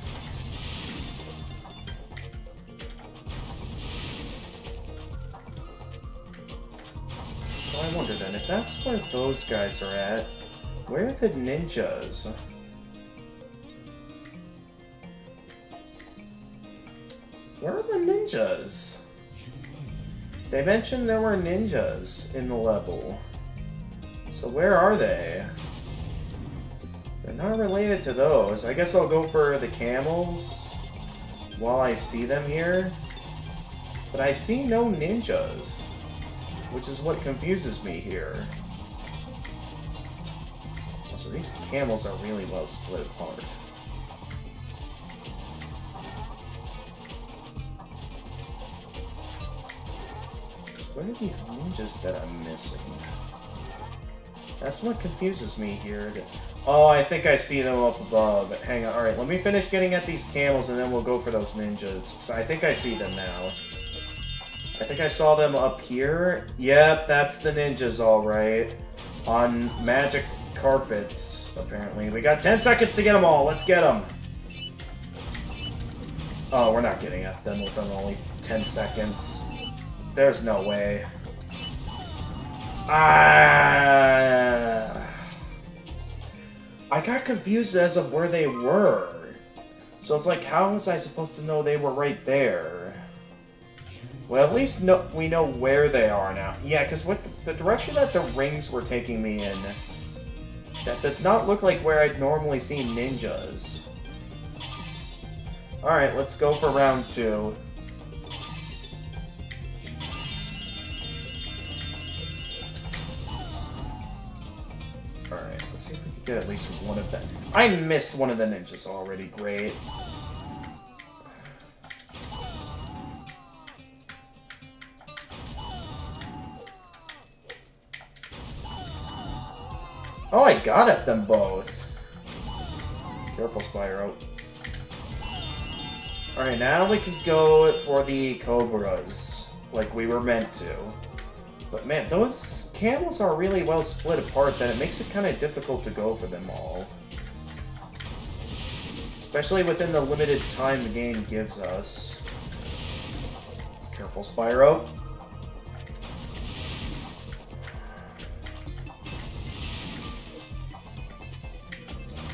Well, I wonder then, if that's where those guys are at, where are the ninjas? Where are the ninjas? They mentioned there were ninjas in the level. So where are they? They're not related to those. I guess I'll go for the camels while I see them here. But I see no ninjas, which is what confuses me here. So these camels are really well split apart. What are these ninjas that I'm missing? That's what confuses me here. Oh, I think I see them up above. Hang on. Alright, let me finish getting at these camels and then we'll go for those ninjas. So I think I see them now. I think I saw them up here. Yep, that's the ninjas, alright. On magic carpets, apparently. We got 10 seconds to get them all. Let's get them. Oh, we're not getting at them within only 10 seconds. There's no way. I got confused as of where they were. So it's like, how was I supposed to know they were right there? Well, at least we know where they are now. Yeah, because with the direction that the rings were taking me in, that did not look like where I'd normally see ninjas. Alright, let's go for round 2. Alright, let's see if we can get at least one of them. I missed one of the ninjas already, great. Oh, I got at them both. Careful, Spyro. Alright, now we can go for the Cobras, like we were meant to. But man, those camels are really well split apart that it makes it kind of difficult to go for them all. Especially within the limited time the game gives us. Careful, Spyro.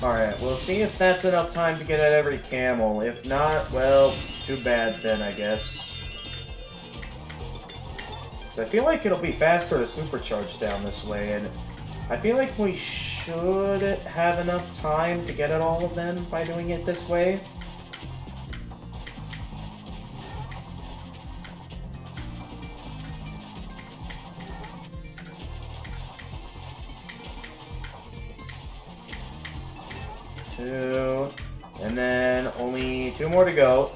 Alright, we'll see if that's enough time to get at every camel. If not, well, too bad then, I guess. So I feel like it'll be faster to supercharge down this way, and I feel like we should have enough time to get at all of them by doing it this way. Two, and then only 2 more to go.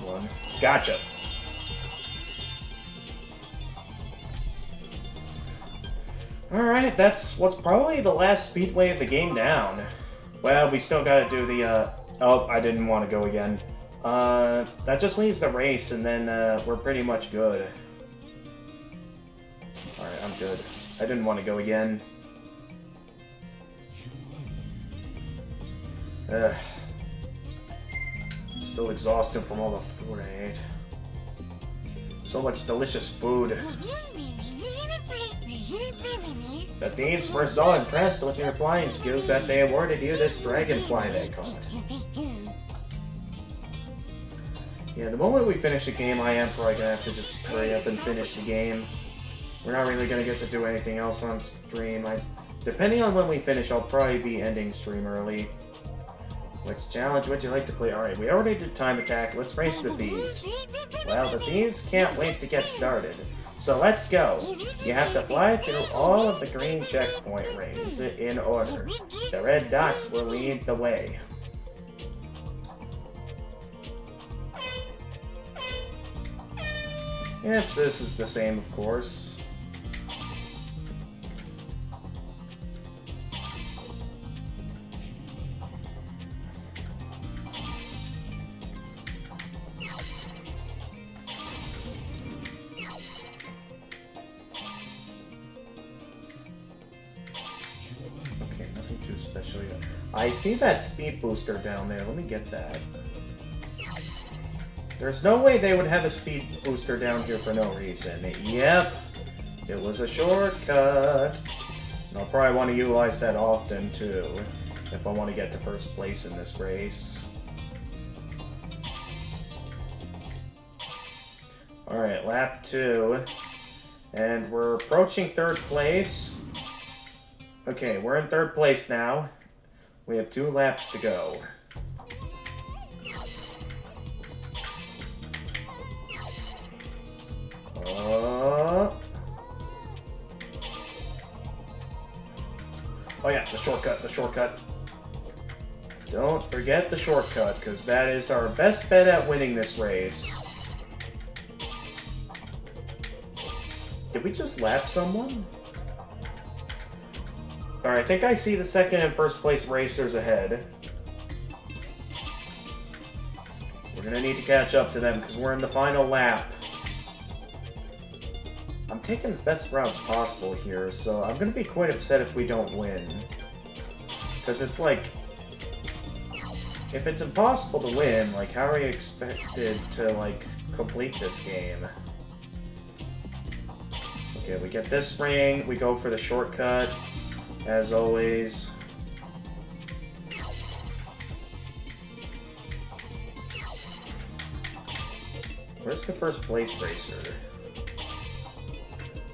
One. Gotcha. Alright, that's what's probably the last speedway of the game down. Well, we still gotta do the, oh, I didn't want to go again. That just leaves the race, and then, we're pretty much good. Alright, I'm good. I didn't want to go again. Still exhausted from all the food I ate. So much delicious food. The thieves were so impressed with your flying skills that they awarded you this dragonfly they caught. Yeah, the moment we finish the game, I am probably gonna have to just hurry up and finish the game. We're not really gonna get to do anything else on stream. Depending on when we finish, I'll probably be ending stream early. Which challenge would you like to play? Alright, we already did time attack. Let's race the thieves. Well, the thieves can't wait to get started. So let's go. You have to fly through all of the green checkpoint rings in order. The red dots will lead the way. Yep, so this is the same, of course. I see that speed booster down there. Let me get that. There's no way they would have a speed booster down here for no reason. Yep. It was a shortcut. And I'll probably want to utilize that often, too, if I want to get to first place in this race. Alright, lap 2. And we're approaching third place. Okay, we're in third place now. We have 2 laps to go. Oh yeah, the shortcut. Don't forget the shortcut, because that is our best bet at winning this race. Did we just lap someone? Alright, I think I see the second and first place racers ahead. We're gonna need to catch up to them, because we're in the final lap. I'm taking the best routes possible here, so I'm gonna be quite upset if we don't win. Because it's like, if it's impossible to win, like, how are you expected to, like, complete this game? Okay, we get this ring, we go for the shortcut, as always. Where's the first place racer?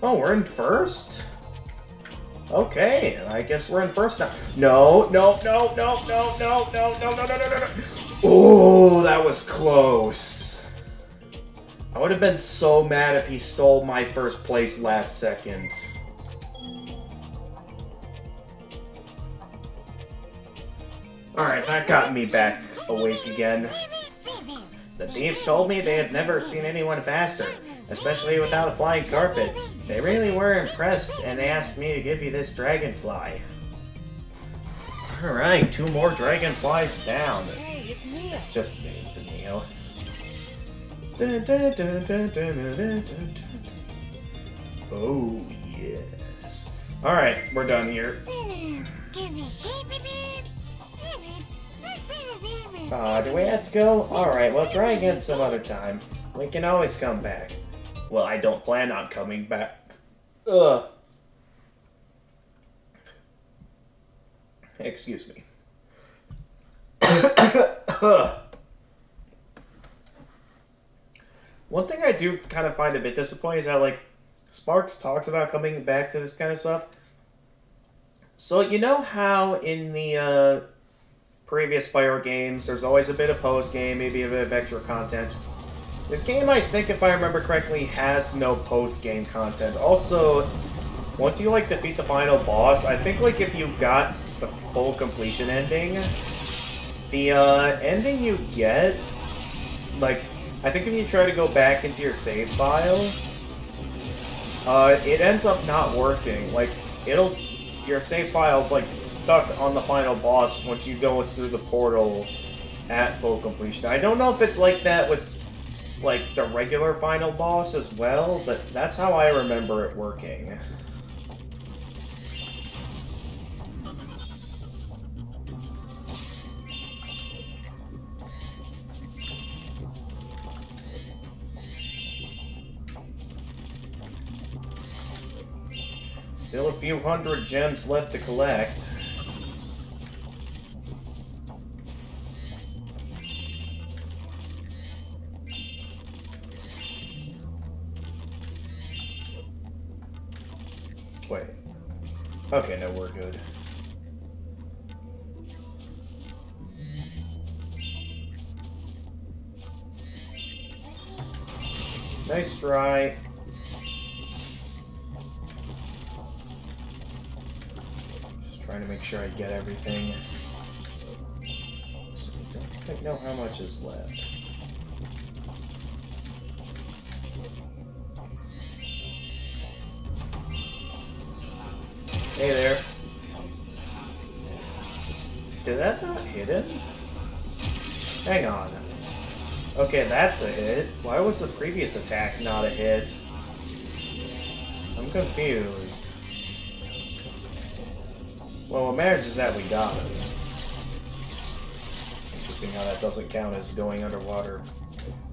Oh, we're in first? Okay, I guess we're in first now. No. Oh, that was close. I would have been so mad if he stole my first place last second. Alright, that got me back awake again. The thieves told me they had never seen anyone faster, especially without a flying carpet. They really were impressed, and they asked me to give you this dragonfly. Alright, 2 more dragonflies down. Hey, it's Mia. Just me, it's Neo. Oh, yes. Alright, we're done here. Do we have to go? Alright, well, try again some other time. We can always come back. Well, I don't plan on coming back. Ugh. Excuse me. One thing I do kind of find a bit disappointing is that, like, Sparks talks about coming back to this kind of stuff. So, you know how in the, previous Spyro games, there's always a bit of post-game, maybe a bit of extra content. This game, I think, if I remember correctly, has no post-game content. Also, once you, like, defeat the final boss, I think, like, if you got the full completion ending, the, ending you get, like, I think if you try to go back into your save file, it ends up not working. Like, your save file's, like, stuck on the final boss once you go through the portal at full completion. I don't know if it's like that with, like, the regular final boss as well, but that's how I remember it working. Still a few hundred gems left to collect. Wait. Okay, no, we're good. Nice try. Trying to make sure I get everything. So I don't quite know how much is left. Hey there. Did that not hit him? Hang on. Okay, that's a hit. Why was the previous attack not a hit? I'm confused. Well, what matters is that we got him. Interesting how that doesn't count as going underwater.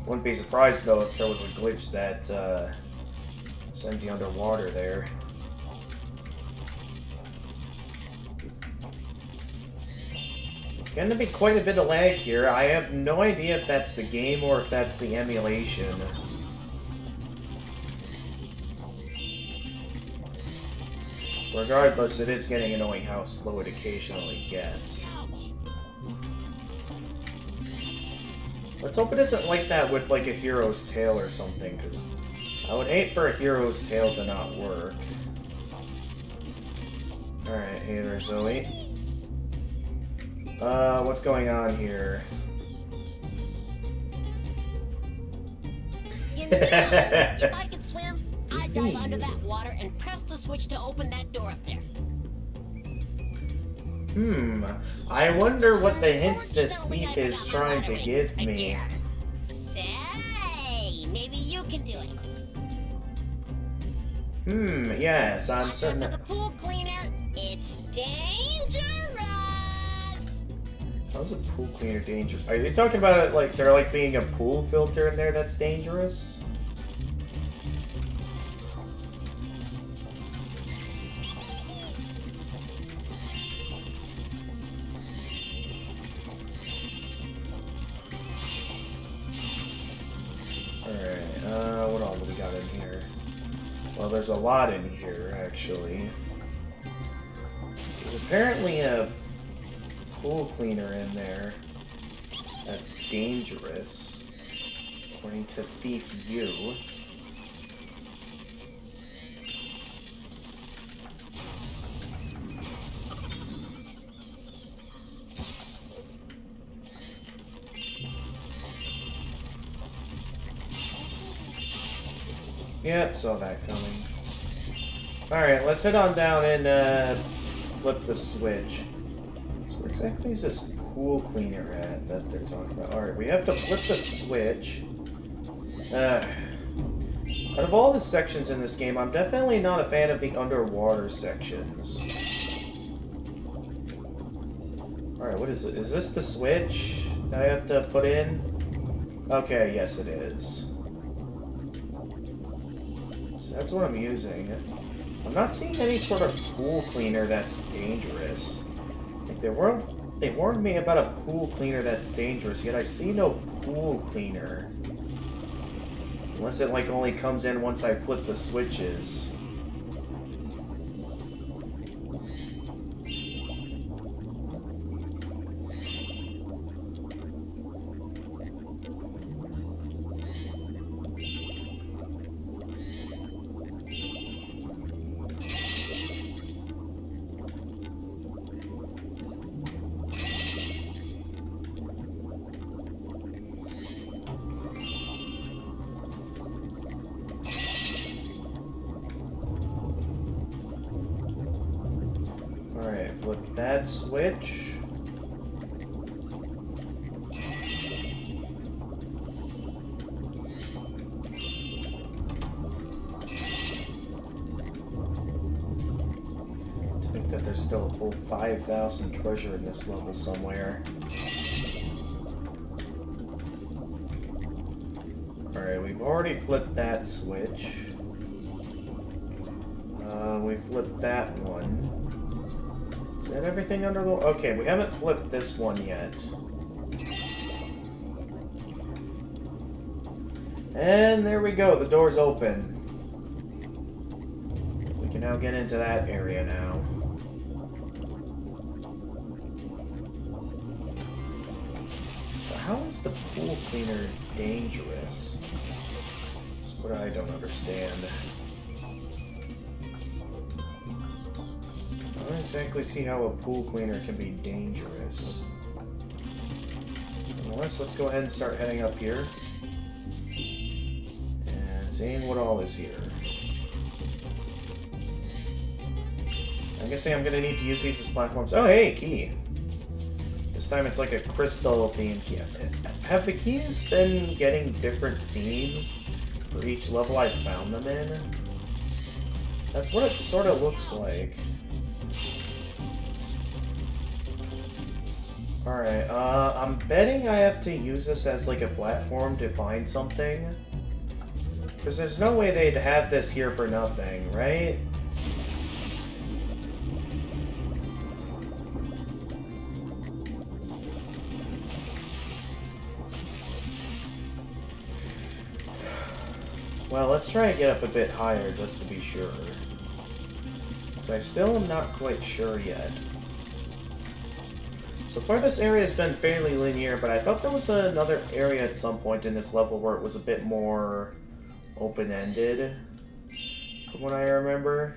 Wouldn't be surprised though if there was a glitch that sends you underwater there. It's going to be quite a bit of lag here. I have no idea if that's the game or if that's the emulation. Regardless, it is getting annoying how slow it occasionally gets. Let's hope it isn't like that with like a Hero's Tail or something, because I would hate for a Hero's Tail to not work. Alright, hey there, Zoe. What's going on here? You know, if I could swim, I'd dive under that water and press the switch to open that door up there. I wonder what the hint this thief is trying to give me. Say, maybe you can do it. Yes, I'm Watch certain. out for the pool cleaner. It's dangerous. How's a pool cleaner dangerous? Are you talking about it like there like being a pool filter in there that's dangerous? Alright, what all do we got in here? Well, there's a lot in here, actually. There's apparently a pool cleaner in there that's dangerous, according to Thief U. Yep, saw that coming. Alright, let's head on down and flip the switch. So where exactly is this pool cleaner at that they're talking about? Alright, we have to flip the switch. Out of all the sections in this game, I'm definitely not a fan of the underwater sections. Alright, what is it? Is this the switch that I have to put in? Okay, yes it is. That's what I'm using. I'm not seeing any sort of pool cleaner that's dangerous. Like they warned me about a pool cleaner that's dangerous, yet I see no pool cleaner. Unless it like only comes in once I flip the switches. Flip that switch. I think that there's still a full 5,000 treasure in this level somewhere. Alright, we've already flipped that switch. We flipped that one. Is that everything under the... Okay, we haven't flipped this one yet. And there we go, the door's open. We can now get into that area now. So how is the pool cleaner dangerous? That's what I don't understand. I don't exactly see how a pool cleaner can be dangerous. Unless, let's go ahead and start heading up here. And seeing what all is here. I'm guessing I'm gonna need to use these as platforms. Oh, hey, key! This time it's like a crystal-themed key. Have the keys been getting different themes for each level I've found them in? That's what it sort of looks like. Alright, I'm betting I have to use this as like a platform to find something. Because there's no way they'd have this here for nothing, right? Well, let's try and get up a bit higher just to be sure. So I still am not quite sure yet. So far this area has been fairly linear, but I thought there was another area at some point in this level where it was a bit more open-ended, from what I remember.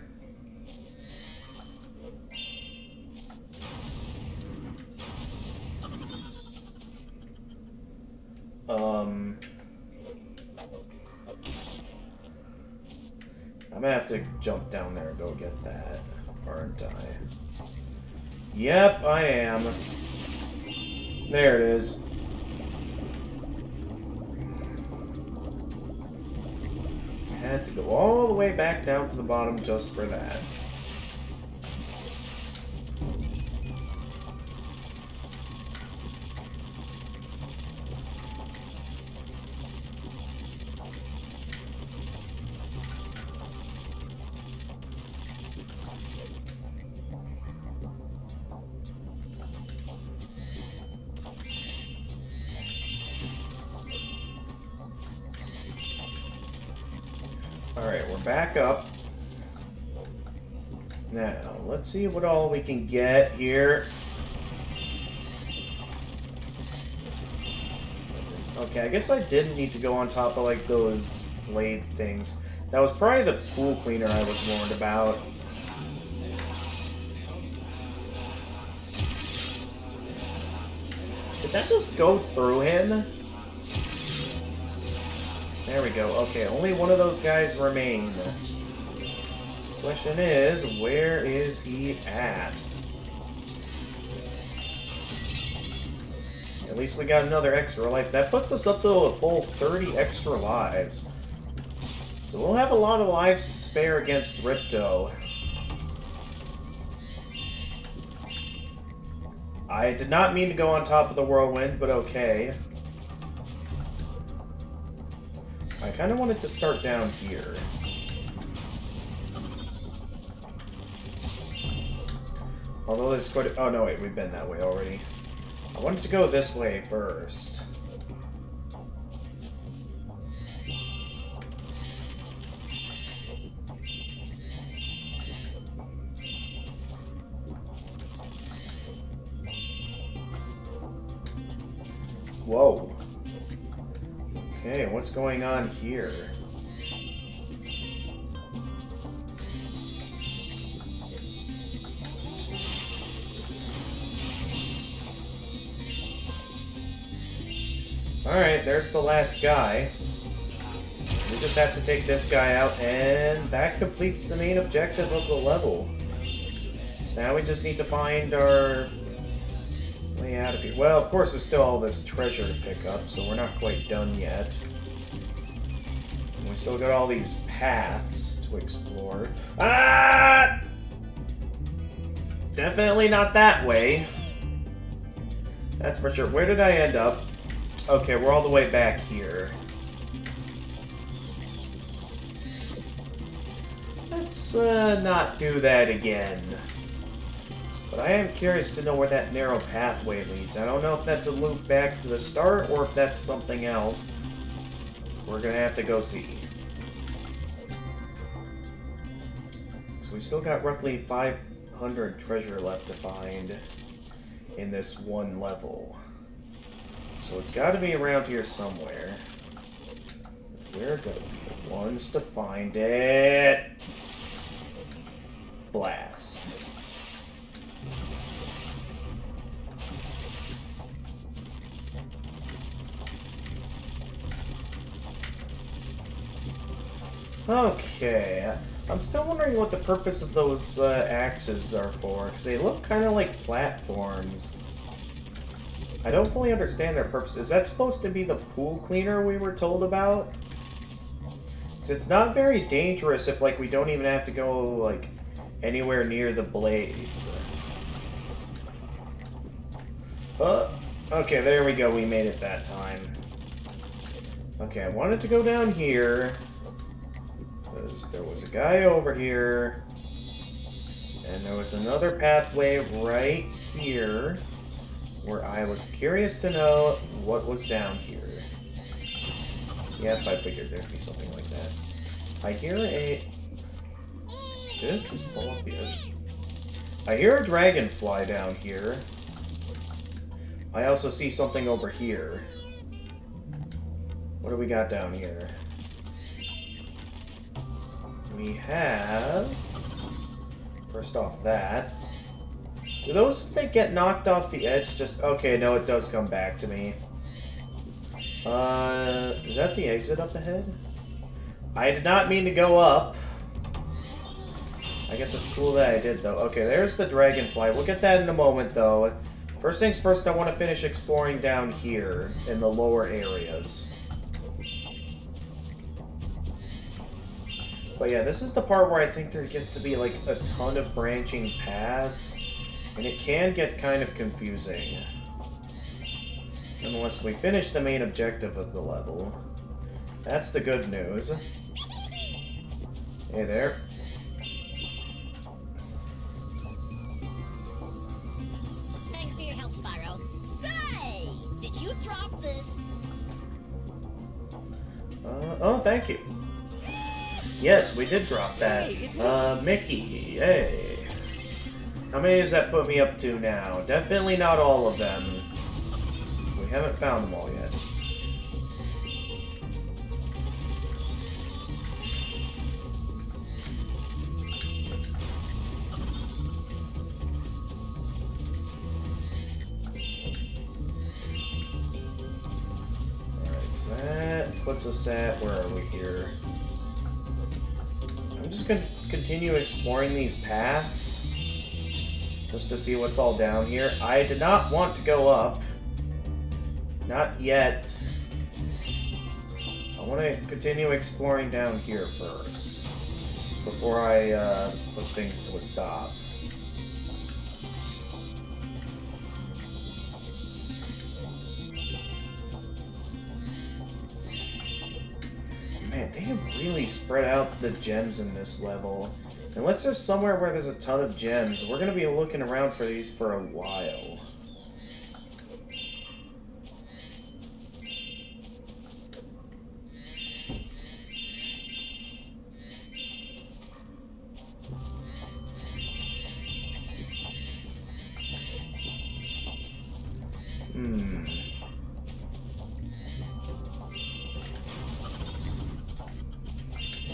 I'm gonna have to jump down there and go get that, aren't I? Yep, I am. There it is. I had to go all the way back down to the bottom just for that. Alright, we're back up. Now, let's see what all we can get here. Okay, I guess I didn't need to go on top of, like, those blade things. That was probably the pool cleaner I was warned about. Did that just go through him? There we go. Okay, only one of those guys remain. Question is, where is he at? At least we got another extra life. That puts us up to a full 30 extra lives. So we'll have a lot of lives to spare against Ripto. I did not mean to go on top of the whirlwind, but okay. I kind of wanted to start down here. Although there's quite a... Oh, no, wait, we've been that way already. I wanted to go this way first. Whoa. Okay, what's going on here? Alright, there's the last guy. So we just have to take this guy out, and that completes the main objective of the level. So now we just need to find our way out of here. Well, of course, there's still all this treasure to pick up, so we're not quite done yet. And we still got all these paths to explore. Ah! Definitely not that way. That's for sure. Where did I end up? Okay, we're all the way back here. Let's not do that again. But I am curious to know where that narrow pathway leads. I don't know if that's a loop back to the start or if that's something else. We're gonna have to go see. So we still got roughly 500 treasure left to find in this one level. So it's got to be around here somewhere. We're gonna be the ones to find it. Blast. Okay, I'm still wondering what the purpose of those axes are for, because they look kind of like platforms. I don't fully understand their purpose. Is that supposed to be the pool cleaner we were told about? Because it's not very dangerous if, like, we don't even have to go, like, anywhere near the blades. Okay, there we go. We made it that time. Okay, I wanted to go down here. Because there was a guy over here. And there was another pathway right here. Where I was curious to know what was down here. Yep, I figured there'd be something like that. I hear a... Did it just fall off the edge? I hear a dragonfly down here. I also see something over here. What do we got down here? We have... First off that. Do those, if they get knocked off the edge, just... Okay, no, it does come back to me. Is that the exit up ahead? I did not mean to go up. I guess it's cool that I did, though. Okay, there's the dragonfly. We'll get that in a moment, though. First things first, I want to finish exploring down here in the lower areas. But yeah, this is the part where I think there gets to be, like, a ton of branching paths. And it can get kind of confusing. Unless we finish the main objective of the level. That's the good news. Hey there. Thanks for your help, Spyro. Say, did you drop this? Oh, thank you. Yes, we did drop that. Mickey, hey. How many does that put me up to now? Definitely not all of them. We haven't found them all yet. Alright, so that puts us at... Where are we here? I'm just gonna continue exploring these paths. Just to see what's all down here. I did not want to go up. Not yet. I want to continue exploring down here first. Before I put things to a stop. Man, they have really spread out the gems in this level. Unless there's somewhere where there's a ton of gems, we're going to be looking around for these for a while.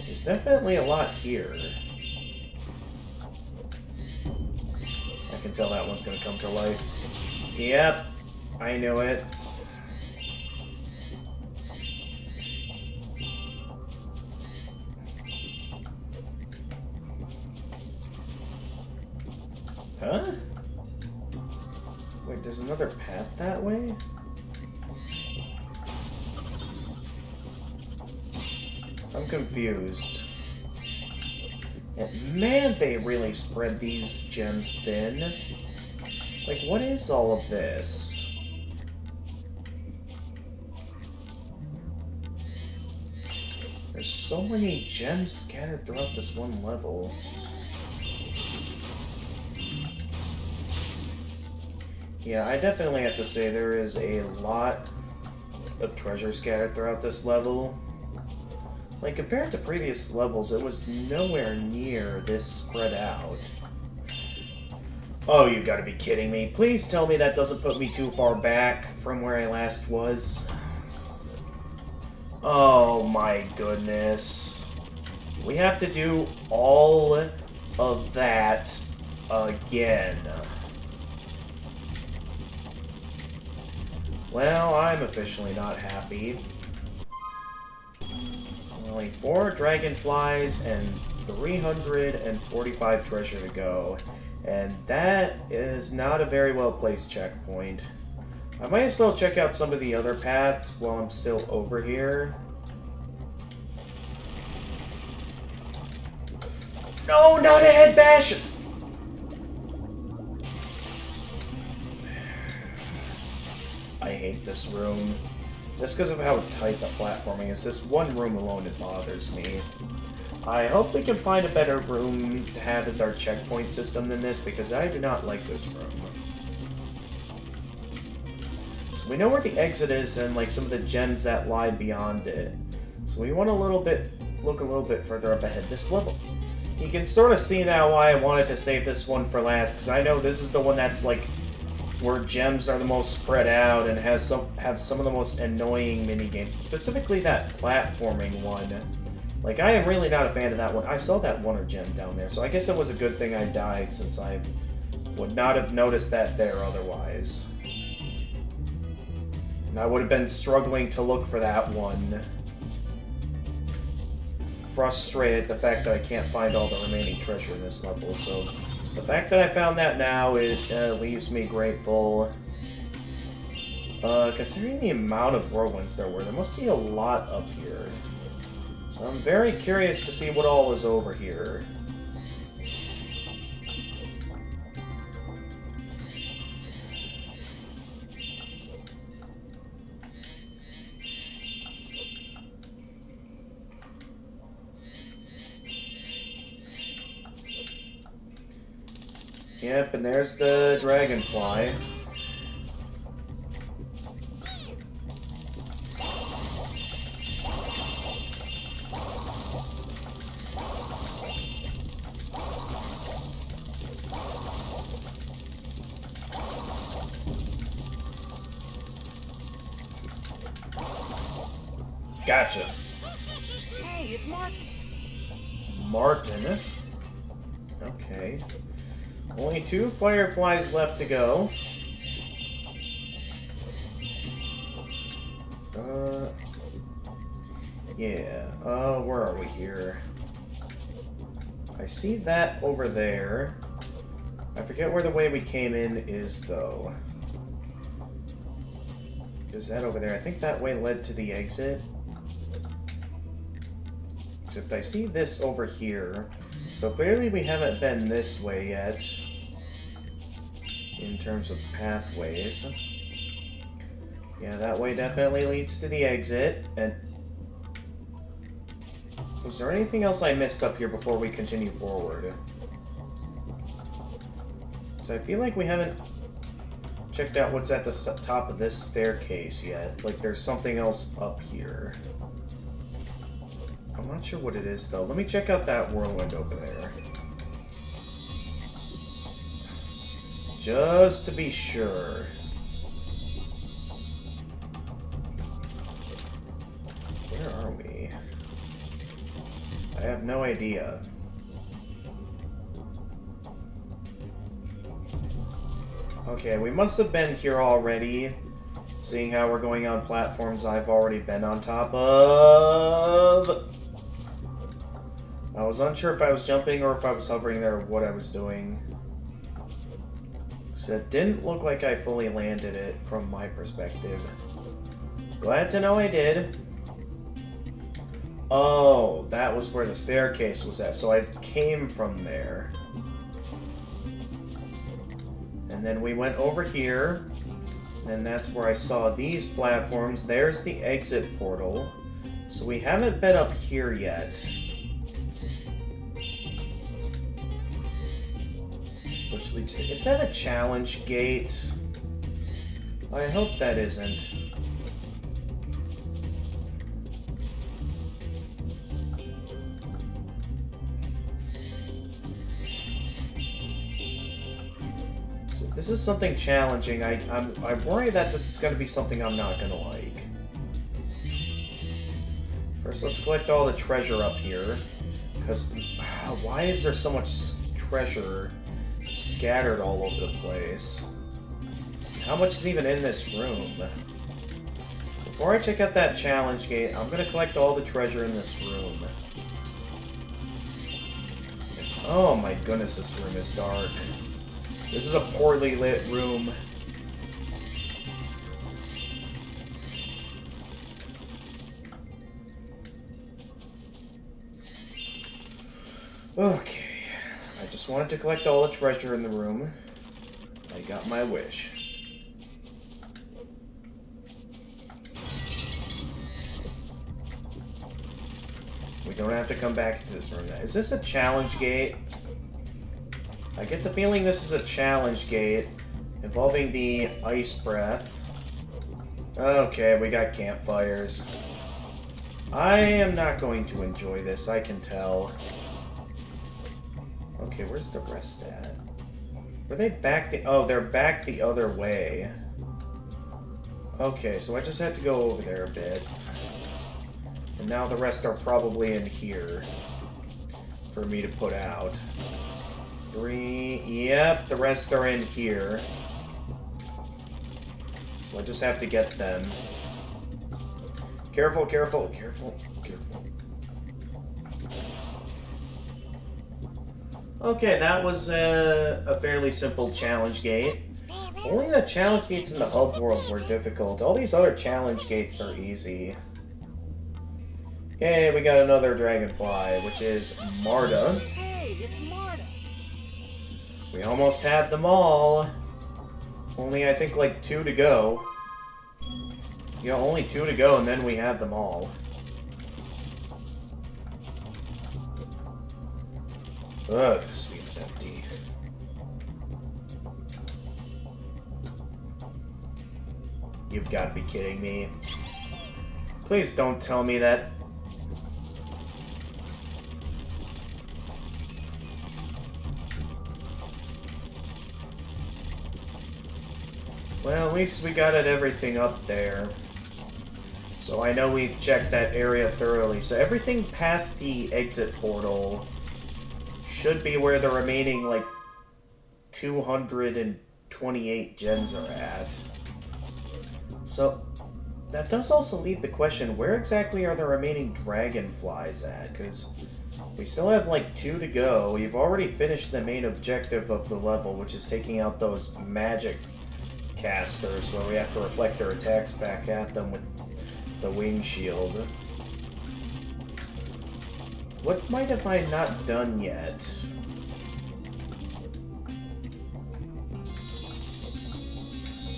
There's definitely a lot here. I can tell that one's gonna come to life. Yep, I knew it. Huh? Wait, there's another path that way? I'm confused. And man, they really spread these gems thin. Like, what is all of this? There's so many gems scattered throughout this one level. Yeah, I definitely have to say there is a lot of treasure scattered throughout this level. Like, compared to previous levels, it was nowhere near this spread out. Oh, you gotta be kidding me. Please tell me that doesn't put me too far back from where I last was. Oh my goodness. We have to do all of that again. Well, I'm officially not happy. Only 4 dragonflies and 345 treasure to go. And that is not a very well placed checkpoint. I might as well check out some of the other paths while I'm still over here. No, not a head bash! I hate this room. Just because of how tight the platforming is. This one room alone, it bothers me. I hope we can find a better room to have as our checkpoint system than this, because I do not like this room. So we know where the exit is and like some of the gems that lie beyond it. So we want to look a little bit further up ahead this level. You can sort of see now why I wanted to save this one for last, because I know this is the one that's like where gems are the most spread out and have some of the most annoying mini-games. Specifically that platforming one. Like, I am really not a fan of that one. I saw that Wonder Gem down there, so I guess it was a good thing I died, since I would not have noticed that there otherwise. And I would have been struggling to look for that one. Frustrated at the fact that I can't find all the remaining treasure in this level, so the fact that I found that now, it leaves me grateful. Considering the amount of whirlwinds there must be a lot up here. So I'm very curious to see what all is over here. Yep, and there's the Dragonfly. Gotcha. Hey, it's Martin. Martin? Okay. Only 2 fireflies left to go. Yeah. Where are we here? I see that over there. I forget where the way we came in is, though. Is that over there? I think that way led to the exit. Except I see this over here. So clearly we haven't been this way yet. In terms of pathways. Yeah, that way definitely leads to the exit. And was there anything else I missed up here before we continue forward? So I feel like we haven't checked out what's at the top of this staircase yet. Like there's something else up here. I'm not sure what it is though. Let me check out that whirlwind over there. Just to be sure. Where are we? I have no idea. Okay, we must have been here already, seeing how we're going on platforms I've already been on top of. I was unsure if I was jumping or if I was hovering there or what I was doing. So it didn't look like I fully landed it from my perspective. Glad to know I did. Oh, that was where the staircase was at, so I came from there. And then we went over here, and that's where I saw these platforms. There's the exit portal. So we haven't been up here yet. Which leads to... Is that a challenge gate? I hope that isn't. So if this is something challenging, I worry that this is going to be something I'm not going to like. First, let's collect all the treasure up here. Because why is there so much treasure scattered all over the place? How much is even in this room? Before I check out that challenge gate, I'm gonna collect all the treasure in this room. Oh my goodness, this room is dark. This is a poorly lit room. Okay. I just wanted to collect all the treasure in the room. I got my wish. We don't have to come back to this room now. Is this a challenge gate? I get the feeling this is a challenge gate involving the ice breath. Okay, we got campfires. I am not going to enjoy this, I can tell. Okay, where's the rest at? Were they back the... Oh, they're back the other way. Okay, so I just had to go over there a bit. And now the rest are probably in here for me to put out. 3... Yep, the rest are in here. So I just have to get them. Careful, careful, careful, careful. Okay, that was a fairly simple challenge gate. Only the challenge gates in the hub world were difficult. All these other challenge gates are easy. Yay, we got another Dragonfly, which is Marta. Hey, it's Marta. We almost had them all. Only, I think, like 2 to go. Yeah, only 2 to go, and then we have them all. Ugh, this feels empty. You've got to be kidding me. Please don't tell me that... Well, at least we got everything up there. So I know we've checked that area thoroughly. So everything past the exit portal should be where the remaining, like, 228 gems are at. So, that does also leave the question, where exactly are the remaining dragonflies at? Because we still have, like, 2 to go. We've already finished the main objective of the level, which is taking out those magic casters, where we have to reflect their attacks back at them with the wing shield. What might have I not done yet?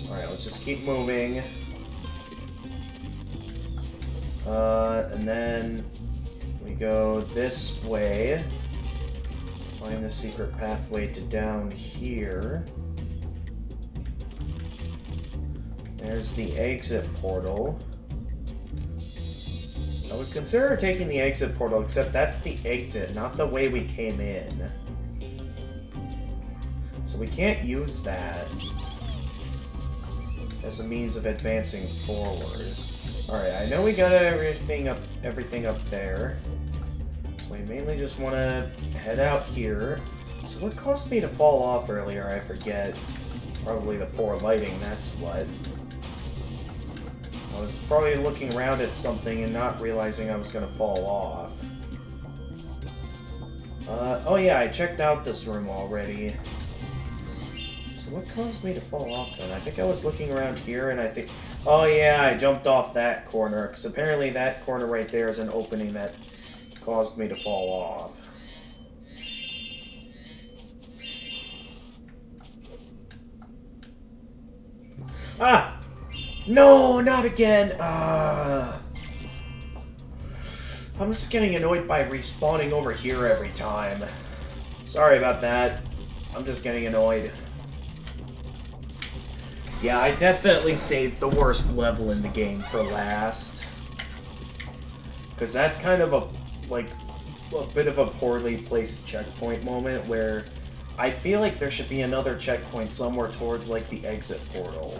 Alright, let's just keep moving. And then we go this way. Find the secret pathway to down here. There's the exit portal. I would consider taking the exit portal, except that's the exit, not the way we came in. So we can't use that as a means of advancing forward. Alright, I know we got everything up there. So we mainly just want to head out here. So what caused me to fall off earlier, I forget. Probably the poor lighting, that's what. I was probably looking around at something and not realizing I was going to fall off. Oh yeah, I checked out this room already. So what caused me to fall off then? I think I was looking around here and I think... Oh yeah, I jumped off that corner, because apparently that corner right there is an opening that caused me to fall off. Ah! No, not again! I'm just getting annoyed by respawning over here every time. Sorry about that. I'm just getting annoyed. Yeah, I definitely saved the worst level in the game for last. Because that's kind of a bit of a poorly placed checkpoint moment where I feel like there should be another checkpoint somewhere towards, like, the exit portal.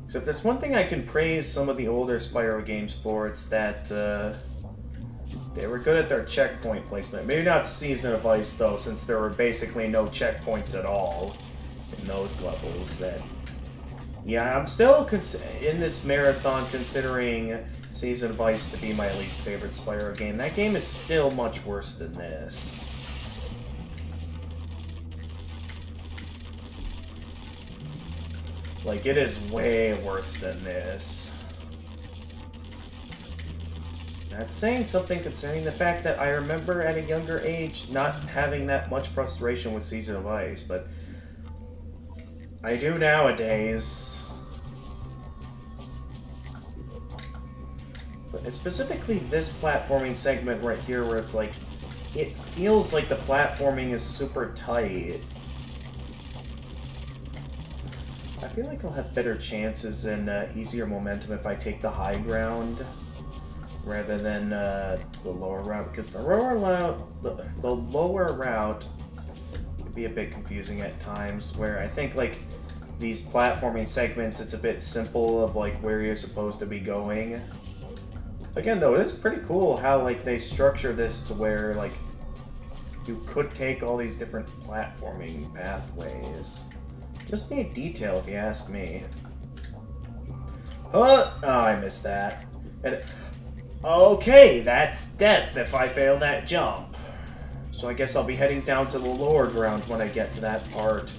So if there's one thing I can praise some of the older Spyro games for, it's that they were good at their checkpoint placement. Maybe not Season of Ice, though, since there were basically no checkpoints at all in those levels. Yeah, I'm still in this marathon considering Season of Ice to be my least favorite Spyro game. That game is still much worse than this. Like, it is way worse than this. That's saying something concerning the fact that I remember at a younger age not having that much frustration with Season of Ice, but I do nowadays. But it's specifically this platforming segment right here where it's like, it feels like the platforming is super tight. I feel like I'll have better chances and easier momentum if I take the high ground rather than the lower route, because the lower route can be a bit confusing at times, where I think like these platforming segments, it's a bit simple of like where you're supposed to be going. Again though, it is pretty cool how like they structure this to where like you could take all these different platforming pathways. Just neat detail if you ask me. Oh, I missed that. And okay, that's death if I fail that jump. So I guess I'll be heading down to the lower ground when I get to that part.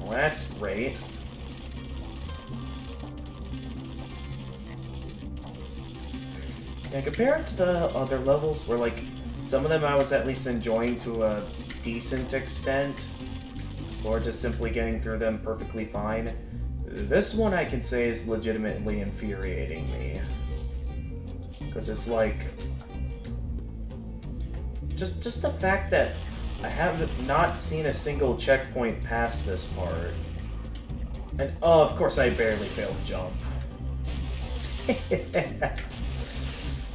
Well, that's great. Yeah, compared to the other levels where, like, some of them I was at least enjoying to a decent extent, or just simply getting through them perfectly fine, this one I can say is legitimately infuriating me. Because it's like... Just the fact that I have not seen a single checkpoint past this part. And, oh, of course I barely failed jump.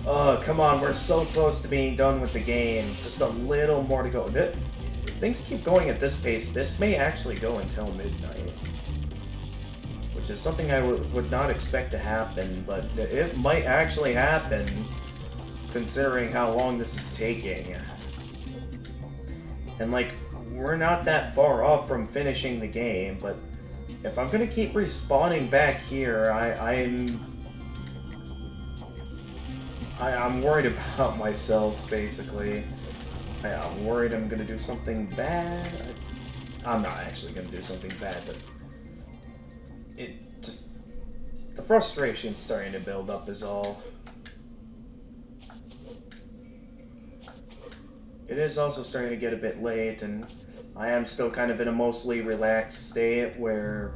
Oh, come on, we're so close to being done with the game. Just a little more to go. If things keep going at this pace, this may actually go until midnight. Which is something I would not expect to happen, but it might actually happen, considering how long this is taking. And, like, we're not that far off from finishing the game, but if I'm gonna keep respawning back here, I'm worried about myself, basically. I'm worried I'm gonna do something bad. I'm not actually gonna do something bad, but it just... the frustration's starting to build up is all. It is also starting to get a bit late, and I am still kind of in a mostly relaxed state where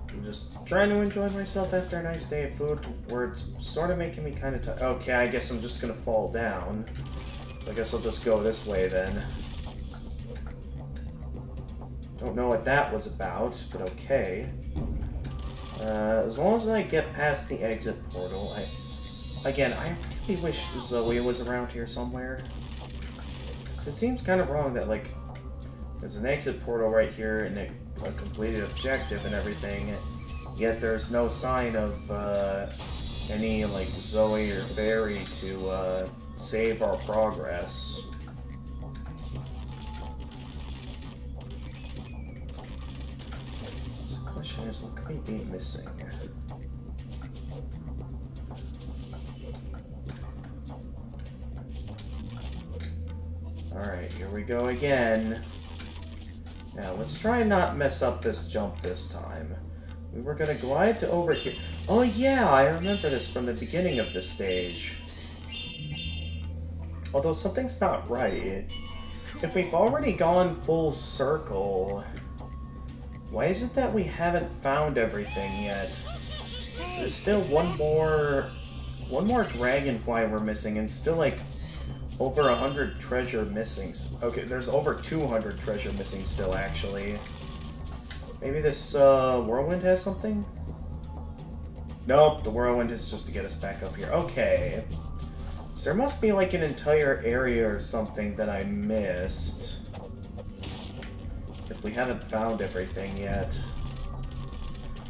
I'm just trying to enjoy myself after a nice day of food, where it's sort of making me kind of tired. Okay, I guess I'm just gonna fall down. So I guess I'll just go this way then. Don't know what that was about, but okay. As long as I get past the exit portal, I really wish Zoe was around here somewhere. Because it seems kind of wrong that, like, there's an exit portal right here and a completed objective and everything, yet there's no sign of any, like, Zoe or Fairy to save our progress. So the question is, what could we be missing? Alright, here we go again. Now, let's try and not mess up this jump this time. We were gonna glide to over here. Oh yeah, I remember this from the beginning of this stage. Although something's not right. If we've already gone full circle, why is it that we haven't found everything yet? So there's still one more Dragonfly we're missing, and still like over 100 treasure missing. Okay, there's over 200 treasure missing still, actually. Maybe this whirlwind has something? Nope, the whirlwind is just to get us back up here. Okay. So there must be like an entire area or something that I missed, if we haven't found everything yet.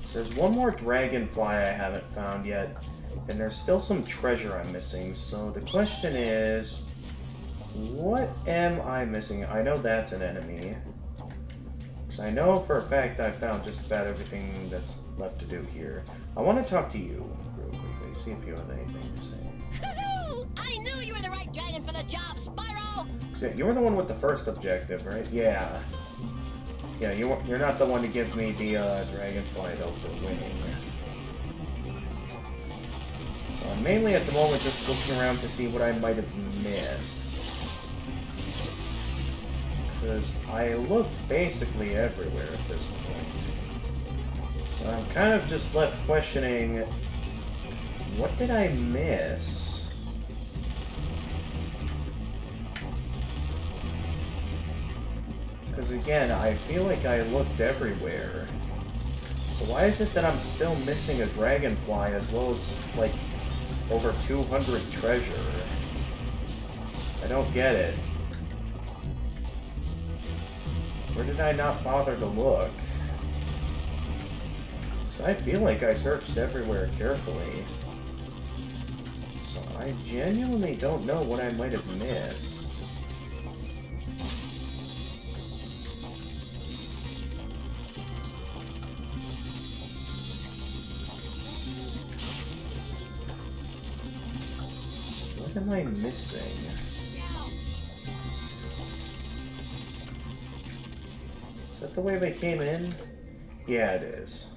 So there's one more Dragonfly I haven't found yet, and there's still some treasure I'm missing. So the question is, what am I missing? I know that's an enemy. Because I know for a fact I found just about everything that's left to do here. I want to talk to you real quickly, see if you have anything to say. I knew you were the right dragon for the job, Spyro! So you were the one with the first objective, right? Yeah. Yeah, you're not the one to give me the Dragonfly, though, for winning. So I'm mainly at the moment just looking around to see what I might have missed. Because I looked basically everywhere at this point. So I'm kind of just left questioning, what did I miss? Because again, I feel like I looked everywhere. So why is it that I'm still missing a Dragonfly as well as, like, over 200 treasure? I don't get it. Where did I not bother to look? So I feel like I searched everywhere carefully. So I genuinely don't know what I might have missed. What am I missing? Is that the way they came in? Yeah, it is.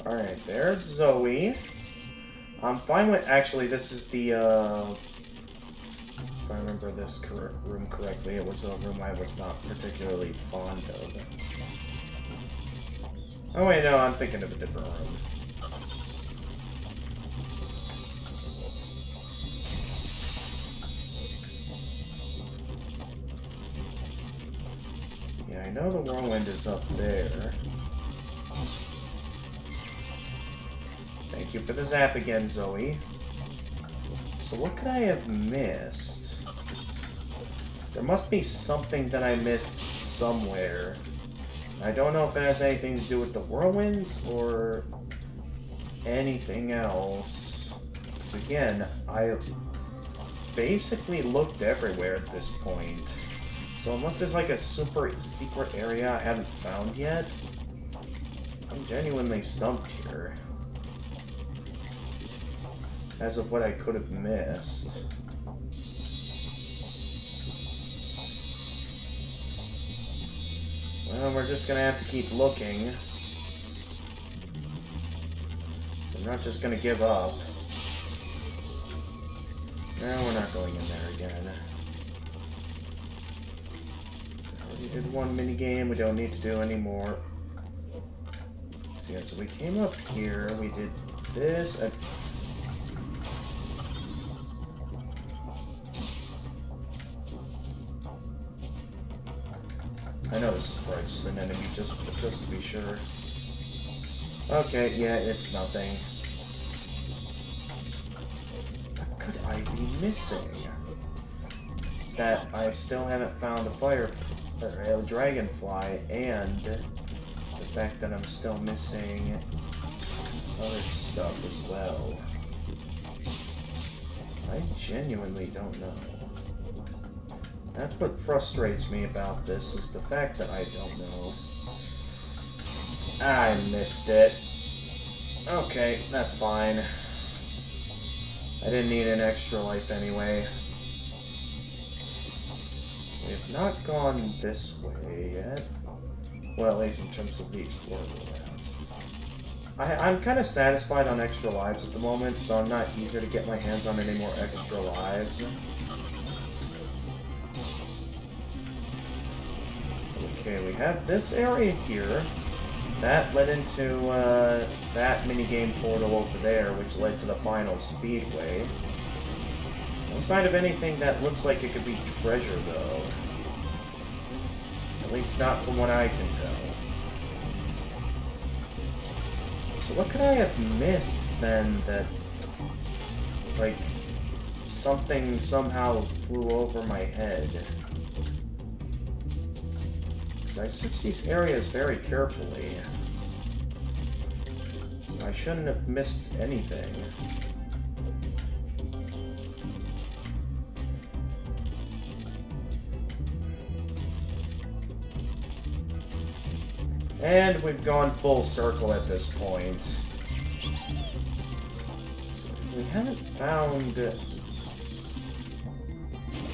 Alright, there's Zoe. I'm fine with... Actually, this is the, if I remember this room correctly, it was a room I was not particularly fond of. Oh wait, no, I'm thinking of a different room. Yeah, I know the whirlwind is up there. Thank you for the zap again, Zoe. So what could I have missed? There must be something that I missed somewhere. I don't know if it has anything to do with the whirlwinds or anything else. So again, I basically looked everywhere at this point. So unless there's like a super secret area I haven't found yet, I'm genuinely stumped here. As of what I could have missed. Well, we're just gonna have to keep looking. So I'm not just gonna give up. No, we're not going in there again. We already did one minigame, we don't need to do any more. So yeah, so we came up here, we did this, I know this is probably just an enemy, just to be sure. Okay, yeah, it's nothing. What could I be missing? That I still haven't found a dragonfly, and the fact that I'm still missing other stuff as well. I genuinely don't know. That's what frustrates me about this, is the fact that I don't know. I missed it. Okay, that's fine. I didn't need an extra life anyway. We have not gone this way yet. Well, at least in terms of the explorable routes. I'm kind of satisfied on extra lives at the moment, so I'm not eager to get my hands on any more extra lives. Okay, we have this area here. That led into that minigame portal over there, which led to the final speedway. No sign of anything that looks like it could be treasure, though. At least not from what I can tell. So what could I have missed, then, that, like, something somehow flew over my head? I search these areas very carefully. I shouldn't have missed anything. And we've gone full circle at this point. So if we haven't found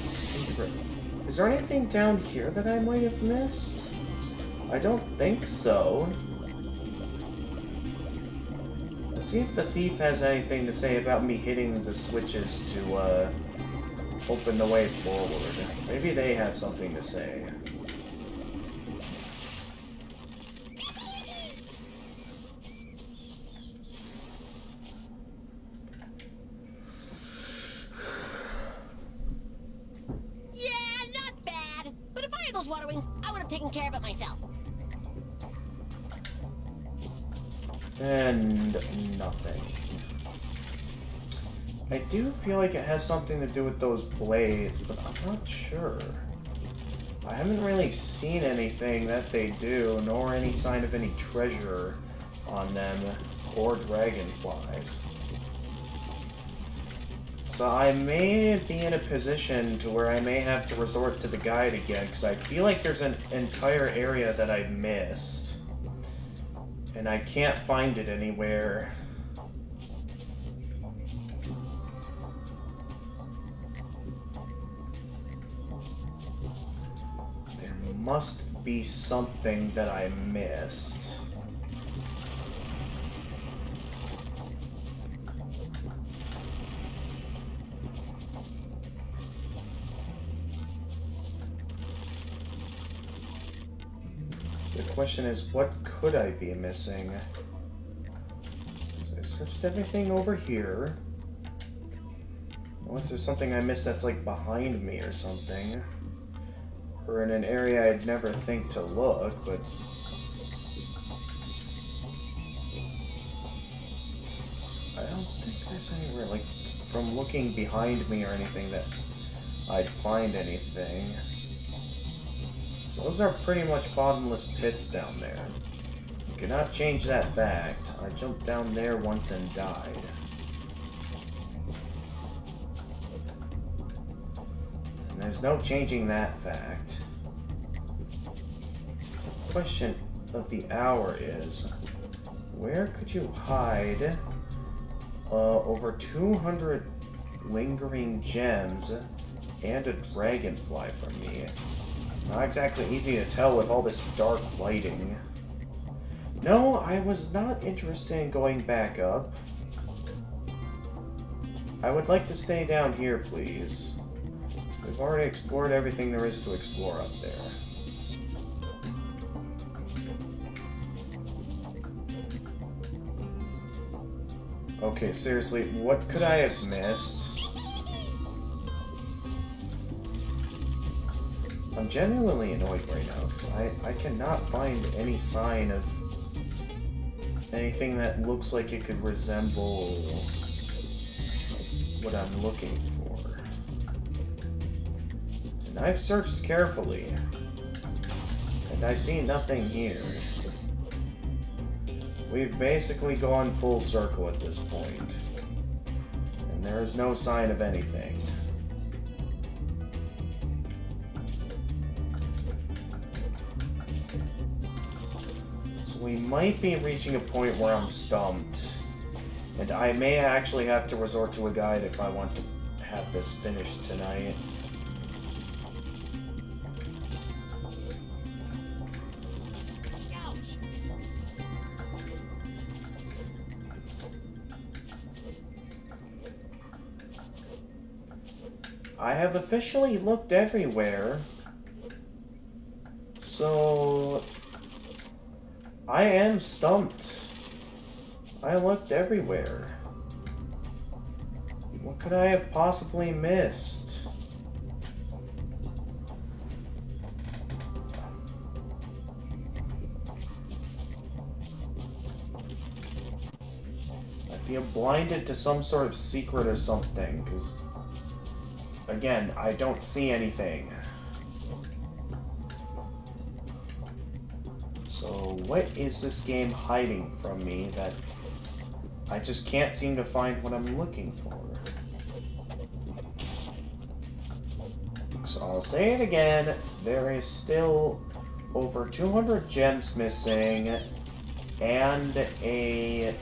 secret... Is there anything down here that I might have missed? I don't think so. Let's see if the thief has anything to say about me hitting the switches to open the way forward. Maybe they have something to say. Yeah, not bad. But if I had those water wings, I would have taken care of it myself. And nothing. I do feel like it has something to do with those blades, but I'm not sure. I haven't really seen anything that they do, nor any sign of any treasure on them, or dragonflies. So I may be in a position to where I may have to resort to the guide again, because I feel like there's an entire area that I've missed. And I can't find it anywhere. There must be something that I missed. The question is, what could I be missing? So I searched everything over here. Unless there's something I missed that's like behind me or something. Or in an area I'd never think to look, but... I don't think there's anywhere, like, from looking behind me or anything that I'd find anything. So those are pretty much bottomless pits down there. You cannot change that fact. I jumped down there once and died. And there's no changing that fact. The question of the hour is, where could you hide over 200 lingering gems and a dragonfly from me? Not exactly easy to tell with all this dark lighting. No, I was not interested in going back up. I would like to stay down here, please. We've already explored everything there is to explore up there. Okay, seriously, what could I have missed? I'm genuinely annoyed right now, because I cannot find any sign of anything that looks like it could resemble what I'm looking for. And I've searched carefully, and I see nothing here. We've basically gone full circle at this point, and there is no sign of anything. We might be reaching a point where I'm stumped, and I may actually have to resort to a guide if I want to have this finished tonight. I have officially looked everywhere, so... I am stumped. I looked everywhere. What could I have possibly missed? I feel blinded to some sort of secret or something, because, again, I don't see anything. So what is this game hiding from me that I just can't seem to find what I'm looking for? So I'll say it again, there is still over 200 gems missing and a...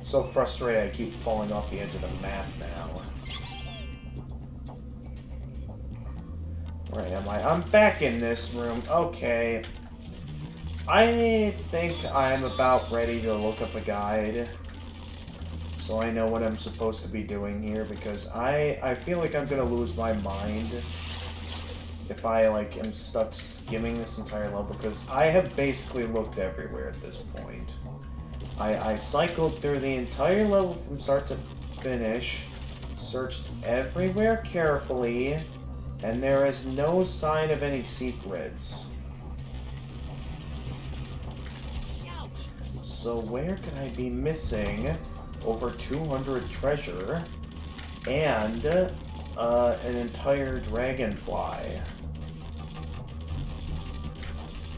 So frustrated I keep falling off the edge of the map now. Where am I? I'm back in this room. Okay. I think I'm about ready to look up a guide, so I know what I'm supposed to be doing here, because I feel like I'm gonna lose my mind if I, like, am stuck skimming this entire level, because I have basically looked everywhere at this point. I cycled through the entire level from start to finish, searched everywhere carefully, and there is no sign of any secrets. So where could I be missing over 200 treasure and an entire dragonfly?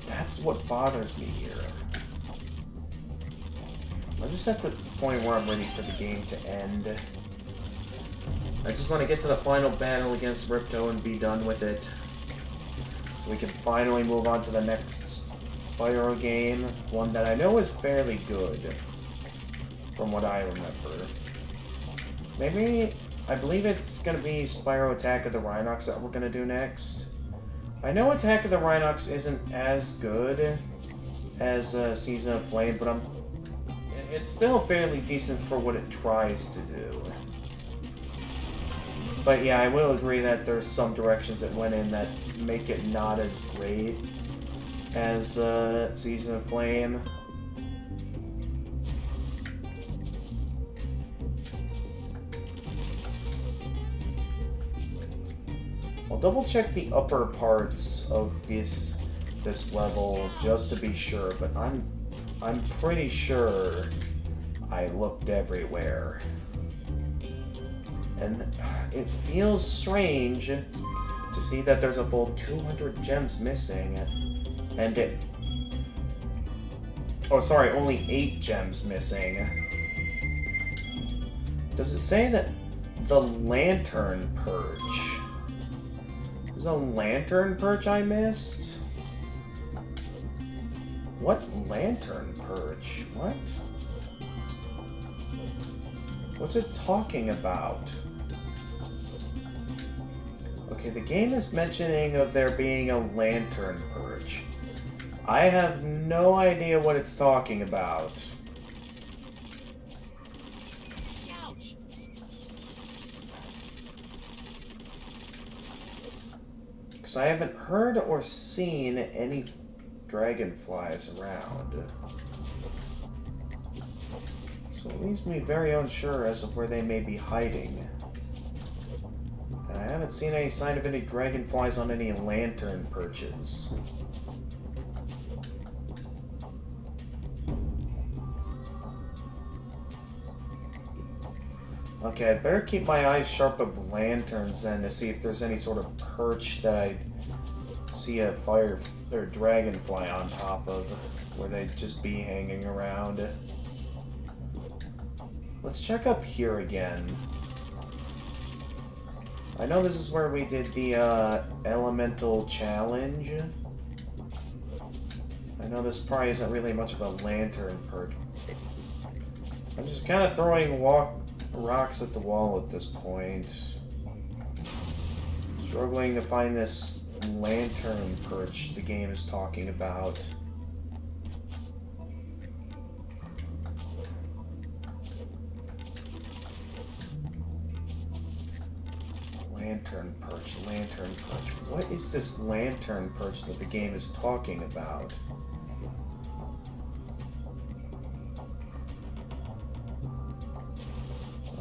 That's what bothers me here. I'm just at the point where I'm ready for the game to end. I just want to get to the final battle against Ripto and be done with it, so we can finally move on to the next Spyro game, one that I know is fairly good, from what I remember. Maybe, I believe it's going to be Spyro Attack of the Rhinox that we're going to do next. I know Attack of the Rhinox isn't as good as Season of Flame, but it's still fairly decent for what it tries to do. But yeah, I will agree that there's some directions it went in that make it not as great as Season of Flame. I'll double check the upper parts of this level just to be sure, but I'm pretty sure I looked everywhere. And it feels strange to see that there's a full 200 gems missing, and it... Oh, sorry, only 8 gems missing. Does it say that the lantern perch? There's a lantern perch I missed? What lantern perch? What? What's it talking about? Okay, the game is mentioning of there being a lantern perch. I have no idea what it's talking about. Because I haven't heard or seen any dragonflies around. So it leaves me very unsure as of where they may be hiding. And I haven't seen any sign of any dragonflies on any lantern perches. Okay, I'd better keep my eyes sharp of lanterns then to see if there's any sort of perch that I see a fire or dragonfly on top of, where they'd just be hanging around. Let's check up here again. I know this is where we did the elemental challenge. I know this probably isn't really much of a lantern perch. I'm just kind of throwing rocks at the wall at this point. Struggling to find this lantern perch the game is talking about. Lantern perch, lantern perch. What is this lantern perch that the game is talking about?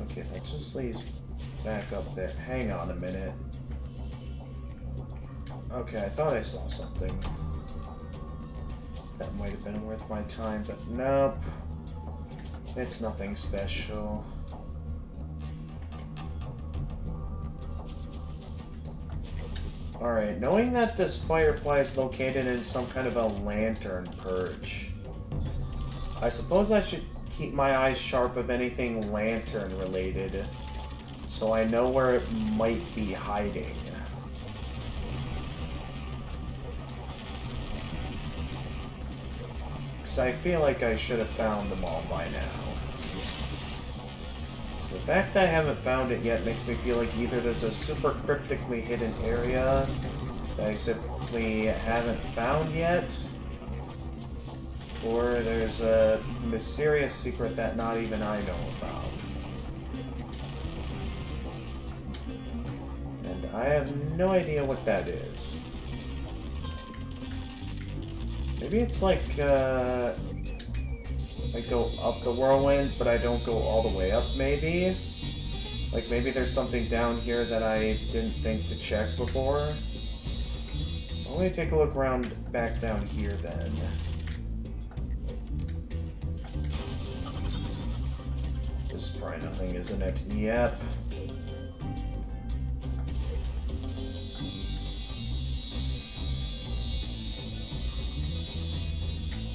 Okay, that just leads back up there. Hang on a minute. Okay, I thought I saw something. That might have been worth my time, but nope. It's nothing special. Alright, knowing that this firefly is located in some kind of a lantern perch, I suppose I should keep my eyes sharp of anything lantern related, so I know where it might be hiding. Because I feel like I should have found them all by now. So the fact that I haven't found it yet makes me feel like either there's a super cryptically hidden area that I simply haven't found yet, or there's a mysterious secret that not even I know about. And I have no idea what that is. Maybe it's like, I go up the whirlwind, but I don't go all the way up, maybe? Like, maybe there's something down here that I didn't think to check before? Let me take a look around back down here, then. This is probably nothing, isn't it? Yep.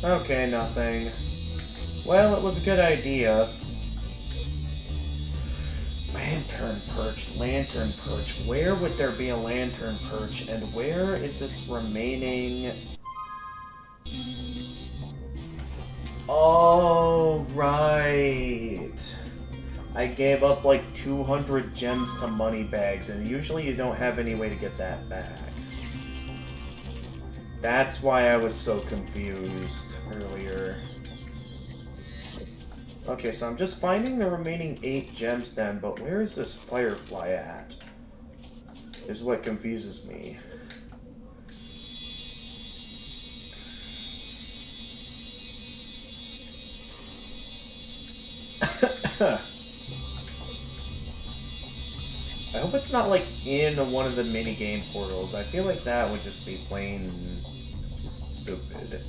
Okay, nothing. Well, it was a good idea. Lantern perch, lantern perch. Where would there be a lantern perch? And where is this remaining? Oh, right. I gave up like 200 gems to money bags, and usually you don't have any way to get that back. That's why I was so confused earlier. Okay, so I'm just finding the remaining 8 gems then, but where is this Firefly at? Is what confuses me. I hope it's not like in one of the minigame portals. I feel like that would just be plain stupid.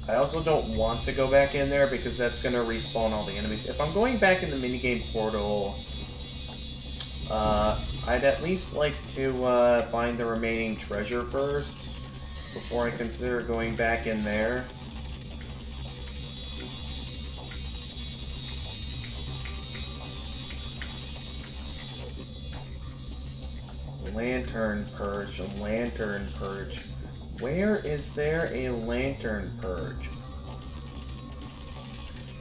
I also don't want to go back in there because that's going to respawn all the enemies. If I'm going back in the minigame portal, I'd at least like to find the remaining treasure first before I consider going back in there. Lantern perch, a lantern perch. Where is there a lantern perch?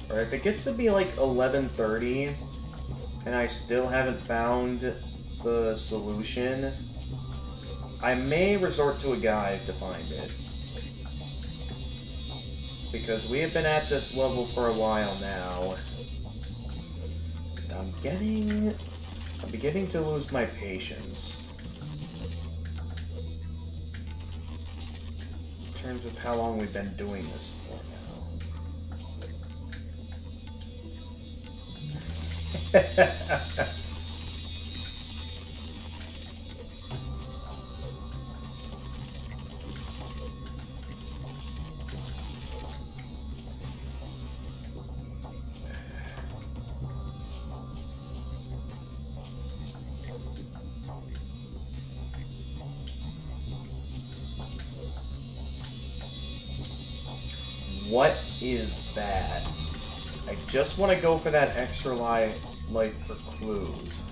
Or if it gets to be like 11:30 and I still haven't found the solution, I may resort to a guide to find it. Because we have been at this level for a while now. I'm beginning to lose my patience. In terms of how long we've been doing this for now. What is that? I just want to go for that extra life for clues.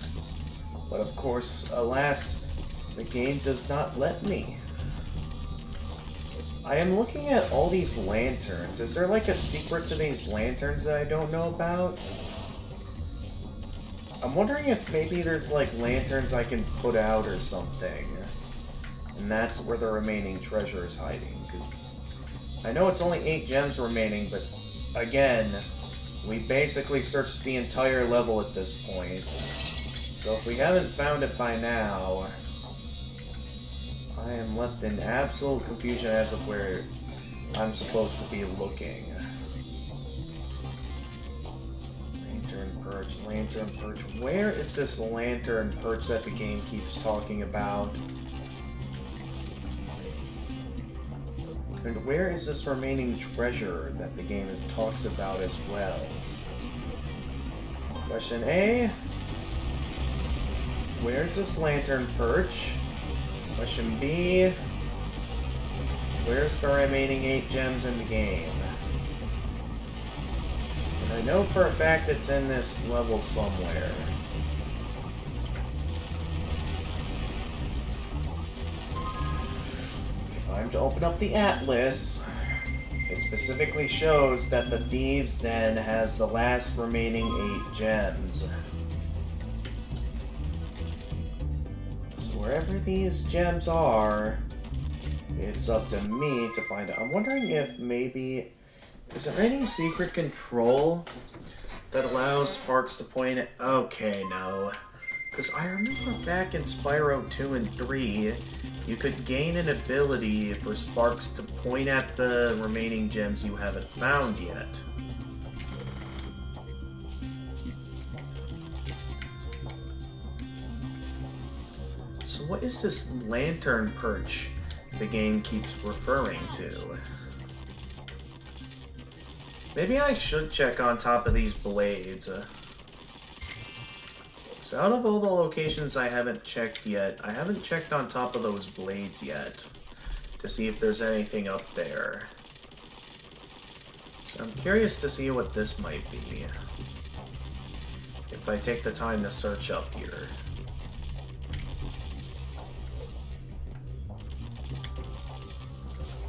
But of course, alas, the game does not let me. I am looking at all these lanterns. Is there like a secret to these lanterns that I don't know about? I'm wondering if maybe there's like lanterns I can put out or something. And that's where the remaining treasure is hiding. Because I know it's only 8 gems remaining, but again, we basically searched the entire level at this point. So if we haven't found it by now, I am left in absolute confusion as of where I'm supposed to be looking. Lantern perch, lantern perch. Where is this lantern perch that the game keeps talking about? And where is this remaining treasure that the game talks about as well? Question A. Where's this lantern perch? Question B. Where's the remaining 8 gems in the game? And I know for a fact it's in this level somewhere. Time to open up the atlas. It specifically shows that the Thieves' Den has the last remaining 8 gems. So wherever these gems are, it's up to me to find out. I'm wondering if maybe... Is there any secret control that allows sparks to point at... Okay, no. Because I remember back in Spyro 2 and 3, you could gain an ability for sparks to point at the remaining gems you haven't found yet. So what is this lantern perch the game keeps referring to? Maybe I should check on top of these blades. So out of all the locations I haven't checked yet, I haven't checked on top of those blades yet to see if there's anything up there. So I'm curious to see what this might be, if I take the time to search up here.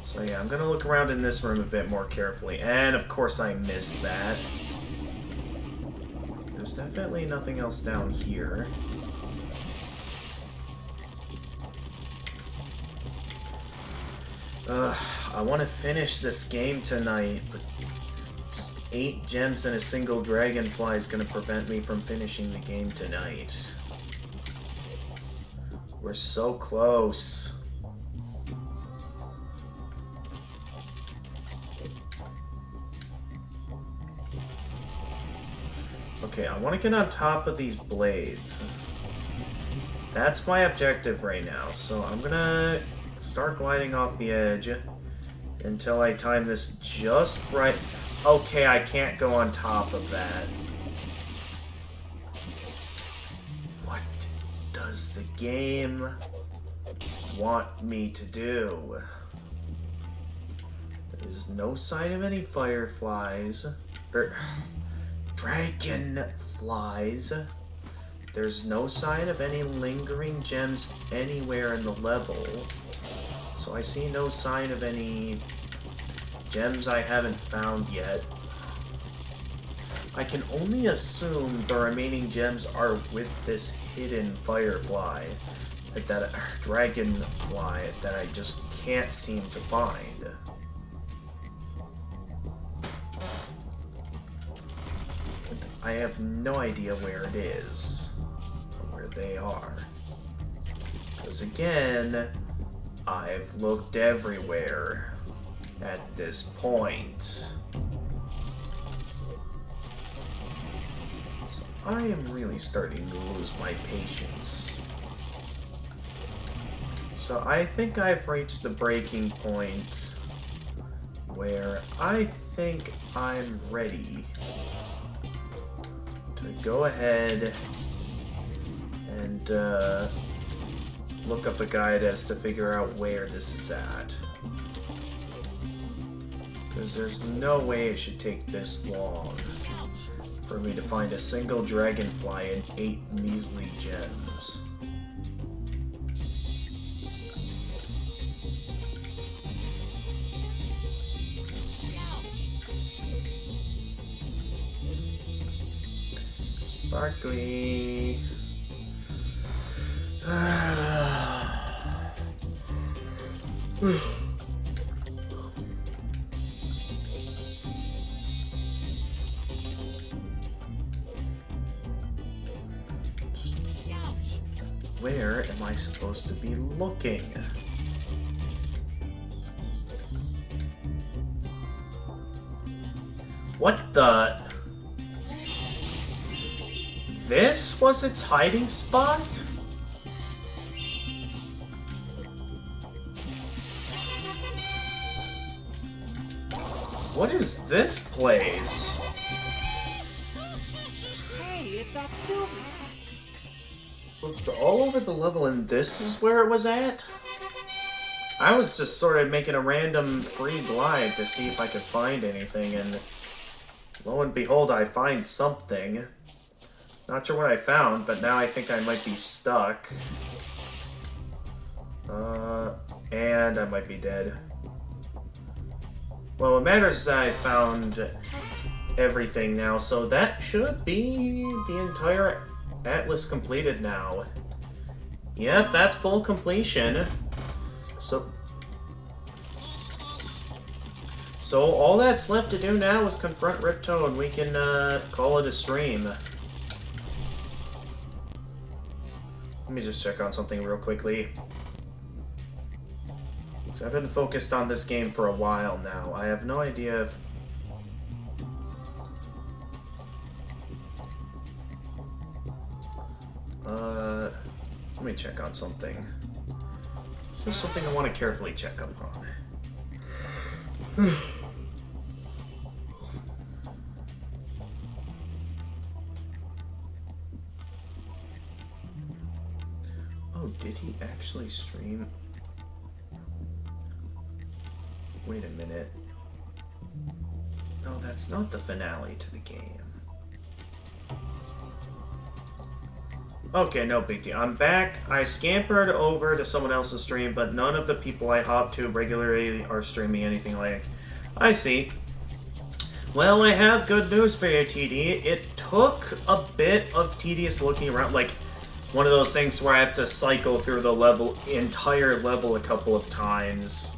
So yeah, I'm gonna look around in this room a bit more carefully, and of course I missed that. There's definitely nothing else down here. I want to finish this game tonight, but just 8 gems and a single dragonfly is going to prevent me from finishing the game tonight. We're so close. Okay, I want to get on top of these blades. That's my objective right now, so I'm gonna start gliding off the edge until I time this just right. Okay, I can't go on top of that. What does the game want me to do? There's no sign of any fireflies. Dragonflies. There's no sign of any lingering gems anywhere in the level. So I see no sign of any gems I haven't found yet. I can only assume the remaining gems are with this hidden firefly, that dragonfly that I just can't seem to find. I have no idea where it is, or where they are. Because again, I've looked everywhere at this point. So I am really starting to lose my patience. So I think I've reached the breaking point where I think I'm ready to go ahead and look up a guide as to figure out where this is at. Because there's no way it should take this long for me to find a single dragonfly and 8 measly gems. Sparkly. Where am I supposed to be looking? What the? This was its hiding spot? What is this place? Hey, it's Atsumi. Looked all over the level and this is where it was at? I was just sort of making a random free glide to see if I could find anything, and lo and behold, I find something. Not sure what I found, but now I think I might be stuck. And I might be dead. Well, what matters is that I found everything now, so that should be the entire Atlas completed now. Yep, that's full completion. So, So all that's left to do now is confront Ripto, and we can call it a stream. Let me just check on something real quickly. So I've been focused on this game for a while now. I have no idea if... let me check on something. There's something I want to carefully check up on. Oh, did he actually stream? Wait a minute. No, that's not the finale to the game. Okay, no big deal. I'm back. I scampered over to someone else's stream, but none of the people I hop to regularly are streaming anything like. I see. Well, I have good news for you, TD. It took a bit of tedious looking around, like one of those things where I have to cycle through the entire level a couple of times.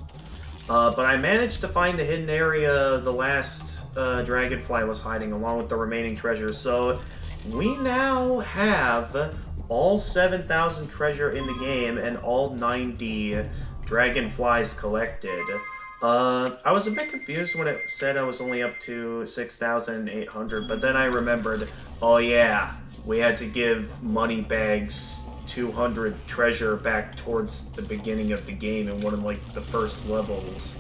But I managed to find the hidden area the last Dragonfly was hiding, along with the remaining treasures. So we now have all 7,000 treasure in the game and all 90 Dragonflies collected. I was a bit confused when it said I was only up to 6,800, but then I remembered, oh yeah, we had to give Moneybags 200 treasure back towards the beginning of the game in one of like the first levels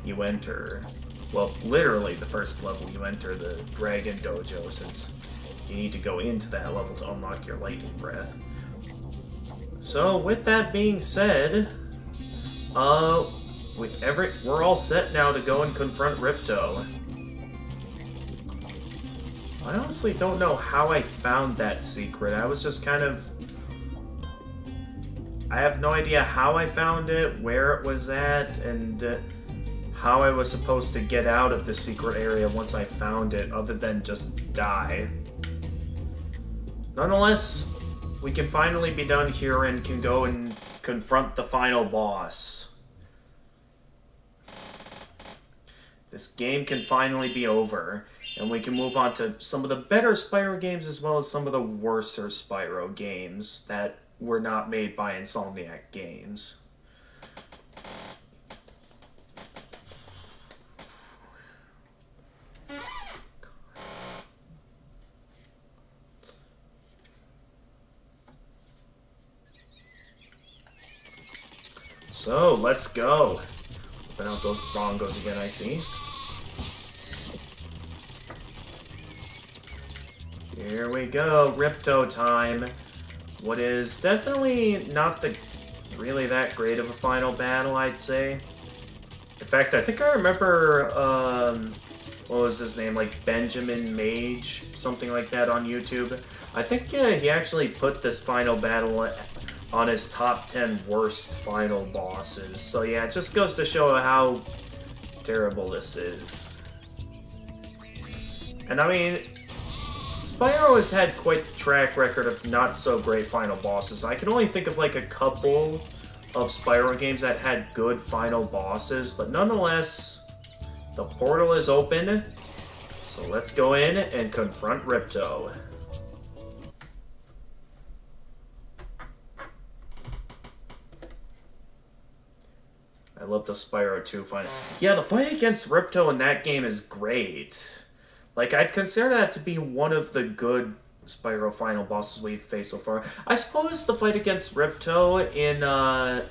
you enter. Well, literally the first level you enter the Dragon Dojo, since you need to go into that level to unlock your Lightning Breath. So, with that being said, we're all set now to go and confront Ripto. I honestly don't know how I found that secret. I was just kind of... I have no idea how I found it, where it was at, and how I was supposed to get out of the secret area once I found it, other than just die. Nonetheless, we can finally be done here and can go and confront the final boss. This game can finally be over, and we can move on to some of the better Spyro games as well as some of the worser Spyro games that were not made by Insomniac Games. So, let's go. Open out those bongos again, I see. Here we go, Ripto time. What is definitely not really that great of a final battle, I'd say. In fact, I think I remember, what was his name, like Benjamin Mage, something like that on YouTube. I think he actually put this final battle on his top 10 worst final bosses. So yeah, it just goes to show how terrible this is. And I mean, Spyro has had quite a track record of not so great final bosses. I can only think of like a couple of Spyro games that had good final bosses, but nonetheless, the portal is open. So let's go in and confront Ripto. I love the Spyro 2 fight. Yeah, the fight against Ripto in that game is great. Like, I'd consider that to be one of the good Spyro final bosses we've faced so far. I suppose the fight against Ripto in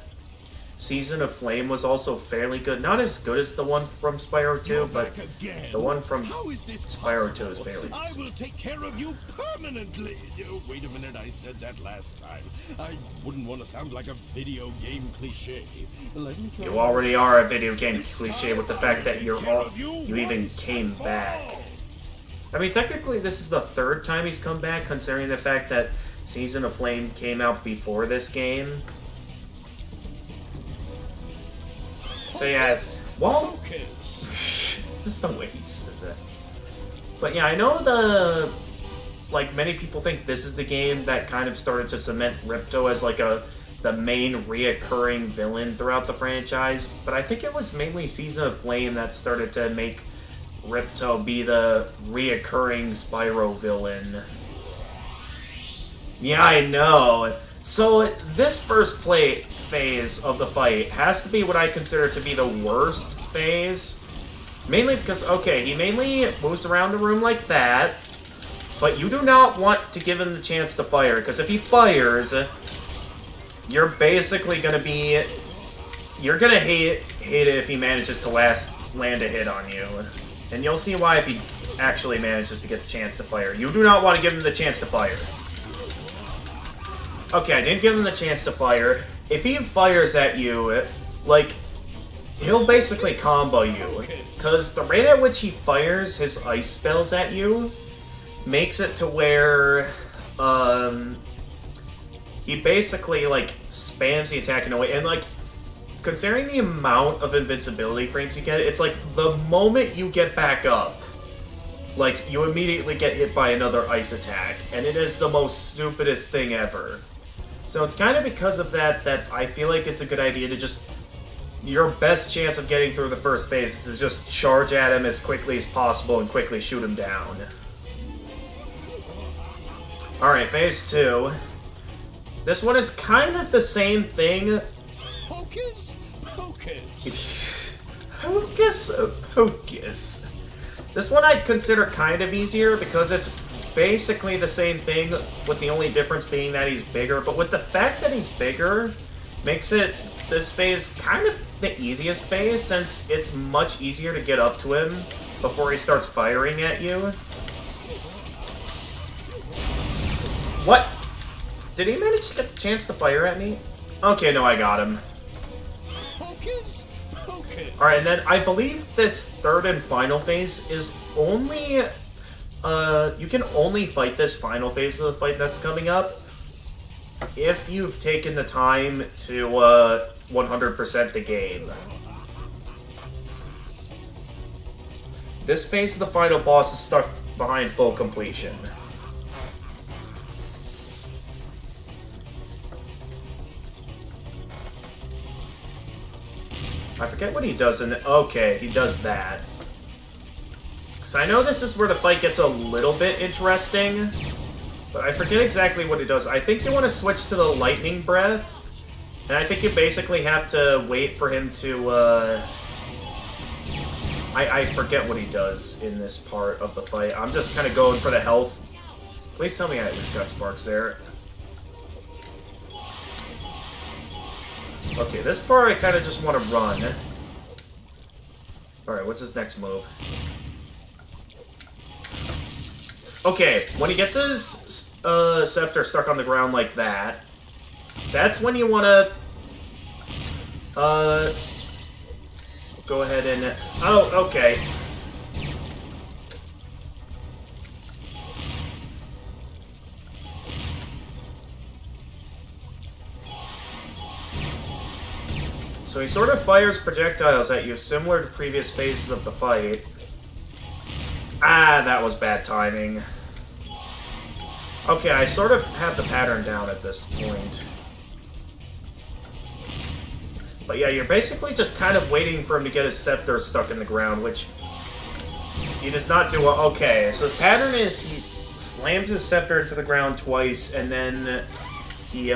Season of Flame was also fairly good. Not as good as the one from Spyro 2, but the one from Spyro 2 is fairly good. I will take care of you permanently. Oh, wait a minute, I said that last time. I wouldn't want to sound like a video game cliche. You already are a video game cliche with the fact that you even came back. I mean, technically this is the third time he's come back, considering the fact that Season of Flame came out before this game. So yeah, well, just the way he says that. But yeah, I know like many people think this is the game that kind of started to cement Ripto as like a the main reoccurring villain throughout the franchise, but I think it was mainly Season of Flame that started to make Ripto be the reoccurring Spyro villain. Yeah, I know. So this first phase of the fight has to be what I consider to be the worst phase. Mainly because, okay, he mainly moves around the room like that, but you do not want to give him the chance to fire, because if he fires, you're basically going to be... You're going to hate it if he manages to land a hit on you. And you'll see why if he actually manages to get the chance to fire. You do not want to give him the chance to fire. Okay, I didn't give him the chance to fire. If he fires at you, like, he'll basically combo you. Because the rate at which he fires his ice spells at you makes it to where, he basically, like, spams the attack in a way. And, like, considering the amount of invincibility frames you get, it's like the moment you get back up, like, you immediately get hit by another ice attack. And it is the most stupidest thing ever. So it's kind of because of that I feel like it's a good idea to just... Your best chance of getting through the first phase is to just charge at him as quickly as possible and quickly shoot him down. Alright, phase 2. This one is kind of the same thing. Hocus pocus. Hocus pocus. This one I'd consider kind of easier because it's basically the same thing, with the only difference being that he's bigger. But with the fact that he's bigger, makes this phase kind of the easiest phase, since it's much easier to get up to him before he starts firing at you. What? Did he manage to get the chance to fire at me? Okay, no, I got him. Alright, and then I believe this third and final phase is only... you can only fight this final phase of the fight that's coming up if you've taken the time to 100% the game. This phase of the final boss is stuck behind full completion. I forget what he does in the... Okay, he does that. So I know this is where the fight gets a little bit interesting, but I forget exactly what he does. I think you want to switch to the lightning breath, and I think you basically have to wait for him to, I forget what he does in this part of the fight. I'm just kind of going for the health. Please tell me I at least got sparks there. Okay, this part I kind of just want to run. Alright, what's his next move? Okay, when he gets his scepter stuck on the ground like that, that's when you want to go ahead and... Oh, okay. So he sort of fires projectiles at you, similar to previous phases of the fight. Ah, that was bad timing. Okay, I sort of have the pattern down at this point. But yeah, you're basically just kind of waiting for him to get his scepter stuck in the ground, which he does not do well. Okay, so the pattern is he slams his scepter into the ground twice, and then he,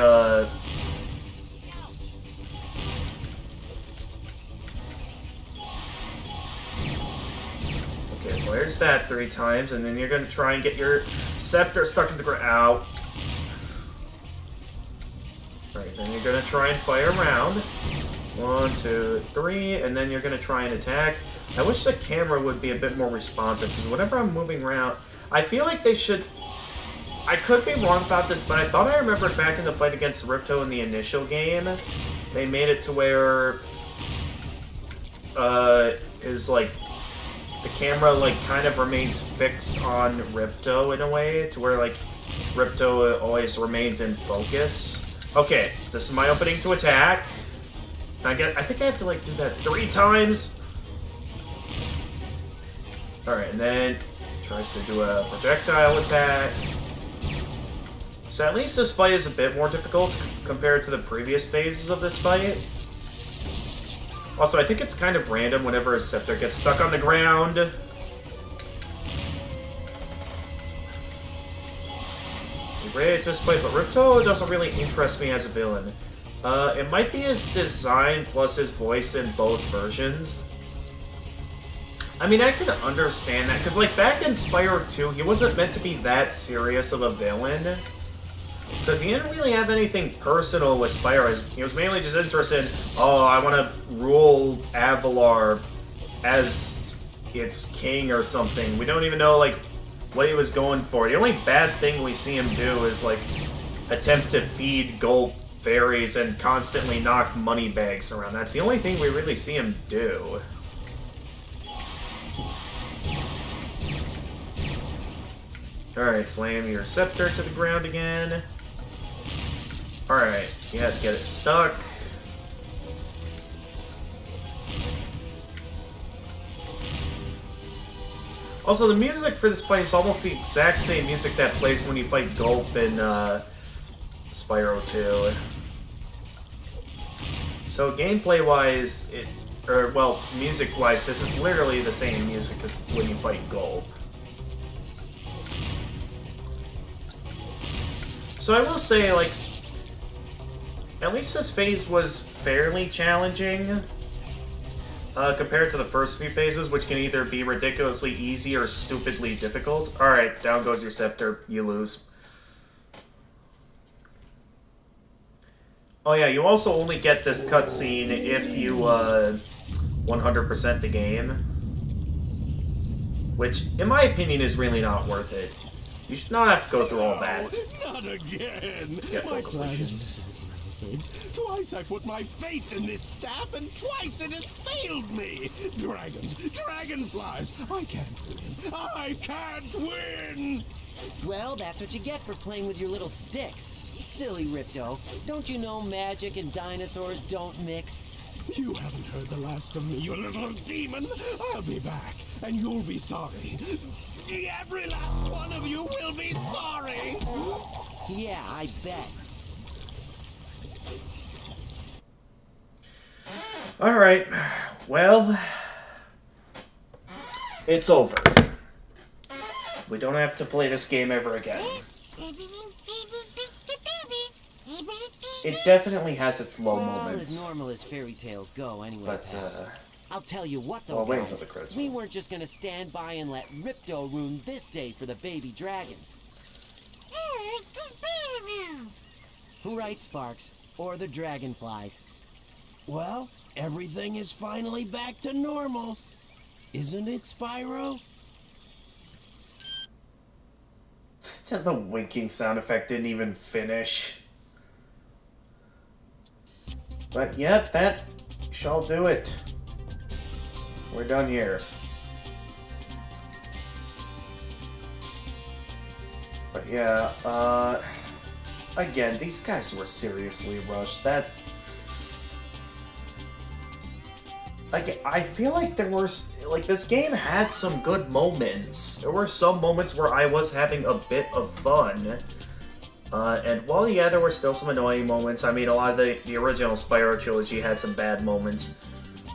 fires that 3 times, and then you're going to try and get your scepter stuck in the ground. Ow. Right, then you're going to try and fire around. 1, 2, 3, and then you're going to try and attack. I wish the camera would be a bit more responsive, because whenever I'm moving around, I feel like they should... I could be wrong about this, but I thought I remembered back in the fight against Ripto in the initial game, they made it to where... his, like... The camera, like, kind of remains fixed on Ripto in a way, to where, like, Ripto always remains in focus. Okay, this is my opening to attack. I think I have to, like, do that 3 times. Alright, and then tries to do a projectile attack. So at least this fight is a bit more difficult compared to the previous phases of this fight. Also, I think it's kind of random whenever a scepter gets stuck on the ground. Great at this fight, but Ripto doesn't really interest me as a villain. It might be his design plus his voice in both versions. I mean, I can understand that, because, like, back in Spyro 2, he wasn't meant to be that serious of a villain. Because he didn't really have anything personal with Spyro. He was mainly just interested in, oh, I want to rule Avalar as its king or something. We don't even know, like, what he was going for. The only bad thing we see him do is, like, attempt to feed gold fairies and constantly knock money bags around. That's the only thing we really see him do. Alright, slam your scepter to the ground again. Alright, you have to get it stuck. Also, the music for this fight is almost the exact same music that plays when you fight Gulp in Spyro 2. So gameplay-wise, well, music-wise, this is literally the same music as when you fight Gulp. So I will say, like, at least this phase was fairly challenging compared to the first few phases, which can either be ridiculously easy or stupidly difficult. Alright, down goes your scepter. You lose. Oh yeah, you also only get this cutscene if you 100% the game. Which, in my opinion, is really not worth it. You should not have to go through all that. Not again! Yeah, My plans. Twice I put my faith in this staff, and twice it has failed me! Dragons, dragonflies, I can't win! I can't win! Well, that's what you get for playing with your little sticks. Silly Ripto. Don't you know magic and dinosaurs don't mix? You haven't heard the last of me, you little demon! I'll be back, and you'll be sorry. Every last one of you will be sorry! Yeah, I bet. Alright, well, it's over. We don't have to play this game ever again. It definitely has its low moments. As normal as fairy tales go, anyway. But, I'll tell you what, though, well, wait guys, until the credits we roll. weren't just gonna stand by and let Ripto ruin this day for the baby dragons. Who writes Sparks? Or the dragonflies? Well, everything is finally back to normal. Isn't it, Spyro? The winking sound effect didn't even finish. But yep, that shall do it. We're done here. But yeah, again, these guys were seriously rushed. That... Like, I feel like there were... Like, this game had some good moments. There were some moments where I was having a bit of fun. And while, yeah, there were still some annoying moments. I mean, a lot of the original Spyro trilogy had some bad moments.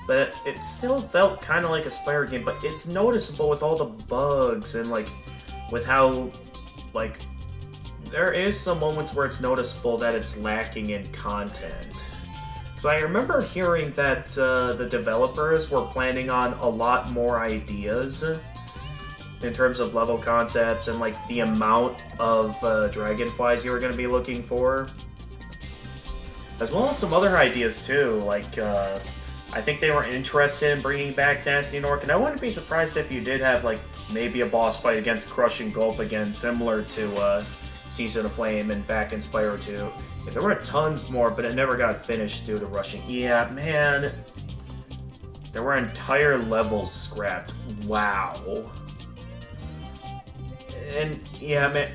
But it still felt kind of like a Spyro game. But it's noticeable with all the bugs and, like, with how, like... There is some moments where it's noticeable that it's lacking in content. So I remember hearing that the developers were planning on a lot more ideas in terms of level concepts and like the amount of dragonflies you were going to be looking for. As well as some other ideas too, like I think they were interested in bringing back Nasty Nork, and I wouldn't be surprised if you did have like maybe a boss fight against Crushing Gulp again, similar to Season of Flame and back in Spyro 2. Yeah, there were tons more, but it never got finished due to rushing. Yeah, man. There were entire levels scrapped. Wow. And, yeah, man.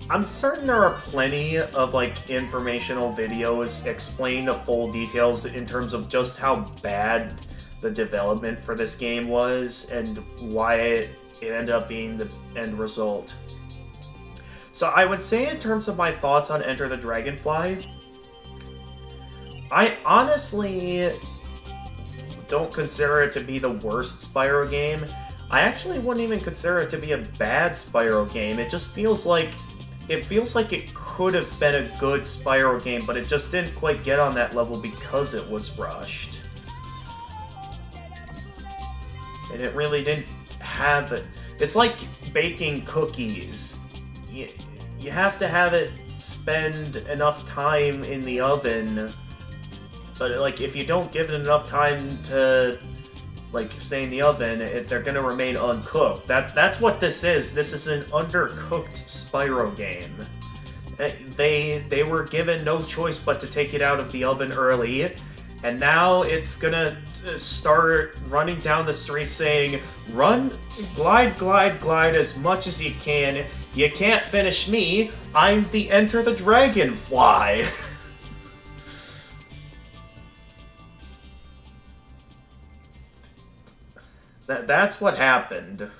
I'm certain there are plenty of, like, informational videos explaining the full details in terms of just how bad the development for this game was and why it ended up being the end result. So I would say in terms of my thoughts on Enter the Dragonfly, I honestly don't consider it to be the worst Spyro game. I actually wouldn't even consider it to be a bad Spyro game. It just feels like it could have been a good Spyro game, but it just didn't quite get on that level because it was rushed. And it really didn't have it. It's like baking cookies. You have to have it spend enough time in the oven, but like if you don't give it enough time to like stay in the oven, they're gonna remain uncooked. That's what this is. This is an undercooked Spyro game. They were given no choice but to take it out of the oven early, and now it's gonna start running down the street saying, "Run, glide, glide, glide as much as you can. You can't finish me. I'm the Enter the Dragonfly." That's what happened.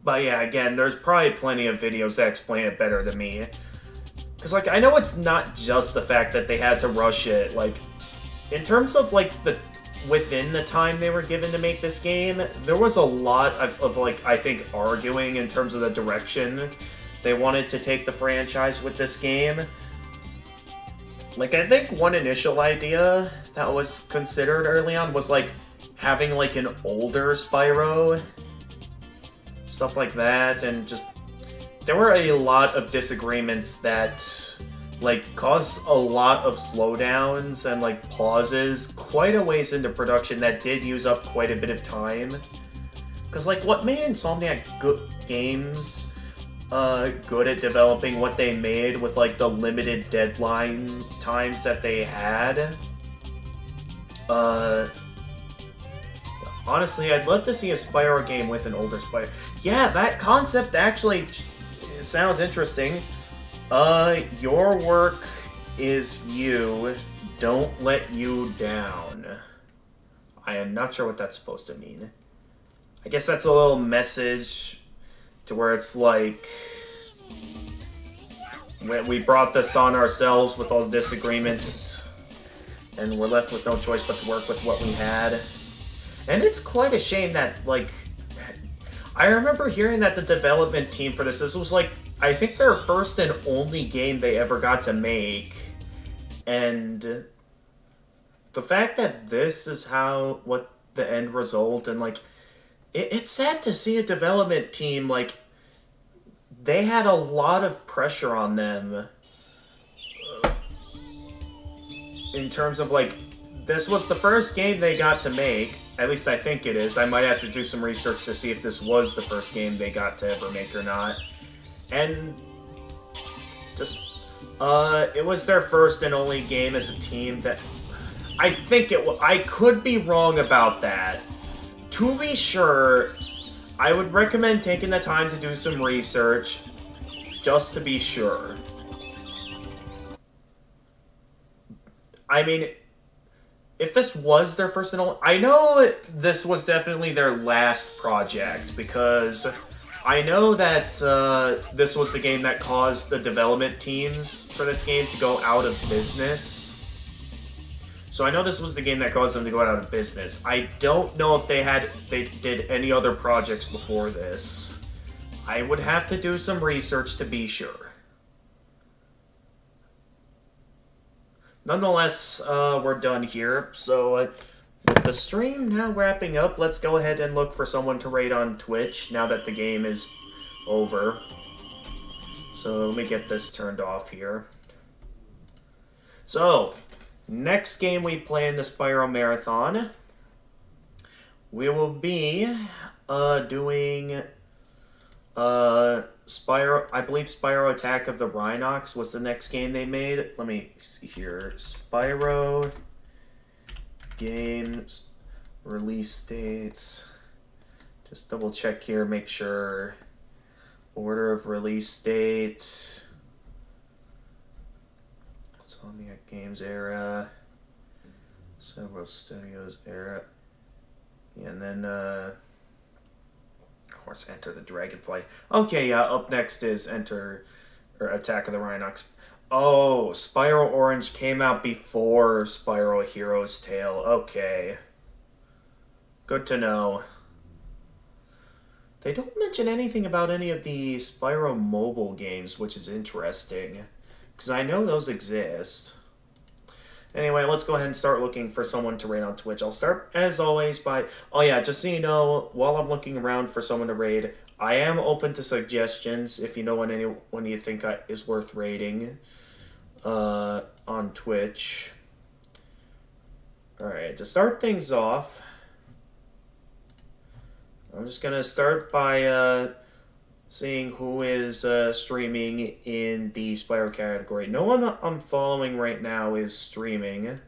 But yeah, again, there's probably plenty of videos that explain it better than me. Because, like, I know it's not just the fact that they had to rush it. Like, in terms of, like, within the time they were given to make this game, there was a lot of like, I think, arguing in terms of the direction they wanted to take the franchise with this game. Like, I think one initial idea that was considered early on was, like, having, like, an older Spyro. Stuff like that, and just... There were a lot of disagreements that, like, caused a lot of slowdowns and, like, pauses quite a ways into production that did use up quite a bit of time. Because, like, what made Insomniac games good at developing what they made with, like, the limited deadline times that they had. Honestly, I'd love to see a Spyro game with an older Spyro. Yeah, that concept actually sounds interesting. Your work is you. Don't let you down. I am not sure what that's supposed to mean. I guess that's a little message to where it's like, we brought this on ourselves with all the disagreements, and we're left with no choice but to work with what we had. And it's quite a shame that, like, I remember hearing that the development team for this was, like, I think their first and only game they ever got to make. And the fact that this is what the end result, and, like, it's sad to see a development team, like, they had a lot of pressure on them in terms of, like, this was the first game they got to make. At least I think it is. I might have to do some research to see if this was the first game they got to ever make or not. And just, it was their first and only game as a team that... I think I could be wrong about that. To be sure, I would recommend taking the time to do some research, just to be sure. I mean, if this was their first and only... I know this was definitely their last project, because I know that this was the game that caused the development teams for this game to go out of business. So I know this was the game that caused them to go out of business. I don't know if they did any other projects before this. I would have to do some research to be sure. Nonetheless, we're done here. So with the stream now wrapping up, let's go ahead and look for someone to raid on Twitch now that the game is over. So let me get this turned off here. So, next game we play in the Spyro Marathon, we will be doing Spyro, I believe Spyro Attack of the Rhinox was the next game they made. Let me see here. Spyro games, release dates. Just double check here, make sure. Order of release date. Insomniac Games era. Several Studios era. And then, of course, enter the Dragonfly. Okay, yeah, up next is Attack of the Rhinox. Oh, Spyro Orange came out before Spyro Hero's Tale. Okay. Good to know. They don't mention anything about any of the Spyro mobile games, which is interesting. Because I know those exist. Anyway, let's go ahead and start looking for someone to raid on Twitch. I'll start, as always, by... Oh yeah, just so you know, while I'm looking around for someone to raid, I am open to suggestions if you know anyone you think is worth raiding on Twitch. Alright, to start things off, I'm just going to start by seeing who is streaming in the Spyro category. No one I'm following right now is streaming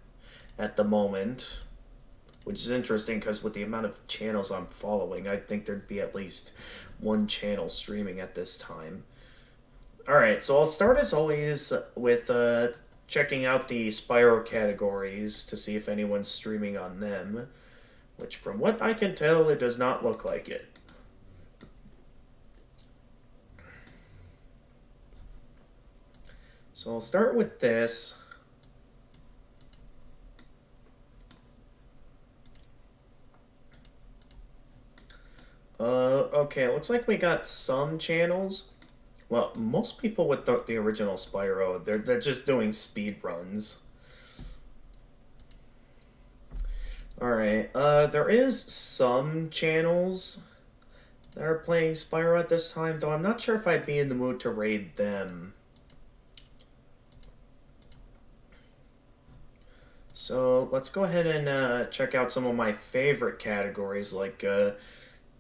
at the moment, which is interesting because with the amount of channels I'm following, I think there'd be at least one channel streaming at this time. Alright, so I'll start as always with checking out the Spyro categories to see if anyone's streaming on them, which from what I can tell, it does not look like it. So I'll start with this. Okay, it looks like we got some channels. Well, most people with the original Spyro, they're just doing speed runs. Alright, there is some channels that are playing Spyro at this time, though I'm not sure if I'd be in the mood to raid them. So let's go ahead and check out some of my favorite categories, like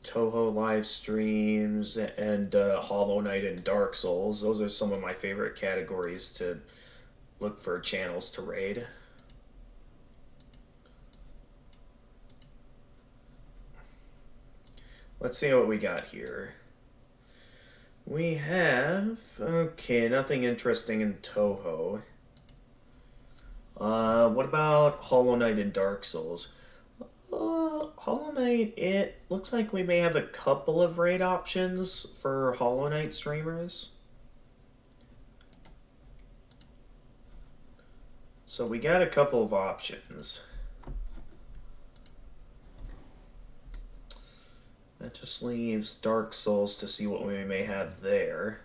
Toho live streams and Hollow Knight and Dark Souls. Those are some of my favorite categories to look for channels to raid. Let's see what we got here. We have... Okay, nothing interesting in Toho. What about Hollow Knight and Dark Souls? Hollow Knight, it looks like we may have a couple of raid options for Hollow Knight streamers. So we got a couple of options. That just leaves Dark Souls to see what we may have there.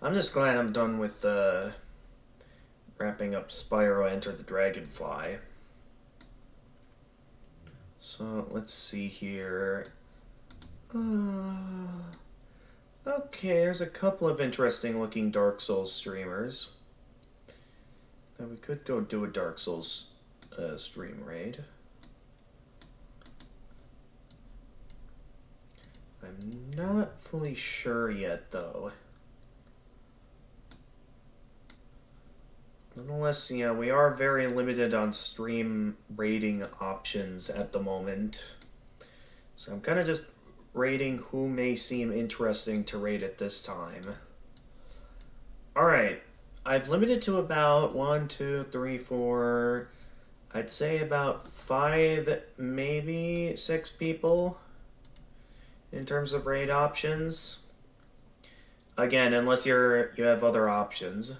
I'm just glad I'm done with wrapping up Spyro Enter the Dragonfly. So let's see here. Okay, there's a couple of interesting looking Dark Souls streamers. Now we could go do a Dark Souls stream raid. I'm not fully sure yet though. Nonetheless, yeah, we are very limited on stream rating options at the moment. So I'm kind of just rating who may seem interesting to raid at this time. Alright, I've limited to about 1, 2, 3, 4, I'd say about 5, maybe 6 people in terms of raid options. Again, unless you have other options.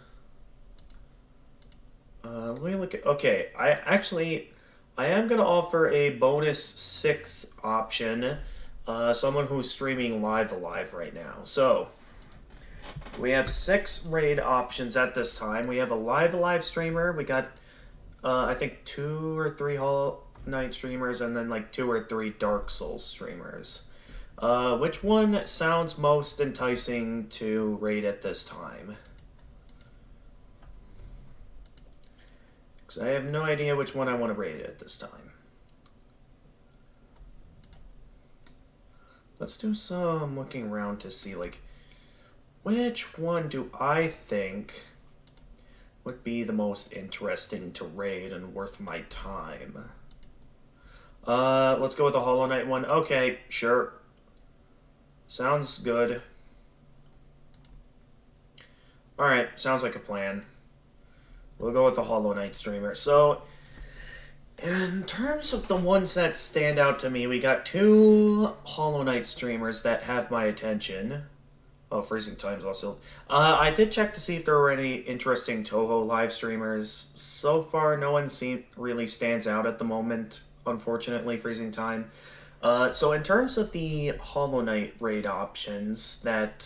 Let me look at... Okay, I am going to offer a bonus 6th option. Someone who's streaming live alive right now. So, we have 6 raid options at this time. We have a live alive streamer. We got, I think, 2 or 3 Hollow Knight streamers, and then like 2 or 3 Dark Souls streamers. Which one sounds most enticing to raid at this time? Because I have no idea which one I want to raid at this time. Let's do some looking around to see, like, which one do I think would be the most interesting to raid and worth my time. Let's go with the Hollow Knight one. Okay, sure. Sounds good. Alright, sounds like a plan. We'll go with the Hollow Knight streamer. So, in terms of the ones that stand out to me, we got 2 Hollow Knight streamers that have my attention. Oh, Freezing Times also. I did check to see if there were any interesting Toho live streamers. So far, no one really stands out at the moment, unfortunately, Freezing Time. So in terms of the Hollow Knight raid options that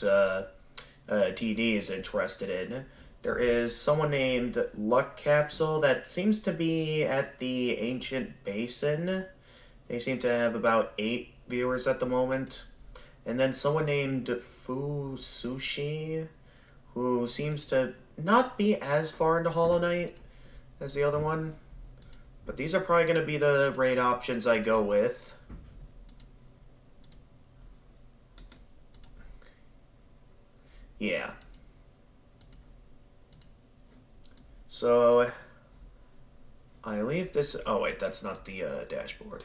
TD is interested in, there is someone named Luck Capsule that seems to be at the Ancient Basin. They seem to have about 8 viewers at the moment. And then someone named Fu Sushi, who seems to not be as far into Hollow Knight as the other one. But these are probably going to be the raid options I go with. Yeah. So, I leave this... Oh, wait, that's not the dashboard.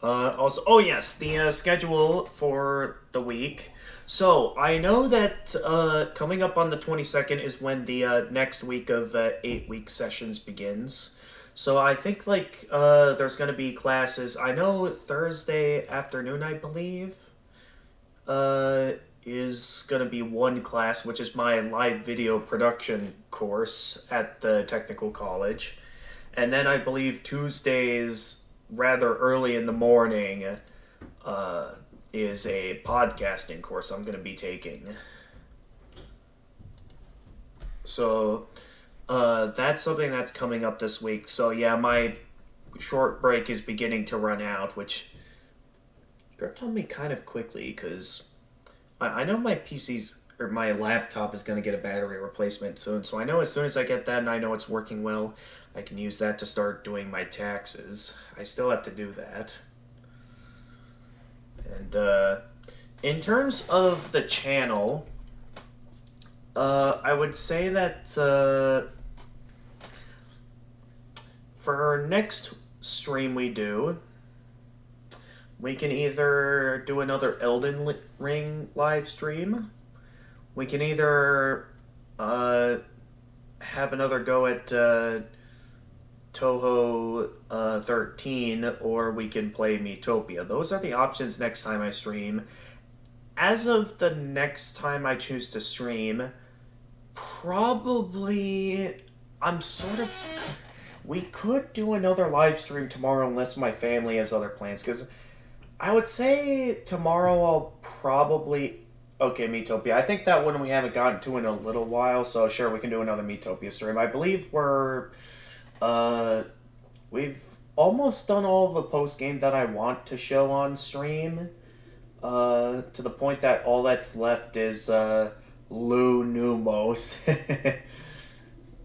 Also, oh yes, the schedule for the week. So, I know that coming up on the 22nd is when the next week of 8-week sessions begins. So, I think, like, there's going to be classes. I know Thursday afternoon, I believe, is going to be one class, which is my live video production course at the technical college. And then I believe Tuesdays, rather early in the morning, is a podcasting course I'm going to be taking. So, that's something that's coming up this week. So yeah, my short break is beginning to run out, which gripped on me kind of quickly, because I know my PC's, or my laptop is going to get a battery replacement soon, so I know as soon as I get that and I know it's working well, I can use that to start doing my taxes. I still have to do that. And, in terms of the channel, I would say that, for our next stream we do, we can either do another Elden Ring live stream. We can either have another go at Toho 13, or we can play Miitopia. Those are the options next time I stream. As of the next time I choose to stream, probably we could do another live stream tomorrow unless my family has other plans, because I would say tomorrow I'll probably... Okay, Miitopia. I think that one we haven't gotten to in a little while, so sure, we can do another Miitopia stream. I believe we've almost done all the post-game that I want to show on stream, to the point that all that's left is, Lu Numos.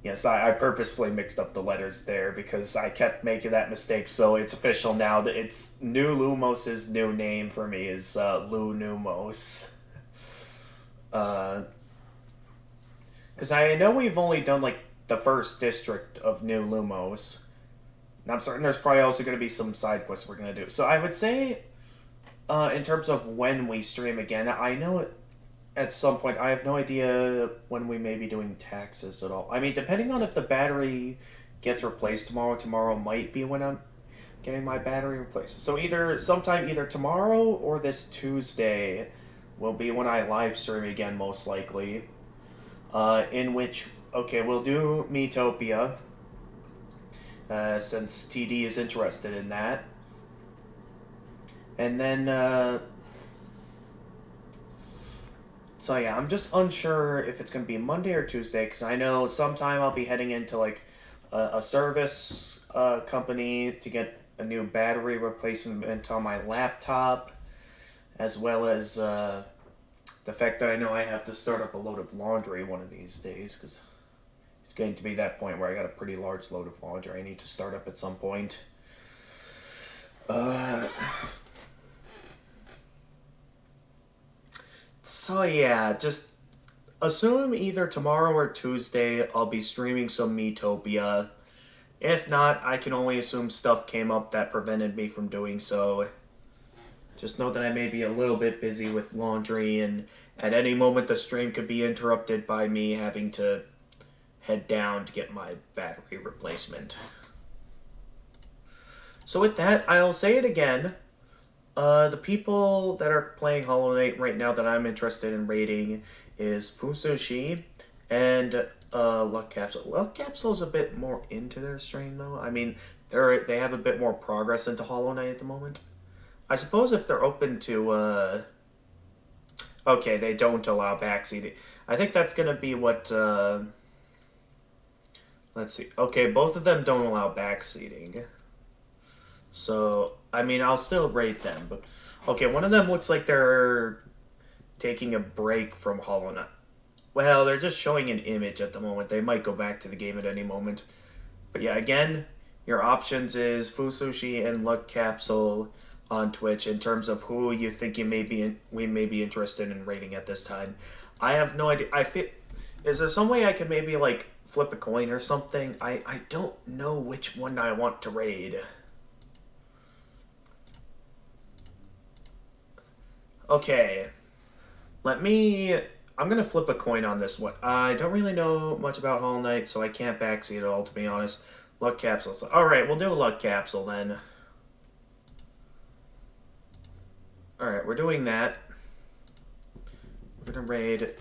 Yes, I purposefully mixed up the letters there because I kept making that mistake, so it's official now that it's New Lumos' new name for me is Lu Numos. Because I know we've only done, like, the first district of New Lumos. And I'm certain there's probably also going to be some side quests we're going to do. So I would say, in terms of when we stream again, I know it. At some point, I have no idea when we may be doing taxes at all. I mean, depending on if the battery gets replaced tomorrow might be when I'm getting my battery replaced. So sometime either tomorrow or this Tuesday will be when I live stream again, most likely. In which, okay, we'll do Miitopia, since TD is interested in that. And then, so yeah, I'm just unsure if it's going to be Monday or Tuesday, because I know sometime I'll be heading into, like, a service company to get a new battery replacement on my laptop, as well as the fact that I know I have to start up a load of laundry one of these days, because it's getting to be that point where I got a pretty large load of laundry I need to start up at some point. So yeah, just assume either tomorrow or Tuesday I'll be streaming some Miitopia. If not, I can only assume stuff came up that prevented me from doing so. Just know that I may be a little bit busy with laundry, and at any moment the stream could be interrupted by me having to head down to get my battery replacement. So with that, I'll say it again. The people that are playing Hollow Knight right now that I'm interested in raiding is Fusushi and Luck Capsule. Luck Capsule's a bit more into their stream though. I mean, they have a bit more progress into Hollow Knight at the moment. I suppose if they're open to okay, they don't allow backseating. I think that's gonna be what let's see. Okay, both of them don't allow backseating. So, I mean, I'll still rate them, but... Okay, one of them looks like they're taking a break from Hollow Knight. Well, they're just showing an image at the moment. They might go back to the game at any moment. But yeah, again, your options is Fusushi and Luck Capsule on Twitch in terms of who you think we may be interested in rating at this time. I have no idea. Is there some way I could maybe, like, flip a coin or something? I don't know which one I want to raid. Okay, I'm gonna flip a coin on this one. I don't really know much about Hollow Knight, so I can't backseat at all, to be honest. Luck Capsule. Alright, we'll do a Luck Capsule then. Alright, we're doing that. We're gonna raid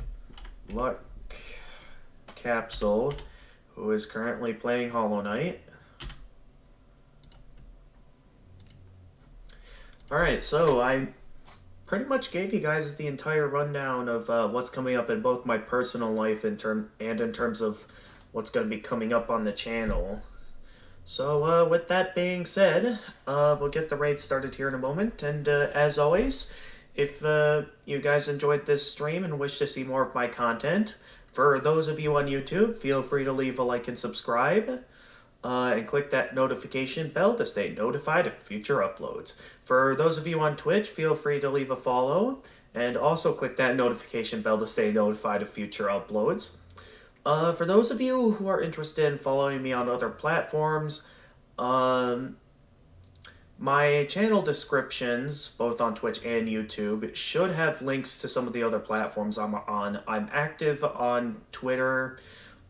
Luck Capsule, who is currently playing Hollow Knight. Alright, so I pretty much gave you guys the entire rundown of what's coming up in both my personal life and in terms of what's going to be coming up on the channel. So with that being said, we'll get the raid started here in a moment. And as always, if you guys enjoyed this stream and wish to see more of my content, for those of you on YouTube, feel free to leave a like and subscribe. And click that notification bell to stay notified of future uploads. For those of you on Twitch, feel free to leave a follow, and also click that notification bell to stay notified of future uploads. For those of you who are interested in following me on other platforms, my channel descriptions, both on Twitch and YouTube, should have links to some of the other platforms I'm on. I'm active on Twitter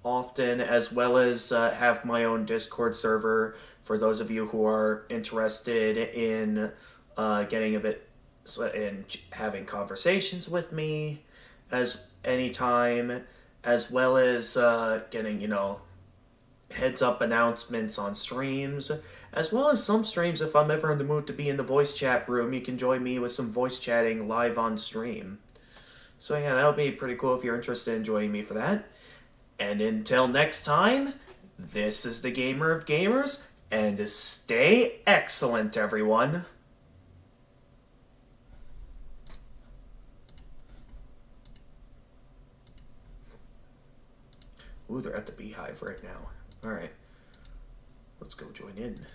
often, as well as have my own Discord server for those of you who are interested in getting a bit in having conversations with me as anytime, as well as getting, you know, heads up announcements on streams, as well as some streams. If I'm ever in the mood to be in the voice chat room, you can join me with some voice chatting live on stream. So yeah, that would be pretty cool if you're interested in joining me for that. And until next time, this is the Gamer of Gamers, and stay excellent, everyone. Ooh, they're at the Beehive right now. Alright. Let's go join in.